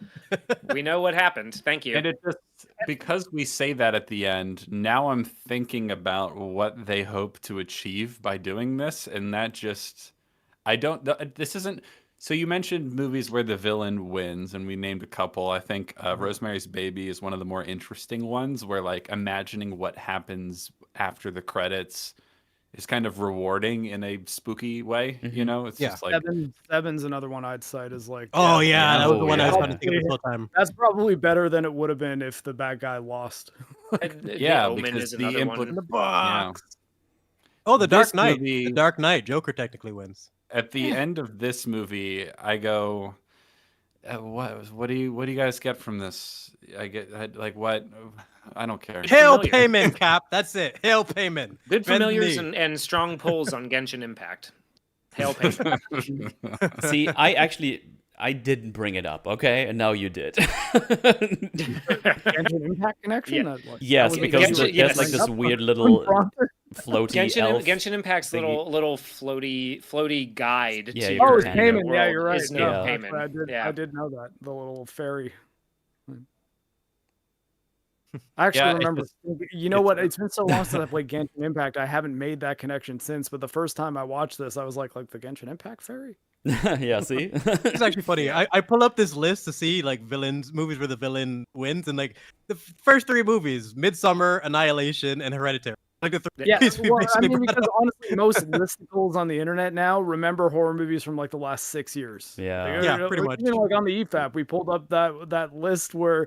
We know what happened. Thank you." And it just because we say that at the end, now I'm thinking about what they hope to achieve by doing this, and that just this isn't. So you mentioned movies where the villain wins, and we named a couple. I think Rosemary's Baby is one of the more interesting ones, where like imagining what happens after the credits is kind of rewarding in a spooky way. Mm-hmm. You know, it's just like Seven's another one I'd cite is like. Oh yeah, that was the one I was trying to think of the whole time. That's probably better than it would have been if the bad guy lost. Because the in the box. Oh, the Dark Knight. The Dark Knight. Joker technically wins. At the end of this movie, I go, what do you guys get from this? What? I don't care. Hail Payman, Cap. That's it. Hail Payman. Good familiars and strong pulls on Genshin Impact. Hail Payman. See, I didn't bring it up, okay? And now you did. Genshin Impact connection? Yeah. Yes, because there's like this weird little floaty elf. Genshin Impact's little floaty guide. Yeah, to it's Payman. Yeah, you're right. Payman. I did know that. The little fairy. I actually remember. You know what? It's been so long since I played Genshin Impact. I haven't made that connection since. But the first time I watched this, I was like the Genshin Impact fairy. Yeah, see, it's actually funny. I pull up this list to see like movies where the villain wins, and like the first 3 movies: Midsummer, Annihilation, and Hereditary. Like the 3 because honestly, most listicles on the internet now remember horror movies from like the last 6 years. Yeah, pretty much. Like on the EFAP, we pulled up that list where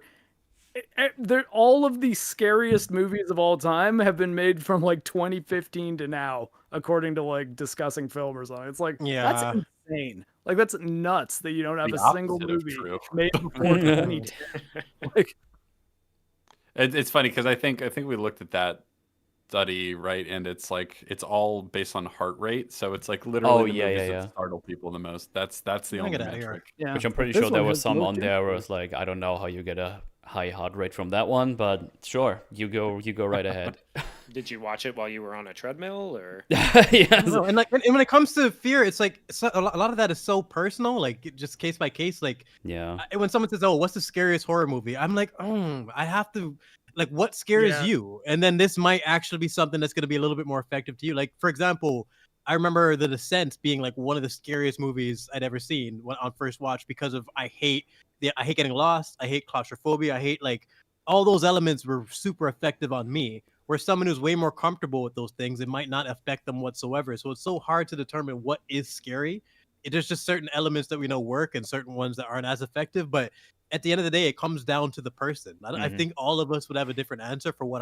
all of the scariest movies of all time have been made from like 2015 to now, according to like Discussing Film or something. It's like that's Yeah. insane. Like that's nuts that you don't have The a single opposite of movie true. made before 2010. Like, It's funny because I think we looked at that study, right, and it's like it's all based on heart rate, so it's like literally the movies that startle people the most. That's the only Get out of here. metric. yeah. Which I'm pretty This sure there one was has some no on there where difference. it's like, I don't know how you get a high heart rate from that one, but sure, you go right ahead. Did you watch it while you were on a treadmill, or? Yes. No, and like, and when it comes to fear, it's like a lot of that is so personal, like just case by case. Like, Yeah. when someone says, "Oh, what's the scariest horror movie?" I'm like, I have to, like, what scares Yeah. you? And then this might actually be something that's going to be a little bit more effective to you. Like, for example, I remember The Descent being like one of the scariest movies I'd ever seen on first watch because of I hate getting lost, I hate claustrophobia, I hate like all those elements were super effective on me. Where someone who's way more comfortable with those things, it might not affect them whatsoever. So it's so hard to determine what is scary. There's just certain elements that we know work and certain ones that aren't as effective. But at the end of the day, it comes down to the person. I Mhm. think all of us would have a different answer for what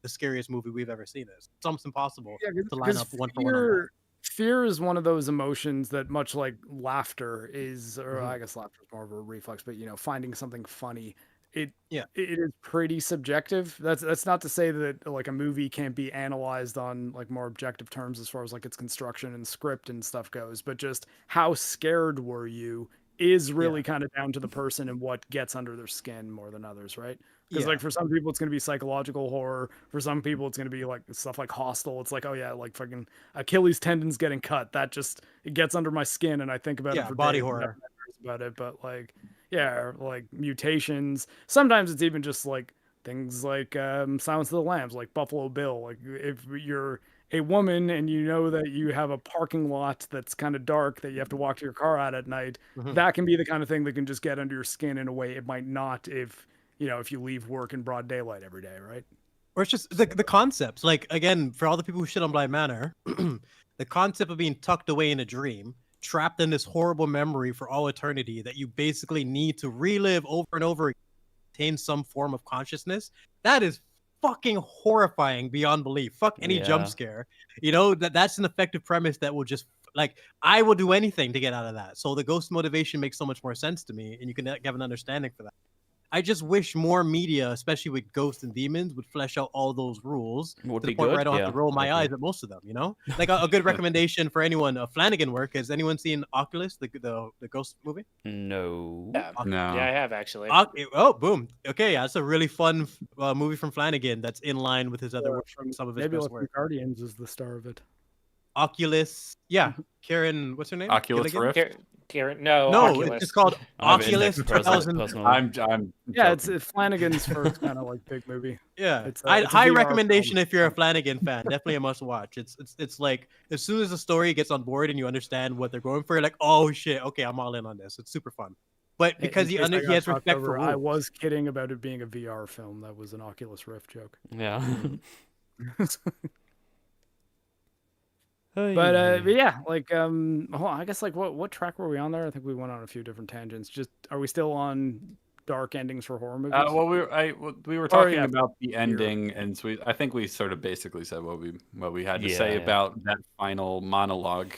the scariest movie we've ever seen is. It's almost impossible to line up one for one on that. Fear is one of those emotions that, much like laughter is, or Mhm. I guess laughter is more of a reflex, but finding something funny, it Yeah. it is pretty subjective. That's not to say that like a movie can't be analyzed on like more objective terms as far as like its construction and script and stuff goes, but just how scared were you is really kind of down to the person and what gets under their skin more than others, right? Because Yeah. like for some people it's going to be psychological horror, for some people it's going to be like stuff like Hostel. It's like, oh yeah, like fucking Achilles tendons getting cut. That just it gets under my skin and I think about it Yeah. for Body days and have horror. nightmares about it. But like, yeah, or, like mutations. Sometimes it's even just like things like Silence of the Lambs, like Buffalo Bill. Like if you're a woman and you know that you have a parking lot that's kind of dark that you have to walk to your car at night, Mhm. that can be the kind of thing that can just get under your skin in a way it might not if if you leave work in broad daylight every day, right? Or it's just the concepts. Like, again, for all the people who shit on Blind Manor, the concept of being tucked away in a dream, trapped in this horrible memory for all eternity that you basically need to relive over and over again, attain some form of consciousness. That is fucking horrifying beyond belief. Fuck any jump Yeah. scare. That's an effective premise that will just like I will do anything to get out of that. So the ghost motivation makes so much more sense to me, and you can have an understanding for that. I just wish more media, especially with ghosts and demons, would flesh out all those rules Would to the be point where I good. don't have Yeah, to roll I my agree. eyes at most of them. Like a good recommendation for anyone. Flanagan work. Has anyone seen Oculus, the ghost movie? No. No. Yeah, I have actually. Oh, boom. Okay, yeah, it's a really fun movie from Flanagan that's in line with his other work, some of his Nebula best from work. Guardians is the star of it. Oculus, yeah. Karen, what's her name? Oculus Gilligan? Rift. Karen, no, No, Oculus. it's called I have Oculus Index 2000. personally. I'm Yeah, it's joking. Flanagan's first kind of like big movie. Yeah, It's high a VR recommendation film. if you're a Flanagan fan. Definitely a must watch. It's like as soon as the story gets on board and you understand what they're going for, you're like, oh shit, okay, I'm all in on this. It's super fun. But because In case I he got has talked respect for over, I rules. was kidding about it being a VR film. That was an Oculus Rift joke. Yeah. But yeah, like hold on, I guess like what track were we on there? I think we went on a few different tangents. Just are we still on dark endings for horror movies? Well, we were Oh, talking yeah, about the ending, and so I think we sort of basically said what we had to say Yeah. about that final monologue.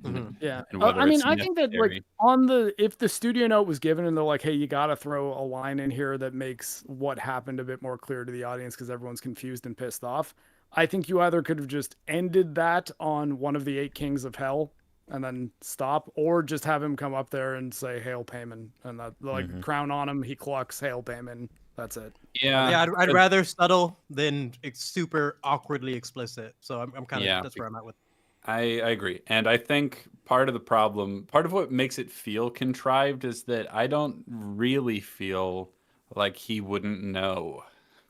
Mhm. Yeah. And whether I mean, it's I think that like necessary. if the studio note was given and they're like, hey, you got to throw a line in here that makes what happened a bit more clear to the audience because everyone's confused and pissed off. I think you either could have just ended that on one of the 8 Kings of Hell and then stop, or just have him come up there and say Hail Payman, and that like crown on him, he clucks Hail Payman. That's it. Yeah, I'd rather subtle than super awkwardly explicit. So I'm kind of that's where I'm at with. I agree. And I think part of the problem, part of what makes it feel contrived is that I don't really feel like he wouldn't know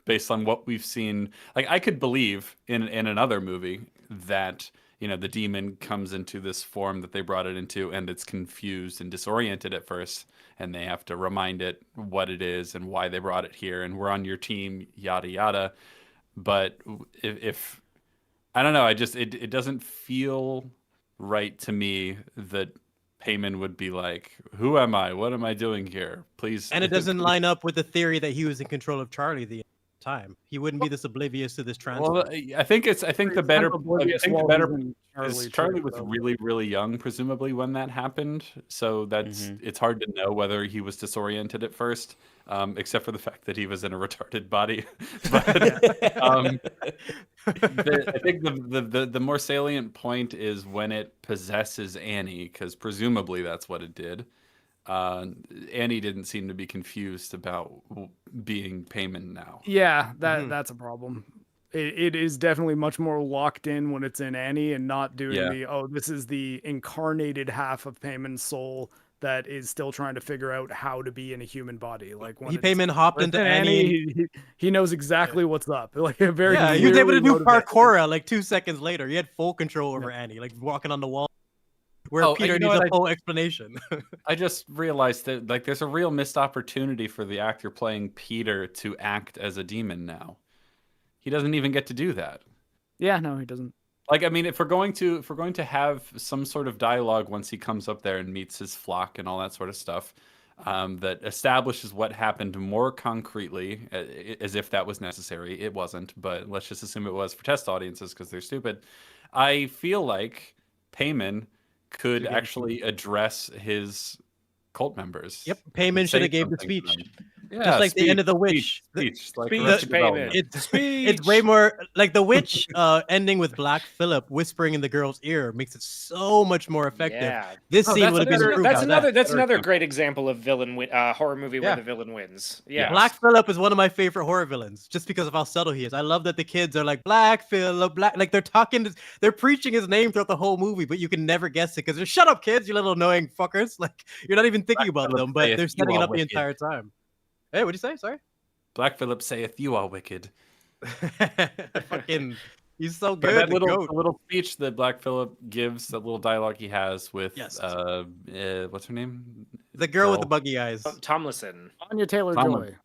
based on what we've seen. Like I could believe in another movie that, the demon comes into this form that they brought it into and it's confused and disoriented at first and they have to remind it what it is and why they brought it here and we're on your team, yada yada. But if I don't know. It doesn't feel right to me that Payman would be like, "Who am I? What am I doing here? Please." And it doesn't line up with the theory that he was in control of Charlie the time. He wouldn't be this oblivious to this transfer. Well, I think the better. Is Charlie was though. really young, presumably, when that happened. So that's it's hard to know whether he was disoriented at first, except for the fact that he was in a retarded body. But I think the more salient point is when it possesses Annie, because presumably that's what it did. Annie didn't seem to be confused about being Payman now. Yeah, that's a problem. It is definitely much more locked in when it's in Annie and not doing this is the incarnated half of Payman's soul that is still trying to figure out how to be in a human body. Like when Payman hopped into Annie. He knows exactly what's up. Like a very he was able to do parkour like 2 seconds later. He had full control over Annie, like walking on the wall. Where Peter needs a full explanation. I just realized that like there's a real missed opportunity for the actor playing Peter to act as a demon now. He doesn't even get to do that. Yeah, no, he doesn't. Like, I mean, if we're going to have some sort of dialogue once he comes up there and meets his flock and all that sort of stuff, that establishes what happened more concretely, as if that was necessary. It wasn't, but let's just assume it was for test audiences because they're stupid. I feel like Payman could actually address his cult members. Yep, Payman should have gave the speech. Yeah, just like the end of the witch. It's way more like the witch ending with Black Phillip whispering in the girl's ear makes it so much more effective. Yeah. This scene would have been improved. That's another great example of horror movie where the villain wins. Yeah, Black Phillip is one of my favorite horror villains just because of how subtle he is. I love that the kids are like Black Phillip, like they're preaching his name throughout the whole movie, but you can never guess it because they're shut up, kids, you little annoying fuckers. Like you're not even thinking about them, but they're setting it up the entire time. Hey, what'd you say? Sorry? Black Phillip saith you are wicked. Fucking, he's so good. That little speech that Black Phillip gives, that little dialogue he has with, what's her name? The girl with the buggy eyes. Tomlinson. Anya Taylor-Joy.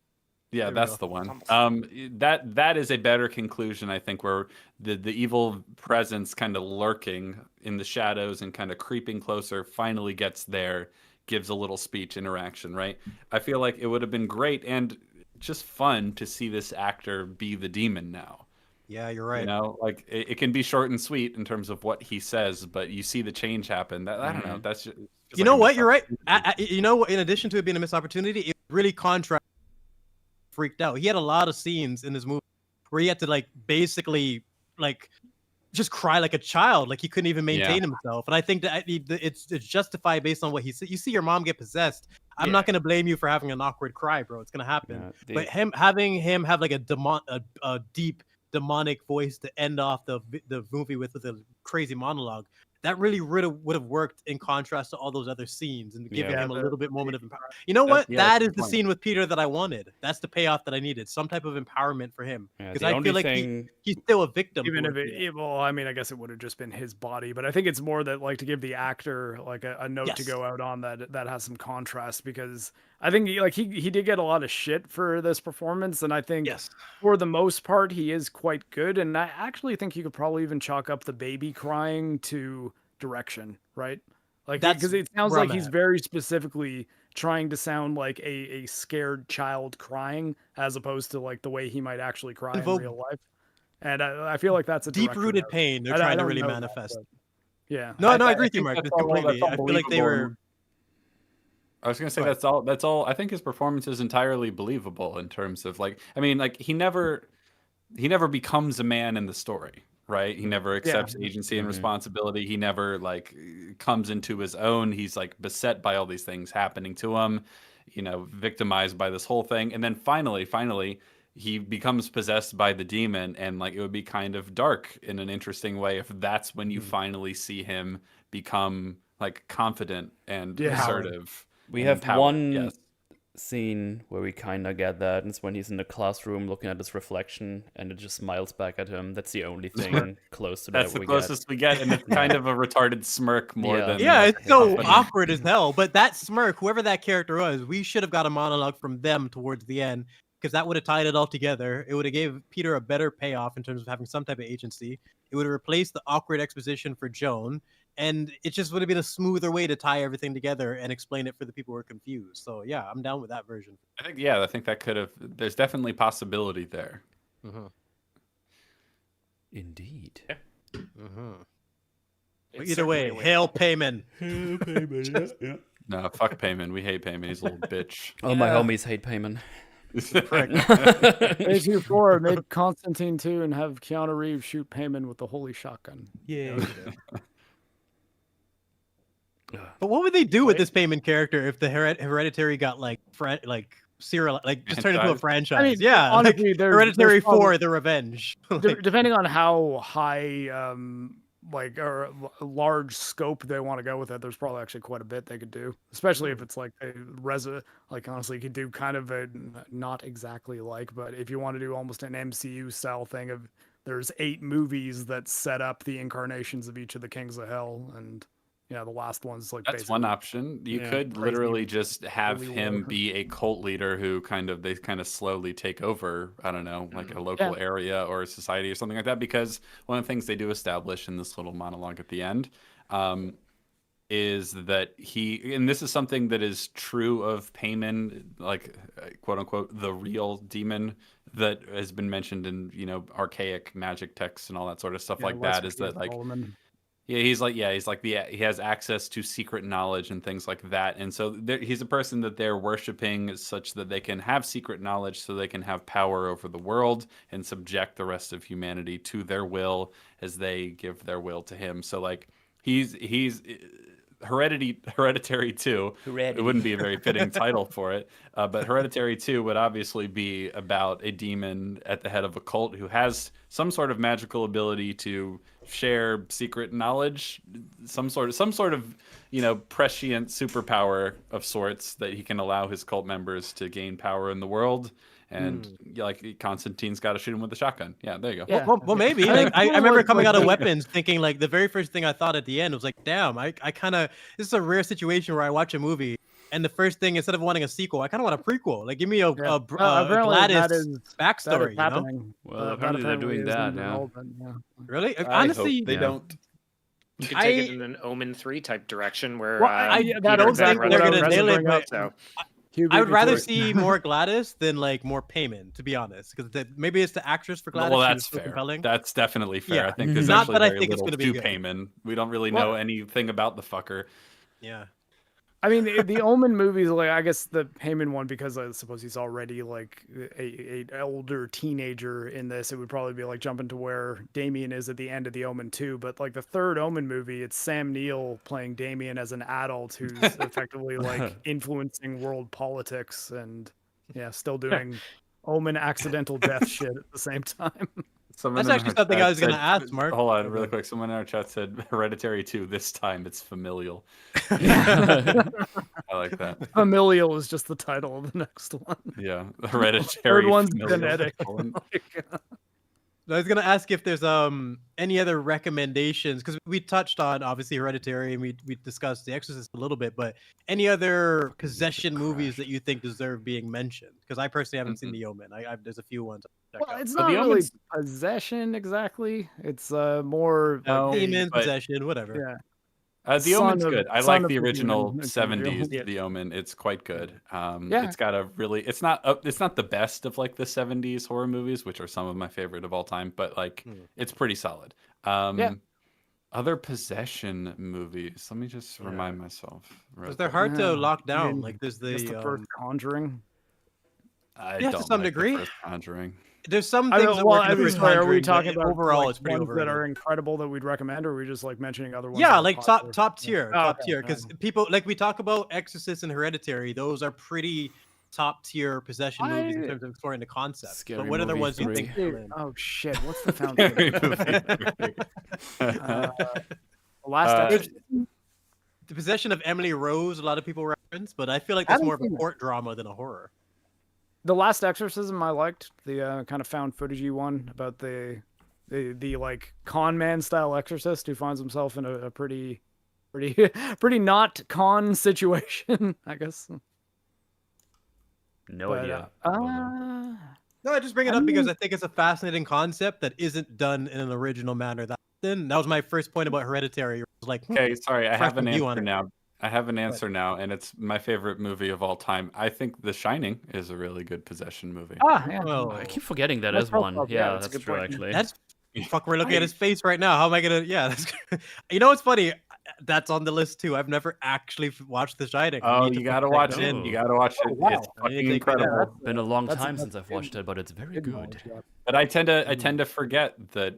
Yeah, that's the one. That is a better conclusion, I think, where the evil presence kind of lurking in the shadows and kind of creeping closer finally gets there. Gives a little speech interaction, right? I feel like it would have been great and just fun to see this actor be the demon now. Yeah, you're right. You know, like it can be short and sweet in terms of what he says, but you see the change happen. I don't know. That's just you know what? You're right. You know, in addition to it being a missed opportunity, it really contrast freaked out. He had a lot of scenes in this movie where he had to like basically like just cry like a child, like he couldn't even maintain himself. And I think that it's justified based on what he said. You see your mom get possessed. I'm not gonna blame you for having an awkward cry, bro. It's gonna happen. But having him have like a deep demonic voice to end off the movie with a crazy monologue. That really would have worked in contrast to all those other scenes and giving him a little bit moment of empowerment. You know what? That is the scene with Peter that I wanted. That's the payoff that I needed. Some type of empowerment for him. Because I feel like he's still a victim. Even if well, I mean, I guess it would have just been his body, but I think it's more that like to give the actor like a note to go out on that has some contrast because I think he did get a lot of shit for this performance, and I think for the most part he is quite good. And I actually think you could probably even chalk up the baby crying to direction, right? Like because it sounds like he's very specifically trying to sound like a scared child crying, as opposed to like the way he might actually cry in real life. And I feel like that's a deep-rooted pain they're trying to really manifest. No, I agree with you, Mark. Completely. I feel like they were. I was gonna say that's all. I think his performance is entirely believable in terms of like, I mean, like he never becomes a man in the story, right? He never accepts agency and responsibility. He never like comes into his own. He's like beset by all these things happening to him, you know, victimized by this whole thing, and then finally he becomes possessed by the demon, and like it would be kind of dark in an interesting way if that's when you finally see him become like confident and assertive. We have one scene where we kind of get that, and it's when he's in the classroom looking at his reflection, and it just smiles back at him. That's the only thing close to that. That's the closest we get, and it's kind of a retarded smirk more than. Yeah, it's so awkward as hell. But that smirk, whoever that character was, we should have got a monologue from them towards the end, because that would have tied it all together. It would have gave Peter a better payoff in terms of having some type of agency. It would have replaced the awkward exposition for Joan. and it just would have been a smoother way to tie everything together and explain it for the people who are confused. So yeah, I'm down with that version. I think that could have. There's definitely possibility there. Mm-hmm. Indeed. Mm-hmm. It's Either way, certainly a hail Payman. Yeah. No, fuck Payman. We hate Payman. He's a little bitch. All my homies hate payment. Phase 4 make Constantine 2 and have Keanu Reeves shoot Payman with the holy shotgun. Yeah. But what would they do with this Payman character if the Hereditary got serial, just turned into a franchise? I mean, yeah, honestly, Hereditary 4: The Revenge. Depending on how high, or large scope they want to go with it, there's probably actually quite a bit they could do. Especially if it's like honestly, you could do kind of a not exactly but if you want to do almost an MCU style thing of there's 8 movies that set up the incarnations of each of the Kings of Hell, and the last one's that's one option. You could literally just have him be a cult leader who they slowly take over, I don't know, like a local area or a society or something like that, because one of the things they do establish in this little monologue at the end is that and this is something that is true of Payman, like quote unquote the real demon that has been mentioned in archaic magic texts and all that sort of stuff is that like he has access to secret knowledge and things like that. And so he's a person that they're worshiping such that they can have secret knowledge so they can have power over the world and subject the rest of humanity to their will as they give their will to him. So like he's Hereditary 2. It wouldn't be a very fitting title for it, but Hereditary 2 would obviously be about a demon at the head of a cult who has some sort of magical ability to share secret knowledge, some sort of prescient superpower of sorts that he can allow his cult members to gain power in the world. And like Constantine's got to shoot him with a shotgun. Yeah, there you go. Yeah. Well, maybe. I remember coming out of Weapons thinking like the very first thing I thought at the end was like, damn, I kind of, this is a rare situation where I watch a movie and the first thing, instead of wanting a sequel, I kind of want a prequel. Like give me a Gladys backstory. Well, apparently they're doing that now. Really? Honestly, they don't. You could take it in an Omen 3 type direction where that old thing they're gonna nail it. But I would rather see more Gladys than like more Payman, to be honest, because maybe it's the actress for Gladys. Well, that's fair. Compelling. That's definitely fair. Yeah. I think there's not actually that I very think it's little going to be to good. Payman. We don't really know anything about the fucker. Yeah. I mean, the Omen movies, like I guess the Payman one, because I suppose he's already like a older teenager in this, it would probably be like jumping to where Damien is at the end of the Omen 2. But like the third Omen movie, it's Sam Neill playing Damien as an adult who's effectively like influencing world politics and still doing Omen accidental death shit at the same time. That's actually something I was going to ask, Mark. Hold on, really quick. Someone in our chat said Hereditary 2. This time it's familial. I like that. Familial is just the title of the next one. Yeah, Hereditary. Third one's genetic. I was going to ask if there's any other recommendations, because we touched on obviously Hereditary and we discussed The Exorcist a little bit, but any other possession movies that you think deserve being mentioned? Because I personally haven't seen The Omen. There's a few ones. It's not really possession exactly. It's more demon possession, whatever. Yeah. The Omen's good. I like the original 70s The Omen. It's quite good. It's got a really it's not the best of like the 70s horror movies, which are some of my favorite of all time, but like it's pretty solid. Other possession movies. Let me just remind myself. Because they're hard to lock down. Like there's the first Conjuring. I don't to some like degree. The first Conjuring. There's some things that work in the first Conjuring. Are we talking about overall? Like it's pretty ones overrated. that are incredible that we'd recommend, or are we just like mentioning other ones? Yeah, like top tier, top tier. Because people like we talk about Exorcist and Hereditary; those are pretty top tier possession movies in terms of exploring the concept. Scary But what other ones do you think? Oh shit! What's the foundation? Last the possession of Emily Rose. A lot of people reference, but I feel like that's more of a court drama than a horror. The Last Exorcism I liked, the kind of found footagey one about the like con man style exorcist who finds himself in a pretty not con situation, I guess. No idea. No, I just bring it up because I think it's a fascinating concept that isn't done in an original manner that often. That was my first point about Hereditary. It was like, Okay, sorry, I have an view on answer it. now. I have an answer now, and it's my favorite movie of all time. I think The Shining is a really good possession movie. Ah, yeah. oh, I keep forgetting that That's is one. probably- Yeah, that's a that's good true point. actually. that's fuck. We're looking at his face right now. How am I gonna? Yeah, that's. You know what's funny? That's on the list too. I've never actually watched The Shining. I Oh, need to you gotta fucking watch check it. that out. You gotta watch it. wow. It's I need to fucking take that incredible. out. Been a long That's- time that's since I've watched it, but it's very Good good. knowledge, yeah. But I tend to forget that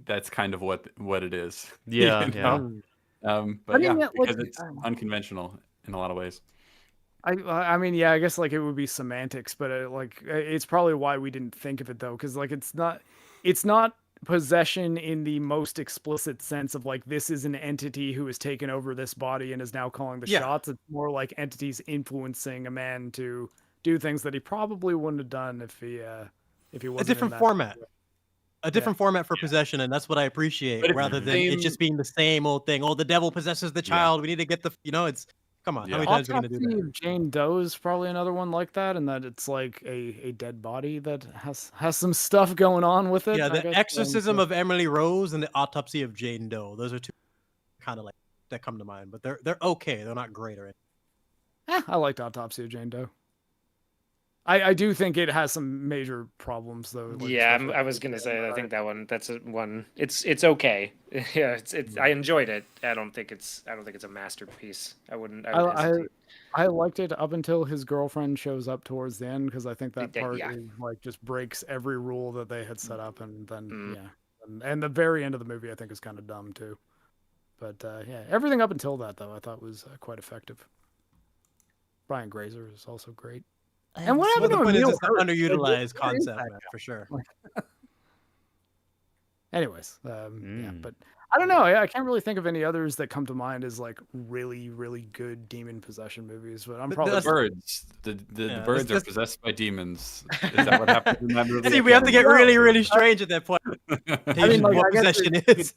that's kind of what it is. Yeah, You yeah. know? But I mean, yeah, yeah, like, because it's unconventional in a lot of ways. I mean, yeah, I guess like it would be semantics, but it's probably why we didn't think of it though, because like it's not possession in the most explicit sense of like this is an entity who has taken over this body and is now calling the Yeah. shots. It's more like entities influencing a man to do things that he probably wouldn't have done if he A wasn't in different that format. situation. A different format for possession, and that's what I appreciate, But it's rather the than it same- just being the same old thing. Oh, the devil possesses the child. We need to get the. It's. Come on, how many times are we gonna do Autopsy that? of Jane Doe is probably another one like that, and that it's like a dead body that has some stuff going on with it. Yeah, I the guess. exorcism of Emily Rose and the autopsy of Jane Doe. Those are two kind of like that come to mind, but they're okay. They're not great or anything. I liked Autopsy of Jane Doe. I do think it has some major problems though. like, Yeah, especially- I was gonna say. I think that one. That's a one. It's okay. Yeah, it's. I enjoyed it. I don't think it's a masterpiece. I would hesitate. I liked it up until his girlfriend shows up towards the end because I think that part Yeah. is, like just breaks every rule that they had set up, and then Mm. yeah, and the very end of the movie I think is kind of dumb too. But yeah, everything up until that though I thought was quite effective. Brian Grazer is also great. And what Well, happened the to point is Emil it's an Hirsch? Like, underutilized where is concept, that man, guy? for sure. Anyways, yeah, Mm. but I don't know. I can't really think of any others that come to mind as like really, really good demon possession movies. But I'm But probably The that's- birds. The Yeah, birds are that's- possessed by demons. Is that what happens in that movie? See, we have to get really, really strange at that point. I mean, like, what I guess possession is.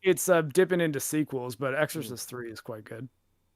it's dipping into sequels, but Exorcist 3 is quite good.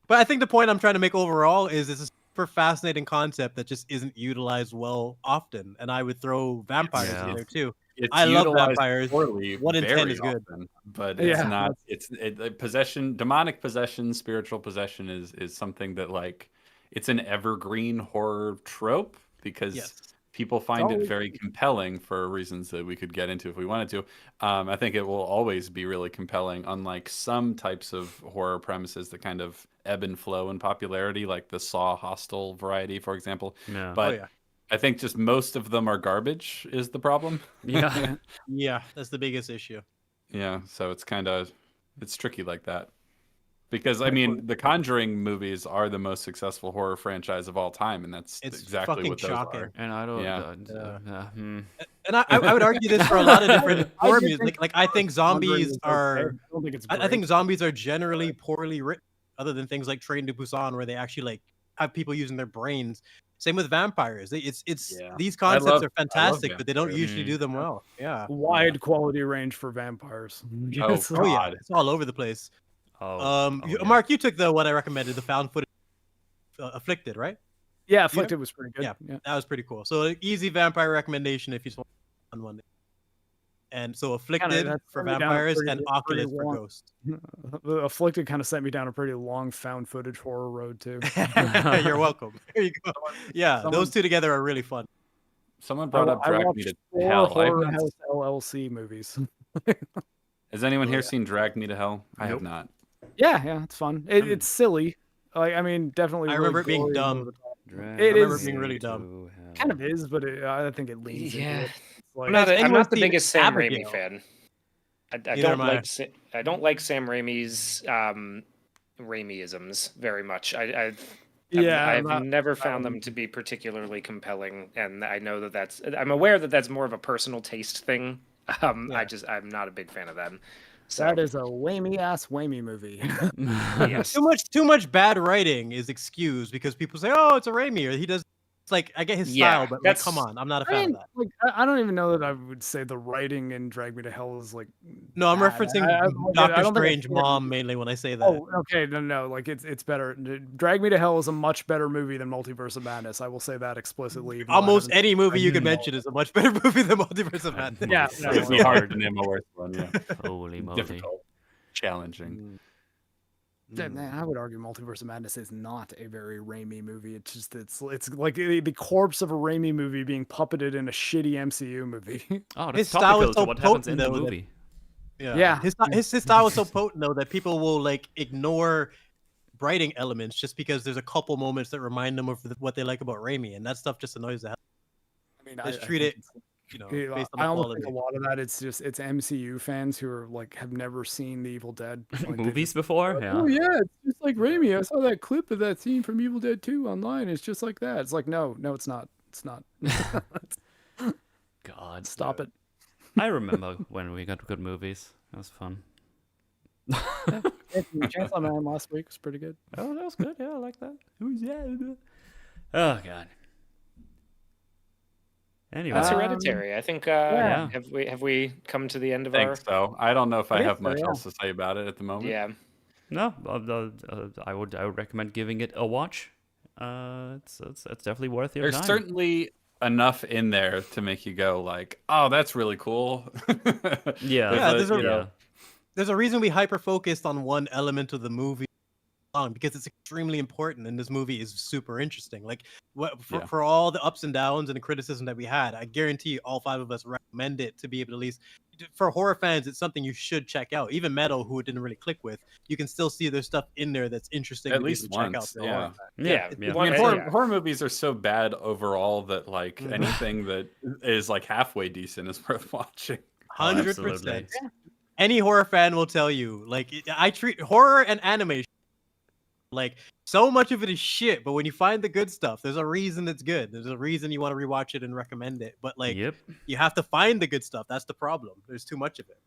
But I think the point I'm trying to make overall is it's a super fascinating concept that just isn't utilized well often. And I would throw vampires Yeah. in there too. It's I love utilized vampires. poorly, 1 in 10 very is good. often, but it's Yeah, not. Possession, demonic possession, spiritual possession is something that like it's an evergreen horror trope because Yes. people find it always- very compelling for reasons that we could get into if we wanted to. I think it will always be really compelling, unlike some types of horror premises that kind of ebb and flow in popularity, like the Saw Hostel variety, for example. Yeah. But Oh, yeah. I think just most of them are garbage is the problem. Yeah. Yeah, that's the biggest issue. Yeah, so it's tricky like that. Because I mean, the Conjuring movies are the most successful horror franchise of all time, and that's It's exactly fucking what those shocking. are. And I don't. Yeah. And I would argue this for a lot of different I horror do music. think Like I think Conjuring is zombies okay. are. I don't think it's. I think great. zombies are generally poorly written, other than things like Train to Busan, where they actually like have people using their brains. Same with vampires. It's Yeah. these I love- concepts are I love fantastic, but they don't vampires. usually Mm. do them well. Yeah. wide quality range for vampires. Oh, Yes. Oh yeah, God. it's all over the place. Oh, yeah. Mark, you took the one I recommended, the found footage, Afflicted, right? Yeah, Afflicted was pretty good. Yeah. Yeah. That was pretty cool. So easy vampire recommendation if you just want one. And so Afflicted that's for pretty down vampires pretty- and pretty Oculus for long. ghosts. Afflicted kind of sent me down a pretty long found footage horror road too. You're welcome. There you go. Yeah, Someone- those two together are really fun. Someone brought up I Drag Me watched to 4 Hell. Horror I've not- House LLC movies. Has anyone Oh, here yeah. seen Drag Me to Hell? I have Nope. not. Yeah, it's fun. It's silly. Like, I mean, definitely. I really remember it being gory and dumb. over the top. Drag It remember is- it being really me dumb. to hell. Kind of is, but I think it leans. Yeah. Into it. It's like, I'm not Anyone the seen biggest Sam Raimi Abigail? fan. I Neither don't am I. like I don't like Sam Raimi's Raimiisms very much. I've never found them to be particularly compelling, and I know that I'm aware that that's more of a personal taste thing. I'm not a big fan of them. So that is a whammy ass whammy movie. yes. Too much bad writing is excused because people say, "Oh, it's a Raimi," or he does It's like I get his Yeah, style, but like, that's- come on, I'm not a I fan mean, of that. like, I don't even know that I would say the writing in Drag Me to Hell is like. No, I'm bad. referencing I Doctor don't think I've Strange seen it. mom mainly when I say that. Oh, okay, no, like it's better. Drag Me to Hell is a much better movie than Multiverse of Madness. I will say that explicitly. even though I Almost haven't any movie you Mm. could mention is a much better movie than Multiverse of Madness. Yeah, So no, It'd be so hard to name a worse one. Yeah, Holy moly. difficult, challenging. Man, I would argue Multiverse of Madness is not a very Raimi movie. It's just it's like the corpse of a Raimi movie being puppeted in a shitty MCU movie. Oh, His that's style is topical so to what happens in potent, the though, that- movie. Yeah. His style is so potent though that people will like ignore writing elements just because there's a couple moments that remind them of what they like about Raimi, and that stuff just annoys the hell. I mean, Let's I treat think it, it's- based on I the almost quality. think a lot of that it's MCU fans who are like have never seen the Evil Dead like, they Movies just- before? Oh Yeah. yeah, it's just like Raimi. I saw that clip of that scene from Evil Dead 2 online. It's just like that. It's like no, it's not. It's not. God. Stop it. I remember when we got good movies. That was fun. Chainsaw Man last week was pretty good. Oh, that was good. Yeah, I like that. Who's that? Oh, God. Anyway. That's Um, Hereditary. I think. yeah. Have we come to the end of I our? think so. I don't know if I think have so, much yeah. else to say about it at the moment. Yeah. No, I would recommend giving it a watch. It's definitely worth your There's time. certainly enough in there to make you go like, "Oh, that's really cool." Yeah, there's a- you know, There's a reason we hyper focused on one element of the movie long, because it's extremely important, and this movie is super interesting. Like Yeah. for all the ups and downs and the criticism that we had, I guarantee all five of us recommend it to be able to at least. For horror fans, it's something you should check out. Even Metal, who it didn't really click with, you can still see there's stuff in there that's interesting. At to be least able to check out once, for a horror yeah. fan. yeah. Yeah, I mean, One- horror movies are so bad overall that like Mhm. anything that is like halfway decent is worth watching. 100%. absolutely. Any horror fan will tell you. Like, I treat horror and animation like so much of it is shit, but when you find the good stuff, there's a reason it's good. There's a reason you want to rewatch it and recommend it. But like, Yep, you have to find the good stuff. That's the problem. There's too much of it.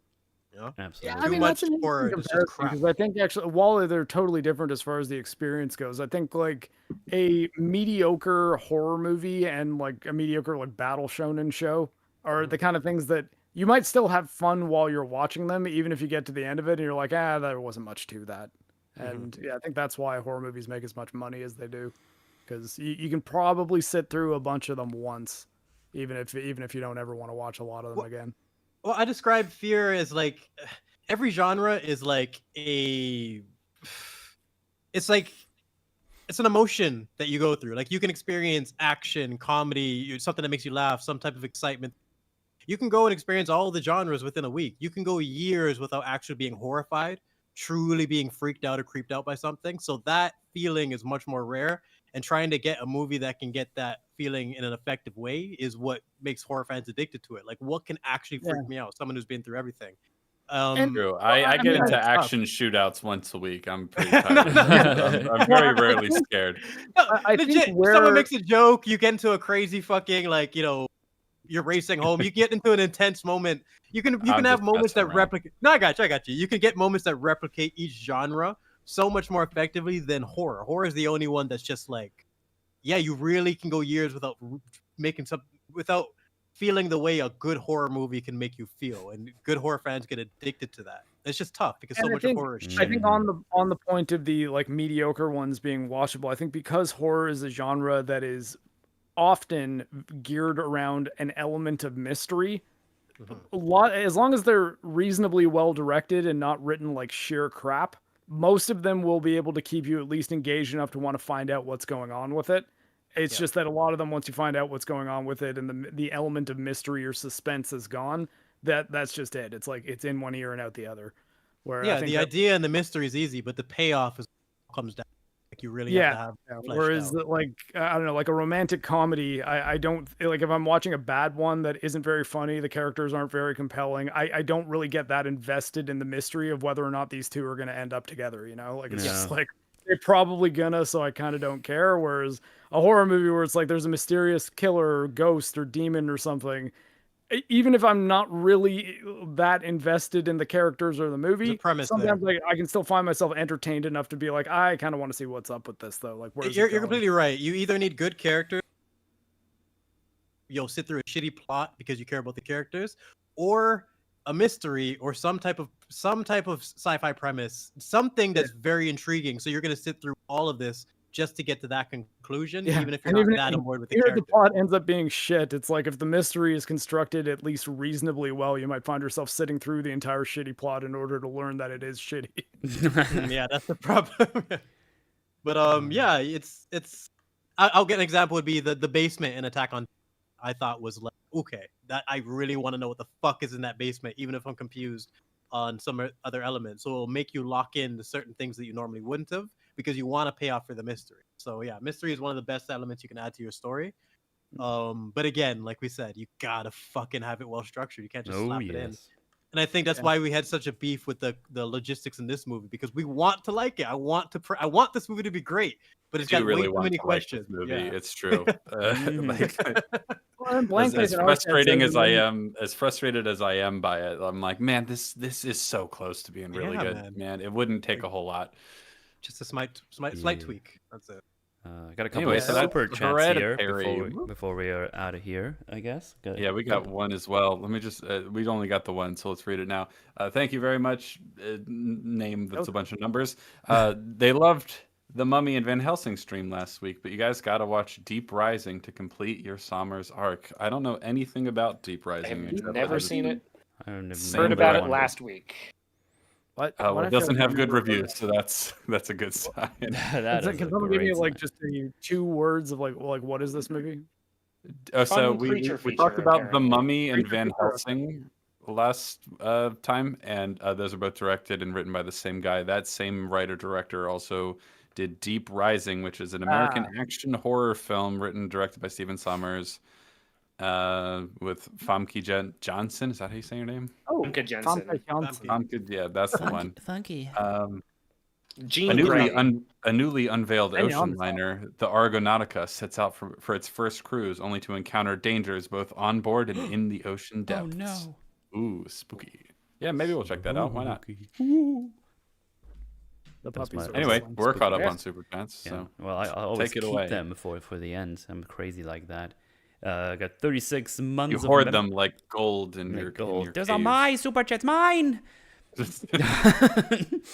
You know? absolutely. Yeah, Too I mean much that's an horror, interesting it's just comparison crap. because I think actually while they're totally different as far as the experience goes, I think like a mediocre horror movie and like a mediocre like battle shonen show are the kind of things that you might still have fun while you're watching them, even if you get to the end of it and you're like, there wasn't much to that. And yeah, I think that's why horror movies make as much money as they do, because you can probably sit through a bunch of them once, even if you don't ever want to watch a lot of them Well, again. Well, I describe fear as like every genre is like it's an emotion that you go through. Like you can experience action, comedy, something that makes you laugh, some type of excitement. You can go and experience all the genres within a week. You can go years without actually being horrified, truly being freaked out or creeped out by something. So that feeling is much more rare. And trying to get a movie that can get that feeling in an effective way is what makes horror fans addicted to it. Like, what can actually freak me out? Someone who's been through everything. True. I get mean, into it's tough. action shootouts once a week. I'm pretty tired. of that. I'm very rarely scared. No, I think legit, where- someone makes a joke, you get into a crazy fucking like, you're racing home. You get into an intense moment. You can I'm have just moments that messing around. replicate. No, I got you. You can get moments that replicate each genre so much more effectively than horror. Horror is the only one that's just like, yeah, you really can go years without without feeling the way a good horror movie can make you feel, and good horror fans get addicted to that. It's just tough because so And I much think- of horror is I shit. think on the point of the like mediocre ones being watchable, I think because horror is a genre that is often geared around an element of mystery, as long as they're reasonably well directed and not written like sheer crap, most of them will be able to keep you at least engaged enough to want to find out what's going on with it. It's just that a lot of them, once you find out what's going on with it and the element of mystery or suspense is gone, that's just it. It's like it's in one ear and out the other. Where I Yeah, think the that- idea and the mystery is easy, but the payoff comes down. Like you really have to have. fleshed Whereas out. like I don't know, like a romantic comedy, I don't like if I'm watching a bad one that isn't very funny, the characters aren't very compelling. I don't really get that invested in the mystery of whether or not these two are going to end up together. Like it's just Yeah. like they're probably gonna, so I kind of don't care. Whereas a horror movie where it's like there's a mysterious killer or ghost or demon or something, even if I'm not really that invested in the characters or the movie, There's a premise there. sometimes like I can still find myself entertained enough to be like, I kind of want to see what's up with this though. Like, where's You're completely right. You either need good characters sit through a shitty plot because you care about the characters, or a mystery or some type of sci-fi premise, something that's very intriguing. So you're gonna sit through all of this just to get to that conclusion, even if you're not that on board with the character. The plot ends up being shit. It's like if the mystery is constructed at least reasonably well, you might find yourself sitting through the entire shitty plot in order to learn that it is shitty. Yeah, that's the problem. But yeah, it's. I'll get an example. Would be the basement in Attack on. I thought was like, okay, that I really want to know what the fuck is in that basement, even if I'm confused on some other elements. So it'll make you lock in to certain things that you normally wouldn't have, because you want to pay off for the mystery. So yeah, mystery is one of the best elements you can add to your story. But again, like we said, you gotta fucking have it well structured. You can't just slap it in. And I think that's why we had such a beef with the logistics in this movie, because we want to like it. I want this movie to be great, but it's got way too many questions. Like movie. Yeah. It's true. Blank as frustrating as I am, as frustrated as I am by it, I'm like, man, this is so close to being really good, man. It wouldn't take a whole lot. Just a slight tweak. That's it. I got a couple of super chats here before we are out of here, I guess. Yeah, we got one as well. Let me just, we only got the one, so let's read it now. Thank you very much. Name that's a bunch of numbers. They loved the Mummy and Van Helsing stream last week, but you guys got to watch Deep Rising to complete your Sommer's arc. I don't know anything about Deep Rising. I've never seen it. I heard about it last week. What? Well, it doesn't have good reviews, so that's a good sign. Can someone give me like just 2 words of like what is this movie? So we talked about the Mummy and Van Helsing last time, and those are both directed and written by the same guy. That same writer-director also did Deep Rising, which is an American action horror film written and directed by Stephen Sommers. With Famke Johnson, is that how you say your name? Oh, Famke Johnson. Famke, yeah, that's the one. Funky. A newly unveiled ocean liner, the Argonautica, sets out for its first cruise, only to encounter dangers both on board and in the ocean depths. Oh no! Ooh, spooky. Yeah, maybe we'll check that out. Why not? Anyway, we're caught up on Super Chats, so well, I always keep them for the end. I'm crazy like that. I got 36 months. You hoard them like gold in your gold. Those are my Super Chats, mine.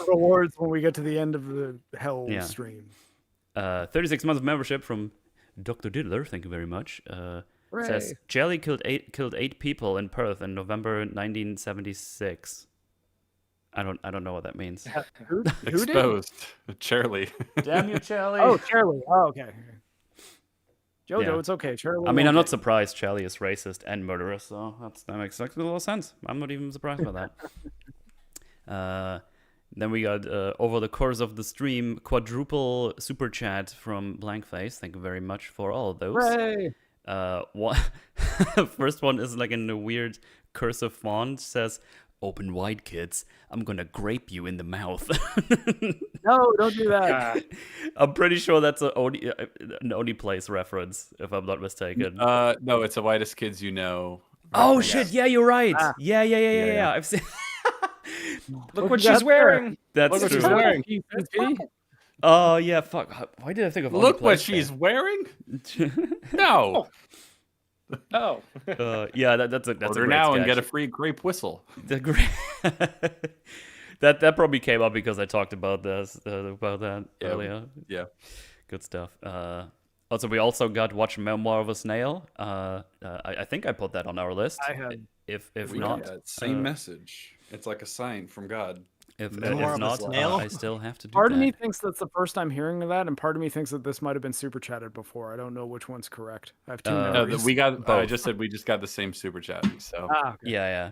Rewards when we get to the end of the hell stream. 36 months of membership from Dr. Diddler. Thank you very much. Says Jelly killed eight people in Perth in November 1976. I don't know what that means. Who Exposed. Charlie. Damn you, Charlie. Oh, Charlie. Oh, okay. Jojo, it's okay. Charlie. I mean, I'm not surprised Charlie is racist and murderous, so that makes a little sense. I'm not even surprised by that. Then we got, over the course of the stream, quadruple super chat from Blankface. Thank you very much for all of those. Hooray! First one is like in a weird cursive font, says, "Open wide, kids. I'm gonna grape you in the mouth." No, don't do that. I'm pretty sure that's an Only Place reference, if I'm not mistaken. No, it's the whitest kids you know. Oh shit! Yeah, you're right. Yeah. I've seen. Look what she's wearing. That's Look what true. she's wearing. Oh yeah, fuck. Why did I think of? Look what she's wearing. No. Oh. Yeah, that's a order now and get a free grape whistle. That probably came up because I talked about that earlier. Yeah, good stuff. Also, we also got Watch Memoir of a Snail. I think I put that on our list. I had. If not, same message. It's like a sign from God. If not, I still have to do Part that. of me thinks that's the first time hearing of that, and part of me thinks that this might have been super chatted before. I don't know which one's correct. I have two memories. We got. I just said we just got the same super chat. So okay. Yeah.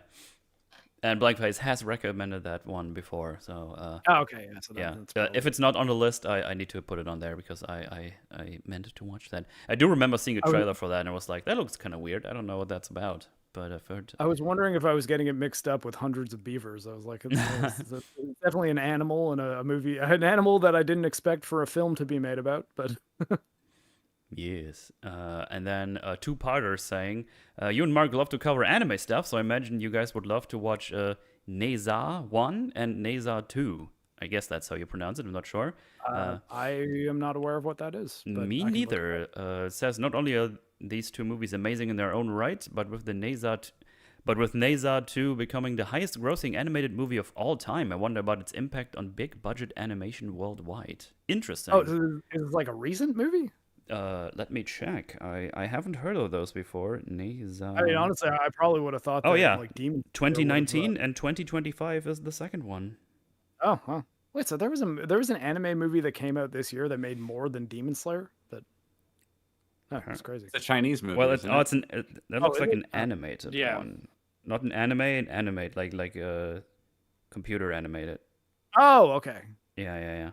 And Blankface has recommended that one before, so. Okay. Yeah. So if it's not on the list, I need to put it on there because I meant to watch that. I do remember seeing a trailer for that, and I was like, that looks kind of weird. I don't know what that's about. But I've heard. I was wondering if I was getting it mixed up with Hundreds of Beavers. I was like, it's definitely an animal in a movie, an animal that I didn't expect for a film to be made about. But yes, and then a two-parter saying, you and Marc love to cover anime stuff, so I imagine you guys would love to watch Neza 1 and Neza 2. I guess that's how you pronounce it. I'm not sure. I am not aware of what that is. Me neither. It says not only are these two movies amazing in their own right, but with Neza 2 becoming the highest grossing animated movie of all time, I wonder about its impact on big budget animation worldwide. Interesting. Oh, is it like a recent movie? Let me check. I haven't heard of those before. Neza. I mean, honestly, I probably would have thought that, like Demon Slayer 2019 and 2025 is the second one. Oh, wow. Wait, so there was an anime movie that came out this year that made more than Demon Slayer? That's crazy. It's a Chinese movie. Well, that looks like an animated Yeah. one. Not an anime, an animate, like computer animated. Oh, okay. Yeah.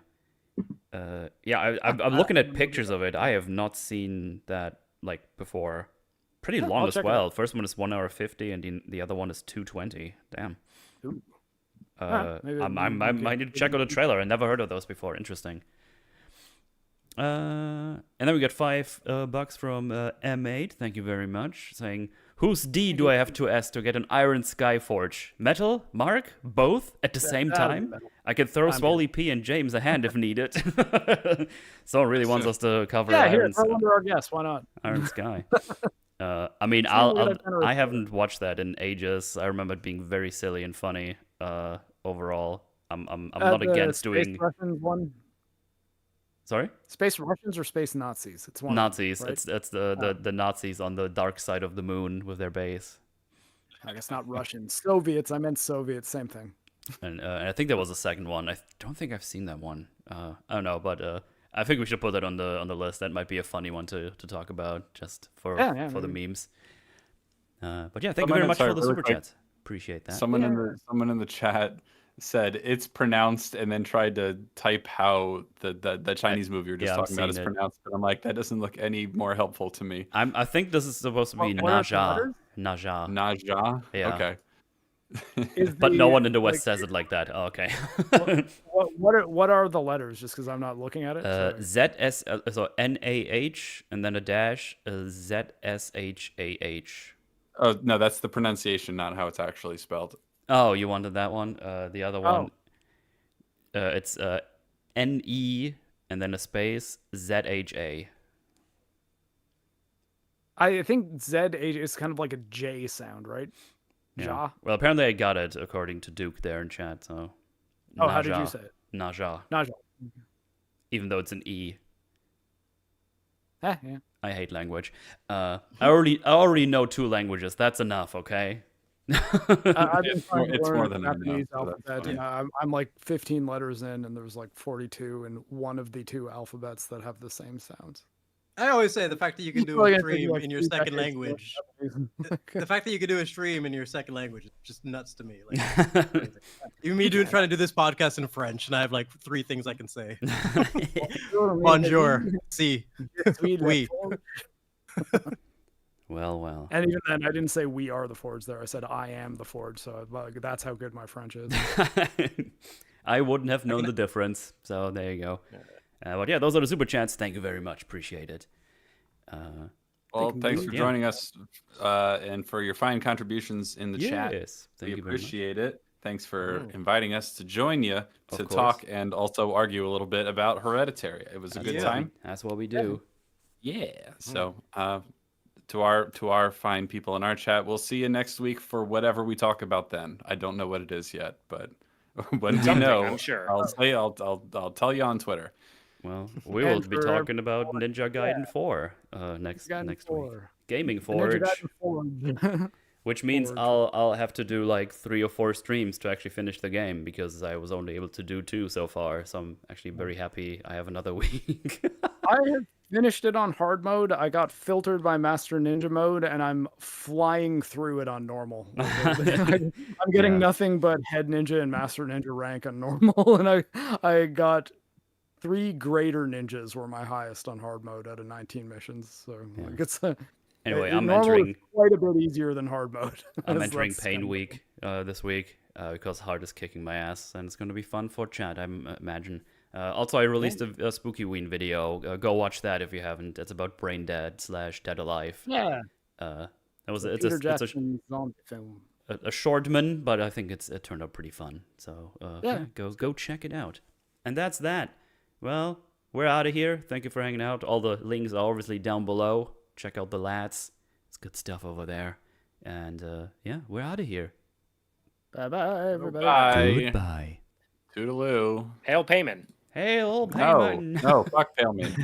I'm looking at pictures of it. I have not seen that like before. Pretty long I'll as check it well. out. First one is 1 hour 50, and the other one is 2:20. Damn. Ooh. I might need to check out the trailer. I never heard of those before. Interesting. And then we got $5 from M8. Thank you very much. Saying, whose D do I have to S to get an Iron Sky Forge? Metal? Marc? Both at the same time? Metal. I could throw I'm Swoley P and James a hand if needed. Someone really wants us to cover Yeah, here, Iron, throw under our guest. Why not? Iron Sky. I mean, I haven't watched that in ages. I remember it being very silly and funny. Overall, I'm not against doing. Space Russians one. Sorry? Space Russians or Space Nazis? It's one. Nazis. Right? It's the Nazis on the dark side of the moon with their base. I guess not Russians. Soviets. I meant Soviets. Same thing. And I think there was a second one. I don't think I've seen that one. I don't know, but I think we should put that on the list. That might be a funny one to talk about just for the memes. But yeah, thank you very much for the super chats. Appreciate that. Someone in the chat said it's pronounced and then tried to type how the Chinese movie you're just talking about is pronounced, but I'm like, that doesn't look any more helpful to me. I think this is supposed to be Naja. Naja? Yeah. Okay. But no one in the West says it like that. Oh, okay. what are the letters? Just because I'm not looking at it. ZS, so NAH and then a dash, ZSHAH. Oh no, that's the pronunciation, not how it's actually spelled. Oh, you wanted that one? The other one, it's NE and then a space ZHA. I think ZH is kind of like a J sound, right? Yeah. Ja? Well, apparently I got it according to Duke there in chat. So. Oh, how did you say it? Naja. Naja. Even though it's an E. Yeah. I hate language. I already know 2 languages. That's enough, okay? I've been trying to it's learn more than Japanese enough, so alphabet. that's fine. I'm like 15 letters in, and there's like 42 in one of the 2 alphabets that have the same sounds. I always say the fact that you can do a stream in your second language, the fact that you can do a stream in your second language is just nuts to me. Like, even me trying to do this podcast in French, and I have like 3 things I can say. Bonjour, si, oui. Well. And even then, I didn't say we are the Forge there. I said I am the Forge. So that's how good my French is. I wouldn't have known the difference. So there you go. But yeah, those are the super chats. Thank you very much. Appreciate it. Well, thanks for joining us and for your fine contributions in the chat. Yes, we appreciate it. Thanks for inviting us to join you to course. talk and also argue a little bit about Hereditary. It was a good time. That's what we do. Yeah. So to our fine people in our chat, we'll see you next week for whatever we talk about then. I don't know what it is yet, but when we know, I'm sure. I'll tell you on Twitter. Well, we will be talking about Ninja Gaiden 4 next week. Gaming Forge, which means I'll have to do like 3 or 4 streams to actually finish the game because I was only able to do 2 so far. So I'm actually very happy I have another week. I have finished it on hard mode. I got filtered by Master Ninja mode, and I'm flying through it on normal. I'm getting nothing but Head Ninja and Master Ninja rank on normal, and I got 3 greater ninjas were my highest on hard mode out of 19 missions. So like it's anyway, I'm entering quite a bit easier than hard mode. I'm entering Pain Week this week because hard is kicking my ass, and it's going to be fun for chat, I imagine. Also, I released a Spooky Ween video. Go watch that if you haven't. It's about Brain Dead / Dead Alive. Yeah. It's Peter Jackson's zombie film. A shortman, but I think it turned out pretty fun. So go check it out. And that's that. Well, we're out of here. Thank you for hanging out. All the links are obviously down below. check out the lads. It's good stuff over there. And yeah, we're out of here. Bye-bye, everybody. Bye. Goodbye. Toodaloo. Hail Payman. Hail No, Payman. no, fuck Paleman.